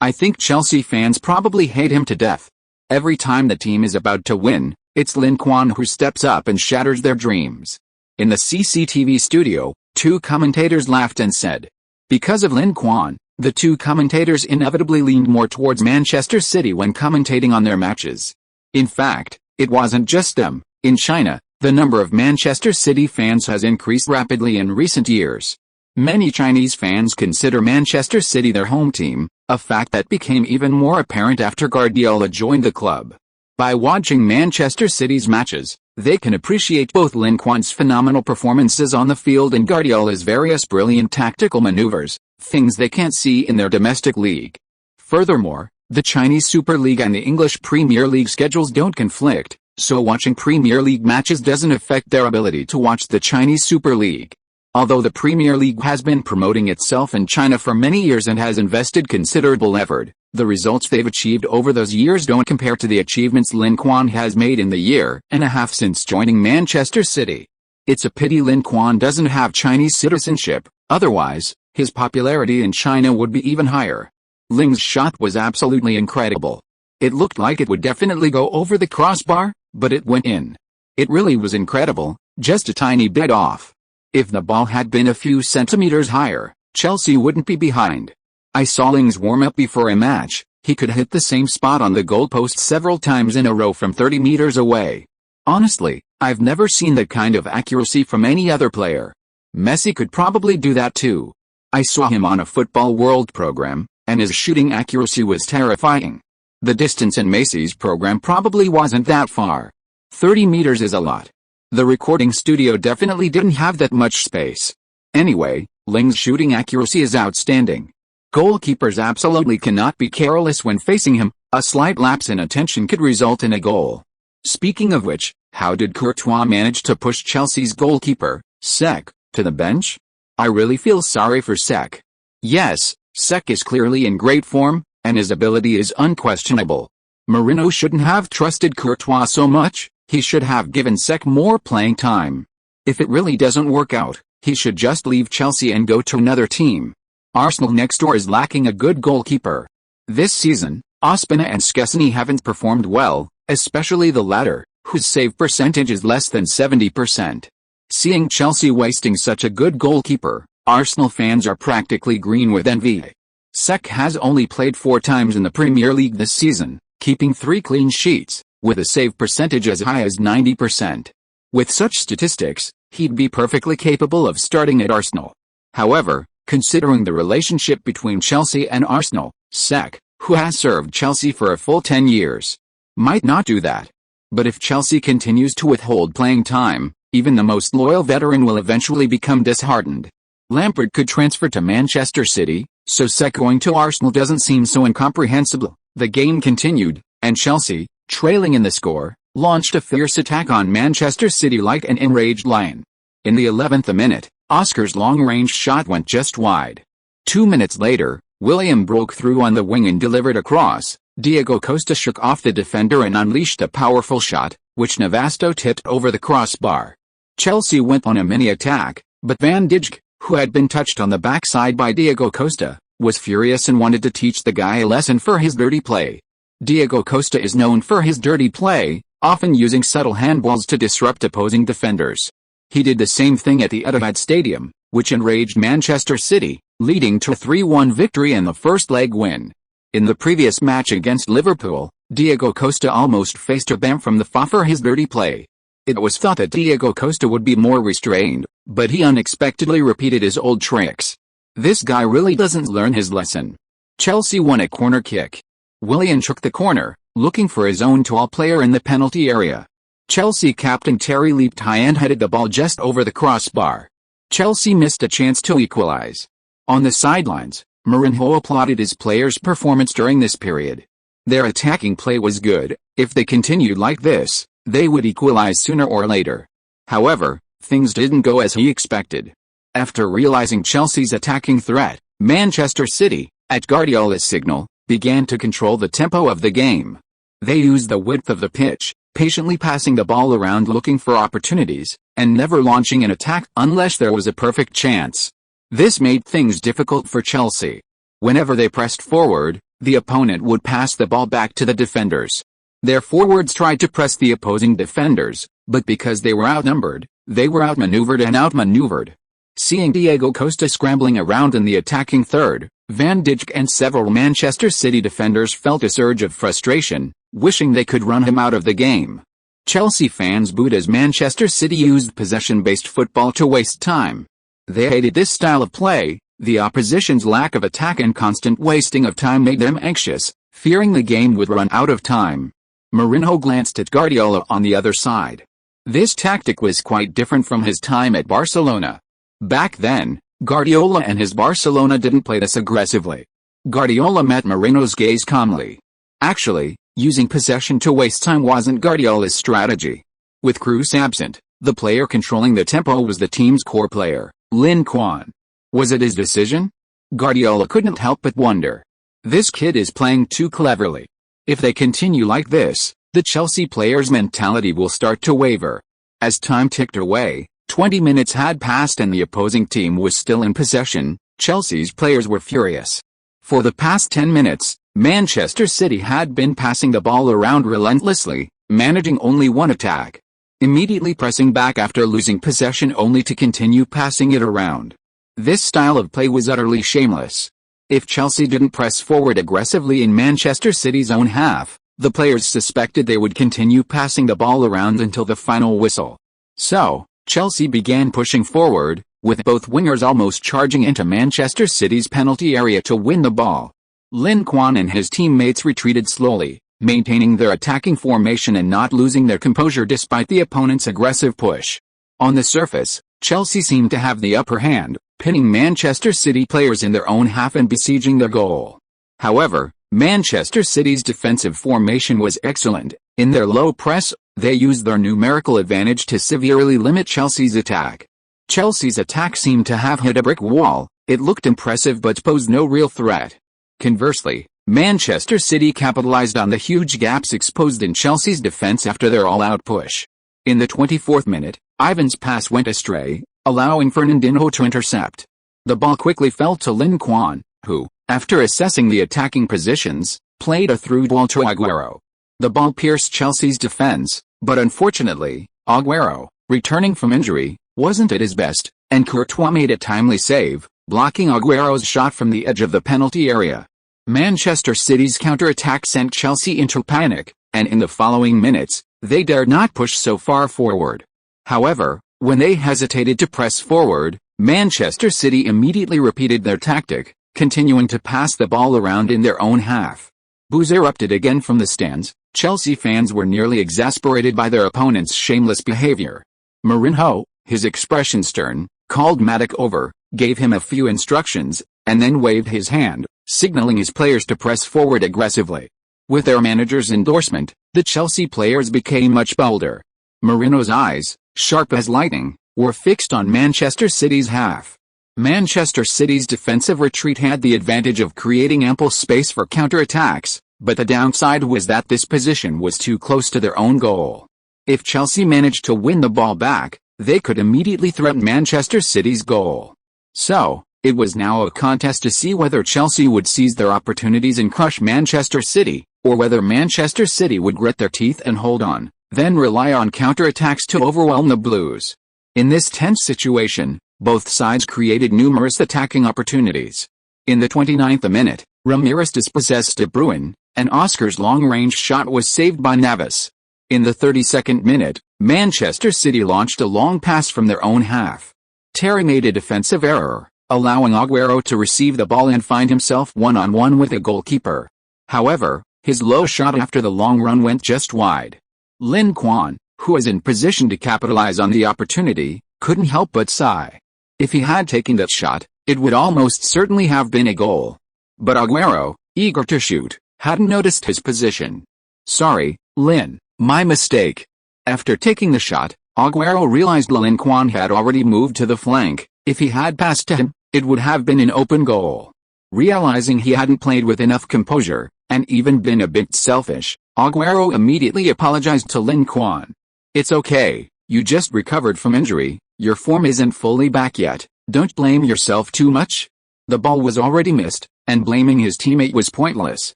I think Chelsea fans probably hate him to death. Every time the team is about to win, it's Lin Quan who steps up and shatters their dreams. In the CCTV studio, two commentators laughed and said, because of Lin Quan, the two commentators inevitably leaned more towards Manchester City when commentating on their matches. In fact, it wasn't just them. In China, the number of Manchester City fans has increased rapidly in recent years. Many Chinese fans consider Manchester City their home team, a fact that became even more apparent after Guardiola joined the club. By watching Manchester City's matches, they can appreciate both Lin Quan's phenomenal performances on the field and Guardiola's various brilliant tactical maneuvers, things they can't see in their domestic league. Furthermore, the Chinese Super League and the English Premier League schedules don't conflict, so watching Premier League matches doesn't affect their ability to watch the Chinese Super League. Although the Premier League has been promoting itself in China for many years and has invested considerable effort, the results they've achieved over those years don't compare to the achievements Lin Quan has made in the year and a half since joining Manchester City. It's a pity Lin Quan doesn't have Chinese citizenship, otherwise, his popularity in China would be even higher. Lin's shot was absolutely incredible. It looked like it would definitely go over the crossbar, but it went in. It really was incredible, just a tiny bit off. If the ball had been a few centimeters higher, Chelsea wouldn't be behind. I saw Ling's warm-up before a match. He could hit the same spot on the goalpost several times in a row from 30 meters away. Honestly, I've never seen that kind of accuracy from any other player. Messi could probably do that too. I saw him on a Football World program, and his shooting accuracy was terrifying. The distance in Messi's program probably wasn't that far. 30 meters is a lot. The recording studio definitely didn't have that much space. Anyway, Ling's shooting accuracy is outstanding. Goalkeepers absolutely cannot be careless when facing him. A slight lapse in attention could result in a goal. Speaking of which, how did Courtois manage to push Chelsea's goalkeeper, Sek, to the bench? I really feel sorry for Sek. Yes, Sek is clearly in great form, and his ability is unquestionable. Mourinho shouldn't have trusted Courtois so much. He should have given Sek more playing time. If it really doesn't work out, he should just leave Chelsea and go to another team. Arsenal next door is lacking a good goalkeeper. This season, Ospina and Szczesny haven't performed well, especially the latter, whose save percentage is less than 70%. Seeing Chelsea wasting such a good goalkeeper, Arsenal fans are practically green with envy. Sek has only played 4 times in the Premier League this season, keeping 3 clean sheets, with a save percentage as high as 90%. With such statistics, he'd be perfectly capable of starting at Arsenal. However, considering the relationship between Chelsea and Arsenal, Sek, who has served Chelsea for a full 10 years, might not do that. But if Chelsea continues to withhold playing time, even the most loyal veteran will eventually become disheartened. Lampard could transfer to Manchester City, so Sek going to Arsenal doesn't seem so incomprehensible. The game continued, and Chelsea, trailing in the score, launched a fierce attack on Manchester City like an enraged lion. In the 11th minute, Oscar's long-range shot went just wide. 2 minutes later, William broke through on the wing and delivered a cross. Diego Costa shook off the defender and unleashed a powerful shot, which Navasto tipped over the crossbar. Chelsea went on a mini-attack, but Van Dijk, who had been touched on the backside by Diego Costa, was furious and wanted to teach the guy a lesson for his dirty play. Diego Costa is known for his dirty play, often using subtle handballs to disrupt opposing defenders. He did the same thing at the Etihad Stadium, which enraged Manchester City, leading to a 3-1 victory and the first leg win. In the previous match against Liverpool, Diego Costa almost faced a ban from the FA for his dirty play. It was thought that Diego Costa would be more restrained, but he unexpectedly repeated his old tricks. This guy really doesn't learn his lesson. Chelsea won a corner kick. Willian took the corner, looking for his own tall player in the penalty area. Chelsea captain Terry leaped high and headed the ball just over the crossbar. Chelsea missed a chance to equalize. On the sidelines, Mourinho applauded his players' performance during this period. Their attacking play was good. If they continued like this, they would equalize sooner or later. However, things didn't go as he expected. After realizing Chelsea's attacking threat, Manchester City, at Guardiola's signal, began to control the tempo of the game. They used the width of the pitch, patiently passing the ball around looking for opportunities, and never launching an attack unless there was a perfect chance. This made things difficult for Chelsea. Whenever they pressed forward, the opponent would pass the ball back to the defenders. Their forwards tried to press the opposing defenders, but because they were outnumbered, they were outmaneuvered and outmaneuvered. Seeing Diego Costa scrambling around in the attacking third, Van Dijk and several Manchester City defenders felt a surge of frustration, wishing they could run him out of the game. Chelsea fans booed as Manchester City used possession-based football to waste time. They hated this style of play. The opposition's lack of attack and constant wasting of time made them anxious, fearing the game would run out of time. Mourinho glanced at Guardiola on the other side. This tactic was quite different from his time at Barcelona. Back then, Guardiola and his Barcelona didn't play this aggressively. Guardiola met Mourinho's gaze calmly. Actually, using possession to waste time wasn't Guardiola's strategy. With Kroos absent, the player controlling the tempo was the team's core player, Lin Quan. Was it his decision? Guardiola couldn't help but wonder. This kid is playing too cleverly. If they continue like this, the Chelsea players' mentality will start to waver. As time ticked away, 20 minutes had passed and the opposing team was still in possession. Chelsea's players were furious. For the past 10 minutes, Manchester City had been passing the ball around relentlessly, managing only one attack. immediately pressing back after losing possession only to continue passing it around. This style of play was utterly shameless. If Chelsea didn't press forward aggressively in Manchester City's own half, the players suspected they would continue passing the ball around until the final whistle. So, Chelsea began pushing forward, with both wingers almost charging into Manchester City's penalty area to win the ball. Lin Quan and his teammates retreated slowly, maintaining their attacking formation and not losing their composure despite the opponent's aggressive push. On the surface, Chelsea seemed to have the upper hand, pinning Manchester City players in their own half and besieging their goal. However, Manchester City's defensive formation was excellent. In their low press, they used their numerical advantage to severely limit Chelsea's attack. Chelsea's attack seemed to have hit a brick wall. It looked impressive but posed no real threat. Conversely, Manchester City capitalized on the huge gaps exposed in Chelsea's defense after their all-out push. In the 24th minute, Ivan's pass went astray, allowing Ronaldinho to intercept. The ball quickly fell to Lin Quan, who, after assessing the attacking positions, played a through ball to Aguero. The ball pierced Chelsea's defense, but unfortunately, Aguero, returning from injury, wasn't at his best, and Courtois made a timely save, blocking Aguero's shot from the edge of the penalty area. Manchester City's counter-attack sent Chelsea into panic, and in the following minutes, they dared not push so far forward. However, when they hesitated to press forward, Manchester City immediately repeated their tactic, continuing to pass the ball around in their own half. Boos erupted again from the stands. Chelsea fans were nearly exasperated by their opponent's shameless behavior. Mourinho, his expression stern, called Matic over, gave him a few instructions, and then waved his hand, signaling his players to press forward aggressively. With their manager's endorsement, the Chelsea players became much bolder. Mourinho's eyes, sharp as lightning, were fixed on Manchester City's half. Manchester City's defensive retreat had the advantage of creating ample space for counter-attacks, but the downside was that this position was too close to their own goal. If Chelsea managed to win the ball back, they could immediately threaten Manchester City's goal. So, it was now a contest to see whether Chelsea would seize their opportunities and crush Manchester City, or whether Manchester City would grit their teeth and hold on, then rely on counter-attacks to overwhelm the Blues. In this tense situation, both sides created numerous attacking opportunities. In the 29th minute, Ramirez dispossessed De Bruyne, and Oscar's long-range shot was saved by Navas. In the 32nd minute, Manchester City launched a long pass from their own half. Terry made a defensive error, allowing Aguero to receive the ball and find himself one-on-one with a goalkeeper. However, his low shot after the long run went just wide. Lin Quan, who was in position to capitalize on the opportunity, couldn't help but sigh. If he had taken that shot, it would almost certainly have been a goal. But Aguero, eager to shoot, hadn't noticed his position. "Sorry, Lin, my mistake." After taking the shot, Aguero realized Lin Quan had already moved to the flank. If he had passed to him, it would have been an open goal. Realizing he hadn't played with enough composure, and even been a bit selfish, Aguero immediately apologized to Lin Quan. "It's okay, you just recovered from injury, your form isn't fully back yet, don't blame yourself too much." The ball was already missed, and blaming his teammate was pointless,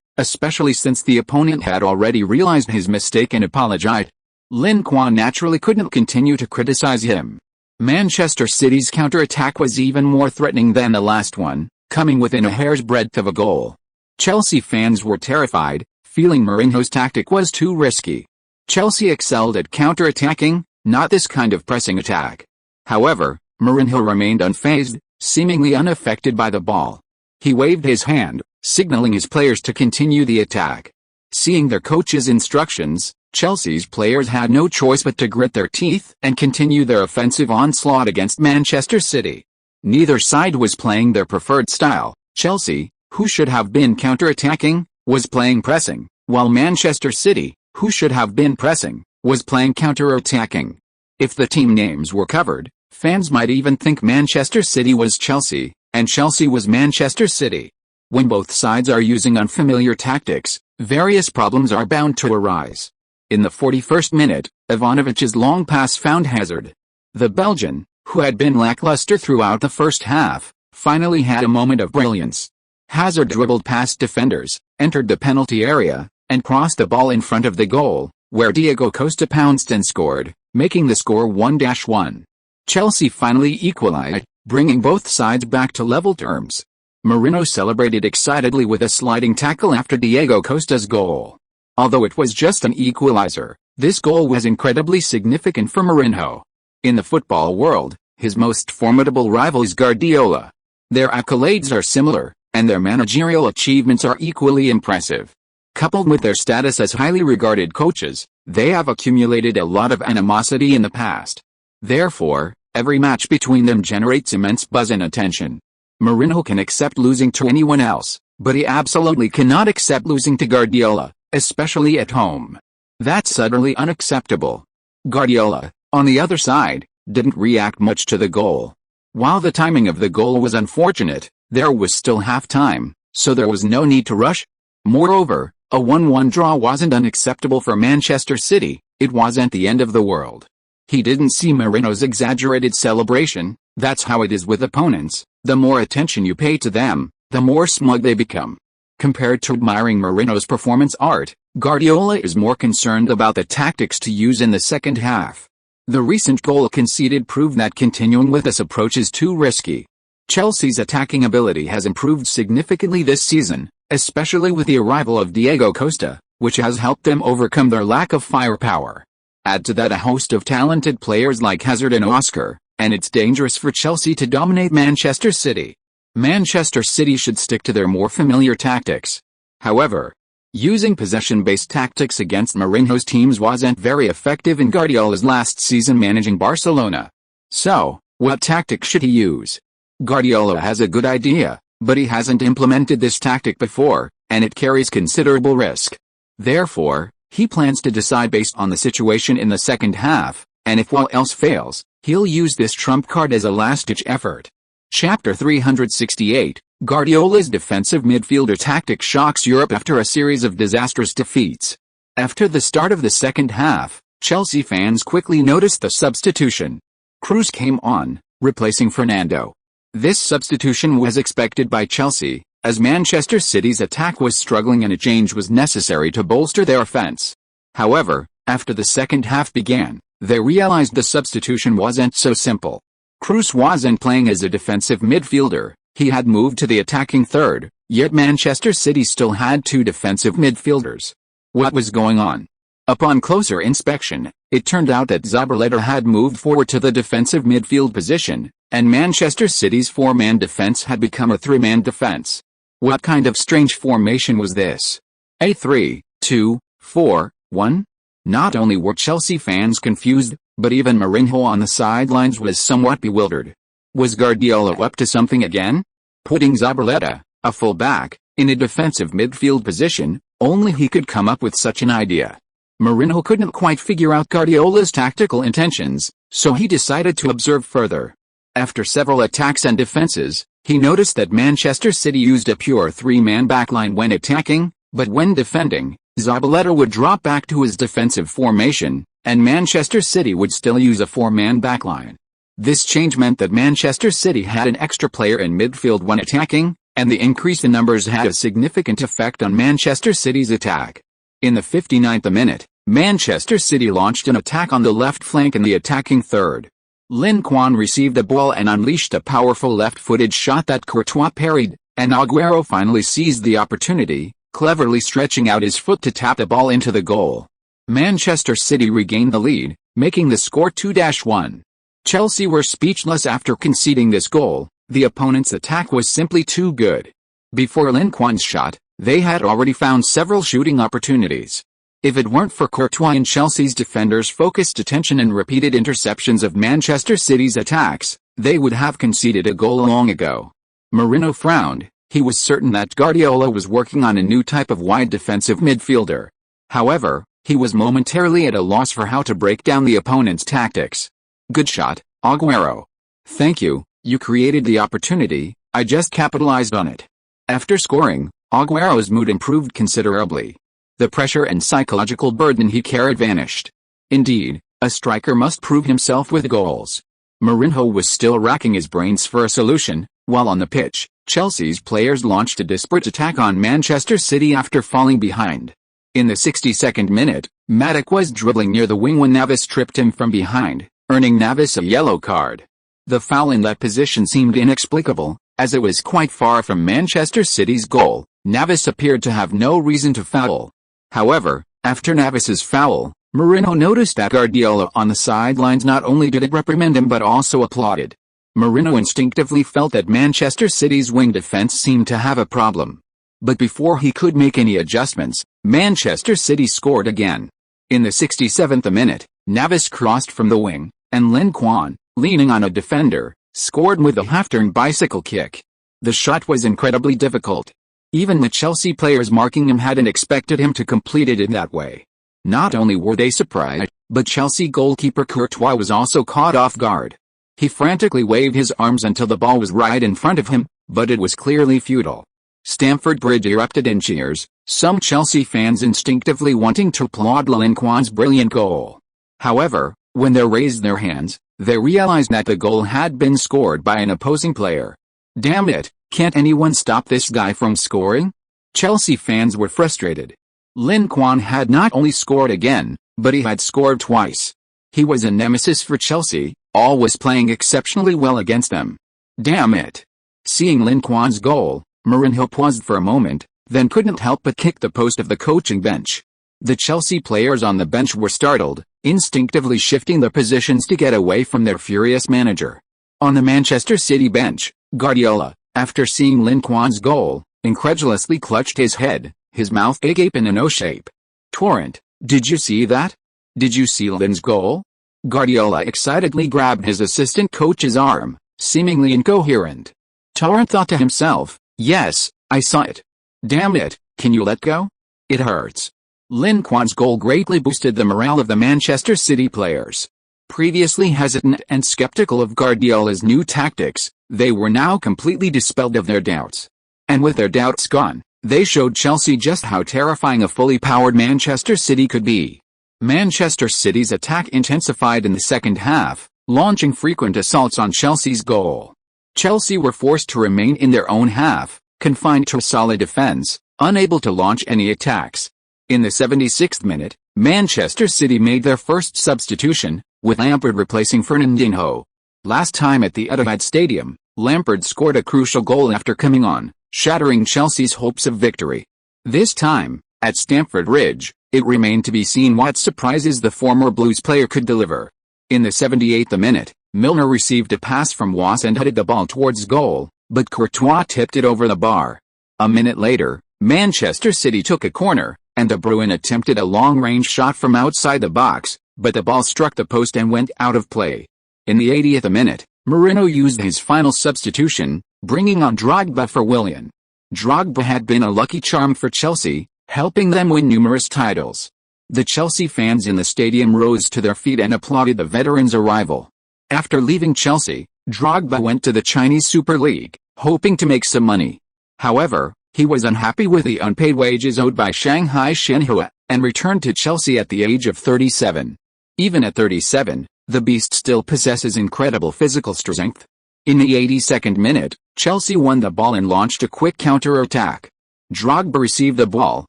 especially since the opponent had already realized his mistake and apologized. Lin Quan naturally couldn't continue to criticize him. Manchester City's counter-attack was even more threatening than the last one, coming within a hair's breadth of a goal. Chelsea fans were terrified, feeling Mourinho's tactic was too risky. Chelsea excelled at counter-attacking, not this kind of pressing attack. However, Mourinho remained unfazed, seemingly unaffected by the ball. He waved his hand, signaling his players to continue the attack. Seeing their coach's instructions, Chelsea's players had no choice but to grit their teeth and continue their offensive onslaught against Manchester City. Neither side was playing their preferred style. Chelsea, who should have been counter-attacking, was playing pressing, while Manchester City, who should have been pressing, was playing counter-attacking. If the team names were covered, fans might even think Manchester City was Chelsea, and Chelsea was Manchester City. When both sides are using unfamiliar tactics, various problems are bound to arise. In the 41st minute, Ivanovic's long pass found Hazard. The Belgian, who had been lackluster throughout the first half, finally had a moment of brilliance. Hazard dribbled past defenders, entered the penalty area, and crossed the ball in front of the goal, where Diego Costa pounced and scored. making the score 1-1. Chelsea finally equalized, bringing both sides back to level terms. Mourinho celebrated excitedly with a sliding tackle after Diego Costa's goal. Although it was just an equalizer, this goal was incredibly significant for Mourinho. In the football world, his most formidable rival is Guardiola. Their accolades are similar, and their managerial achievements are equally impressive. Coupled with their status as highly regarded coaches, they have accumulated a lot of animosity in the past. Therefore, every match between them generates immense buzz and attention. Mourinho can accept losing to anyone else, but he absolutely cannot accept losing to Guardiola, especially at home. That's utterly unacceptable. Guardiola, on the other side, didn't react much to the goal. While the timing of the goal was unfortunate, there was still half-time, so there was no need to rush. Moreover, a 1-1 draw wasn't unacceptable for Manchester City. It wasn't the end of the world. He didn't see Mourinho's exaggerated celebration. That's how it is with opponents. The more attention you pay to them, the more smug they become. Compared to admiring Mourinho's performance art, Guardiola is more concerned about the tactics to use in the second half. The recent goal conceded proved that continuing with this approach is too risky. Chelsea's attacking ability has improved significantly this season, especially with the arrival of Diego Costa, which has helped them overcome their lack of firepower. Add to that a host of talented players like Hazard and Oscar, and it's dangerous for Chelsea to dominate Manchester City. Manchester City should stick to their more familiar tactics. However, using possession-based tactics against Mourinho's teams wasn't very effective in Guardiola's last season managing Barcelona. So, what tactic should he use? Guardiola has a good idea, but he hasn't implemented this tactic before, and it carries considerable risk. Therefore, he plans to decide based on the situation in the second half, and if all else fails, he'll use this trump card as a last-ditch effort. Chapter 368, Guardiola's defensive midfielder tactic shocks Europe after a series of disastrous defeats. After the start of the second half, Chelsea fans quickly noticed the substitution. Kroos came on, replacing Fernando. This substitution was expected by Chelsea, as Manchester City's attack was struggling and a change was necessary to bolster their offense. However, after the second half began, they realized the substitution wasn't so simple. Kroos wasn't playing as a defensive midfielder, he had moved to the attacking third, yet Manchester City still had two defensive midfielders. What was going on? Upon closer inspection, it turned out that Zabaleta had moved forward to the defensive midfield position, and Manchester City's four-man defense had become a three-man defense. What kind of strange formation was this? A 3-2-4-1? Not only were Chelsea fans confused, but even Mourinho on the sidelines was somewhat bewildered. Was Guardiola up to something again? Putting Zabaleta, a full-back, in a defensive midfield position, only he could come up with such an idea. Mourinho couldn't quite figure out Guardiola's tactical intentions, so he decided to observe further. After several attacks and defenses, he noticed that Manchester City used a pure three-man backline when attacking, but when defending, Zabaleta would drop back to his defensive formation, and Manchester City would still use a four-man backline. This change meant that Manchester City had an extra player in midfield when attacking, and the increase in numbers had a significant effect on Manchester City's attack. In the 59th minute, Manchester City launched an attack on the left flank in the attacking third. Lin Quan received the ball and unleashed a powerful left-footed shot that Courtois parried, and Aguero finally seized the opportunity, cleverly stretching out his foot to tap the ball into the goal. Manchester City regained the lead, making the score 2-1. Chelsea were speechless after conceding this goal. The opponent's attack was simply too good. Before Lin Quan's shot, they had already found several shooting opportunities. If it weren't for Courtois and Chelsea's defenders' focused attention and repeated interceptions of Manchester City's attacks, they would have conceded a goal long ago. Mourinho frowned. He was certain that Guardiola was working on a new type of wide defensive midfielder. However, he was momentarily at a loss for how to break down the opponent's tactics. Good shot, Aguero. Thank you, you created the opportunity, I just capitalized on it. After scoring, Aguero's mood improved considerably. The pressure and psychological burden he carried vanished. Indeed, a striker must prove himself with goals. Mourinho was still racking his brains for a solution, while on the pitch, Chelsea's players launched a desperate attack on Manchester City after falling behind. In the 62nd minute, Matic was dribbling near the wing when Navas tripped him from behind, earning Navas a yellow card. The foul in that position seemed inexplicable, as it was quite far from Manchester City's goal. Navas appeared to have no reason to foul. However, after Navas's foul, Mourinho noticed that Guardiola on the sidelines not only did reprimand him but also applauded. Mourinho instinctively felt that Manchester City's wing defense seemed to have a problem. But before he could make any adjustments, Manchester City scored again. In the 67th minute, Navas crossed from the wing, and Lin Quan, leaning on a defender, scored with a half-turn bicycle kick. The shot was incredibly difficult. Even the Chelsea players marking him hadn't expected him to complete it in that way. Not only were they surprised, but Chelsea goalkeeper Courtois was also caught off guard. He frantically waved his arms until the ball was right in front of him, but it was clearly futile. Stamford Bridge erupted in cheers, some Chelsea fans instinctively wanting to applaud Lin Quan's brilliant goal. However, when they raised their hands, they realized that the goal had been scored by an opposing player. Damn it, can't anyone stop this guy from scoring? Chelsea fans were frustrated. Lin Quan had not only scored again, but he had scored twice. He was a nemesis for Chelsea, always playing exceptionally well against them. Damn it. Seeing Lin Quan's goal, Mourinho paused for a moment, then couldn't help but kick the post of the coaching bench. The Chelsea players on the bench were startled, instinctively shifting their positions to get away from their furious manager. On the Manchester City bench, Guardiola, after seeing Lin Quan's goal, incredulously clutched his head, his mouth agape in an O shape. Torrent, did you see that? Did you see Lin's goal? Guardiola excitedly grabbed his assistant coach's arm, seemingly incoherent. Torrent thought to himself, yes, I saw it. Damn it, can you let go? It hurts. Lin Quan's goal greatly boosted the morale of the Manchester City players. Previously hesitant and skeptical of Guardiola's new tactics, they were now completely dispelled of their doubts. And with their doubts gone, they showed Chelsea just how terrifying a fully powered Manchester City could be. Manchester City's attack intensified in the second half, launching frequent assaults on Chelsea's goal. Chelsea were forced to remain in their own half, confined to a solid defense, unable to launch any attacks. In the 76th minute, Manchester City made their first substitution, with Lampard replacing Ronaldinho. Last time at the Etihad Stadium, Lampard scored a crucial goal after coming on, shattering Chelsea's hopes of victory. This time, at Stamford Bridge, it remained to be seen what surprises the former Blues player could deliver. In the 78th minute, Milner received a pass from Was and headed the ball towards goal, but Courtois tipped it over the bar. A minute later, Manchester City took a corner, and De Bruyne attempted a long-range shot from outside the box, but the ball struck the post and went out of play. In the 80th minute, Mourinho used his final substitution, bringing on Drogba for Willian. Drogba had been a lucky charm for Chelsea, helping them win numerous titles. The Chelsea fans in the stadium rose to their feet and applauded the veteran's arrival. After leaving Chelsea, Drogba went to the Chinese Super League, hoping to make some money. However, he was unhappy with the unpaid wages owed by Shanghai Shenhua, and returned to Chelsea at the age of 37. Even at 37, the beast still possesses incredible physical strength. In the 82nd minute, Chelsea won the ball and launched a quick counter-attack. Drogba received the ball,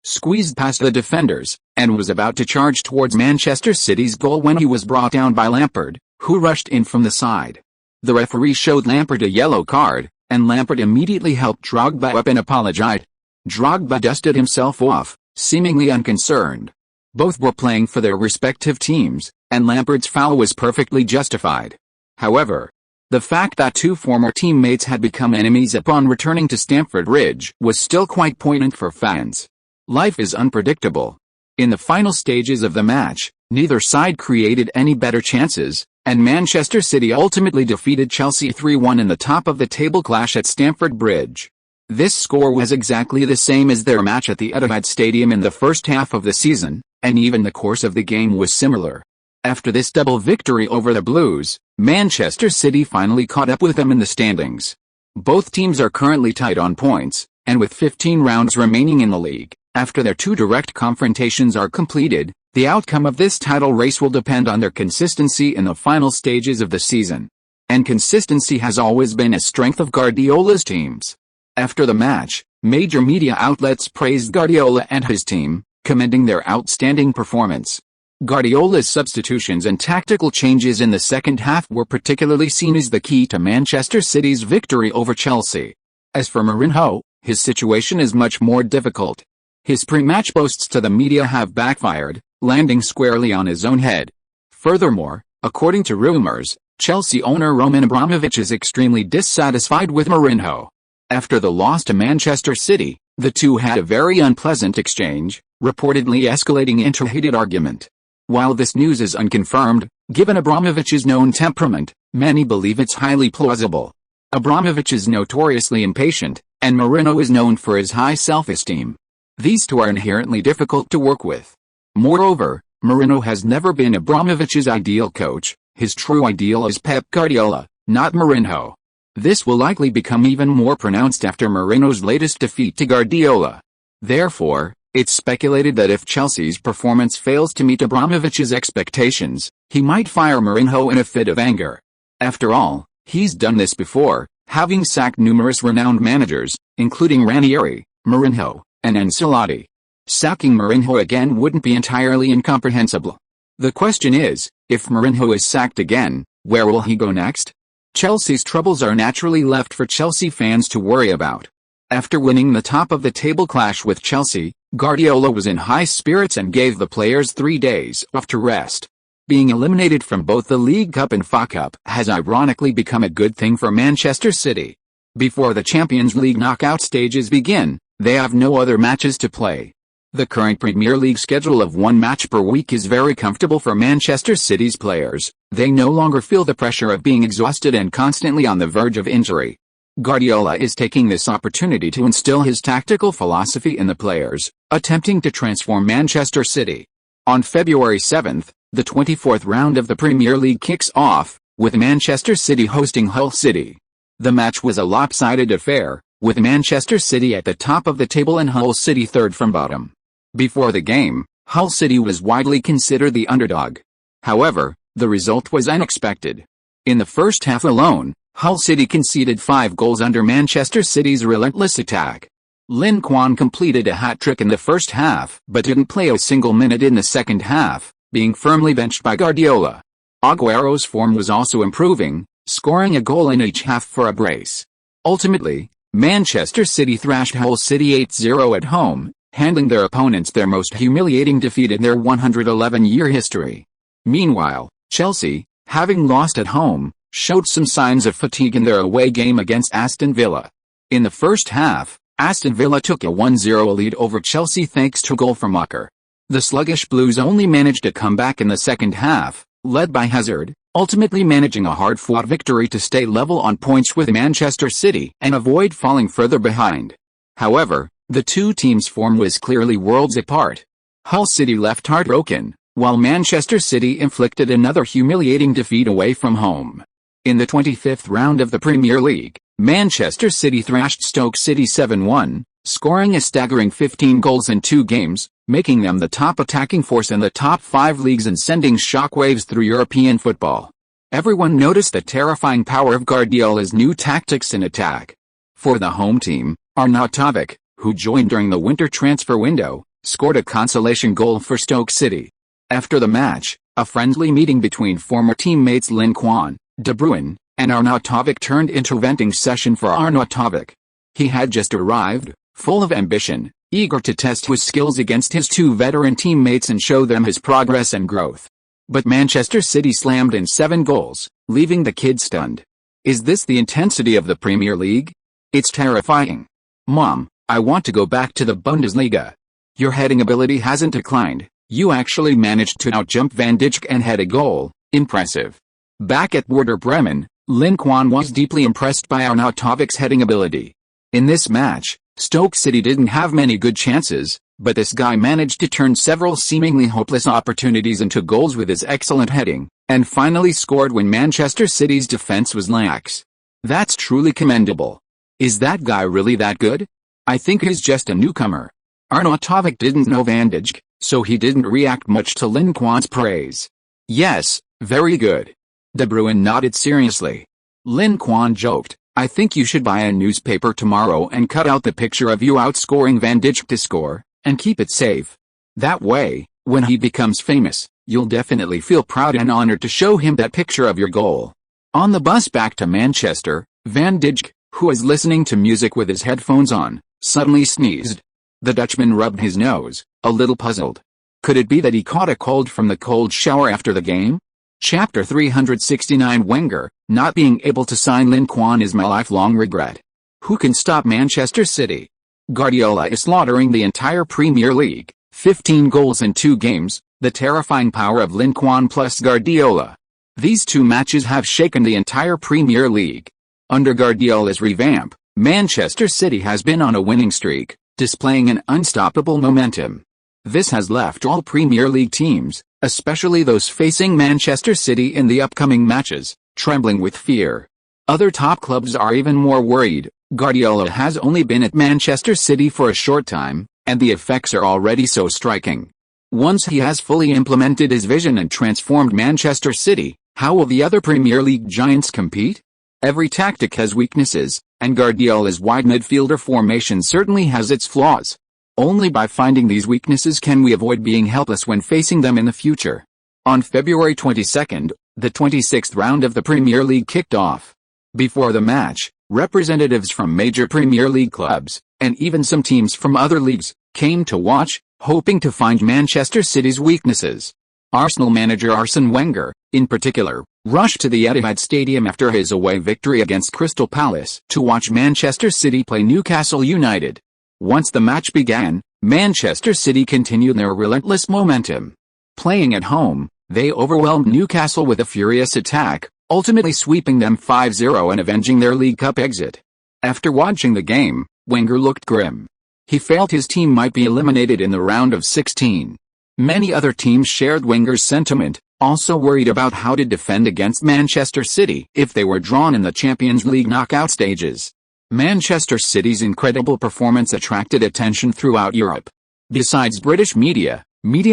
squeezed past the defenders, and was about to charge towards Manchester City's goal when he was brought down by Lampard, who rushed in from the side. The referee showed Lampard a yellow card, and Lampard immediately helped Drogba up and apologized. Drogba dusted himself off, seemingly unconcerned. Both were playing for their respective teams, and Lampard's foul was perfectly justified. However, the fact that two former teammates had become enemies upon returning to Stamford Bridge was still quite poignant for fans. Life is unpredictable. In the final stages of the match, neither side created any better chances, and Manchester City ultimately defeated Chelsea 3-1 in the top-of-the-table clash at Stamford Bridge. This score was exactly the same as their match at the Etihad Stadium in the first half of the season, and even the course of the game was similar. After this double victory over the Blues, Manchester City finally caught up with them in the standings. Both teams are currently tied on points, and with 15 rounds remaining in the league, after their two direct confrontations are completed, the outcome of this title race will depend on their consistency in the final stages of the season. And consistency has always been a strength of Guardiola's teams. After the match, major media outlets praised Guardiola and his team, commending their outstanding performance. Guardiola's substitutions and tactical changes in the second half were particularly seen as the key to Manchester City's victory over Chelsea. As for Mourinho, his situation is much more difficult. His pre-match boasts to the media have backfired, landing squarely on his own head. Furthermore, according to rumors, Chelsea owner Roman Abramovich is extremely dissatisfied with Mourinho. After the loss to Manchester City, the two had a very unpleasant exchange, reportedly escalating into a heated argument. While this news is unconfirmed, given Abramovich's known temperament, many believe it's highly plausible. Abramovich is notoriously impatient, and Mourinho is known for his high self-esteem. These two are inherently difficult to work with. Moreover, Mourinho has never been Abramovich's ideal coach. His true ideal is Pep Guardiola, not Mourinho. This will likely become even more pronounced after Mourinho's latest defeat to Guardiola. Therefore, it's speculated that if Chelsea's performance fails to meet Abramovich's expectations, he might fire Mourinho in a fit of anger. After all, he's done this before, having sacked numerous renowned managers, including Ranieri, Mourinho, and Ancelotti. Sacking Mourinho again wouldn't be entirely incomprehensible. The question is, if Mourinho is sacked again, where will he go next? Chelsea's troubles are naturally left for Chelsea fans to worry about. After winning the top-of-the-table clash with Chelsea, Guardiola was in high spirits and gave the players 3 days off to rest. Being eliminated from both the League Cup and FA Cup has ironically become a good thing for Manchester City. Before the Champions League knockout stages begin, they have no other matches to play. The current Premier League schedule of 1 match per week is very comfortable for Manchester City's players. They no longer feel the pressure of being exhausted and constantly on the verge of injury. Guardiola is taking this opportunity to instill his tactical philosophy in the players, attempting to transform Manchester City. On February 7th, the 24th round of the Premier League kicks off, with Manchester City hosting Hull City. The match was a lopsided affair, with Manchester City at the top of the table and Hull City third from bottom. Before the game, Hull City was widely considered the underdog. However, the result was unexpected. In the first half alone, Hull City conceded 5 goals under Manchester City's relentless attack. Lin Quan completed a hat-trick in the first half but didn't play a single minute in the second half, being firmly benched by Guardiola. Agüero's form was also improving, scoring a goal in each half for a brace. Ultimately, Manchester City thrashed Hull City 8-0 at home, handing their opponents their most humiliating defeat in their 111-year history. Meanwhile, Chelsea, having lost at home, showed some signs of fatigue in their away game against Aston Villa. In the first half, Aston Villa took a 1-0 lead over Chelsea thanks to a goal from Walker. The sluggish Blues only managed to come back in the second half, led by Hazard, ultimately managing a hard-fought victory to stay level on points with Manchester City and avoid falling further behind. However, the two teams' form was clearly worlds apart. Hull City left heartbroken, while Manchester City inflicted another humiliating defeat away from home. In the 25th round of the Premier League, Manchester City thrashed Stoke City 7-1, scoring a staggering 15 goals in 2 games, making them the top attacking force in the top 5 leagues and sending shockwaves through European football. Everyone noticed the terrifying power of Guardiola's new tactics in attack. For the home team, Arnautovic, who joined during the winter transfer window, scored a consolation goal for Stoke City. After the match, a friendly meeting between former teammates Lin Quan, De Bruyne, and Arnautovic turned into a venting session for Arnautovic. He had just arrived, full of ambition, eager to test his skills against his 2 veteran teammates and show them his progress and growth. But Manchester City slammed in 7 goals, leaving the kid stunned. Is this the intensity of the Premier League? It's terrifying. Mom, I want to go back to the Bundesliga. Your heading ability hasn't declined. You actually managed to outjump Van Dijk and head a goal. Impressive. Back at Werder Bremen, Lin Quan was deeply impressed by Arnautovic's heading ability. In this match, Stoke City didn't have many good chances, but this guy managed to turn several seemingly hopeless opportunities into goals with his excellent heading, and finally scored when Manchester City's defense was lax. That's truly commendable. Is that guy really that good? I think he's just a newcomer. Arnautovic didn't know Van Dijk, so he didn't react much to Lin Quan's praise. Yes, very good. De Bruyne nodded seriously. Lin Quan joked, I think you should buy a newspaper tomorrow and cut out the picture of you outscoring Van Dijk to score, and keep it safe. That way, when he becomes famous, you'll definitely feel proud and honored to show him that picture of your goal. On the bus back to Manchester, Van Dijk, who was listening to music with his headphones on, suddenly sneezed. The Dutchman rubbed his nose, a little puzzled. Could it be that he caught a cold from the cold shower after the game? Chapter 369 Wenger, not being able to sign Lin Quan is my lifelong regret. Who can stop Manchester City? Guardiola is slaughtering the entire Premier League, 15 goals in 2 games, the terrifying power of Lin Quan plus Guardiola. These 2 matches have shaken the entire Premier League. Under Guardiola's revamp, Manchester City has been on a winning streak, displaying an unstoppable momentum. This has left all Premier League teams, especially those facing Manchester City in the upcoming matches, trembling with fear. Other top clubs are even more worried. Guardiola has only been at Manchester City for a short time, and the effects are already so striking. Once he has fully implemented his vision and transformed Manchester City, how will the other Premier League giants compete? Every tactic has weaknesses, and Guardiola's wide midfielder formation certainly has its flaws. Only by finding these weaknesses can we avoid being helpless when facing them in the future. On February 22, the 26th round of the Premier League kicked off. Before the match, representatives from major Premier League clubs, and even some teams from other leagues, came to watch, hoping to find Manchester City's weaknesses. Arsenal manager Arsene Wenger, in particular, rushed to the Etihad Stadium after his away victory against Crystal Palace to watch Manchester City play Newcastle United. Once the match began, Manchester City continued their relentless momentum. Playing at home, they overwhelmed Newcastle with a furious attack, ultimately sweeping them 5-0 and avenging their League Cup exit. After watching the game, Wenger looked grim. He felt his team might be eliminated in the round of 16. Many other teams shared Wenger's sentiment, also worried about how to defend against Manchester City if they were drawn in the Champions League knockout stages. Manchester City's incredible performance attracted attention throughout Europe. Besides British media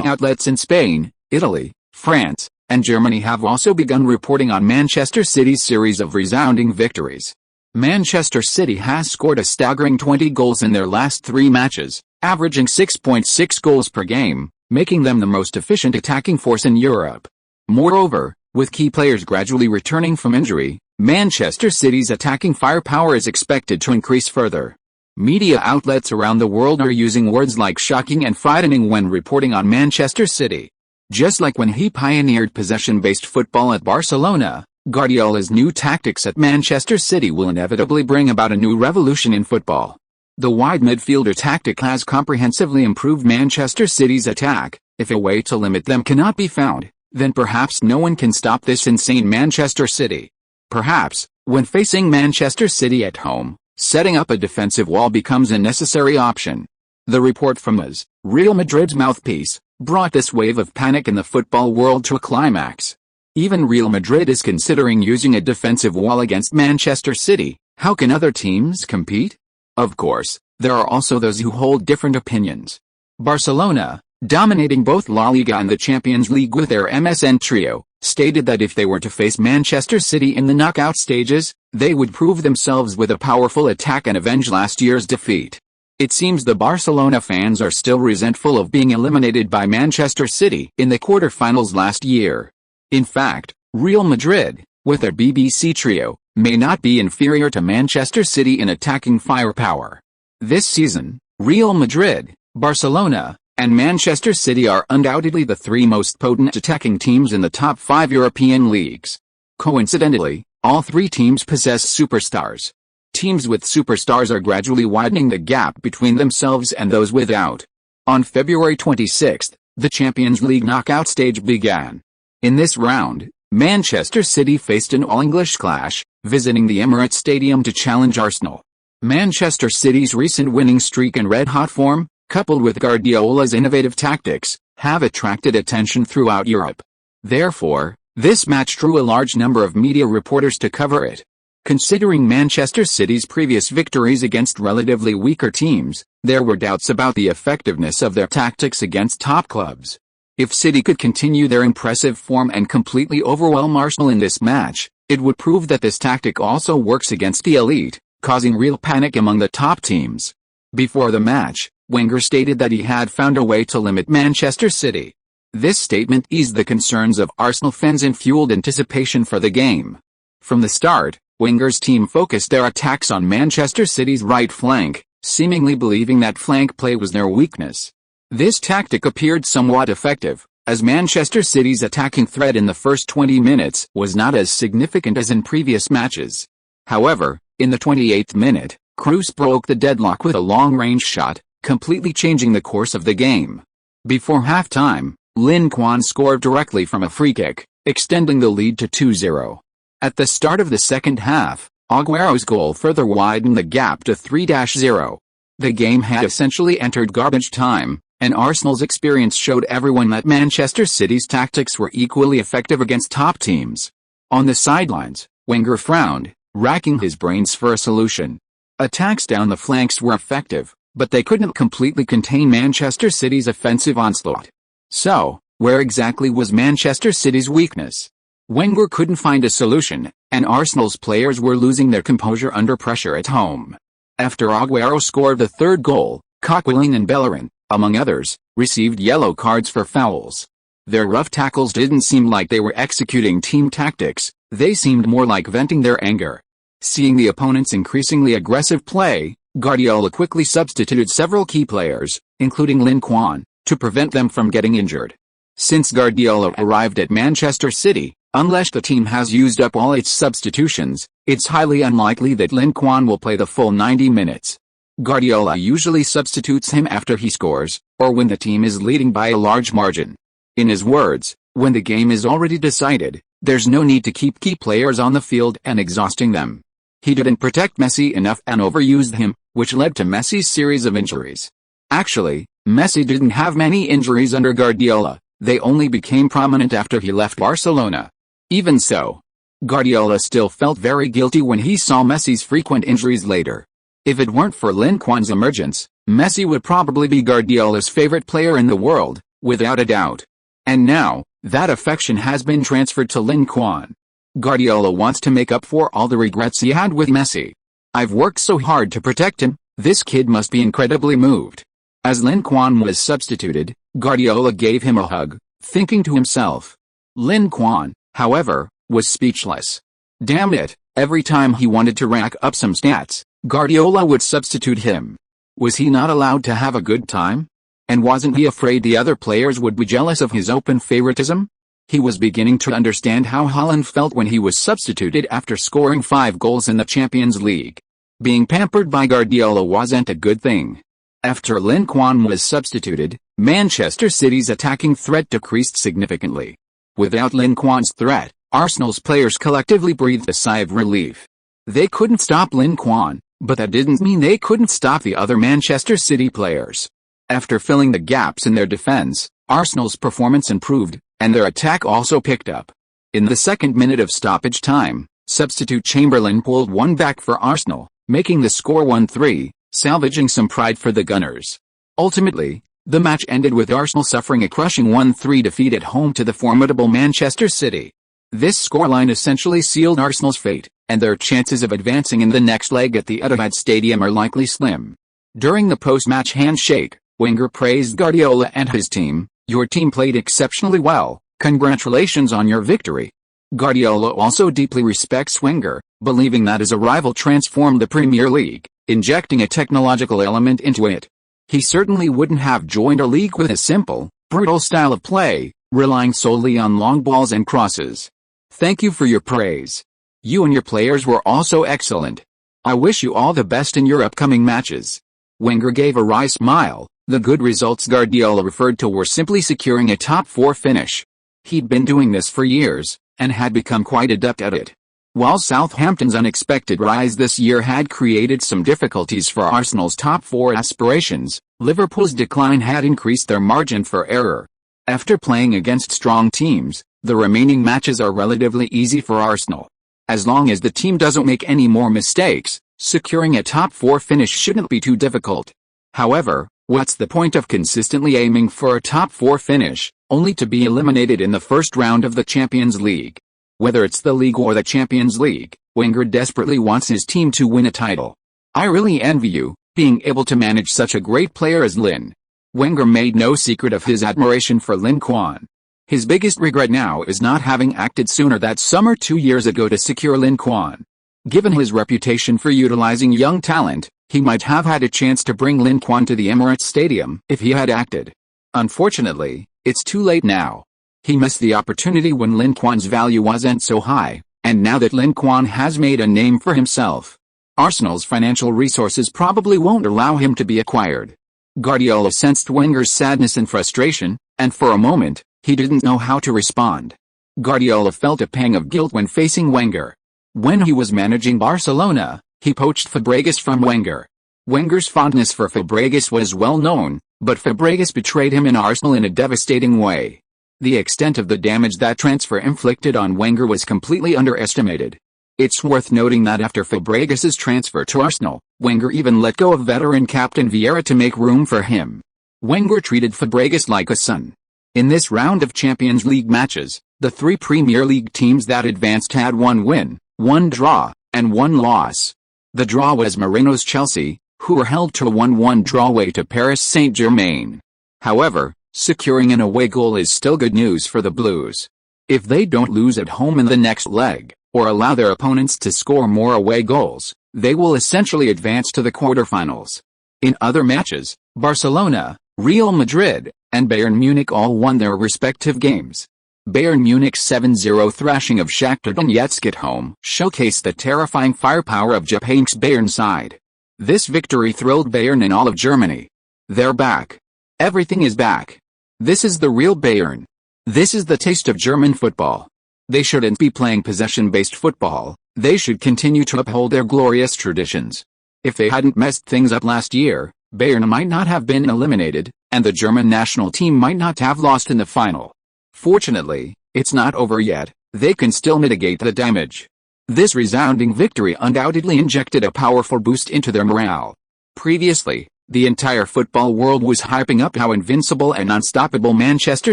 outlets in Spain, Italy, France, and Germany have also begun reporting on Manchester City's series of resounding victories. Manchester City has scored a staggering 20 goals in their last 3 matches, averaging 6.6 goals per game, making them the most efficient attacking force in Europe. Moreover, with key players gradually returning from injury, Manchester City's attacking firepower is expected to increase further. Media outlets around the world are using words like shocking and frightening when reporting on Manchester City. Just like when he pioneered possession-based football at Barcelona, Guardiola's new tactics at Manchester City will inevitably bring about a new revolution in football. The wide midfielder tactic has comprehensively improved Manchester City's attack. If a way to limit them cannot be found, then perhaps no one can stop this insane Manchester City. Perhaps, when facing Manchester City at home, setting up a defensive wall becomes a necessary option. The report from AS, Real Madrid's mouthpiece, brought this wave of panic in the football world to a climax. Even Real Madrid is considering using a defensive wall against Manchester City. How can other teams compete? Of course, there are also those who hold different opinions. Barcelona, dominating both La Liga and the Champions League with their MSN trio, stated that if they were to face Manchester City in the knockout stages, they would prove themselves with a powerful attack and avenge last year's defeat. It seems the Barcelona fans are still resentful of being eliminated by Manchester City in the quarter-finals last year. In fact, Real Madrid, with their BBC trio, may not be inferior to Manchester City in attacking firepower. This season, Real Madrid, Barcelona, and Manchester City are undoubtedly the 3 most potent attacking teams in the top 5 European leagues. Coincidentally, all 3 teams possess superstars. Teams with superstars are gradually widening the gap between themselves and those without. On February 26, the Champions League knockout stage began. In this round, Manchester City faced an all-English clash, visiting the Emirates Stadium to challenge Arsenal. Manchester City's recent winning streak and red-hot form, coupled with Guardiola's innovative tactics, have attracted attention throughout Europe. Therefore, this match drew a large number of media reporters to cover it. Considering Manchester City's previous victories against relatively weaker teams, there were doubts about the effectiveness of their tactics against top clubs. If City could continue their impressive form and completely overwhelm Arsenal in this match, it would prove that this tactic also works against the elite, causing real panic among the top teams. Before the match, Wenger stated that he had found a way to limit Manchester City. This statement eased the concerns of Arsenal fans and fueled anticipation for the game. From the start, Wenger's team focused their attacks on Manchester City's right flank, seemingly believing that flank play was their weakness. This tactic appeared somewhat effective, as Manchester City's attacking threat in the first 20 minutes was not as significant as in previous matches. However, in the 28th minute, Kroos broke the deadlock with a long-range shot, completely changing the course of the game. Before halftime, Lin Quan scored directly from a free kick, extending the lead to 2-0. At the start of the second half, Agüero's goal further widened the gap to 3-0. The game had essentially entered garbage time, and Arsenal's experience showed everyone that Manchester City's tactics were equally effective against top teams. On the sidelines, Wenger frowned, racking his brains for a solution. Attacks down the flanks were effective, but they couldn't completely contain Manchester City's offensive onslaught. So, where exactly was Manchester City's weakness? Wenger couldn't find a solution, and Arsenal's players were losing their composure under pressure at home. After Agüero scored the third goal, Coquelin and Bellerin, among others, received yellow cards for fouls. Their rough tackles didn't seem like they were executing team tactics, they seemed more like venting their anger. Seeing the opponent's increasingly aggressive play, Guardiola quickly substituted several key players, including Lin Quan, to prevent them from getting injured. Since Guardiola arrived at Manchester City, unless the team has used up all its substitutions, it's highly unlikely that Lin Quan will play the full 90 minutes. Guardiola usually substitutes him after he scores, or when the team is leading by a large margin. In his words, when the game is already decided, there's no need to keep key players on the field and exhausting them. He didn't protect Messi enough and overused him, which led to Messi's series of injuries. Actually, Messi didn't have many injuries under Guardiola, they only became prominent after he left Barcelona. Even so, Guardiola still felt very guilty when he saw Messi's frequent injuries later. If it weren't for Lin Quan's emergence, Messi would probably be Guardiola's favorite player in the world, without a doubt. And now, that affection has been transferred to Lin Quan. Guardiola wants to make up for all the regrets he had with Messi. I've worked so hard to protect him, this kid must be incredibly moved. As Lin Quan was substituted, Guardiola gave him a hug, thinking to himself. Lin Quan, however, was speechless. Damn it, every time he wanted to rack up some stats, Guardiola would substitute him. Was he not allowed to have a good time? And wasn't he afraid the other players would be jealous of his open favoritism? He was beginning to understand how Haaland felt when he was substituted after scoring 5 goals in the Champions League. Being pampered by Guardiola wasn't a good thing. After Lin Quan was substituted, Manchester City's attacking threat decreased significantly. Without Lin Quan's threat, Arsenal's players collectively breathed a sigh of relief. They couldn't stop Lin Quan, but that didn't mean they couldn't stop the other Manchester City players. After filling the gaps in their defense, Arsenal's performance improved, and their attack also picked up. In the second minute of stoppage time, substitute Chamberlain pulled one back for Arsenal, making the score 1-3, salvaging some pride for the Gunners. Ultimately, the match ended with Arsenal suffering a crushing 1-3 defeat at home to the formidable Manchester City. This scoreline essentially sealed Arsenal's fate, and their chances of advancing in the next leg at the Etihad Stadium are likely slim. During the post-match handshake, Wenger praised Guardiola and his team. Your team played exceptionally well, congratulations on your victory. Guardiola also deeply respects Wenger, believing that his arrival transformed the Premier League, injecting a technological element into it. He certainly wouldn't have joined a league with a simple, brutal style of play, relying solely on long balls and crosses. Thank you for your praise. You and your players were also excellent. I wish you all the best in your upcoming matches. Wenger gave a wry smile. The good results Guardiola referred to were simply securing a top 4 finish. He'd been doing this for years, and had become quite adept at it. While Southampton's unexpected rise this year had created some difficulties for Arsenal's top 4 aspirations, Liverpool's decline had increased their margin for error. After playing against strong teams, the remaining matches are relatively easy for Arsenal. As long as the team doesn't make any more mistakes, securing a top 4 finish shouldn't be too difficult. However, what's the point of consistently aiming for a top 4 finish, only to be eliminated in the first round of the Champions League? Whether it's the league or the Champions League, Wenger desperately wants his team to win a title. I really envy you, being able to manage such a great player as Lin. Wenger made no secret of his admiration for Lin Quan. His biggest regret now is not having acted sooner that summer 2 years ago to secure Lin Quan. Given his reputation for utilizing young talent, he might have had a chance to bring Lin Quan to the Emirates Stadium if he had acted. Unfortunately, it's too late now. He missed the opportunity when Lin Quan's value wasn't so high, and now that Lin Quan has made a name for himself, Arsenal's financial resources probably won't allow him to be acquired. Guardiola sensed Wenger's sadness and frustration, and for a moment, he didn't know how to respond. Guardiola felt a pang of guilt when facing Wenger. When he was managing Barcelona, he poached Fabregas from Wenger. Wenger's fondness for Fabregas was well known, but Fabregas betrayed him in Arsenal in a devastating way. The extent of the damage that transfer inflicted on Wenger was completely underestimated. It's worth noting that after Fabregas's transfer to Arsenal, Wenger even let go of veteran captain Vieira to make room for him. Wenger treated Fabregas like a son. In this round of Champions League matches, the 3 Premier League teams that advanced had 1 win, 1 draw, and 1 loss. The draw was Mourinho's Chelsea, who were held to a 1-1 draw away to Paris Saint-Germain. However, securing an away goal is still good news for the Blues. If they don't lose at home in the next leg, or allow their opponents to score more away goals, they will essentially advance to the quarterfinals. In other matches, Barcelona, Real Madrid, and Bayern Munich all won their respective games. Bayern Munich's 7-0 thrashing of Shakhtar Donetsk at home showcased the terrifying firepower of Japank's Bayern side. This victory thrilled Bayern and all of Germany. They're back. Everything is back. This is the real Bayern. This is the taste of German football. They shouldn't be playing possession-based football, they should continue to uphold their glorious traditions. If they hadn't messed things up last year, Bayern might not have been eliminated, and the German national team might not have lost in the final. Fortunately, it's not over yet, they can still mitigate the damage. This resounding victory undoubtedly injected a powerful boost into their morale. Previously, the entire football world was hyping up how invincible and unstoppable Manchester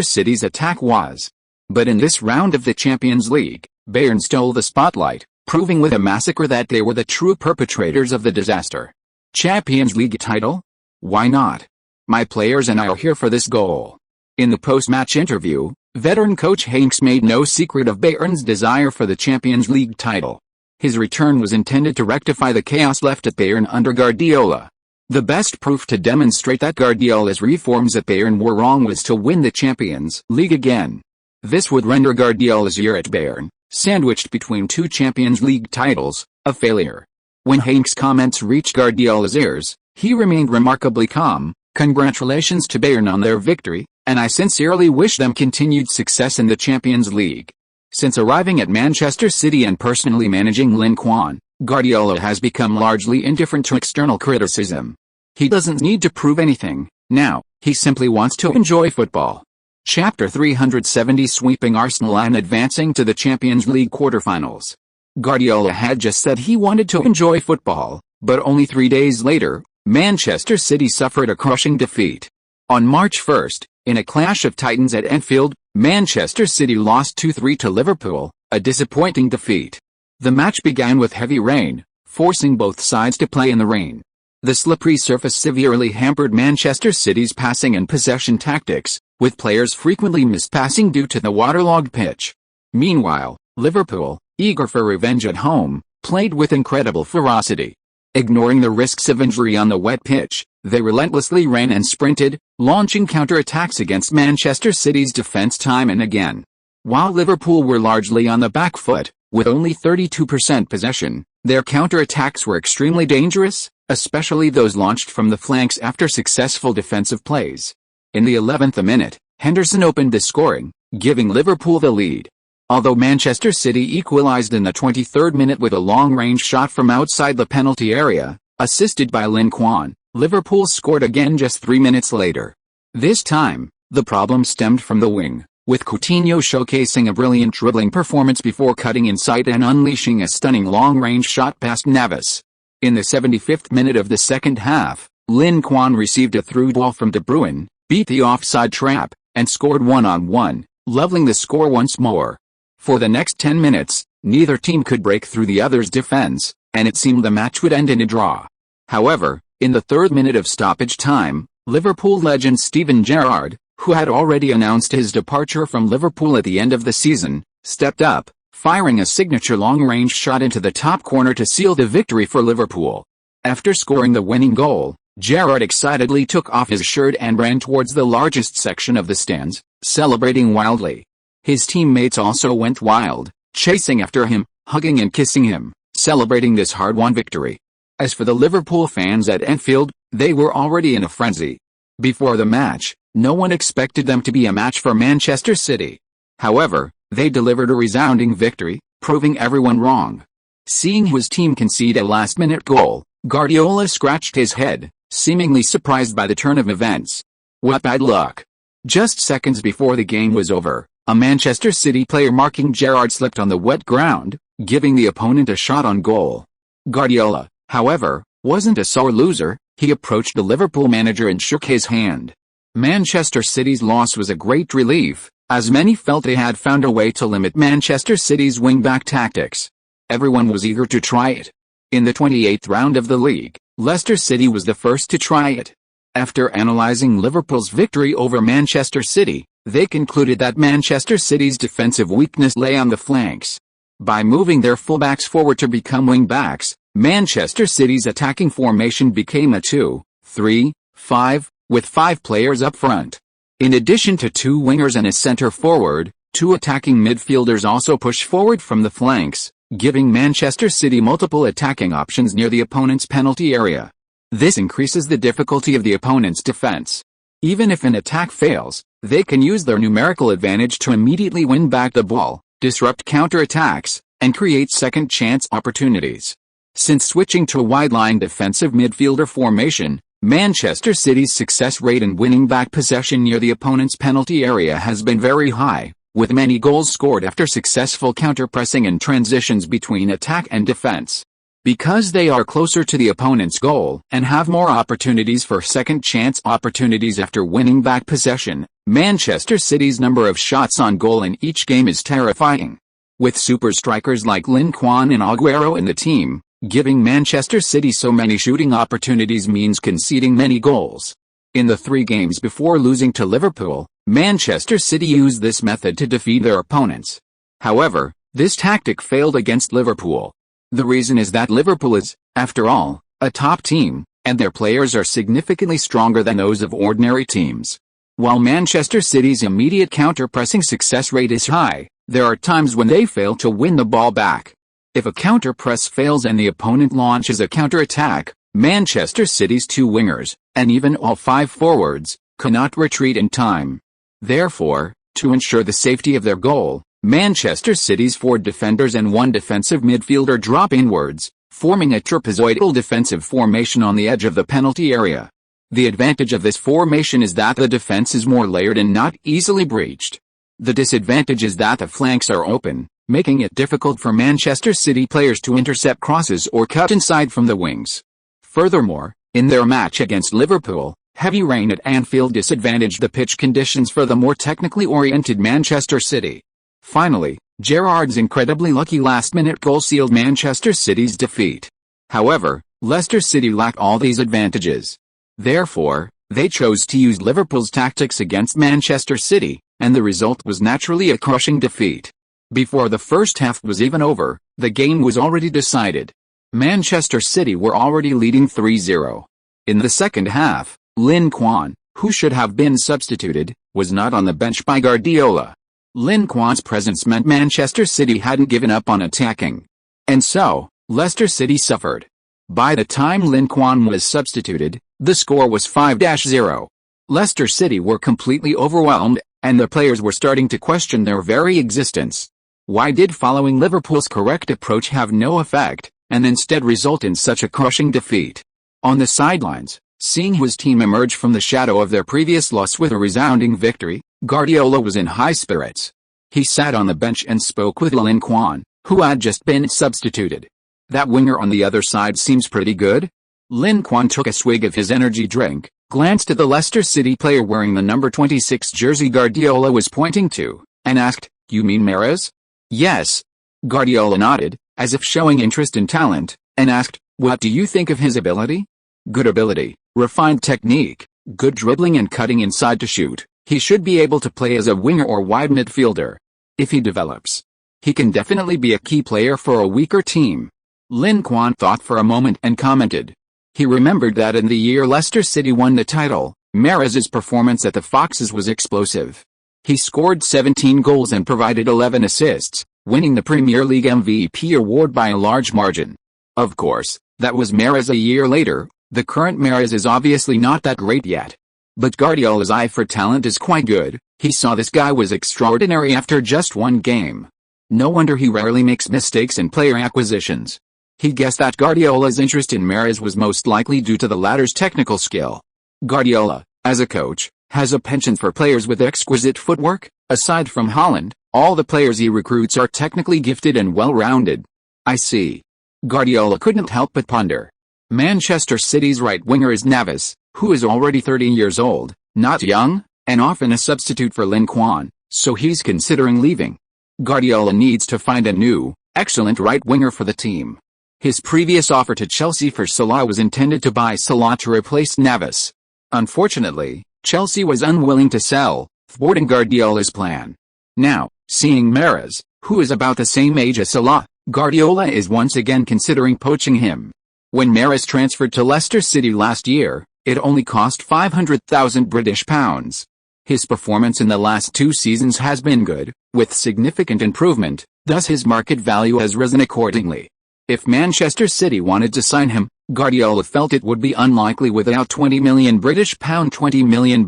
City's attack was. But in this round of the Champions League, Bayern stole the spotlight, proving with a massacre that they were the true perpetrators of the disaster. Champions League title? Why not? My players and I are here for this goal. In the post-match interview, veteran coach Hanks made no secret of Bayern's desire for the Champions League title. His return was intended to rectify the chaos left at Bayern under Guardiola. The best proof to demonstrate that Guardiola's reforms at Bayern were wrong was to win the Champions League again. This would render Guardiola's year at Bayern, sandwiched between 2 Champions League titles, a failure. When Hanks' comments reached Guardiola's ears, he remained remarkably calm. Congratulations to Bayern on their victory, and I sincerely wish them continued success in the Champions League. Since arriving at Manchester City and personally managing Lin Quan, Guardiola has become largely indifferent to external criticism. He doesn't need to prove anything, now, he simply wants to enjoy football. Chapter 370 Sweeping Arsenal and advancing to the Champions League quarterfinals. Guardiola had just said he wanted to enjoy football, but only 3 days later, Manchester City suffered a crushing defeat. On March 1, in a clash of titans at Anfield, Manchester City lost 2-3 to Liverpool, a disappointing defeat. The match began with heavy rain, forcing both sides to play in the rain. The slippery surface severely hampered Manchester City's passing and possession tactics, with players frequently mispassing due to the waterlogged pitch. Meanwhile, Liverpool, eager for revenge at home, played with incredible ferocity. Ignoring the risks of injury on the wet pitch, they relentlessly ran and sprinted, launching counter-attacks against Manchester City's defense time and again. While Liverpool were largely on the back foot, with only 32% possession, their counter-attacks were extremely dangerous, especially those launched from the flanks after successful defensive plays. In the 11th minute, Henderson opened the scoring, giving Liverpool the lead. Although Manchester City equalized in the 23rd minute with a long-range shot from outside the penalty area, assisted by Lin Quan, Liverpool scored again just 3 minutes later. This time, the problem stemmed from the wing, with Coutinho showcasing a brilliant dribbling performance before cutting inside and unleashing a stunning long-range shot past Navas. In the 75th minute of the second half, Lin Quan received a through ball from De Bruyne, beat the offside trap, and scored 1-on-1, leveling the score once more. For the next 10 minutes, neither team could break through the other's defense, and it seemed the match would end in a draw. However, In the 3rd minute of stoppage time, Liverpool legend Steven Gerrard, who had already announced his departure from Liverpool at the end of the season, stepped up, firing a signature long-range shot into the top corner to seal the victory for Liverpool. After scoring the winning goal, Gerrard excitedly took off his shirt and ran towards the largest section of the stands, celebrating wildly. His teammates also went wild, chasing after him, hugging and kissing him, celebrating this hard-won victory. As for the Liverpool fans at Anfield, they were already in a frenzy. Before the match, no one expected them to be a match for Manchester City. However, they delivered a resounding victory, proving everyone wrong. Seeing his team concede a last-minute goal, Guardiola scratched his head, seemingly surprised by the turn of events. What bad luck! Just seconds before the game was over, a Manchester City player marking Gerrard slipped on the wet ground, giving the opponent a shot on goal. Guardiola, however, wasn't a sore loser. He approached the Liverpool manager and shook his hand. Manchester City's loss was a great relief, as many felt they had found a way to limit Manchester City's wing-back tactics. Everyone was eager to try it. In the 28th round of the league, Leicester City was the first to try it. After analyzing Liverpool's victory over Manchester City, they concluded that Manchester City's defensive weakness lay on the flanks. By moving their fullbacks forward to become wing-backs, Manchester City's attacking formation became a 2-3-5, with 5 players up front. In addition to 2 wingers and a centre-forward, 2 attacking midfielders also push forward from the flanks, giving Manchester City multiple attacking options near the opponent's penalty area. This increases the difficulty of the opponent's defense. Even if an attack fails, they can use their numerical advantage to immediately win back the ball, disrupt counter-attacks, and create second-chance opportunities. Since switching to a wide-line defensive midfielder formation, Manchester City's success rate in winning back possession near the opponent's penalty area has been very high, with many goals scored after successful counter-pressing and transitions between attack and defense. Because they are closer to the opponent's goal and have more opportunities for second-chance opportunities after winning back possession, Manchester City's number of shots on goal in each game is terrifying. With super strikers like Lin Quan and Aguero in the team, giving Manchester City so many shooting opportunities means conceding many goals. In the 3 games before losing to Liverpool, Manchester City used this method to defeat their opponents. However, this tactic failed against Liverpool. The reason is that Liverpool is, after all, a top team, and their players are significantly stronger than those of ordinary teams. While Manchester City's immediate counter-pressing success rate is high, there are times when they fail to win the ball back. If a counter-press fails and the opponent launches a counter-attack, Manchester City's 2 wingers, and even all 5 forwards, cannot retreat in time. Therefore, to ensure the safety of their goal, Manchester City's 4 defenders and 1 defensive midfielder drop inwards, forming a trapezoidal defensive formation on the edge of the penalty area. The advantage of this formation is that the defense is more layered and not easily breached. The disadvantage is that the flanks are open, making it difficult for Manchester City players to intercept crosses or cut inside from the wings. Furthermore, in their match against Liverpool, heavy rain at Anfield disadvantaged the pitch conditions for the more technically oriented Manchester City. Finally, Gerrard's incredibly lucky last-minute goal sealed Manchester City's defeat. However, Leicester City lacked all these advantages. Therefore, they chose to use Liverpool's tactics against Manchester City, and the result was naturally a crushing defeat. Before the first half was even over, the game was already decided. Manchester City were already leading 3-0. In the second half, Lin Quan, who should have been substituted, was not on the bench by Guardiola. Lin Quan's presence meant Manchester City hadn't given up on attacking. And so, Leicester City suffered. By the time Lin Quan was substituted, the score was 5-0. Leicester City were completely overwhelmed, and the players were starting to question their very existence. Why did following Liverpool's correct approach have no effect, and instead result in such a crushing defeat? On the sidelines, seeing his team emerge from the shadow of their previous loss with a resounding victory, Guardiola was in high spirits. He sat on the bench and spoke with Lin Quan, who had just been substituted. That winger on the other side seems pretty good. Lin Quan took a swig of his energy drink, glanced at the Leicester City player wearing the number 26 jersey Guardiola was pointing to, and asked, "You mean Mahrez?" "Yes." Guardiola nodded, as if showing interest in talent, and asked, "What do you think of his ability?" Good ability, refined technique, good dribbling and cutting inside to shoot. He should be able to play as a winger or wide midfielder. If he develops, he can definitely be a key player for a weaker team. Lin Quan thought for a moment and commented. He remembered that in the year Leicester City won the title, Mahrez's performance at the Foxes was explosive. He scored 17 goals and provided 11 assists, winning the Premier League MVP award by a large margin. Of course, that was Mahrez a year later. The current Mahrez is obviously not that great yet. But Guardiola's eye for talent is quite good. He saw this guy was extraordinary after just one game. No wonder he rarely makes mistakes in player acquisitions. He guessed that Guardiola's interest in Mahrez was most likely due to the latter's technical skill. Guardiola, as a coach, has a penchant for players with exquisite footwork. Aside from Haaland, all the players he recruits are technically gifted and well-rounded. I see. Guardiola couldn't help but ponder. Manchester City's right winger is Navas, who is already 30 years old, not young, and often a substitute for Lin Quan, so he's considering leaving. Guardiola needs to find a new, excellent right winger for the team. His previous offer to Chelsea for Salah was intended to buy Salah to replace Navas. Unfortunately, Chelsea was unwilling to sell, thwarting Guardiola's plan. Now, seeing Mahrez, who is about the same age as Salah, Guardiola is once again considering poaching him. When Mahrez transferred to Leicester City last year, it only cost £500,000. His performance in the last 2 seasons has been good, with significant improvement, thus his market value has risen accordingly. If Manchester City wanted to sign him, Guardiola felt it would be unlikely without £20 million. £20 million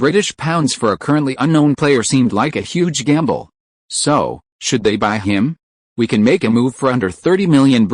for a currently unknown player seemed like a huge gamble. So, should they buy him? We can make a move for under £30 million,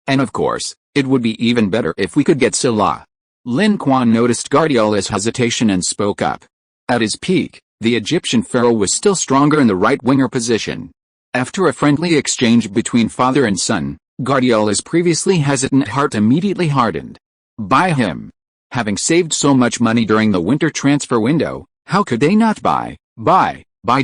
and of course, it would be even better if we could get Salah. Lin Quan noticed Guardiola's hesitation and spoke up. At his peak, the Egyptian pharaoh was still stronger in the right winger position. After a friendly exchange between father and son, Guardiola's previously hesitant heart immediately hardened. Buy him. Having saved so much money during the winter transfer window, how could they not buy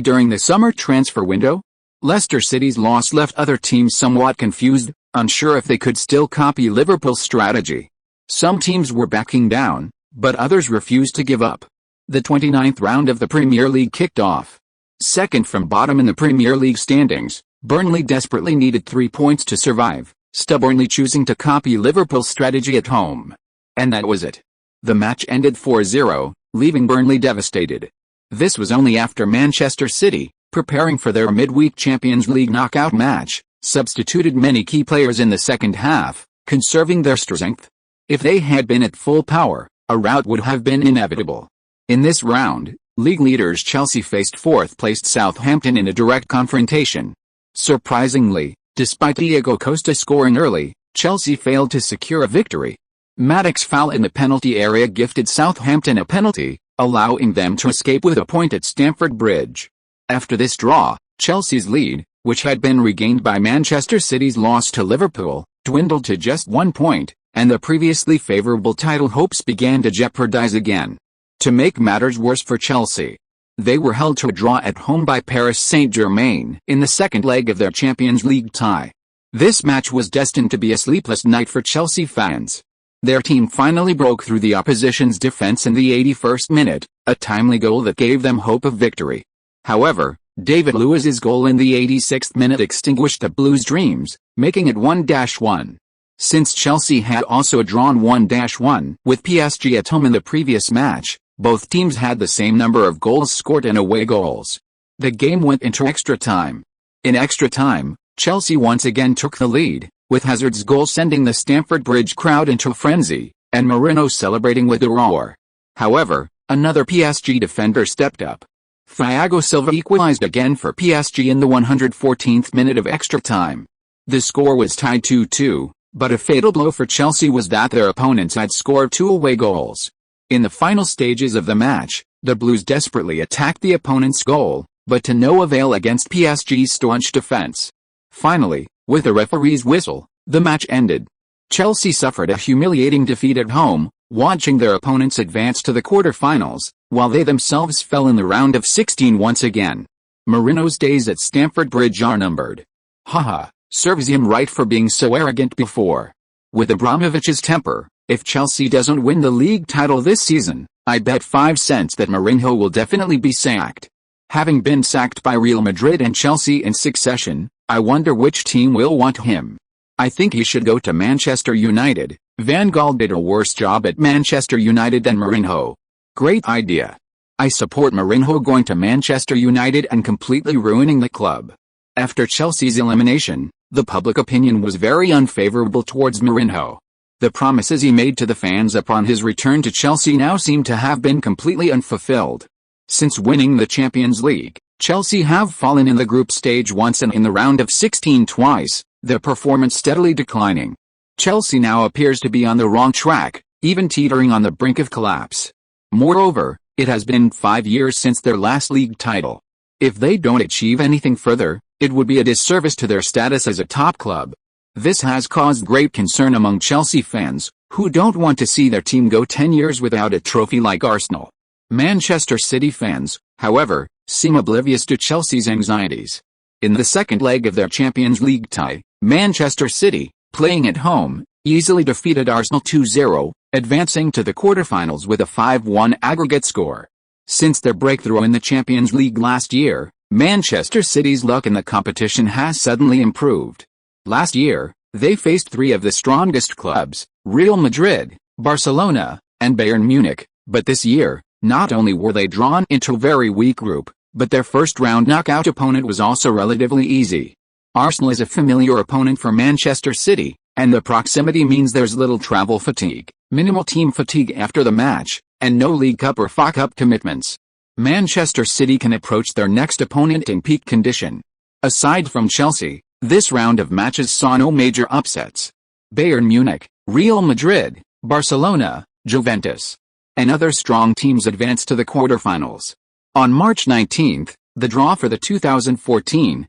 during the summer transfer window? Leicester City's loss left other teams somewhat confused, unsure if they could still copy Liverpool's strategy. Some teams were backing down, but others refused to give up. The 29th round of the Premier League kicked off. Second from bottom in the Premier League standings, Burnley desperately needed 3 points to survive, stubbornly choosing to copy Liverpool's strategy at home. And that was it. The match ended 4-0, leaving Burnley devastated. This was only after Manchester City, preparing for their midweek Champions League knockout match, substituted many key players in the second half, conserving their strength. If they had been at full power, a rout would have been inevitable. In this round, league leaders Chelsea faced fourth-placed Southampton in a direct confrontation. Surprisingly, despite Diego Costa scoring early, Chelsea failed to secure a victory. Maddox's foul in the penalty area gifted Southampton a penalty, allowing them to escape with a point at Stamford Bridge. After this draw, Chelsea's lead, which had been regained by Manchester City's loss to Liverpool, dwindled to just 1 point, and the previously favourable title hopes began to jeopardise again. To make matters worse for Chelsea, they were held to a draw at home by Paris Saint-Germain in the second leg of their Champions League tie. This match was destined to be a sleepless night for Chelsea fans. Their team finally broke through the opposition's defence in the 81st minute, a timely goal that gave them hope of victory. However, David Luiz's goal in the 86th minute extinguished the Blues' dreams, making it 1-1. Since Chelsea had also drawn 1-1 with PSG at home in the previous match, both teams had the same number of goals scored and away goals. The game went into extra time. In extra time, Chelsea once again took the lead, with Hazard's goal sending the Stamford Bridge crowd into a frenzy, and Moreno celebrating with a roar. However, another PSG defender stepped up. Thiago Silva equalized again for PSG in the 114th minute of extra time. The score was tied 2-2. But a fatal blow for Chelsea was that their opponents had scored 2 away goals. In the final stages of the match, the Blues desperately attacked the opponent's goal, but to no avail against PSG's staunch defense. Finally, with the referee's whistle, the match ended. Chelsea suffered a humiliating defeat at home, watching their opponents advance to the quarter-finals, while they themselves fell in the round of 16 once again. Moreno's days at Stamford Bridge are numbered. Haha. Serves him right for being so arrogant before. With Abramovich's temper, If Chelsea doesn't win the league title this season, I bet 5 cents that Mourinho will definitely be sacked. Having been sacked by Real Madrid and Chelsea in succession, I wonder which team will want him. I think he should go to Manchester United. Van Gaal did a worse job at Manchester United than Mourinho. Great idea. I support Mourinho going to Manchester United and completely ruining the club. After Chelsea's elimination, the public opinion was very unfavorable towards Mourinho. The promises he made to the fans upon his return to Chelsea now seem to have been completely unfulfilled. Since winning the Champions League, Chelsea have fallen in the group stage once and in the round of 16 twice, their performance steadily declining. Chelsea now appears to be on the wrong track, even teetering on the brink of collapse. Moreover, it has been 5 years since their last league title. If they don't achieve anything further, it would be a disservice to their status as a top club. This has caused great concern among Chelsea fans, who don't want to see their team go 10 years without a trophy like Arsenal. Manchester City fans, however, seem oblivious to Chelsea's anxieties. In the second leg of their Champions League tie, Manchester City, playing at home, easily defeated Arsenal 2-0, advancing to the quarterfinals with a 5-1 aggregate score. Since their breakthrough in the Champions League last year, Manchester City's luck in the competition has suddenly improved. Last year, they faced 3 of the strongest clubs, Real Madrid, Barcelona, and Bayern Munich, but this year, not only were they drawn into a very weak group, but their first-round knockout opponent was also relatively easy. Arsenal is a familiar opponent for Manchester City, and the proximity means there's little travel fatigue, minimal team fatigue after the match, and no League Cup or FA Cup commitments. Manchester City can approach their next opponent in peak condition. Aside from Chelsea, this round of matches saw no major upsets. Bayern Munich, Real Madrid, Barcelona, Juventus, and other strong teams advanced to the quarterfinals. On March 19, the draw for the 2014-2015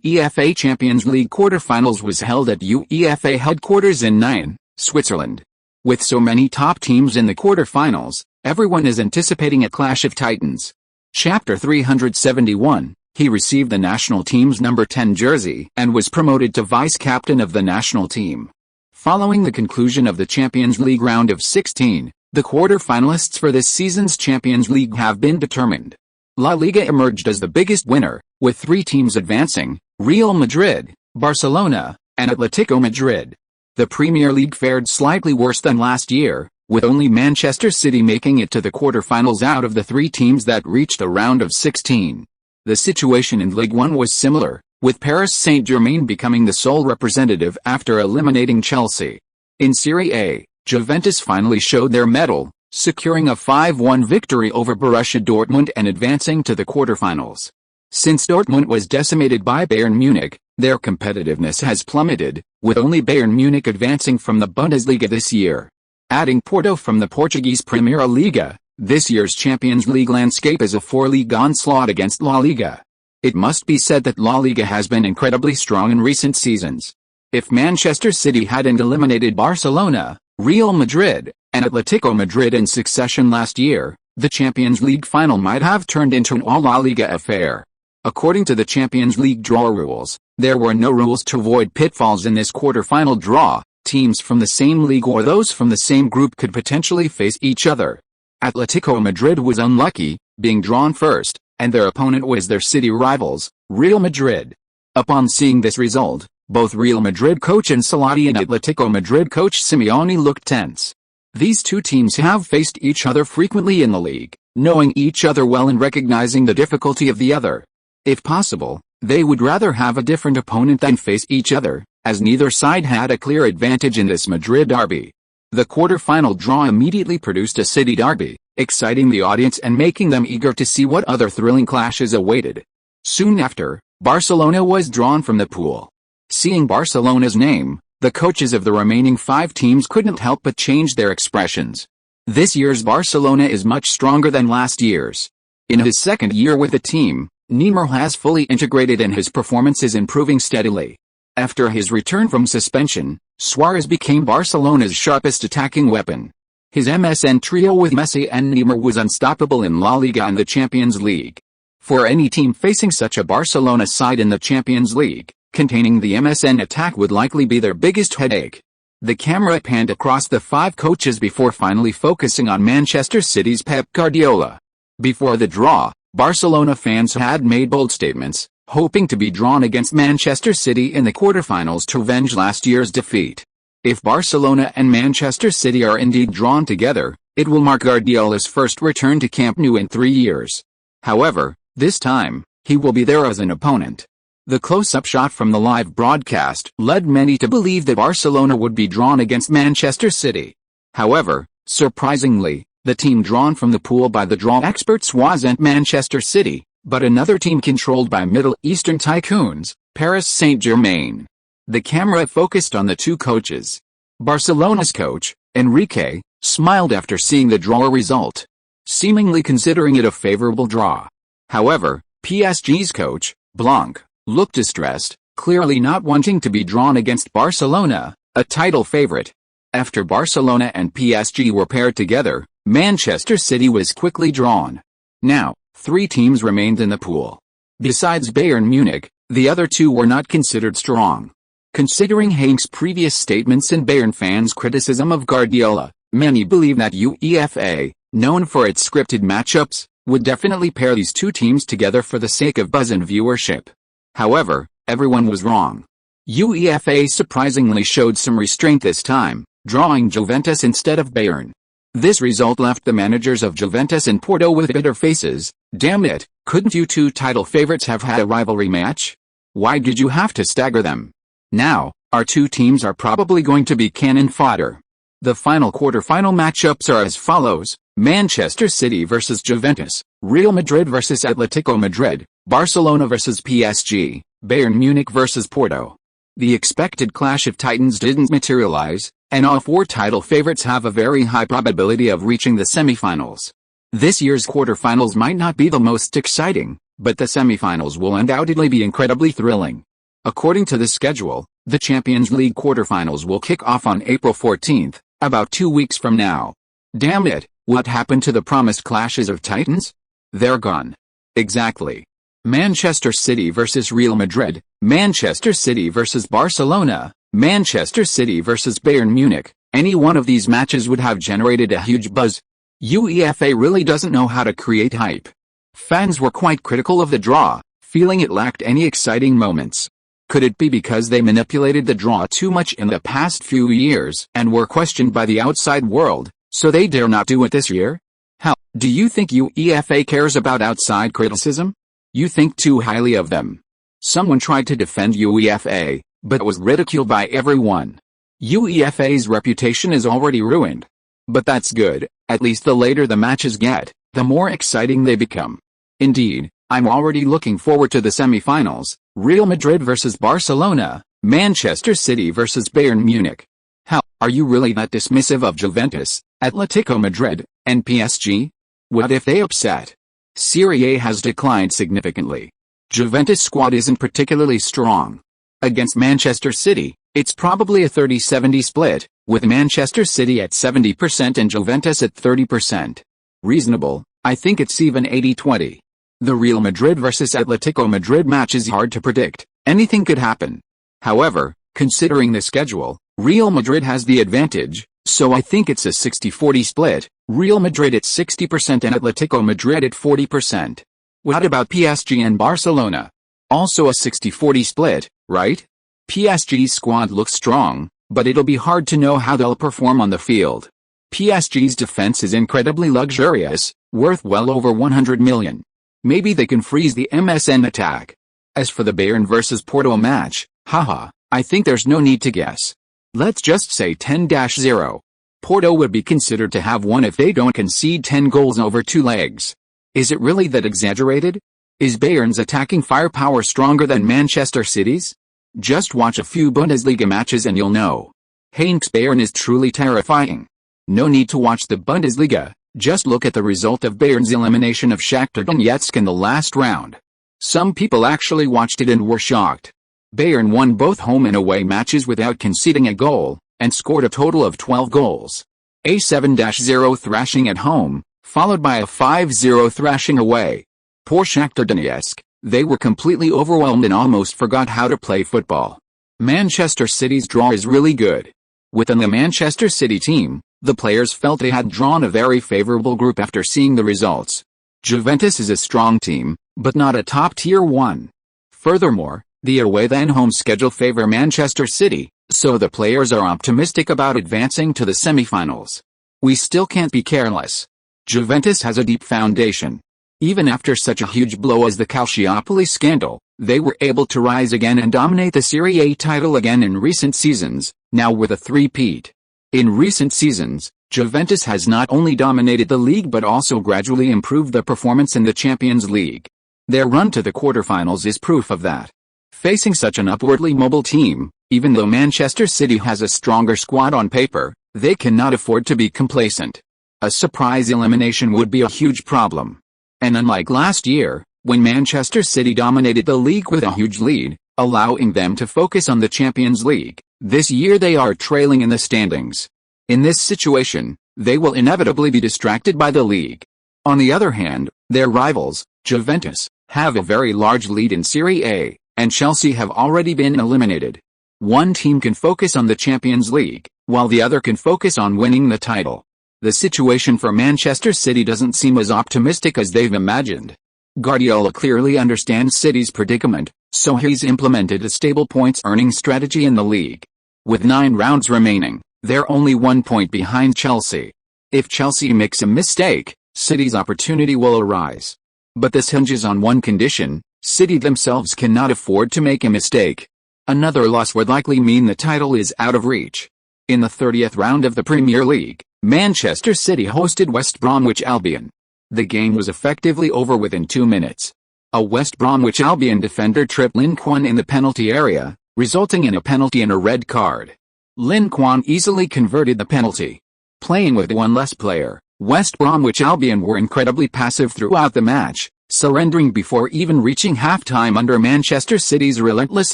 UEFA Champions League quarterfinals was held at UEFA headquarters in Nyon, Switzerland. With so many top teams in the quarterfinals, everyone is anticipating a clash of titans. Chapter 371, he received the national team's number 10 jersey and was promoted to vice-captain of the national team. Following the conclusion of the Champions League round of 16, the quarter-finalists for this season's Champions League have been determined. La Liga emerged as the biggest winner, with 3 teams advancing, Real Madrid, Barcelona, and Atletico Madrid. The Premier League fared slightly worse than last year, with only Manchester City making it to the quarter-finals out of the 3 teams that reached a round of 16. The situation in Ligue 1 was similar, with Paris Saint-Germain becoming the sole representative after eliminating Chelsea. In Serie A, Juventus finally showed their mettle, securing a 5-1 victory over Borussia Dortmund and advancing to the quarterfinals. Since Dortmund was decimated by Bayern Munich, their competitiveness has plummeted, with only Bayern Munich advancing from the Bundesliga this year. Adding Porto from the Portuguese Primeira Liga, this year's Champions League landscape is a 4-league onslaught against La Liga. It must be said that La Liga has been incredibly strong in recent seasons. If Manchester City hadn't eliminated Barcelona, Real Madrid, and Atletico Madrid in succession last year, the Champions League final might have turned into an all-La Liga affair. According to the Champions League draw rules, there were no rules to avoid pitfalls in this quarter-final draw. Teams from the same league or those from the same group could potentially face each other. Atletico Madrid was unlucky, being drawn first, and their opponent was their city rivals, Real Madrid. Upon seeing this result, both Real Madrid coach Ancelotti and Atletico Madrid coach Simeone looked tense. These 2 teams have faced each other frequently in the league, knowing each other well and recognizing the difficulty of the other. If possible, they would rather have a different opponent than face each other, as neither side had a clear advantage in this Madrid derby. The quarter-final draw immediately produced a city derby, exciting the audience and making them eager to see what other thrilling clashes awaited. Soon after, Barcelona was drawn from the pool. Seeing Barcelona's name, the coaches of the remaining 5 teams couldn't help but change their expressions. This year's Barcelona is much stronger than last year's. In his second year with the team, Neymar has fully integrated and his performance is improving steadily. After his return from suspension, Suarez became Barcelona's sharpest attacking weapon. His MSN trio with Messi and Neymar was unstoppable in La Liga and the Champions League. For any team facing such a Barcelona side in the Champions League, containing the MSN attack would likely be their biggest headache. The camera panned across the five coaches before finally focusing on Manchester City's Pep Guardiola. Before the draw, Barcelona fans had made bold statements, hoping to be drawn against Manchester City in the quarterfinals to avenge last year's defeat. If Barcelona and Manchester City are indeed drawn together, it will mark Guardiola's first return to Camp Nou in 3 years. However, this time, he will be there as an opponent. The close-up shot from the live broadcast led many to believe that Barcelona would be drawn against Manchester City. However, surprisingly, the team drawn from the pool by the draw experts wasn't Manchester City, but another team controlled by Middle Eastern tycoons, Paris Saint-Germain. The camera focused on the two coaches. Barcelona's coach, Enrique, smiled after seeing the draw result, seemingly considering it a favorable draw. However, PSG's coach, Blanc, looked distressed, clearly not wanting to be drawn against Barcelona, a title favorite. After Barcelona and PSG were paired together, Manchester City was quickly drawn. Now, 3 teams remained in the pool. Besides Bayern Munich, the other 2 were not considered strong. Considering Hank's previous statements and Bayern fans' criticism of Guardiola, many believe that UEFA, known for its scripted matchups, would definitely pair these 2 teams together for the sake of buzz and viewership. However, everyone was wrong. UEFA surprisingly showed some restraint this time, drawing Juventus instead of Bayern. This result left the managers of Juventus and Porto with bitter faces. Damn it, couldn't you 2 title favorites have had a rivalry match? Why did you have to stagger them? Now, our 2 teams are probably going to be cannon fodder. The final quarter-final matchups are as follows: Manchester City vs Juventus, Real Madrid vs Atletico Madrid, Barcelona vs PSG, Bayern Munich vs Porto. The expected clash of titans didn't materialize, and all 4 title favorites have a very high probability of reaching the semifinals. This year's quarterfinals might not be the most exciting, but the semifinals will undoubtedly be incredibly thrilling. According to the schedule, the Champions League quarterfinals will kick off on April 14th, about 2 weeks from now. Damn it, what happened to the promised clashes of titans? They're gone. Exactly. Manchester City vs Real Madrid, Manchester City vs Barcelona, Manchester City vs Bayern Munich. Any one of these matches would have generated a huge buzz. UEFA really doesn't know how to create hype. Fans were quite critical of the draw, feeling it lacked any exciting moments. Could it be because they manipulated the draw too much in the past few years and were questioned by the outside world, so they dare not do it this year? How do you think UEFA cares about outside criticism? You think too highly of them. Someone tried to defend UEFA, but was ridiculed by everyone. UEFA's reputation is already ruined. But that's good, at least the later the matches get, the more exciting they become. Indeed, I'm already looking forward to the semi-finals, Real Madrid vs Barcelona, Manchester City vs Bayern Munich. How, are you really that dismissive of Juventus, Atletico Madrid, and PSG? What if they upset? Serie A has declined significantly. Juventus' squad isn't particularly strong. Against Manchester City, it's probably a 30-70 split, with Manchester City at 70% and Juventus at 30%. Reasonable, I think it's even 80-20. The Real Madrid vs Atletico Madrid match is hard to predict, anything could happen. However, considering the schedule, Real Madrid has the advantage, so I think it's a 60-40 split, Real Madrid at 60% and Atletico Madrid at 40%. What about PSG and Barcelona? Also a 60-40 split, right? PSG's squad looks strong, but it'll be hard to know how they'll perform on the field. PSG's defense is incredibly luxurious, worth well over 100 million. Maybe they can freeze the MSN attack. As for the Bayern vs Porto match, haha, I think there's no need to guess. Let's just say 10-0. Porto would be considered to have won if they don't concede 10 goals over 2 legs. Is it really that exaggerated? Is Bayern's attacking firepower stronger than Manchester City's? Just watch a few Bundesliga matches and you'll know. Hank's Bayern is truly terrifying. No need to watch the Bundesliga, just look at the result of Bayern's elimination of Shakhtar Donetsk in the last round. Some people actually watched it and were shocked. Bayern won both home and away matches without conceding a goal, and scored a total of 12 goals. A 7-0 thrashing at home, followed by a 5-0 thrashing away. Poor Shakhtar Donetsk, they were completely overwhelmed and almost forgot how to play football. Manchester City's draw is really good. Within the Manchester City team, the players felt they had drawn a very favorable group after seeing the results. Juventus is a strong team, but not a top-tier one. Furthermore, the away then home schedule favor Manchester City, so the players are optimistic about advancing to the semi-finals. We still can't be careless. Juventus has a deep foundation. Even after such a huge blow as the Calciopoli scandal, they were able to rise again and dominate the Serie A title again in recent seasons, now with a three-peat. In recent seasons, Juventus has not only dominated the league but also gradually improved their performance in the Champions League. Their run to the quarterfinals is proof of that. Facing such an upwardly mobile team, even though Manchester City has a stronger squad on paper, they cannot afford to be complacent. A surprise elimination would be a huge problem. And unlike last year, when Manchester City dominated the league with a huge lead, allowing them to focus on the Champions League, this year they are trailing in the standings. In this situation, they will inevitably be distracted by the league. On the other hand, their rivals, Juventus, have a very large lead in Serie A, and Chelsea have already been eliminated. One team can focus on the Champions League, while the other can focus on winning the title. The situation for Manchester City doesn't seem as optimistic as they've imagined. Guardiola clearly understands City's predicament, so he's implemented a stable points-earning strategy in the league. With 9 rounds remaining, they're only 1 point behind Chelsea. If Chelsea makes a mistake, City's opportunity will arise. But this hinges on one condition: City themselves cannot afford to make a mistake. Another loss would likely mean the title is out of reach. In the 30th round of the Premier League, Manchester City hosted West Bromwich Albion. The game was effectively over within 2 minutes. A West Bromwich Albion defender tripped Lin Quan in the penalty area, resulting in a penalty and a red card. Lin Quan easily converted the penalty. Playing with one less player, West Bromwich Albion were incredibly passive throughout the match, surrendering before even reaching halftime under Manchester City's relentless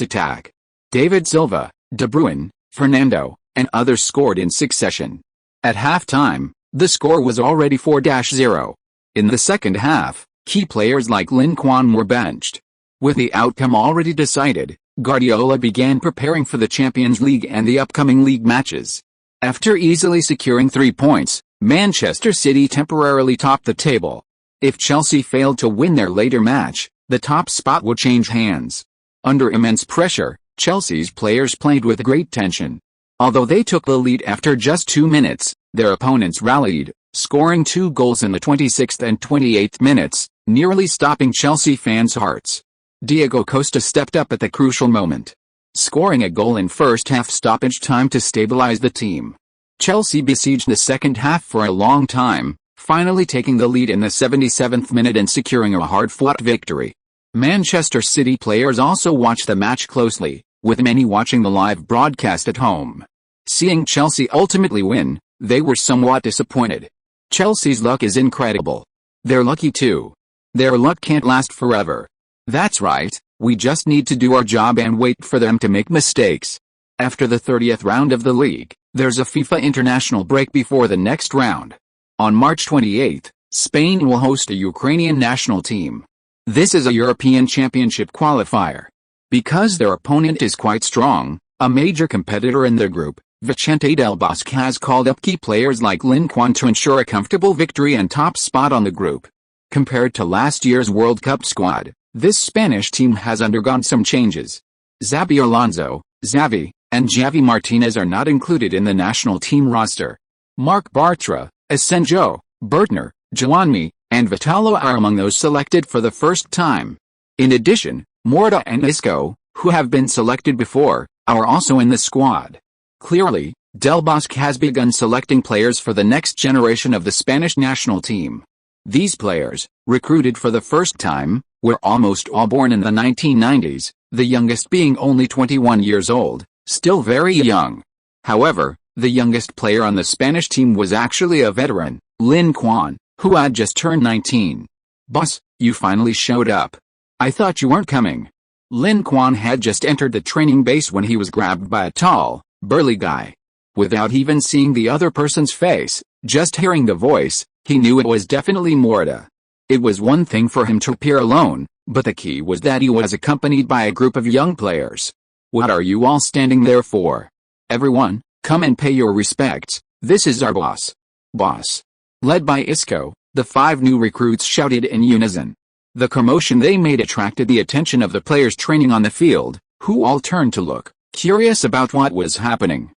attack. David Silva, De Bruyne, Fernando, and others scored in succession. At halftime, the score was already 4-0. In the second half, key players like Lin Quan were benched. With the outcome already decided, Guardiola began preparing for the Champions League and the upcoming league matches. After easily securing 3 points, Manchester City temporarily topped the table. If Chelsea failed to win their later match, the top spot would change hands. Under immense pressure, Chelsea's players played with great tension. Although they took the lead after just 2 minutes, their opponents rallied, scoring 2 goals in the 26th and 28th minutes, nearly stopping Chelsea fans' hearts. Diego Costa stepped up at the crucial moment, scoring a goal in first-half stoppage time to stabilize the team. Chelsea besieged the second half for a long time, finally taking the lead in the 77th minute and securing a hard-fought victory. Manchester City players also watched the match closely, with many watching the live broadcast at home. Seeing Chelsea ultimately win, they were somewhat disappointed. Chelsea's luck is incredible. They're lucky too. Their luck can't last forever. That's right, we just need to do our job and wait for them to make mistakes. After the 30th round of the league, there's a FIFA international break before the next round. On March 28, Spain will host a Ukrainian national team. This is a European Championship qualifier. Because their opponent is quite strong, a major competitor in their group, Vicente Del Bosque has called up key players like Lin Quan to ensure a comfortable victory and top spot on the group. Compared to last year's World Cup squad, this Spanish team has undergone some changes. Xabi Alonso, Xavi, and Javi Martinez are not included in the national team roster. Marc Bartra, Asenjo, Bertner, Joanmi, and Vitalo are among those selected for the first time. In addition, Morata and Isco, who have been selected before, are also in the squad. Clearly, Del Bosque has begun selecting players for the next generation of the Spanish national team. These players, recruited for the first time, were almost all born in the 1990s, the youngest being only 21 years old, still very young. However, the youngest player on the Spanish team was actually a veteran, Lin Quan, who had just turned 19. "Boss, you finally showed up. I thought you weren't coming." Lin Quan had just entered the training base when he was grabbed by a tall, burly guy. Without even seeing the other person's face, just hearing the voice, he knew it was definitely Morata. It was one thing for him to appear alone, but the key was that he was accompanied by a group of young players. "What are you all standing there for? Everyone, Come and pay your respects, this is our boss. Boss. Led by Isco, the 5 new recruits shouted in unison. The commotion they made attracted the attention of the players training on the field, who all turned to look, curious about what was happening.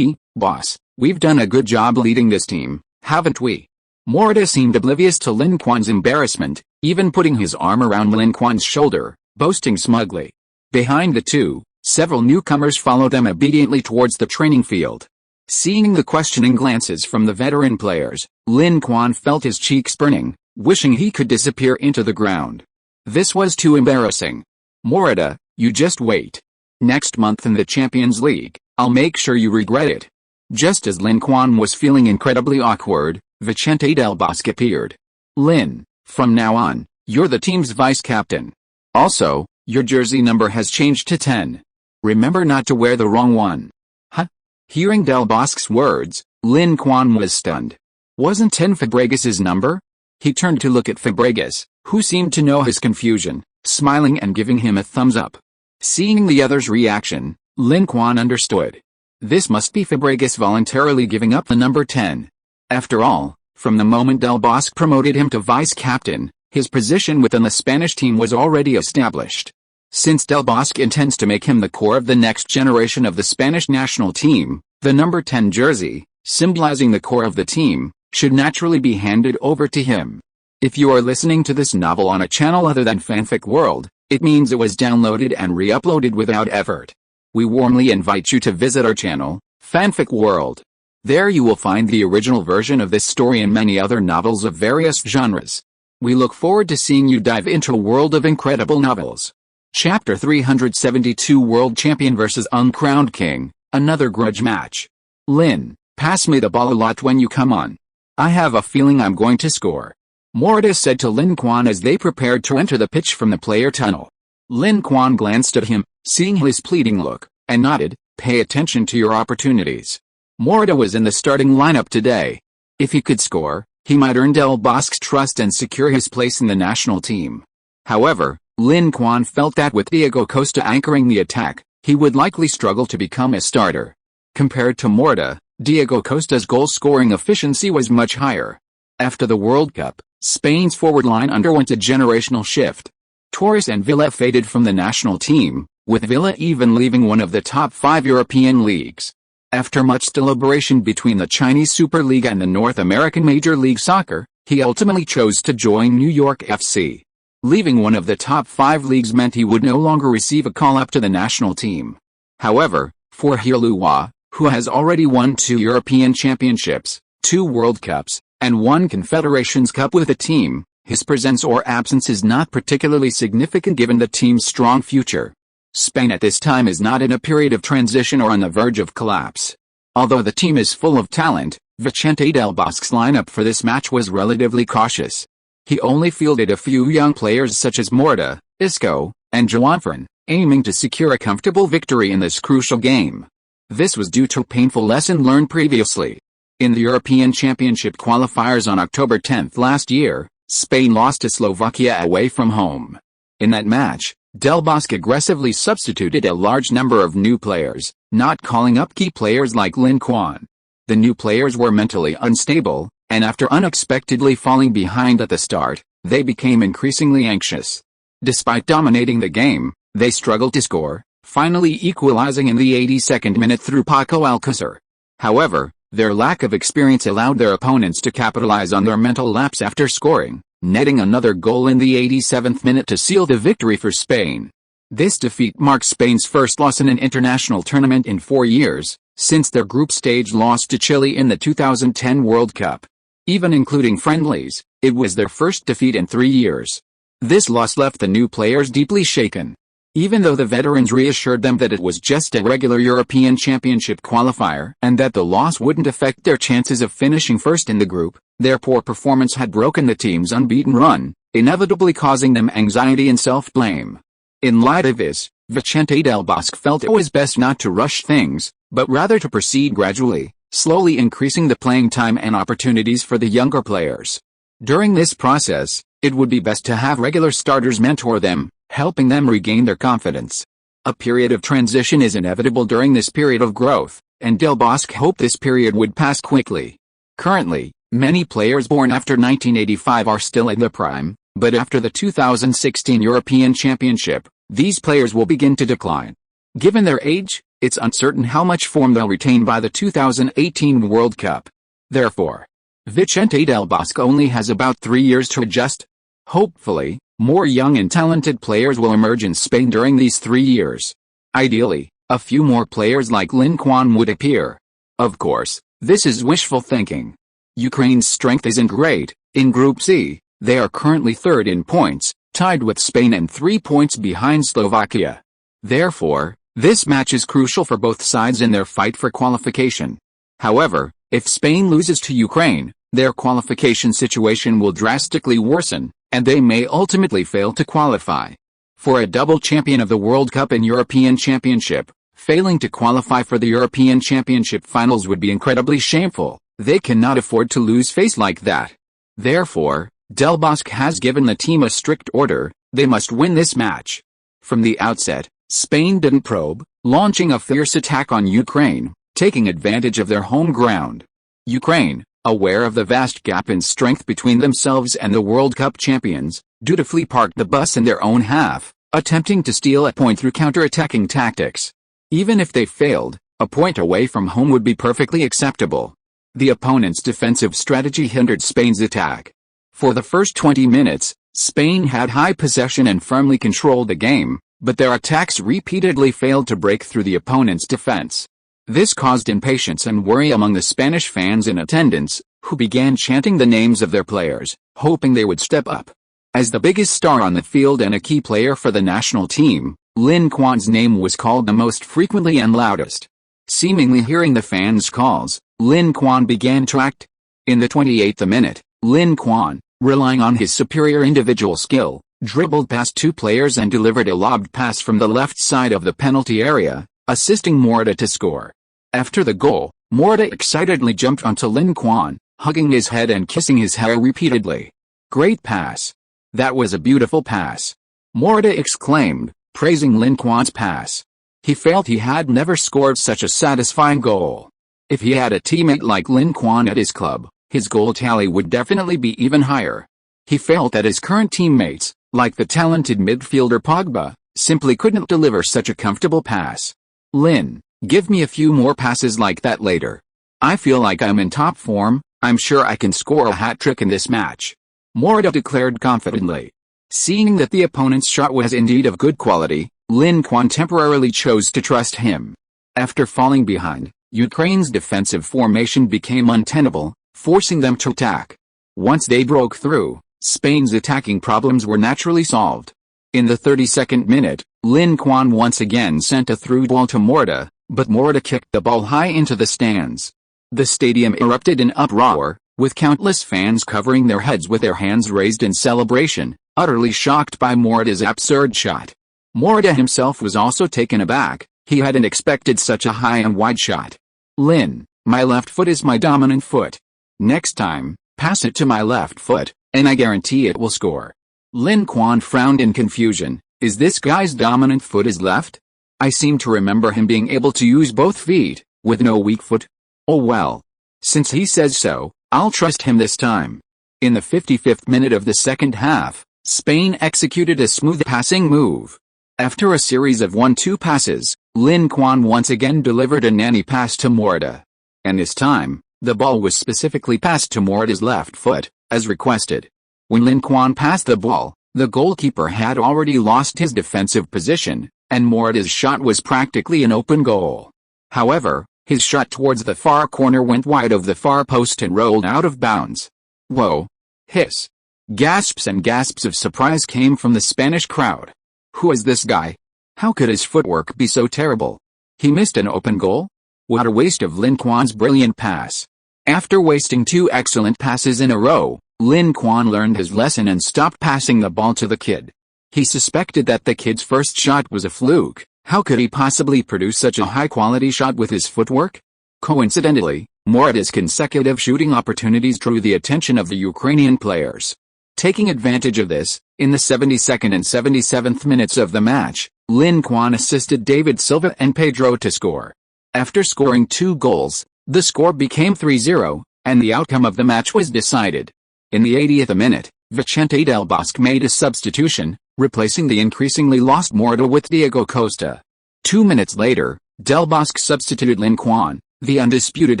Boss, we've done a good job leading this team, haven't we? Morata seemed oblivious to Lin Quan's embarrassment, even putting his arm around Lin Quan's shoulder, boasting smugly. Behind the two, several newcomers followed them obediently towards the training field. Seeing the questioning glances from the veteran players, Lin Quan felt his cheeks burning, wishing he could disappear into the ground. This was too embarrassing. Morata, you just wait. Next month in the Champions League, I'll make sure you regret it. Just as Lin Quan was feeling incredibly awkward, Vicente Del Bosque appeared. Lin, from now on, you're the team's vice-captain. Also, your jersey number has changed to 10. Remember not to wear the wrong one. Huh? Hearing Del Bosque's words, Lin Quan was stunned. Wasn't 10 Fabregas's number? He turned to look at Fabregas, who seemed to know his confusion, smiling and giving him a thumbs up. Seeing the other's reaction, Lin Quan understood. This must be Fabregas voluntarily giving up the number 10. After all, from the moment Del Bosque promoted him to vice-captain, his position within the Spanish team was already established. Since Del Bosque intends to make him the core of the next generation of the Spanish national team, the number 10 jersey, symbolizing the core of the team, should naturally be handed over to him. If you are listening to this novel on a channel other than Fanfic World, it means it was downloaded and re-uploaded without effort. We warmly invite you to visit our channel, Fanfic World. There you will find the original version of this story and many other novels of various genres. We look forward to seeing you dive into a world of incredible novels. Chapter 372 World Champion vs Uncrowned King, another grudge match. Lin, pass me the ball a lot when you come on. I have a feeling I'm going to score. Morata said to Lin Quan as they prepared to enter the pitch from the player tunnel. Lin Quan glanced at him, seeing his pleading look, and nodded, pay attention to your opportunities. Morata was in the starting lineup today. If he could score, he might earn Del Bosque's trust and secure his place in the national team. However, Lin Quan felt that with Diego Costa anchoring the attack, he would likely struggle to become a starter. Compared to Morata, Diego Costa's goal-scoring efficiency was much higher. After the World Cup, Spain's forward line underwent a generational shift. Torres and Villa faded from the national team, with Villa even leaving one of the top 5 European leagues. After much deliberation between the Chinese Super League and the North American Major League Soccer, he ultimately chose to join New York FC. Leaving one of the top 5 leagues meant he would no longer receive a call-up to the national team. However, for Hilua, who has already won 2 European Championships, 2 World Cups, and 1 Confederations Cup with the team, his presence or absence is not particularly significant given the team's strong future. Spain at this time is not in a period of transition or on the verge of collapse. Although the team is full of talent, Vicente Del Bosque's lineup for this match was relatively cautious. He only fielded a few young players such as Morata, Isco, and Juanfran, aiming to secure a comfortable victory in this crucial game. This was due to a painful lesson learned previously. In the European Championship qualifiers on October 10 last year, Spain lost to Slovakia away from home. In that match, Del Bosque aggressively substituted a large number of new players, not calling up key players like Lin Quan. The new players were mentally unstable, and after unexpectedly falling behind at the start, they became increasingly anxious. Despite dominating the game, they struggled to score, finally equalizing in the 82nd minute through Paco Alcácer. However, their lack of experience allowed their opponents to capitalize on their mental lapse after scoring, netting another goal in the 87th minute to seal the victory for Spain. This defeat marks Spain's first loss in an international tournament in 4 years, since their group stage loss to Chile in the 2010 World Cup. Even including friendlies, it was their first defeat in 3 years. This loss left the new players deeply shaken. Even though the veterans reassured them that it was just a regular European Championship qualifier and that the loss wouldn't affect their chances of finishing first in the group, their poor performance had broken the team's unbeaten run, inevitably causing them anxiety and self-blame. In light of this, Vicente Del Bosque felt it was best not to rush things, but rather to proceed gradually, slowly increasing the playing time and opportunities for the younger players. During this process, it would be best to have regular starters mentor them, helping them regain their confidence. A period of transition is inevitable during this period of growth, and Del Bosque hoped this period would pass quickly. Currently, many players born after 1985 are still in their prime, but after the 2016 European Championship, these players will begin to decline. Given their age, it's uncertain how much form they'll retain by the 2018 World Cup. Therefore, Vicente Del Bosque only has about 3 years to adjust. Hopefully, more young and talented players will emerge in Spain during these 3 years. Ideally, a few more players like Lin Quan would appear. Of course, this is wishful thinking. Ukraine's strength isn't great. In Group C, they are currently third in points, tied with Spain and 3 points behind Slovakia. Therefore, this match is crucial for both sides in their fight for qualification. However, if Spain loses to Ukraine, their qualification situation will drastically worsen, and they may ultimately fail to qualify. For a double champion of the World Cup and European Championship, failing to qualify for the European Championship finals would be incredibly shameful. They cannot afford to lose face like that. Therefore, Del Bosque has given the team a strict order: they must win this match. From the outset, Spain didn't probe, launching a fierce attack on Ukraine, taking advantage of their home ground. Ukraine, aware of the vast gap in strength between themselves and the World Cup champions, dutifully parked the bus in their own half, attempting to steal a point through counter-attacking tactics. Even if they failed, a point away from home would be perfectly acceptable. The opponent's defensive strategy hindered Spain's attack. For the first 20 minutes, Spain had high possession and firmly controlled the game, but their attacks repeatedly failed to break through the opponent's defense. This caused impatience and worry among the Spanish fans in attendance, who began chanting the names of their players, hoping they would step up. As the biggest star on the field and a key player for the national team, Lin Quan's name was called the most frequently and loudest. Seemingly hearing the fans' calls, Lin Quan began to act. In the 28th minute, Lin Quan, relying on his superior individual skill, dribbled past 2 players and delivered a lobbed pass from the left side of the penalty area, assisting Morata to score. After the goal, Morata excitedly jumped onto Lin Quan, hugging his head and kissing his hair repeatedly. "Great pass. That was a beautiful pass," Morata exclaimed, praising Lin Quan's pass. He felt he had never scored such a satisfying goal. If he had a teammate like Lin Quan at his club, his goal tally would definitely be even higher. He felt that his current teammates, like the talented midfielder Pogba, simply couldn't deliver such a comfortable pass. "Lin, give me a few more passes like that later. I feel like I'm in top form. I'm sure I can score a hat-trick in this match," Morata declared confidently. Seeing that the opponent's shot was indeed of good quality, Lin Quan temporarily chose to trust him. After falling behind, Ukraine's defensive formation became untenable, forcing them to attack. Once they broke through, Spain's attacking problems were naturally solved. In the 32nd minute, Lin Quan once again sent a through ball to Morata, but Morata kicked the ball high into the stands. The stadium erupted in uproar, with countless fans covering their heads with their hands raised in celebration, utterly shocked by Morata's absurd shot. Morata himself was also taken aback. He hadn't expected such a high and wide shot. "Lin, my left foot is my dominant foot. Next time, pass it to my left foot, and I guarantee it will score." Lin Quan frowned in confusion. Is this guy's dominant foot his left? I seem to remember him being able to use both feet, with no weak foot. Oh well. Since he says so, I'll trust him this time. In the 55th minute of the second half, Spain executed a smooth passing move. After a series of 1-2 passes, Lin Quan once again delivered a nanny pass to Morata. And this time, the ball was specifically passed to Morata's left foot, as requested. When Lin Quan passed the ball, the goalkeeper had already lost his defensive position, and Morata's shot was practically an open goal. However, his shot towards the far corner went wide of the far post and rolled out of bounds. "Whoa!" Hiss. Gasps and gasps of surprise came from the Spanish crowd. Who is this guy? How could his footwork be so terrible? He missed an open goal? What a waste of Lin Quan's brilliant pass. After wasting 2 excellent passes in a row, Lin Quan learned his lesson and stopped passing the ball to the kid. He suspected that the kid's first shot was a fluke. How could he possibly produce such a high-quality shot with his footwork? Coincidentally, Morata's consecutive shooting opportunities drew the attention of the Ukrainian players. Taking advantage of this, in the 72nd and 77th minutes of the match, Lin Quan assisted David Silva and Pedro to score. After scoring 2 goals, the score became 3-0, and the outcome of the match was decided. In the 80th minute, Vicente Del Bosque made a substitution, replacing the increasingly lost Morata with Diego Costa. 2 minutes later, Del Bosque substituted Lin Quan, the undisputed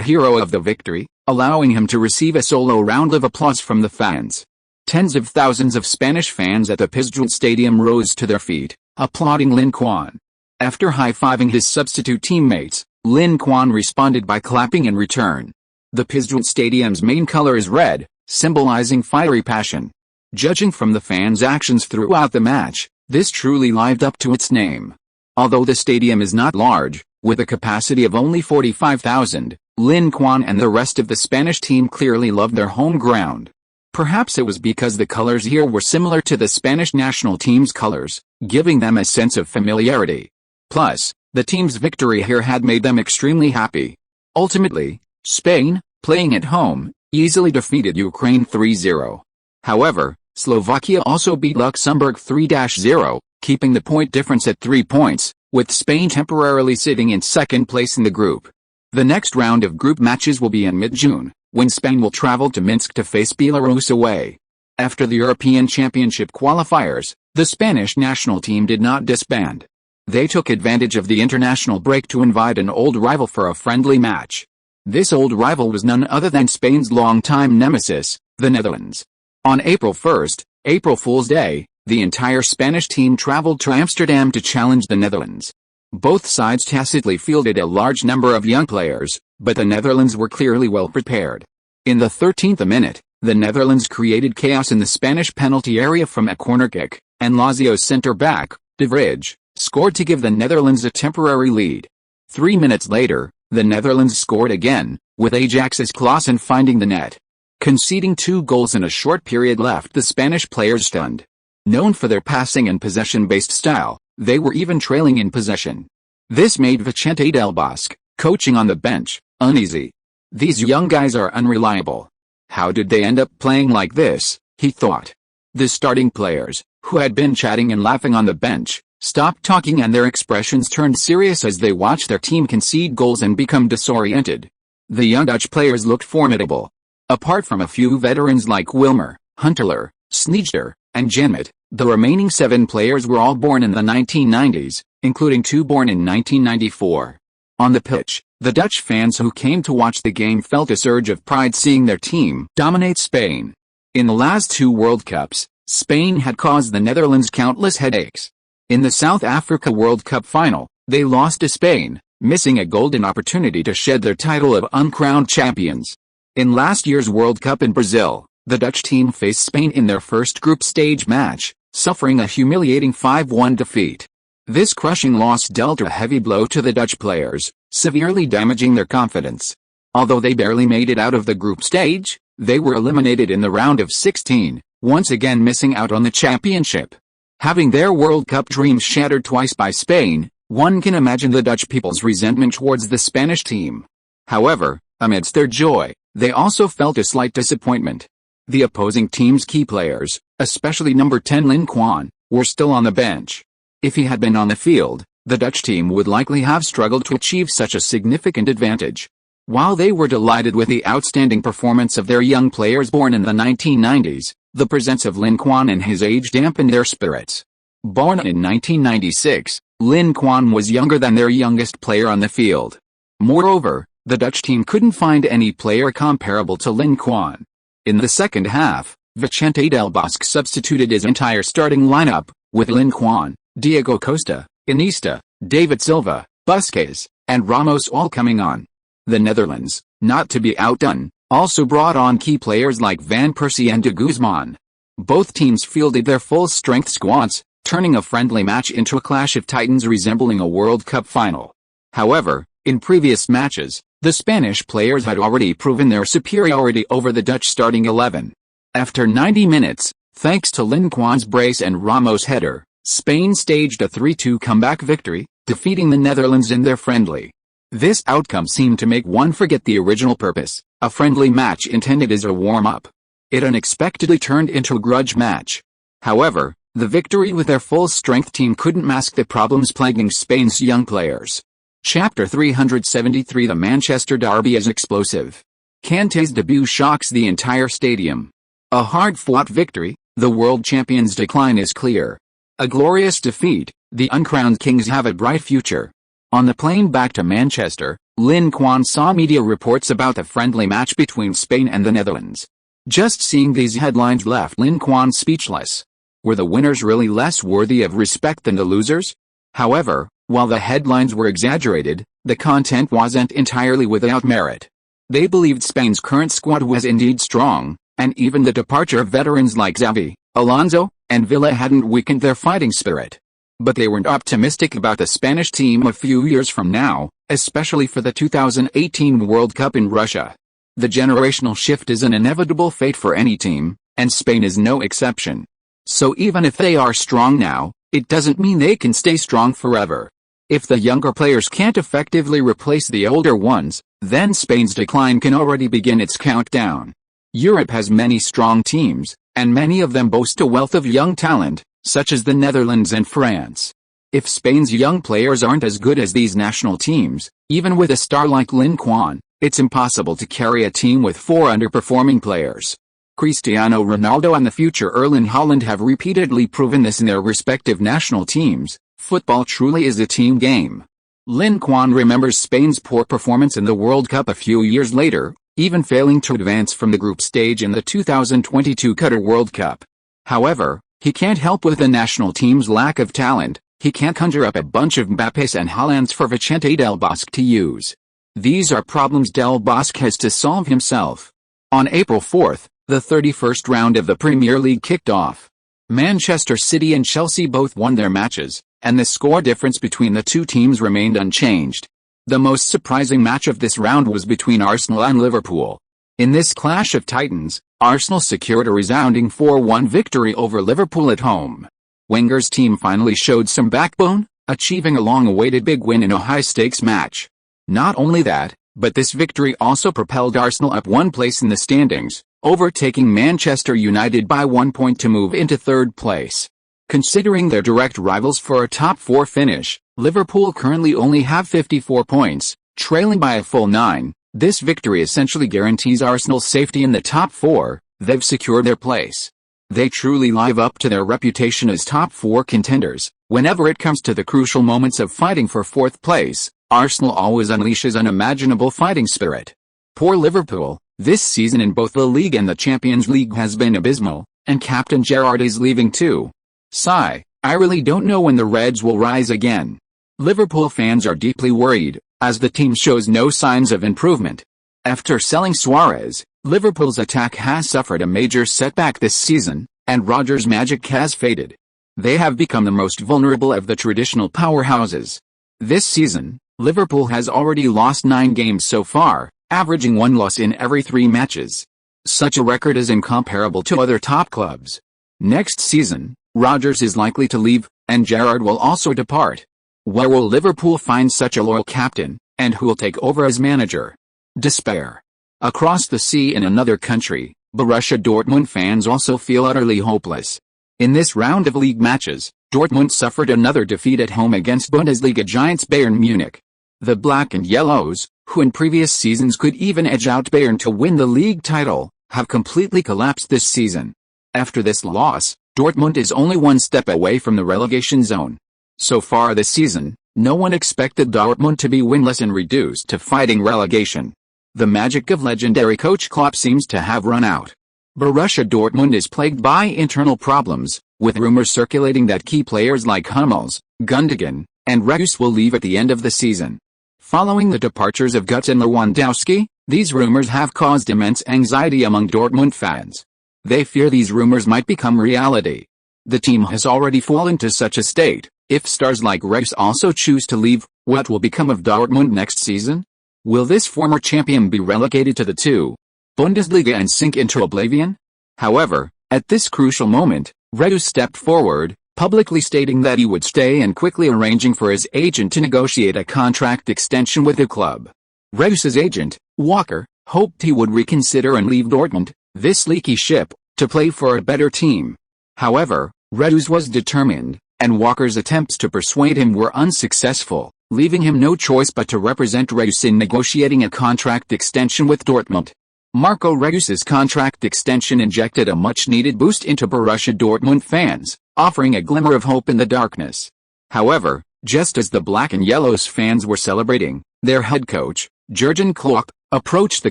hero of the victory, allowing him to receive a solo round of applause from the fans. Tens of thousands of Spanish fans at the Pizjuan Stadium rose to their feet, applauding Lin Quan. After high-fiving his substitute teammates, Lin Quan responded by clapping in return. The Pizjuan Stadium's main color is red, symbolizing fiery passion. Judging from the fans' actions throughout the match, this truly lived up to its name. Although the stadium is not large, with a capacity of only 45,000, Lin Quan and the rest of the Spanish team clearly loved their home ground. Perhaps it was because the colors here were similar to the Spanish national team's colors, giving them a sense of familiarity. Plus, the team's victory here had made them extremely happy. Ultimately, Spain, playing at home, easily defeated Ukraine 3-0. However, Slovakia also beat Luxembourg 3-0, keeping the point difference at 3 points, with Spain temporarily sitting in second place in the group. The next round of group matches will be in mid-June, when Spain will travel to Minsk to face Belarus away. After the European Championship qualifiers, the Spanish national team did not disband. They took advantage of the international break to invite an old rival for a friendly match. This old rival was none other than Spain's longtime nemesis, the Netherlands. On April 1, April Fool's Day, the entire Spanish team traveled to Amsterdam to challenge the Netherlands. Both sides tacitly fielded a large number of young players, but the Netherlands were clearly well prepared. In the 13th minute, the Netherlands created chaos in the Spanish penalty area from a corner kick, and Lazio's centre-back, De Vrij, scored to give the Netherlands a temporary lead. 3 minutes later, the Netherlands scored again, with Ajax's Klaassen finding the net. Conceding 2 goals in a short period left the Spanish players stunned. Known for their passing and possession-based style, they were even trailing in possession. This made Vicente Del Bosque, coaching on the bench, uneasy. These young guys are unreliable. How did they end up playing like this, he thought. The starting players, who had been chatting and laughing on the bench, stopped talking and their expressions turned serious as they watched their team concede goals and become disoriented. The young Dutch players looked formidable. Apart from a few veterans like Wilmer, Huntelaar, Sneijder, and Janmaat, the remaining 7 players were all born in the 1990s, including 2 born in 1994. On the pitch, the Dutch fans who came to watch the game felt a surge of pride seeing their team dominate Spain. In the last 2 World Cups, Spain had caused the Netherlands countless headaches. In the South Africa World Cup final, they lost to Spain, missing a golden opportunity to shed their title of uncrowned champions. In last year's World Cup in Brazil, the Dutch team faced Spain in their first group stage match, suffering a humiliating 5-1 defeat. This crushing loss dealt a heavy blow to the Dutch players, severely damaging their confidence. Although they barely made it out of the group stage, they were eliminated in the round of 16, once again missing out on the championship. Having their World Cup dreams shattered twice by Spain, one can imagine the Dutch people's resentment towards the Spanish team. However, amidst their joy, they also felt a slight disappointment. The opposing team's key players, especially number 10 Lin Quan, were still on the bench. If he had been on the field, the Dutch team would likely have struggled to achieve such a significant advantage. While they were delighted with the outstanding performance of their young players born in the 1990s, the presence of Lin Quan and his age dampened their spirits. Born in 1996, Lin Quan was younger than their youngest player on the field. Moreover, the Dutch team couldn't find any player comparable to Lin Quan. In the second half, Vicente Del Bosque substituted his entire starting lineup, with Lin Quan, Diego Costa, Iniesta, David Silva, Busquets, and Ramos all coming on. The Netherlands, not to be outdone, also brought on key players like Van Persie and de Guzman. Both teams fielded their full-strength squads, turning a friendly match into a clash of titans resembling a World Cup final. However, in previous matches, the Spanish players had already proven their superiority over the Dutch starting 11. After 90 minutes, thanks to Lin Quan's brace and Ramos' header, Spain staged a 3-2 comeback victory, defeating the Netherlands in their friendly. This outcome seemed to make one forget the original purpose, a friendly match intended as a warm-up. It unexpectedly turned into a grudge match. However, the victory with their full-strength team couldn't mask the problems plaguing Spain's young players. Chapter 373. The Manchester Derby is explosive. Kante's debut shocks the entire stadium. A hard-fought victory, the world champions' decline is clear. A glorious defeat, the uncrowned kings have a bright future. On the plane back to Manchester, Lin Quan saw media reports about the friendly match between Spain and the Netherlands. Just seeing these headlines left Lin Quan speechless. Were the winners really less worthy of respect than the losers? However, while the headlines were exaggerated, the content wasn't entirely without merit. They believed Spain's current squad was indeed strong, and even the departure of veterans like Xavi, Alonso, and Villa hadn't weakened their fighting spirit. But they weren't optimistic about the Spanish team a few years from now, especially for the 2018 World Cup in Russia. The generational shift is an inevitable fate for any team, and Spain is no exception. So even if they are strong now, it doesn't mean they can stay strong forever. If the younger players can't effectively replace the older ones, then Spain's decline can already begin its countdown. Europe has many strong teams, and many of them boast a wealth of young talent, such as the Netherlands and France. If Spain's young players aren't as good as these national teams, even with a star like Lin Quan, it's impossible to carry a team with 4 underperforming players. Cristiano Ronaldo and the future Erling Haaland have repeatedly proven this in their respective national teams. Football truly is a team game. Lin Quan remembers Spain's poor performance in the World Cup a few years later, even failing to advance from the group stage in the 2022 Qatar World Cup. However, he can't help with the national team's lack of talent. He can't conjure up a bunch of Mbappés and Haalands for Vicente Del Bosque to use. These are problems Del Bosque has to solve himself. On April 4, the 31st round of the Premier League kicked off. Manchester City and Chelsea both won their matches, and the score difference between the two teams remained unchanged. The most surprising match of this round was between Arsenal and Liverpool. In this clash of titans, Arsenal secured a resounding 4-1 victory over Liverpool at home. Wenger's team finally showed some backbone, achieving a long-awaited big win in a high-stakes match. Not only that, but this victory also propelled Arsenal up 1 place in the standings, overtaking Manchester United by 1 point to move into 3rd place. Considering their direct rivals for a top 4 finish, Liverpool currently only have 54 points, trailing by a full 9. This victory essentially guarantees Arsenal's safety in the top 4. They've secured their place. They truly live up to their reputation as top 4 contenders. Whenever it comes to the crucial moments of fighting for 4th place, Arsenal always unleashes unimaginable fighting spirit. Poor Liverpool, this season in both the league and the Champions League has been abysmal, and Captain Gerrard is leaving too. Sigh, I really don't know when the Reds will rise again. Liverpool fans are deeply worried, as the team shows no signs of improvement. After selling Suarez, Liverpool's attack has suffered a major setback this season, and Rodgers' magic has faded. They have become the most vulnerable of the traditional powerhouses. This season, Liverpool has already lost 9 games so far, averaging 1 loss in every 3 matches. Such a record is incomparable to other top clubs. Next season, Rodgers is likely to leave, and Gerrard will also depart. Where will Liverpool find such a loyal captain, and who will take over as manager? Despair. Across the sea in another country, Borussia Dortmund fans also feel utterly hopeless. In this round of league matches, Dortmund suffered another defeat at home against Bundesliga giants Bayern Munich. The Black and Yellows, who in previous seasons could even edge out Bayern to win the league title, have completely collapsed this season. After this loss, Dortmund is only 1 step away from the relegation zone. So far this season, no one expected Dortmund to be winless and reduced to fighting relegation. The magic of legendary coach Klopp seems to have run out. Borussia Dortmund is plagued by internal problems, with rumors circulating that key players like Hummels, Gundogan, and Reus will leave at the end of the season. Following the departures of Götze and Lewandowski, these rumors have caused immense anxiety among Dortmund fans. They fear these rumors might become reality. The team has already fallen to such a state. If stars like Reus also choose to leave, what will become of Dortmund next season? Will this former champion be relegated to the 2. Bundesliga and sink into oblivion? However, at this crucial moment, Reus stepped forward, publicly stating that he would stay and quickly arranging for his agent to negotiate a contract extension with the club. Reus's agent, Walker, hoped he would reconsider and leave Dortmund, this leaky ship, to play for a better team. However, Reus was determined, and Walker's attempts to persuade him were unsuccessful, leaving him no choice but to represent Reus in negotiating a contract extension with Dortmund. Marco Reus's contract extension injected a much-needed boost into Borussia Dortmund fans, offering a glimmer of hope in the darkness. However, just as the Black and Yellows fans were celebrating, their head coach, Jurgen Klopp, approached the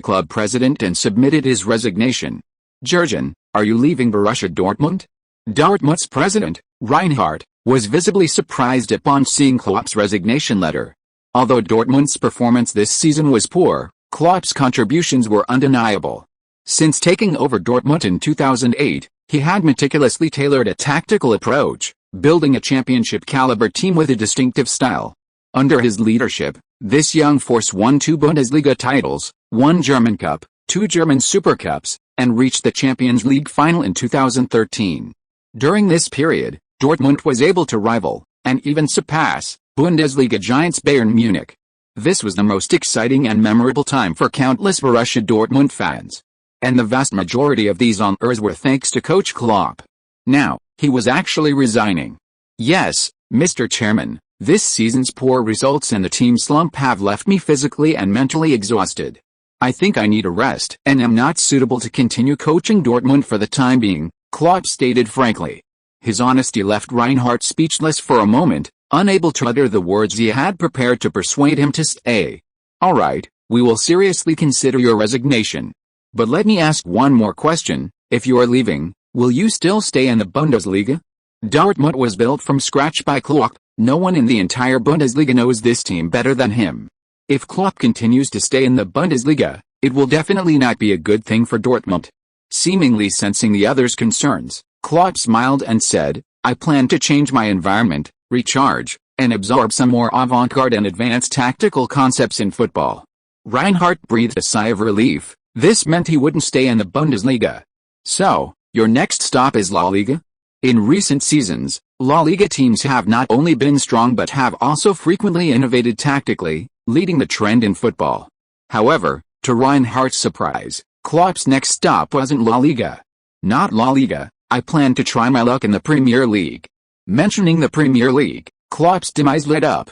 club president and submitted his resignation. "Jurgen, are you leaving Borussia Dortmund?" Dortmund's president, Reinhardt, was visibly surprised upon seeing Klopp's resignation letter. Although Dortmund's performance this season was poor, Klopp's contributions were undeniable. Since taking over Dortmund in 2008, he had meticulously tailored a tactical approach, building a championship-caliber team with a distinctive style. Under his leadership, this young force won 2 Bundesliga titles, 1 German Cup, 2 German Super Cups, and reached the Champions League final in 2013. During this period, Dortmund was able to rival, and even surpass, Bundesliga giants Bayern Munich. This was the most exciting and memorable time for countless Borussia Dortmund fans. And the vast majority of these honors were thanks to Coach Klopp. Now, he was actually resigning. Yes, Mr. Chairman, this season's poor results and the team slump have left me physically and mentally exhausted. I think I need a rest and am not suitable to continue coaching Dortmund for the time being, Klopp stated frankly. His honesty left Reinhardt speechless for a moment, unable to utter the words he had prepared to persuade him to stay. "All right, we will seriously consider your resignation. But let me ask one more question, if you are leaving, will you still stay in the Bundesliga?" Dortmund was built from scratch by Klopp. No one in the entire Bundesliga knows this team better than him. If Klopp continues to stay in the Bundesliga, it will definitely not be a good thing for Dortmund. Seemingly sensing the others' concerns, Klopp smiled and said, "I plan to change my environment, recharge, and absorb some more avant-garde and advanced tactical concepts in football." Reinhardt breathed a sigh of relief. This meant he wouldn't stay in the Bundesliga. "So, your next stop is La Liga?" In recent seasons, La Liga teams have not only been strong but have also frequently innovated tactically, leading the trend in football. However, to Reinhardt's surprise, Klopp's next stop wasn't La Liga. "Not La Liga, I plan to try my luck in the Premier League." Mentioning the Premier League, Klopp's demise lit up.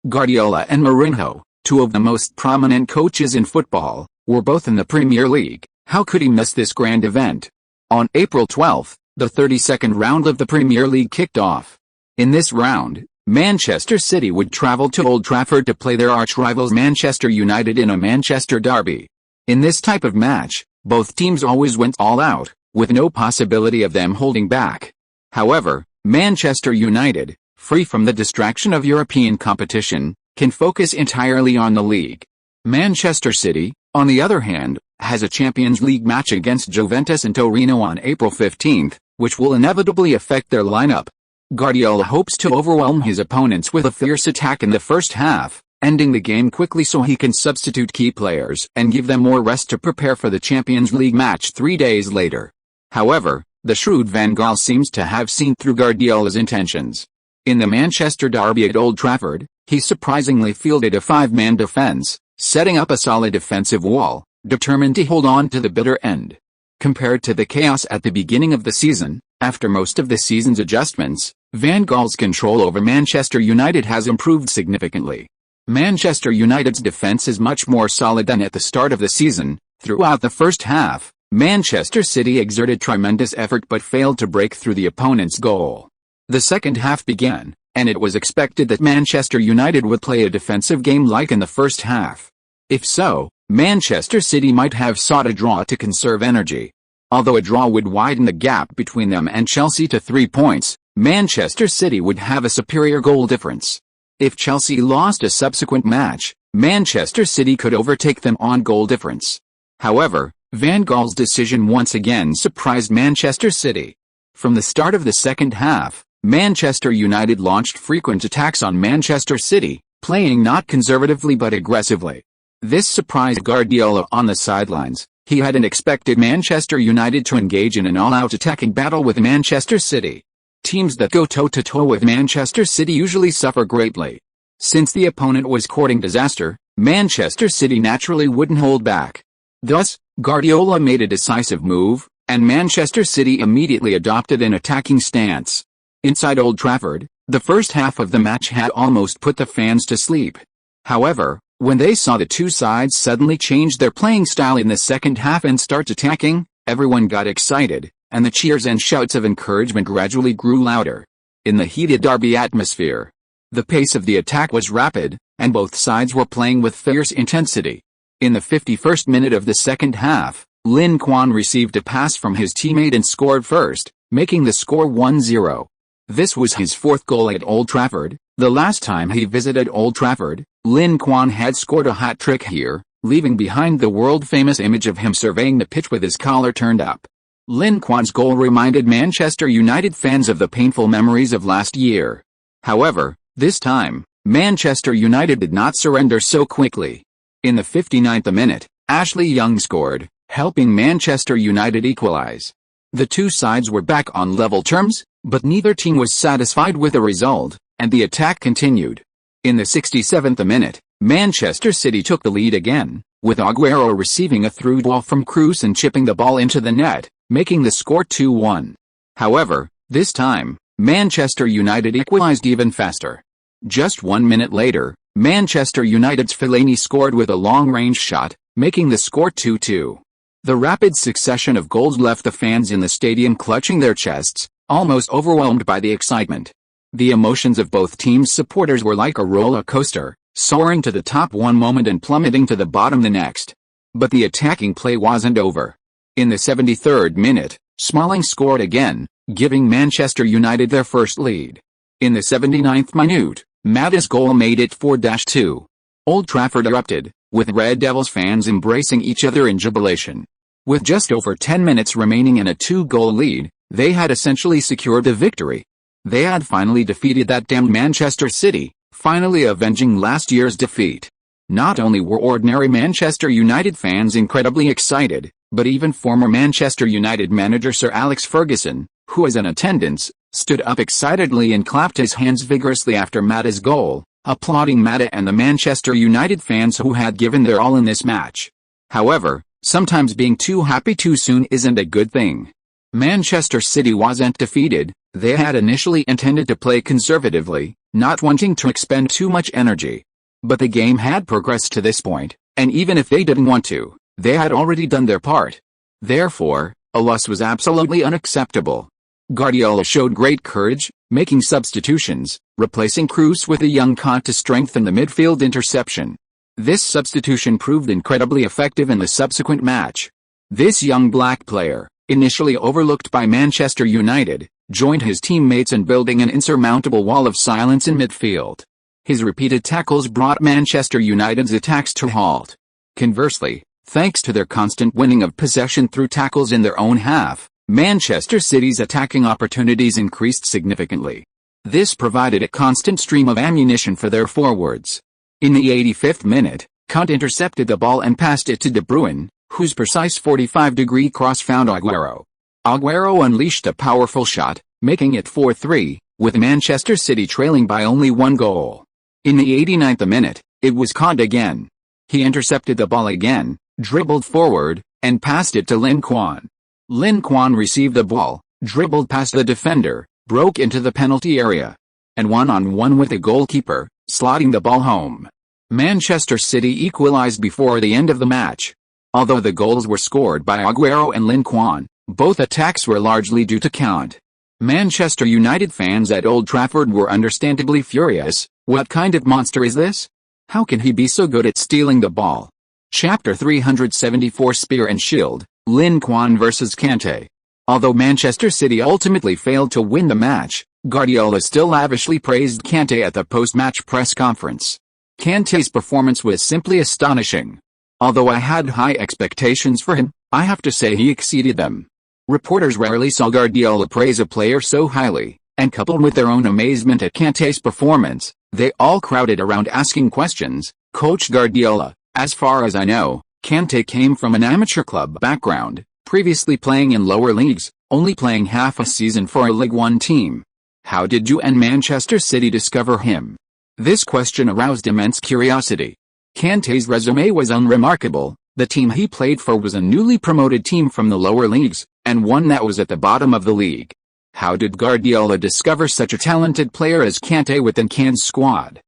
Guardiola and Mourinho, 2 of the most prominent coaches in football, were both in the Premier League. How could he miss this grand event? On April 12, the 32nd round of the Premier League kicked off. In this round, Manchester City would travel to Old Trafford to play their arch-rivals Manchester United in a Manchester derby. In this type of match, both teams always went all out, with no possibility of them holding back. However, Manchester United, free from the distraction of European competition, can focus entirely on the league. Manchester City, on the other hand, has a Champions League match against Juventus and Torino on April 15, which will inevitably affect their lineup. Guardiola hopes to overwhelm his opponents with a fierce attack in the first half, ending the game quickly so he can substitute key players and give them more rest to prepare for the Champions League match 3 days later. However, the shrewd Van Gaal seems to have seen through Guardiola's intentions. In the Manchester derby at Old Trafford, he surprisingly fielded a 5-man defense, setting up a solid defensive wall, determined to hold on to the bitter end. Compared to the chaos at the beginning of the season, after most of the season's adjustments, Van Gaal's control over Manchester United has improved significantly. Manchester United's defense is much more solid than at the start of the season. Throughout the first half, Manchester City exerted tremendous effort but failed to break through the opponent's goal. The second half began, and it was expected that Manchester United would play a defensive game like in the first half. If so, Manchester City might have sought a draw to conserve energy. Although a draw would widen the gap between them and Chelsea to 3 points, Manchester City would have a superior goal difference. If Chelsea lost a subsequent match, Manchester City could overtake them on goal difference. However, Van Gaal's decision once again surprised Manchester City. From the start of the second half, Manchester United launched frequent attacks on Manchester City, playing not conservatively but aggressively. This surprised Guardiola on the sidelines. He hadn't expected Manchester United to engage in an all-out attacking battle with Manchester City. Teams that go toe-to-toe with Manchester City usually suffer greatly. Since the opponent was courting disaster, Manchester City naturally wouldn't hold back. Thus, Guardiola made a decisive move, and Manchester City immediately adopted an attacking stance. Inside Old Trafford, The first half of the match had almost put the fans to sleep. However, when they saw the two sides suddenly change their playing style in the second half and start attacking, everyone got excited, and the cheers and shouts of encouragement gradually grew louder. In the heated derby atmosphere, the pace of the attack was rapid, and both sides were playing with fierce intensity. In the 51st minute of the second half, Lin Quan received a pass from his teammate and scored first, making the score 1-0. This was his fourth goal at Old Trafford. The last time he visited Old Trafford, Lin Quan had scored a hat-trick here, leaving behind the world-famous image of him surveying the pitch with his collar turned up. Lin Quan's goal reminded Manchester United fans of the painful memories of last year. However, this time, Manchester United did not surrender so quickly. In the 59th minute, Ashley Young scored, helping Manchester United equalize. The two sides were back on level terms, but neither team was satisfied with the result, and the attack continued. In the 67th minute, Manchester City took the lead again, with Aguero receiving a through ball from Kroos and chipping the ball into the net, making the score 2-1. However, this time, Manchester United equalized even faster. Just 1 minute later, Manchester United's Fellaini scored with a long-range shot, making the score 2-2. The rapid succession of goals left the fans in the stadium clutching their chests, almost overwhelmed by the excitement. The emotions of both teams' supporters were like a roller coaster, soaring to the top one moment and plummeting to the bottom the next. But the attacking play wasn't over. In the 73rd minute, Smalling scored again, giving Manchester United their first lead. In the 79th minute, Mata's goal made it 4-2. Old Trafford erupted, with Red Devils fans embracing each other in jubilation. With just over 10 minutes remaining and a 2-goal lead, they had essentially secured the victory. They had finally defeated that damned Manchester City, finally avenging last year's defeat. Not only were ordinary Manchester United fans incredibly excited, but even former Manchester United manager Sir Alex Ferguson, who was in attendance, stood up excitedly and clapped his hands vigorously after Mata's goal, applauding Mata and the Manchester United fans who had given their all in this match. However, sometimes being too happy too soon isn't a good thing. Manchester City wasn't defeated. They had initially intended to play conservatively, not wanting to expend too much energy. But the game had progressed to this point, and even if they didn't want to, they had already done their part. Therefore, a loss was absolutely unacceptable. Guardiola showed great courage, making substitutions, replacing Kroos with a young Kant to strengthen the midfield interception. This substitution proved incredibly effective in the subsequent match. This young black player, initially overlooked by Manchester United, joined his teammates in building an insurmountable wall of silence in midfield. His repeated tackles brought Manchester United's attacks to a halt. Conversely, thanks to their constant winning of possession through tackles in their own half, Manchester City's attacking opportunities increased significantly. This provided a constant stream of ammunition for their forwards. In the 85th minute, Kant intercepted the ball and passed it to De Bruyne, whose precise 45-degree cross found Aguero. Aguero unleashed a powerful shot, making it 4-3, with Manchester City trailing by only 1 goal. In the 89th minute, it was Kant again. He intercepted the ball again, dribbled forward, and passed it to Lin Quan. Lin Quan received the ball, dribbled past the defender, broke into the penalty area, and one-on-one with the goalkeeper, slotting the ball home. Manchester City equalized before the end of the match. Although the goals were scored by Aguero and Lin Quan, both attacks were largely due to Kant. Manchester United fans at Old Trafford were understandably furious. What kind of monster is this? How can he be so good at stealing the ball? Chapter 374 Spear and Shield, Lin Quan vs Kante. Although Manchester City ultimately failed to win the match, Guardiola still lavishly praised Kante at the post-match press conference. Kante's performance was simply astonishing. Although I had high expectations for him, I have to say he exceeded them. Reporters rarely saw Guardiola praise a player so highly, and coupled with their own amazement at Kante's performance, they all crowded around asking questions. Coach Guardiola, as far as I know, Kante came from an amateur club background, previously playing in lower leagues, only playing half a season for a League One team. How did you and Manchester City discover him? This question aroused immense curiosity. Kante's resume was unremarkable. The team he played for was a newly promoted team from the lower leagues, and one that was at the bottom of the league. How did Guardiola discover such a talented player as Kanté within Can's squad?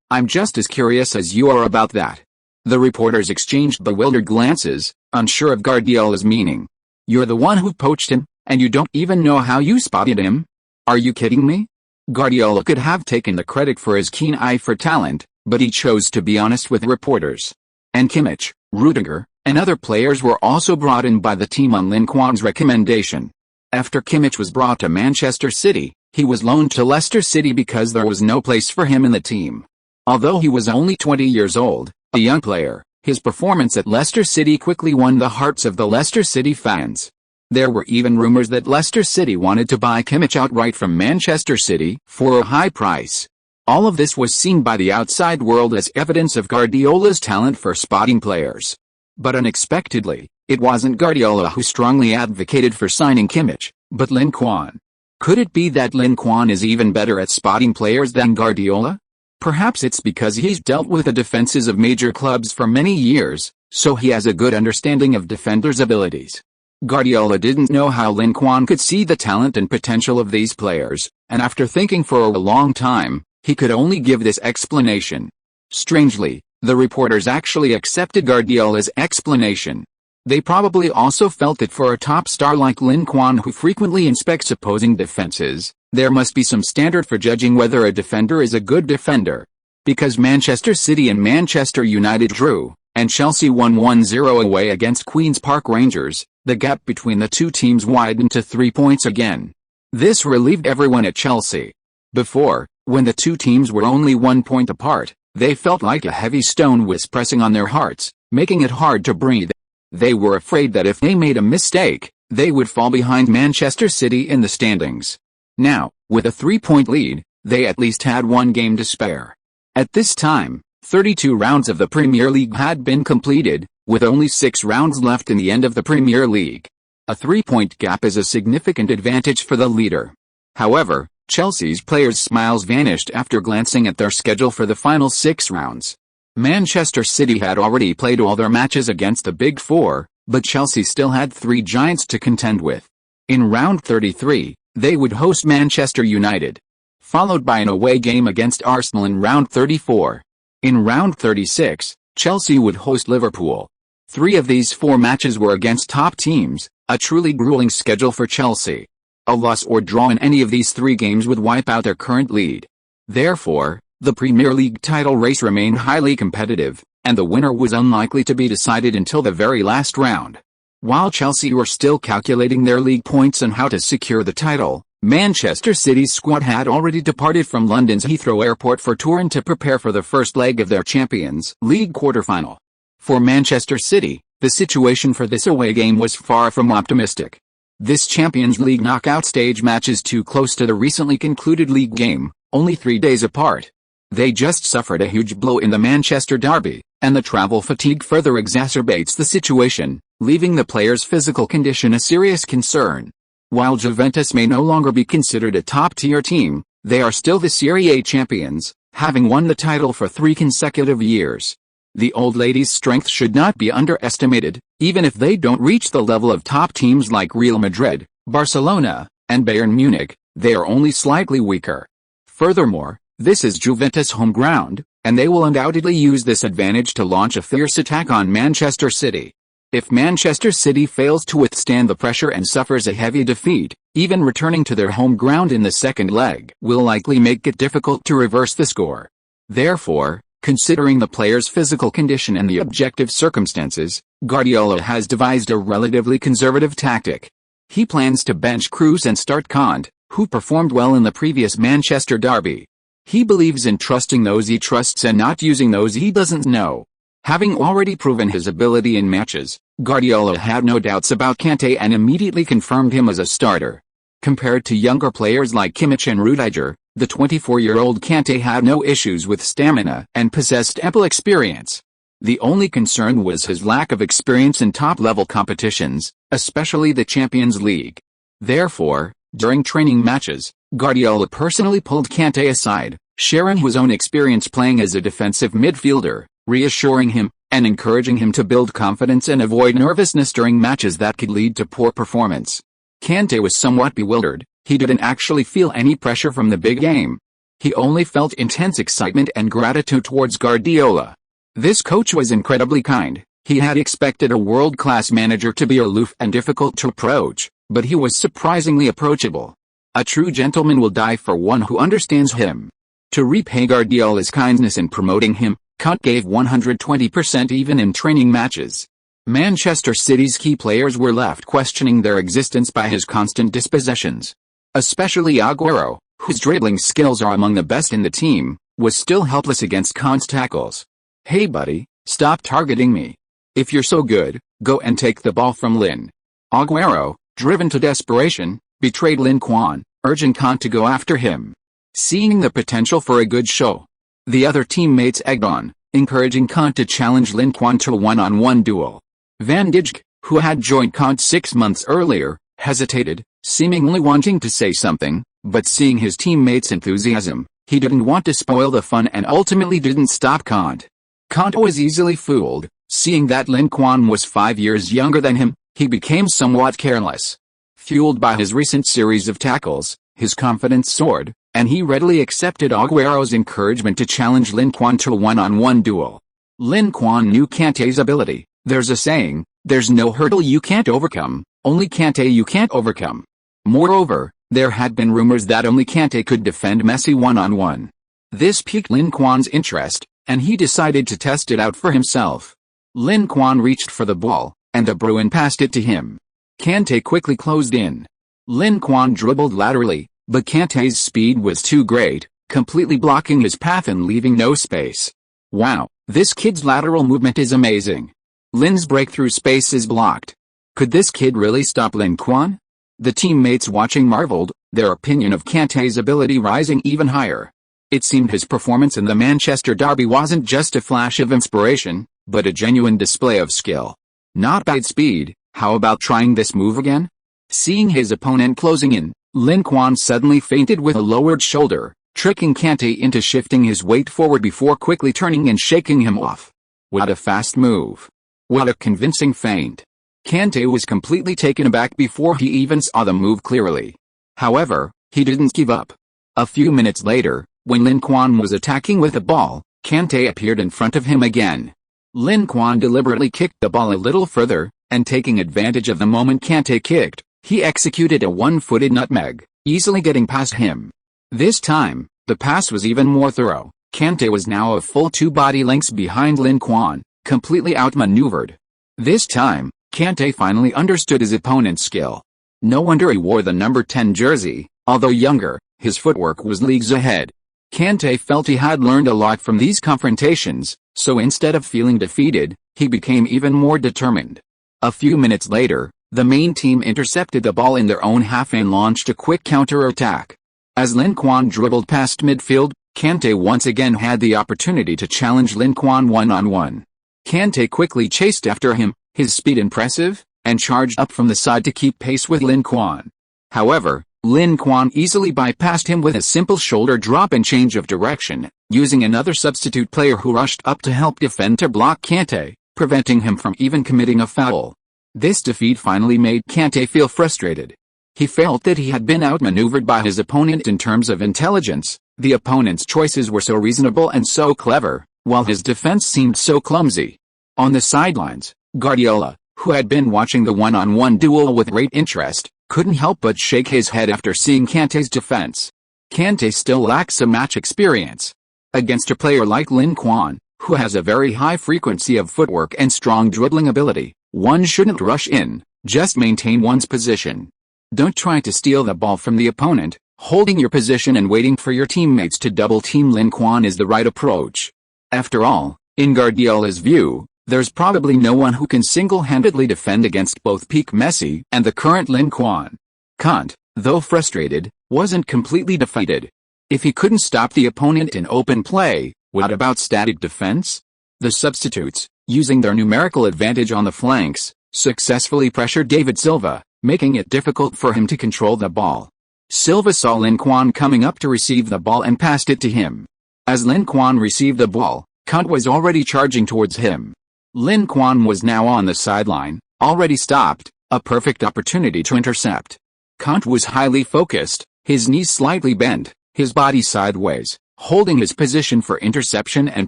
I'm just as curious as you are about that. The reporters exchanged bewildered glances, unsure of Guardiola's meaning. You're the one who poached him, and you don't even know how you spotted him? Are you kidding me? Guardiola could have taken the credit for his keen eye for talent, but he chose to be honest with reporters. And Kimmich, Rudiger, and other players were also brought in by the team on Lin Quan's recommendation. After Kimmich was brought to Manchester City, he was loaned to Leicester City because there was no place for him in the team. Although he was only 20 years old, a young player, his performance at Leicester City quickly won the hearts of the Leicester City fans. There were even rumors that Leicester City wanted to buy Kimmich outright from Manchester City for a high price. All of this was seen by the outside world as evidence of Guardiola's talent for spotting players. But unexpectedly, it wasn't Guardiola who strongly advocated for signing Kimmich, but Lin Quan. Could it be that Lin Quan is even better at spotting players than Guardiola? Perhaps it's because he's dealt with the defenses of major clubs for many years, so he has a good understanding of defenders' abilities. Guardiola didn't know how Lin Quan could see the talent and potential of these players, and after thinking for a long time, he could only give this explanation. Strangely, the reporters actually accepted Guardiola's explanation. They probably also felt that for a top star like Lin Quan who frequently inspects opposing defenses, there must be some standard for judging whether a defender is a good defender. Because Manchester City and Manchester United drew, and Chelsea won 1-0 away against Queen's Park Rangers, the gap between the two teams widened to 3 points again. This relieved everyone at Chelsea. Before, when the two teams were only 1 point apart, they felt like a heavy stone was pressing on their hearts, making it hard to breathe. They were afraid that if they made a mistake, they would fall behind Manchester City in the standings. Now, with a 3-point lead, they at least had one game to spare. At this time, 32 rounds of the Premier League had been completed, with only 6 rounds left in the end of the Premier League. A 3-point gap is a significant advantage for the leader. However, Chelsea's players' smiles vanished after glancing at their schedule for the final 6 rounds. Manchester City had already played all their matches against the Big Four, but Chelsea still had 3 giants to contend with. In round 33, they would host Manchester United, followed by an away game against Arsenal in round 34. In round 36, Chelsea would host Liverpool. 3 of these 4 matches were against top teams, a truly grueling schedule for Chelsea. A loss or draw in any of these 3 games would wipe out their current lead. Therefore, the Premier League title race remained highly competitive, and the winner was unlikely to be decided until the very last round. While Chelsea were still calculating their league points and how to secure the title, Manchester City's squad had already departed from London's Heathrow Airport for Turin to prepare for the first leg of their Champions League quarter-final. For Manchester City, the situation for this away game was far from optimistic. This Champions League knockout stage match is too close to the recently concluded league game, only 3 days apart. They just suffered a huge blow in the Manchester derby, and the travel fatigue further exacerbates the situation, leaving the players' physical condition a serious concern. While Juventus may no longer be considered a top-tier team, they are still the Serie A champions, having won the title for 3 consecutive years. The old ladies' strength should not be underestimated, even if they don't reach the level of top teams like Real Madrid, Barcelona, and Bayern Munich, they are only slightly weaker. Furthermore, this is Juventus' home ground, and they will undoubtedly use this advantage to launch a fierce attack on Manchester City. If Manchester City fails to withstand the pressure and suffers a heavy defeat, even returning to their home ground in the second leg will likely make it difficult to reverse the score. Therefore, considering the players' physical condition and the objective circumstances, Guardiola has devised a relatively conservative tactic. He plans to bench Kroos and start Conte, who performed well in the previous Manchester derby. He believes in trusting those he trusts and not using those he doesn't know. Having already proven his ability in matches, Guardiola had no doubts about Kanté and immediately confirmed him as a starter. Compared to younger players like Kimmich and Rudiger, the 24-year-old Kanté had no issues with stamina and possessed ample experience. The only concern was his lack of experience in top-level competitions, especially the Champions League. Therefore, during training matches, Guardiola personally pulled Kanté aside, sharing his own experience playing as a defensive midfielder, reassuring him, and encouraging him to build confidence and avoid nervousness during matches that could lead to poor performance. Kanté was somewhat bewildered, He didn't actually feel any pressure from the big game. He only felt intense excitement and gratitude towards Guardiola. This coach was incredibly kind. He had expected a world-class manager to be aloof and difficult to approach, but he was surprisingly approachable. A true gentleman will die for one who understands him. To repay Guardiola's kindness in promoting him, Kant gave 120% even in training matches. Manchester City's key players were left questioning their existence by his constant dispossessions. Especially Aguero, whose dribbling skills are among the best in the team, was still helpless against Kant's tackles. "Hey buddy, stop targeting me. If you're so good, go and take the ball from Lin." Aguero, driven to desperation, betrayed Lin Quan, urging Kant to go after him. Seeing the potential for a good show, the other teammates egged on, encouraging Kant to challenge Lin Quan to a one-on-one duel. Van Dijk, who had joined Kant 6 months earlier, hesitated, seemingly wanting to say something, but seeing his teammates' enthusiasm, he didn't want to spoil the fun and ultimately didn't stop Kant. Kant was easily fooled. Seeing that Lin Quan was 5 years younger than him, he became somewhat careless. Fueled by his recent series of tackles, his confidence soared, and he readily accepted Aguero's encouragement to challenge Lin Quan to a one-on-one duel. Lin Quan knew Kante's ability. There's a saying, "There's no hurdle you can't overcome, only Kante you can't overcome." Moreover, there had been rumors that only Kante could defend Messi one-on-one. This piqued Lin Quan's interest, and he decided to test it out for himself. Lin Quan reached for the ball, and De Bruyne passed it to him. Kante quickly closed in. Lin Quan dribbled laterally, but Kante's speed was too great, completely blocking his path and leaving no space. "Wow, this kid's lateral movement is amazing. Lin's breakthrough space is blocked. Could this kid really stop Lin Quan?" The teammates watching marveled, their opinion of Kante's ability rising even higher. It seemed his performance in the Manchester derby wasn't just a flash of inspiration, but a genuine display of skill. "Not bad speed, how about trying this move again?" Seeing his opponent closing in, Lin Quan suddenly feinted with a lowered shoulder, tricking Kante into shifting his weight forward before quickly turning and shaking him off. What a fast move. What a convincing feint. Kante was completely taken aback before he even saw the move clearly. However, he didn't give up. A few minutes later, when Lin Quan was attacking with the ball, Kante appeared in front of him again. Lin Quan deliberately kicked the ball a little further, and taking advantage of the moment Kante kicked, he executed a one-footed nutmeg, easily getting past him. This time, the pass was even more thorough. Kante was now a full 2 body lengths behind Lin Quan, completely outmaneuvered. This time, Kante finally understood his opponent's skill. No wonder he wore the number 10 jersey. Although younger, his footwork was leagues ahead. Kante felt he had learned a lot from these confrontations, so instead of feeling defeated, he became even more determined. A few minutes later, the main team intercepted the ball in their own half and launched a quick counter-attack. As Lin Quan dribbled past midfield, Kante once again had the opportunity to challenge Lin Quan one-on-one. Kante quickly chased after him, his speed impressive, and charged up from the side to keep pace with Lin Quan. However, Lin Quan easily bypassed him with a simple shoulder drop and change of direction, using another substitute player who rushed up to help defend to block Kante, preventing him from even committing a foul. This defeat finally made Kante feel frustrated. He felt that he had been outmaneuvered by his opponent in terms of intelligence. The opponent's choices were so reasonable and so clever, while his defense seemed so clumsy. On the sidelines, Guardiola, who had been watching the one-on-one duel with great interest, couldn't help but shake his head after seeing Kante's defense. Kante still lacks some match experience. Against a player like Lin Quan, who has a very high frequency of footwork and strong dribbling ability, one shouldn't rush in, just maintain one's position. Don't try to steal the ball from the opponent. Holding your position and waiting for your teammates to double-team Lin Quan is the right approach. After all, in Guardiola's view, there's probably no one who can single-handedly defend against both peak Messi and the current Lin Quan. Kant, though frustrated, wasn't completely defeated. If he couldn't stop the opponent in open play, what about static defense? The substitutes, using their numerical advantage on the flanks, successfully pressured David Silva, making it difficult for him to control the ball. Silva saw Lin Quan coming up to receive the ball and passed it to him. As Lin Quan received the ball, Kant was already charging towards him. Lin Quan was now on the sideline, already stopped, a perfect opportunity to intercept. Kant was highly focused, his knees slightly bent, his body sideways, holding his position for interception and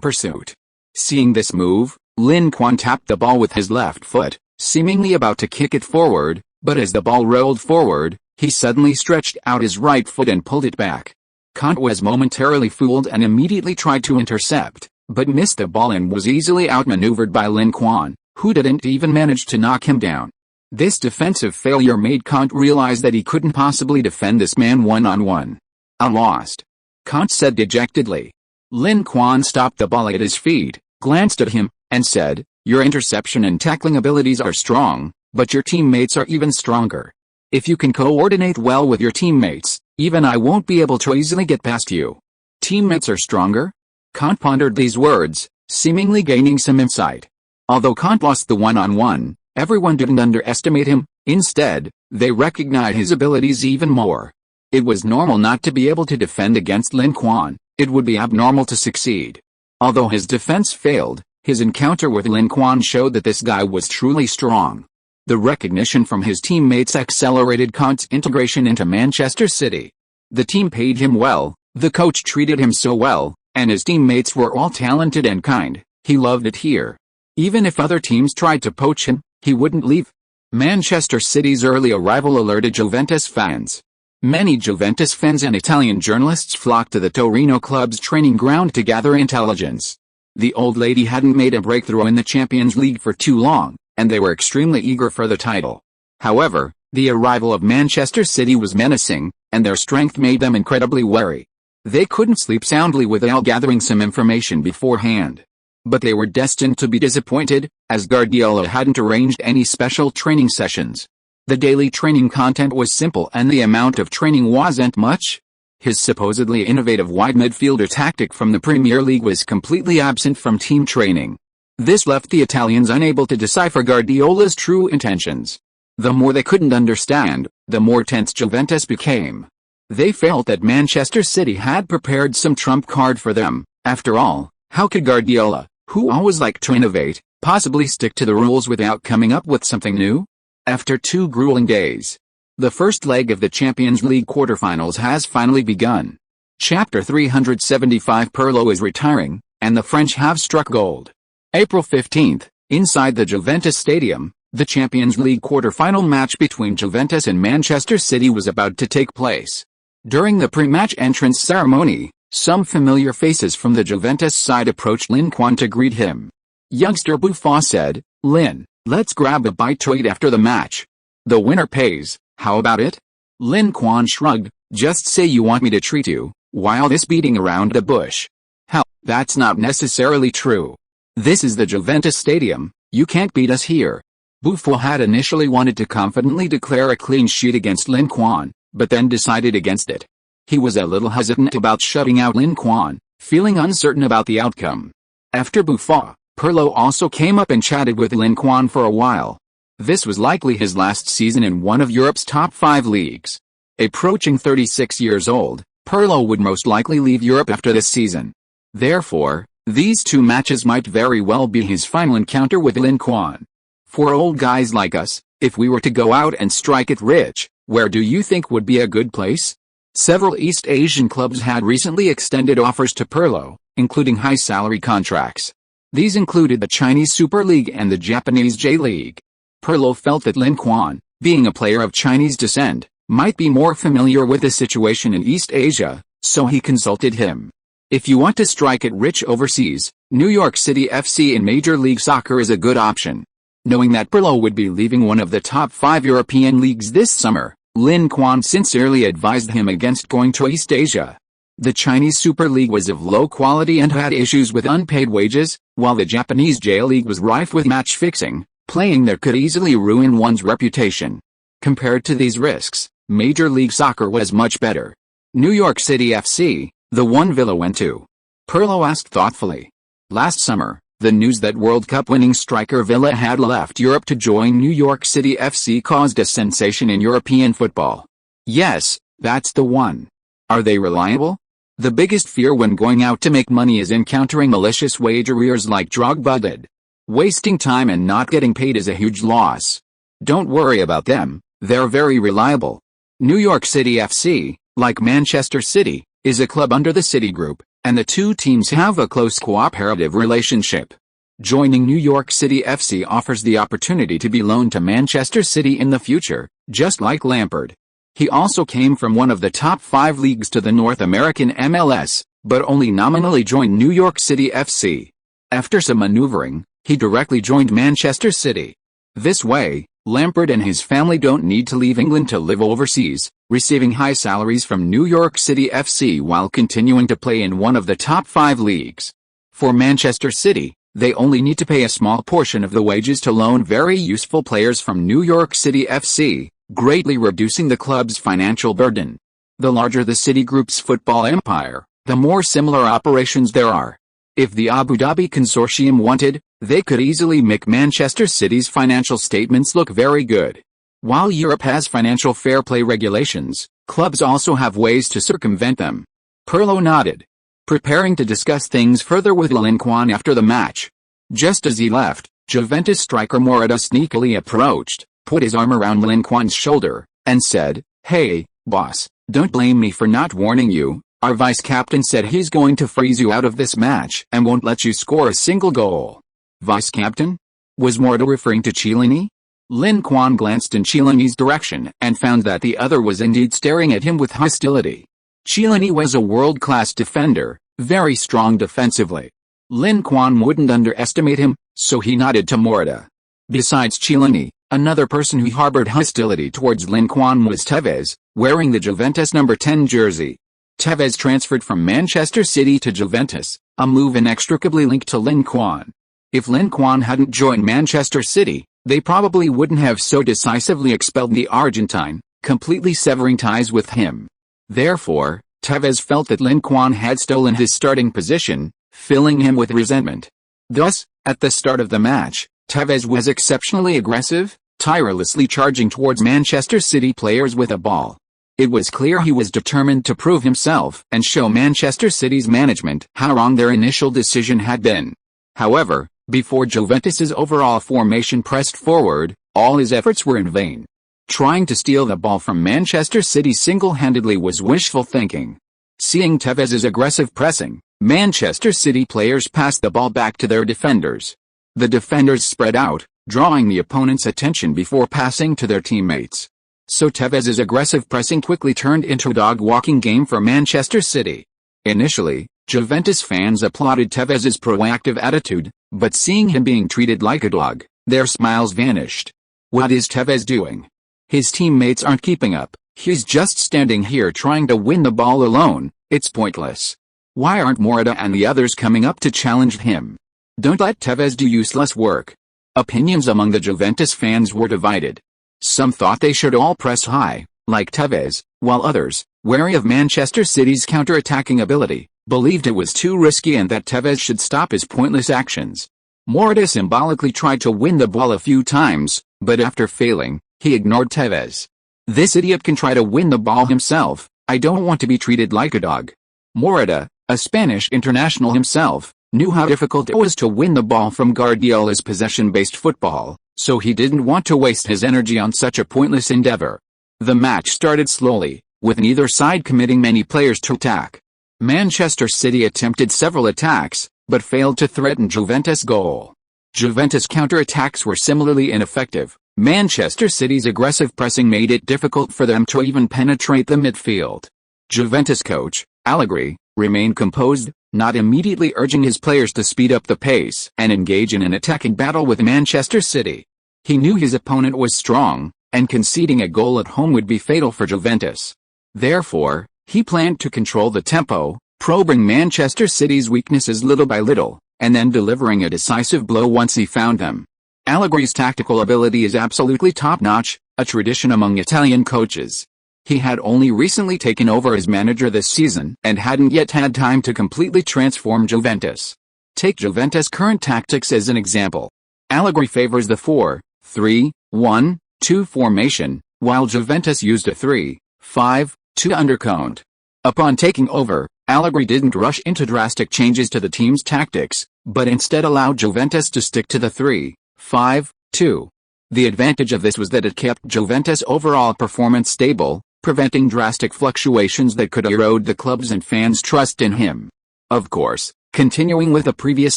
pursuit. Seeing this move, Lin Quan tapped the ball with his left foot, seemingly about to kick it forward, but as the ball rolled forward, he suddenly stretched out his right foot and pulled it back. Kant was momentarily fooled and immediately tried to intercept, but missed the ball and was easily outmaneuvered by Lin Quan, who didn't even manage to knock him down. This defensive failure made Kant realize that he couldn't possibly defend this man one-on-one. "I lost," Kant said dejectedly. Lin Quan stopped the ball at his feet, glanced at him, and said, "Your interception and tackling abilities are strong, but your teammates are even stronger. If you can coordinate well with your teammates, even I won't be able to easily get past you." Teammates are stronger? Kant pondered these words, seemingly gaining some insight. Although Kant lost the one-on-one, everyone didn't underestimate him. Instead, they recognized his abilities even more. It was normal not to be able to defend against Lin Quan. It would be abnormal to succeed. Although his defense failed, his encounter with Lin Quan showed that this guy was truly strong. The recognition from his teammates accelerated Kant's integration into Manchester City. The team paid him well, the coach treated him so well, and his teammates were all talented and kind. He loved it here. Even if other teams tried to poach him, he wouldn't leave. Manchester City's early arrival alerted Juventus fans. Many Juventus fans and Italian journalists flocked to the Torino club's training ground to gather intelligence. The old lady hadn't made a breakthrough in the Champions League for too long, and they were extremely eager for the title. However, the arrival of Manchester City was menacing, and their strength made them incredibly wary. They couldn't sleep soundly without gathering some information beforehand. But they were destined to be disappointed, as Guardiola hadn't arranged any special training sessions. The daily training content was simple and the amount of training wasn't much. His supposedly innovative wide midfielder tactic from the Premier League was completely absent from team training. This left the Italians unable to decipher Guardiola's true intentions. The more they couldn't understand, the more tense Juventus became. They felt that Manchester City had prepared some trump card for them. After all, how could Guardiola, who always liked to innovate, possibly stick to the rules without coming up with something new? After 2 grueling days, the first leg of the Champions League quarterfinals has finally begun. Chapter 375 Pirlo is retiring, and the French have struck gold. April 15th, inside the Juventus Stadium, the Champions League quarterfinal match between Juventus and Manchester City was about to take place. During the pre-match entrance ceremony, some familiar faces from the Juventus side approached Lin Quan to greet him. Youngster Buffon said, "Lin, let's grab a bite to eat after the match. The winner pays, how about it?" Lin Quan shrugged, "Just say you want me to treat you, while this beating around the bush. Hell, that's not necessarily true. This is the Juventus Stadium, you can't beat us here." Buffon had initially wanted to confidently declare a clean sheet against Lin Quan, but then decided against it. He was a little hesitant about shutting out Lin Quan, feeling uncertain about the outcome. After Buffon, Pirlo also came up and chatted with Lin Quan for a while. This was likely his last season in one of Europe's top 5 leagues. Approaching 36 years old, Pirlo would most likely leave Europe after this season. Therefore, these 2 matches might very well be his final encounter with Lin Quan. For old guys like us, if we were to go out and strike it rich, where do you think would be a good place? Several East Asian clubs had recently extended offers to Pirlo, including high salary contracts. These included the Chinese Super League and the Japanese J-League. Pirlo felt that Lin Quan, being a player of Chinese descent, might be more familiar with the situation in East Asia, so he consulted him. If you want to strike it rich overseas, New York City FC in Major League Soccer is a good option. Knowing that Pirlo would be leaving one of the top 5 European leagues this summer, Lin Quan sincerely advised him against going to East Asia. The Chinese Super League was of low quality and had issues with unpaid wages, while the Japanese J-League was rife with match fixing. Playing there could easily ruin one's reputation. Compared to these risks, Major League Soccer was much better. New York City FC, the one Villa went to. Pirlo asked thoughtfully. Last summer, the news that World Cup winning striker Villa had left Europe to join New York City FC caused a sensation in European football. Yes, that's the one. Are they reliable? The biggest fear when going out to make money is encountering malicious wagerers like Drogba did. Wasting time and not getting paid is a huge loss. Don't worry about them, they're very reliable. New York City FC, like Manchester City, is a club under the City Group, and the two teams have a close cooperative relationship. Joining New York City FC offers the opportunity to be loaned to Manchester City in the future, just like Lampard. He also came from one of the top 5 leagues to the North American MLS, but only nominally joined New York City FC. After some maneuvering, he directly joined Manchester City. This way, Lampard and his family don't need to leave England to live overseas, receiving high salaries from New York City FC while continuing to play in one of the top 5 leagues. For Manchester City, they only need to pay a small portion of the wages to loan very useful players from New York City FC, greatly reducing the club's financial burden. The larger the City Group's football empire, the more similar operations there are. If the Abu Dhabi consortium wanted, they could easily make Manchester City's financial statements look very good. While Europe has financial fair play regulations, clubs also have ways to circumvent them. Pirlo nodded, preparing to discuss things further with Lin Quan after the match. Just as he left, Juventus striker Morata sneakily approached, put his arm around Lin Quan's shoulder, and said, "Hey, boss, don't blame me for not warning you. Our vice-captain said he's going to freeze you out of this match and won't let you score a single goal." Vice-captain? Was Morata referring to Chiellini? Lin Quan glanced in Chiellini's direction and found that the other was indeed staring at him with hostility. Chiellini was a world-class defender, very strong defensively. Lin Quan wouldn't underestimate him, so he nodded to Morata. Besides Chiellini, another person who harbored hostility towards Lin Quan was Tevez, wearing the Juventus number 10 jersey. Tevez transferred from Manchester City to Juventus, a move inextricably linked to Lin Quan. If Lin Quan hadn't joined Manchester City, they probably wouldn't have so decisively expelled the Argentine, completely severing ties with him. Therefore, Tevez felt that Lin Quan had stolen his starting position, filling him with resentment. Thus, at the start of the match, Tevez was exceptionally aggressive, tirelessly charging towards Manchester City players with a ball. It was clear he was determined to prove himself and show Manchester City's management how wrong their initial decision had been. However, before Juventus's overall formation pressed forward, all his efforts were in vain. Trying to steal the ball from Manchester City single-handedly was wishful thinking. Seeing Tevez's aggressive pressing, Manchester City players passed the ball back to their defenders. The defenders spread out, drawing the opponent's attention before passing to their teammates. So Tevez's aggressive pressing quickly turned into a dog-walking game for Manchester City. Initially, Juventus fans applauded Tevez's proactive attitude, but seeing him being treated like a dog, their smiles vanished. What is Tevez doing? His teammates aren't keeping up. He's just standing here trying to win the ball alone. It's pointless. Why aren't Morata and the others coming up to challenge him? Don't let Tevez do useless work. Opinions among the Juventus fans were divided. Some thought they should all press high, like Tevez, while others, wary of Manchester City's counter-attacking ability, believed it was too risky and that Tevez should stop his pointless actions. Morata symbolically tried to win the ball a few times, but after failing, he ignored Tevez. "This idiot can try to win the ball himself. I don't want to be treated like a dog." Morata, a Spanish international himself, knew how difficult it was to win the ball from Guardiola's possession-based football, so he didn't want to waste his energy on such a pointless endeavor. The match started slowly, with neither side committing many players to attack. Manchester City attempted several attacks, but failed to threaten Juventus' goal. Juventus counter-attacks were similarly ineffective. Manchester City's aggressive pressing made it difficult for them to even penetrate the midfield. Juventus coach, Allegri, remained composed, not immediately urging his players to speed up the pace and engage in an attacking battle with Manchester City. He knew his opponent was strong, and conceding a goal at home would be fatal for Juventus. Therefore, he planned to control the tempo, probing Manchester City's weaknesses little by little, and then delivering a decisive blow once he found them. Allegri's tactical ability is absolutely top-notch, a tradition among Italian coaches. He had only recently taken over as manager this season and hadn't yet had time to completely transform Juventus. Take Juventus' current tactics as an example. Allegri favors the 4-3-1-2 formation, while Juventus used a 3-5-2 undercount. Upon taking over, Allegri didn't rush into drastic changes to the team's tactics, but instead allowed Juventus to stick to the 3-5-2. The advantage of this was that it kept Juventus' overall performance stable, preventing drastic fluctuations that could erode the club's and fans' trust in him. Of course, continuing with the previous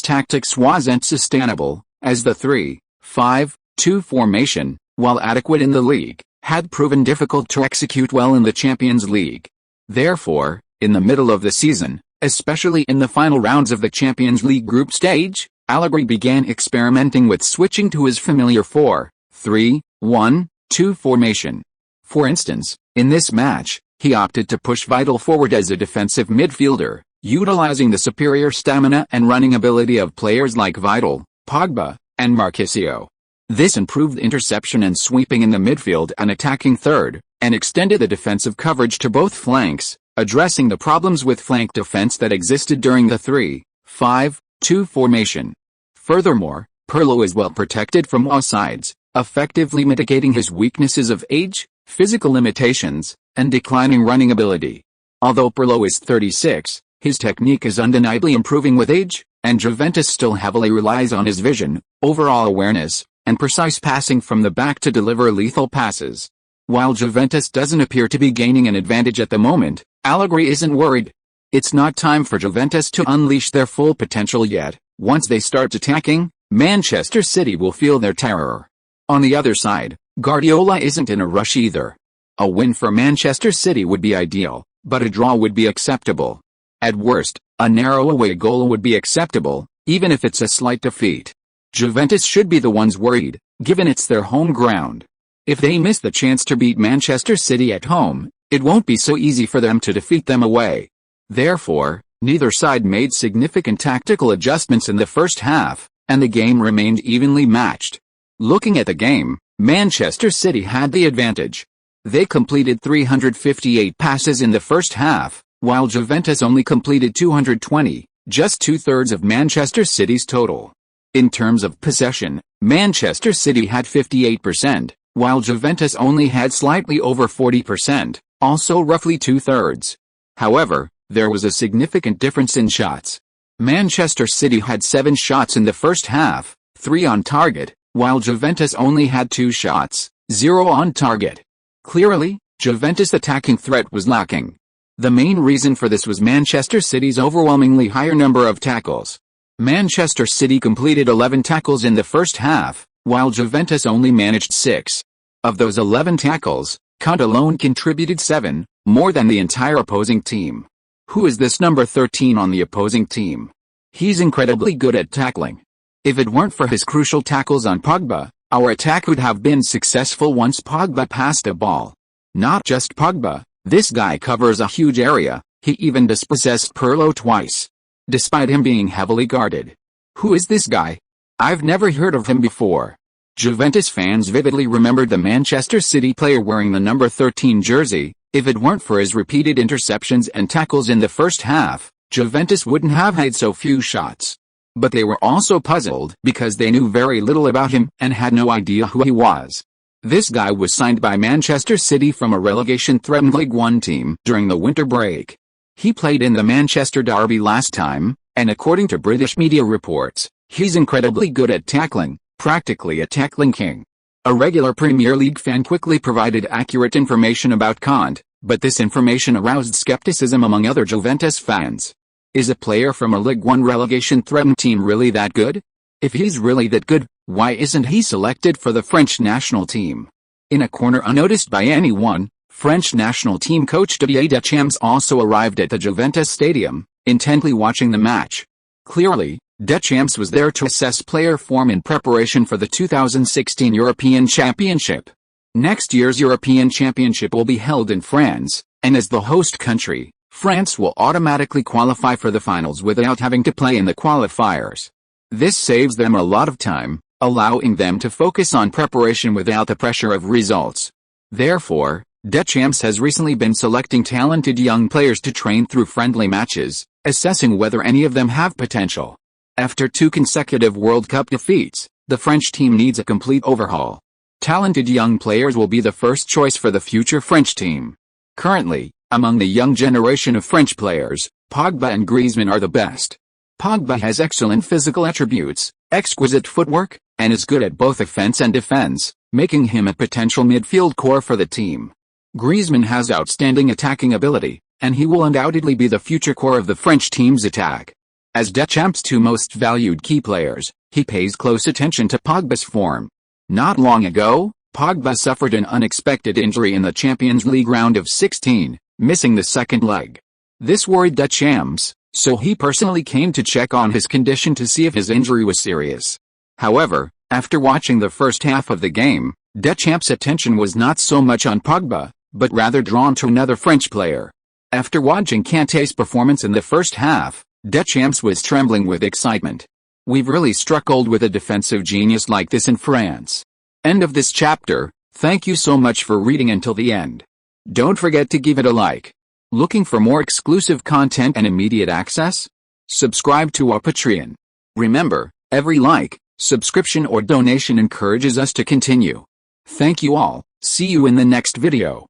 tactics wasn't sustainable, as the 3-5-2 formation, while adequate in the league, had proven difficult to execute well in the Champions League. Therefore, in the middle of the season, especially in the final rounds of the Champions League group stage, Allegri began experimenting with switching to his familiar 4-3-1-2 formation. For instance, in this match, he opted to push Vidal forward as a defensive midfielder, utilizing the superior stamina and running ability of players like Vidal, Pogba, and Marchisio. This improved interception and sweeping in the midfield and attacking third, and extended the defensive coverage to both flanks, addressing the problems with flank defense that existed during the 3-5-2 formation. Furthermore, Pirlo is well protected from all sides, effectively mitigating his weaknesses of age, physical limitations, and declining running ability. Although Pirlo is 36, his technique is undeniably improving with age, and Juventus still heavily relies on his vision, overall awareness, and precise passing from the back to deliver lethal passes. While Juventus doesn't appear to be gaining an advantage at the moment, Allegri isn't worried. It's not time for Juventus to unleash their full potential yet. Once they start attacking, Manchester City will feel their terror. On the other side, Guardiola isn't in a rush either. A win for Manchester City would be ideal, but a draw would be acceptable. At worst, a narrow away goal would be acceptable, even if it's a slight defeat. Juventus should be the ones worried, given it's their home ground. If they miss the chance to beat Manchester City at home, it won't be so easy for them to defeat them away. Therefore, neither side made significant tactical adjustments in the first half, and the game remained evenly matched. Looking at the game, Manchester City had the advantage. They completed 358 passes in the first half, while Juventus only completed 220, just two-thirds of Manchester City's total. In terms of possession, Manchester City had 58%, while Juventus only had slightly over 40%, also roughly two-thirds. However, there was a significant difference in shots. Manchester City had 7 shots in the first half, 3 on target, while Juventus only had 2 shots, 0 on target. Clearly, Juventus' attacking threat was lacking. The main reason for this was Manchester City's overwhelmingly higher number of tackles. Manchester City completed 11 tackles in the first half, while Juventus only managed 6. Of those 11 tackles, Conte alone contributed 7, more than the entire opposing team. Who is this number 13 on the opposing team? He's incredibly good at tackling. If it weren't for his crucial tackles on Pogba, our attack would have been successful once Pogba passed a ball. Not just Pogba, this guy covers a huge area, he even dispossessed Pirlo twice. Despite him being heavily guarded. Who is this guy? I've never heard of him before. Juventus fans vividly remembered the Manchester City player wearing the number 13 jersey. If it weren't for his repeated interceptions and tackles in the first half, Juventus wouldn't have had so few shots. But they were also puzzled because they knew very little about him and had no idea who he was. This guy was signed by Manchester City from a relegation-threatened League One team during the winter break. He played in the Manchester derby last time, and according to British media reports, he's incredibly good at tackling, practically a tackling king. A regular Premier League fan quickly provided accurate information about Conte, but this information aroused skepticism among other Juventus fans. Is a player from a League One relegation-threatened team really that good? If he's really that good, why isn't he selected for the French national team? In a corner unnoticed by anyone, French national team coach Didier Deschamps also arrived at the Juventus stadium, intently watching the match. Clearly, Deschamps was there to assess player form in preparation for the 2016 European Championship. Next year's European Championship will be held in France, and as the host country, France will automatically qualify for the finals without having to play in the qualifiers. This saves them a lot of time, allowing them to focus on preparation without the pressure of results. Therefore, Deschamps has recently been selecting talented young players to train through friendly matches, assessing whether any of them have potential. After 2 consecutive World Cup defeats, the French team needs a complete overhaul. Talented young players will be the first choice for the future French team. Currently, among the young generation of French players, Pogba and Griezmann are the best. Pogba has excellent physical attributes, exquisite footwork, and is good at both offense and defense, making him a potential midfield core for the team. Griezmann has outstanding attacking ability, and he will undoubtedly be the future core of the French team's attack. As Deschamps' two most valued key players, he pays close attention to Pogba's form. Not long ago, Pogba suffered an unexpected injury in the Champions League round of 16, missing the second leg. This worried Deschamps, so he personally came to check on his condition to see if his injury was serious. However, after watching the first half of the game, Deschamps' attention was not so much on Pogba, but rather drawn to another French player. After watching Kanté's performance in the first half, Deschamps was trembling with excitement. We've really struck gold with a defensive genius like this in France. End of this chapter. Thank you so much for reading until the end. Don't forget to give it a like. Looking for more exclusive content and immediate access? Subscribe to our Patreon. Remember, every like, subscription or donation encourages us to continue. Thank you all. See you in the next video.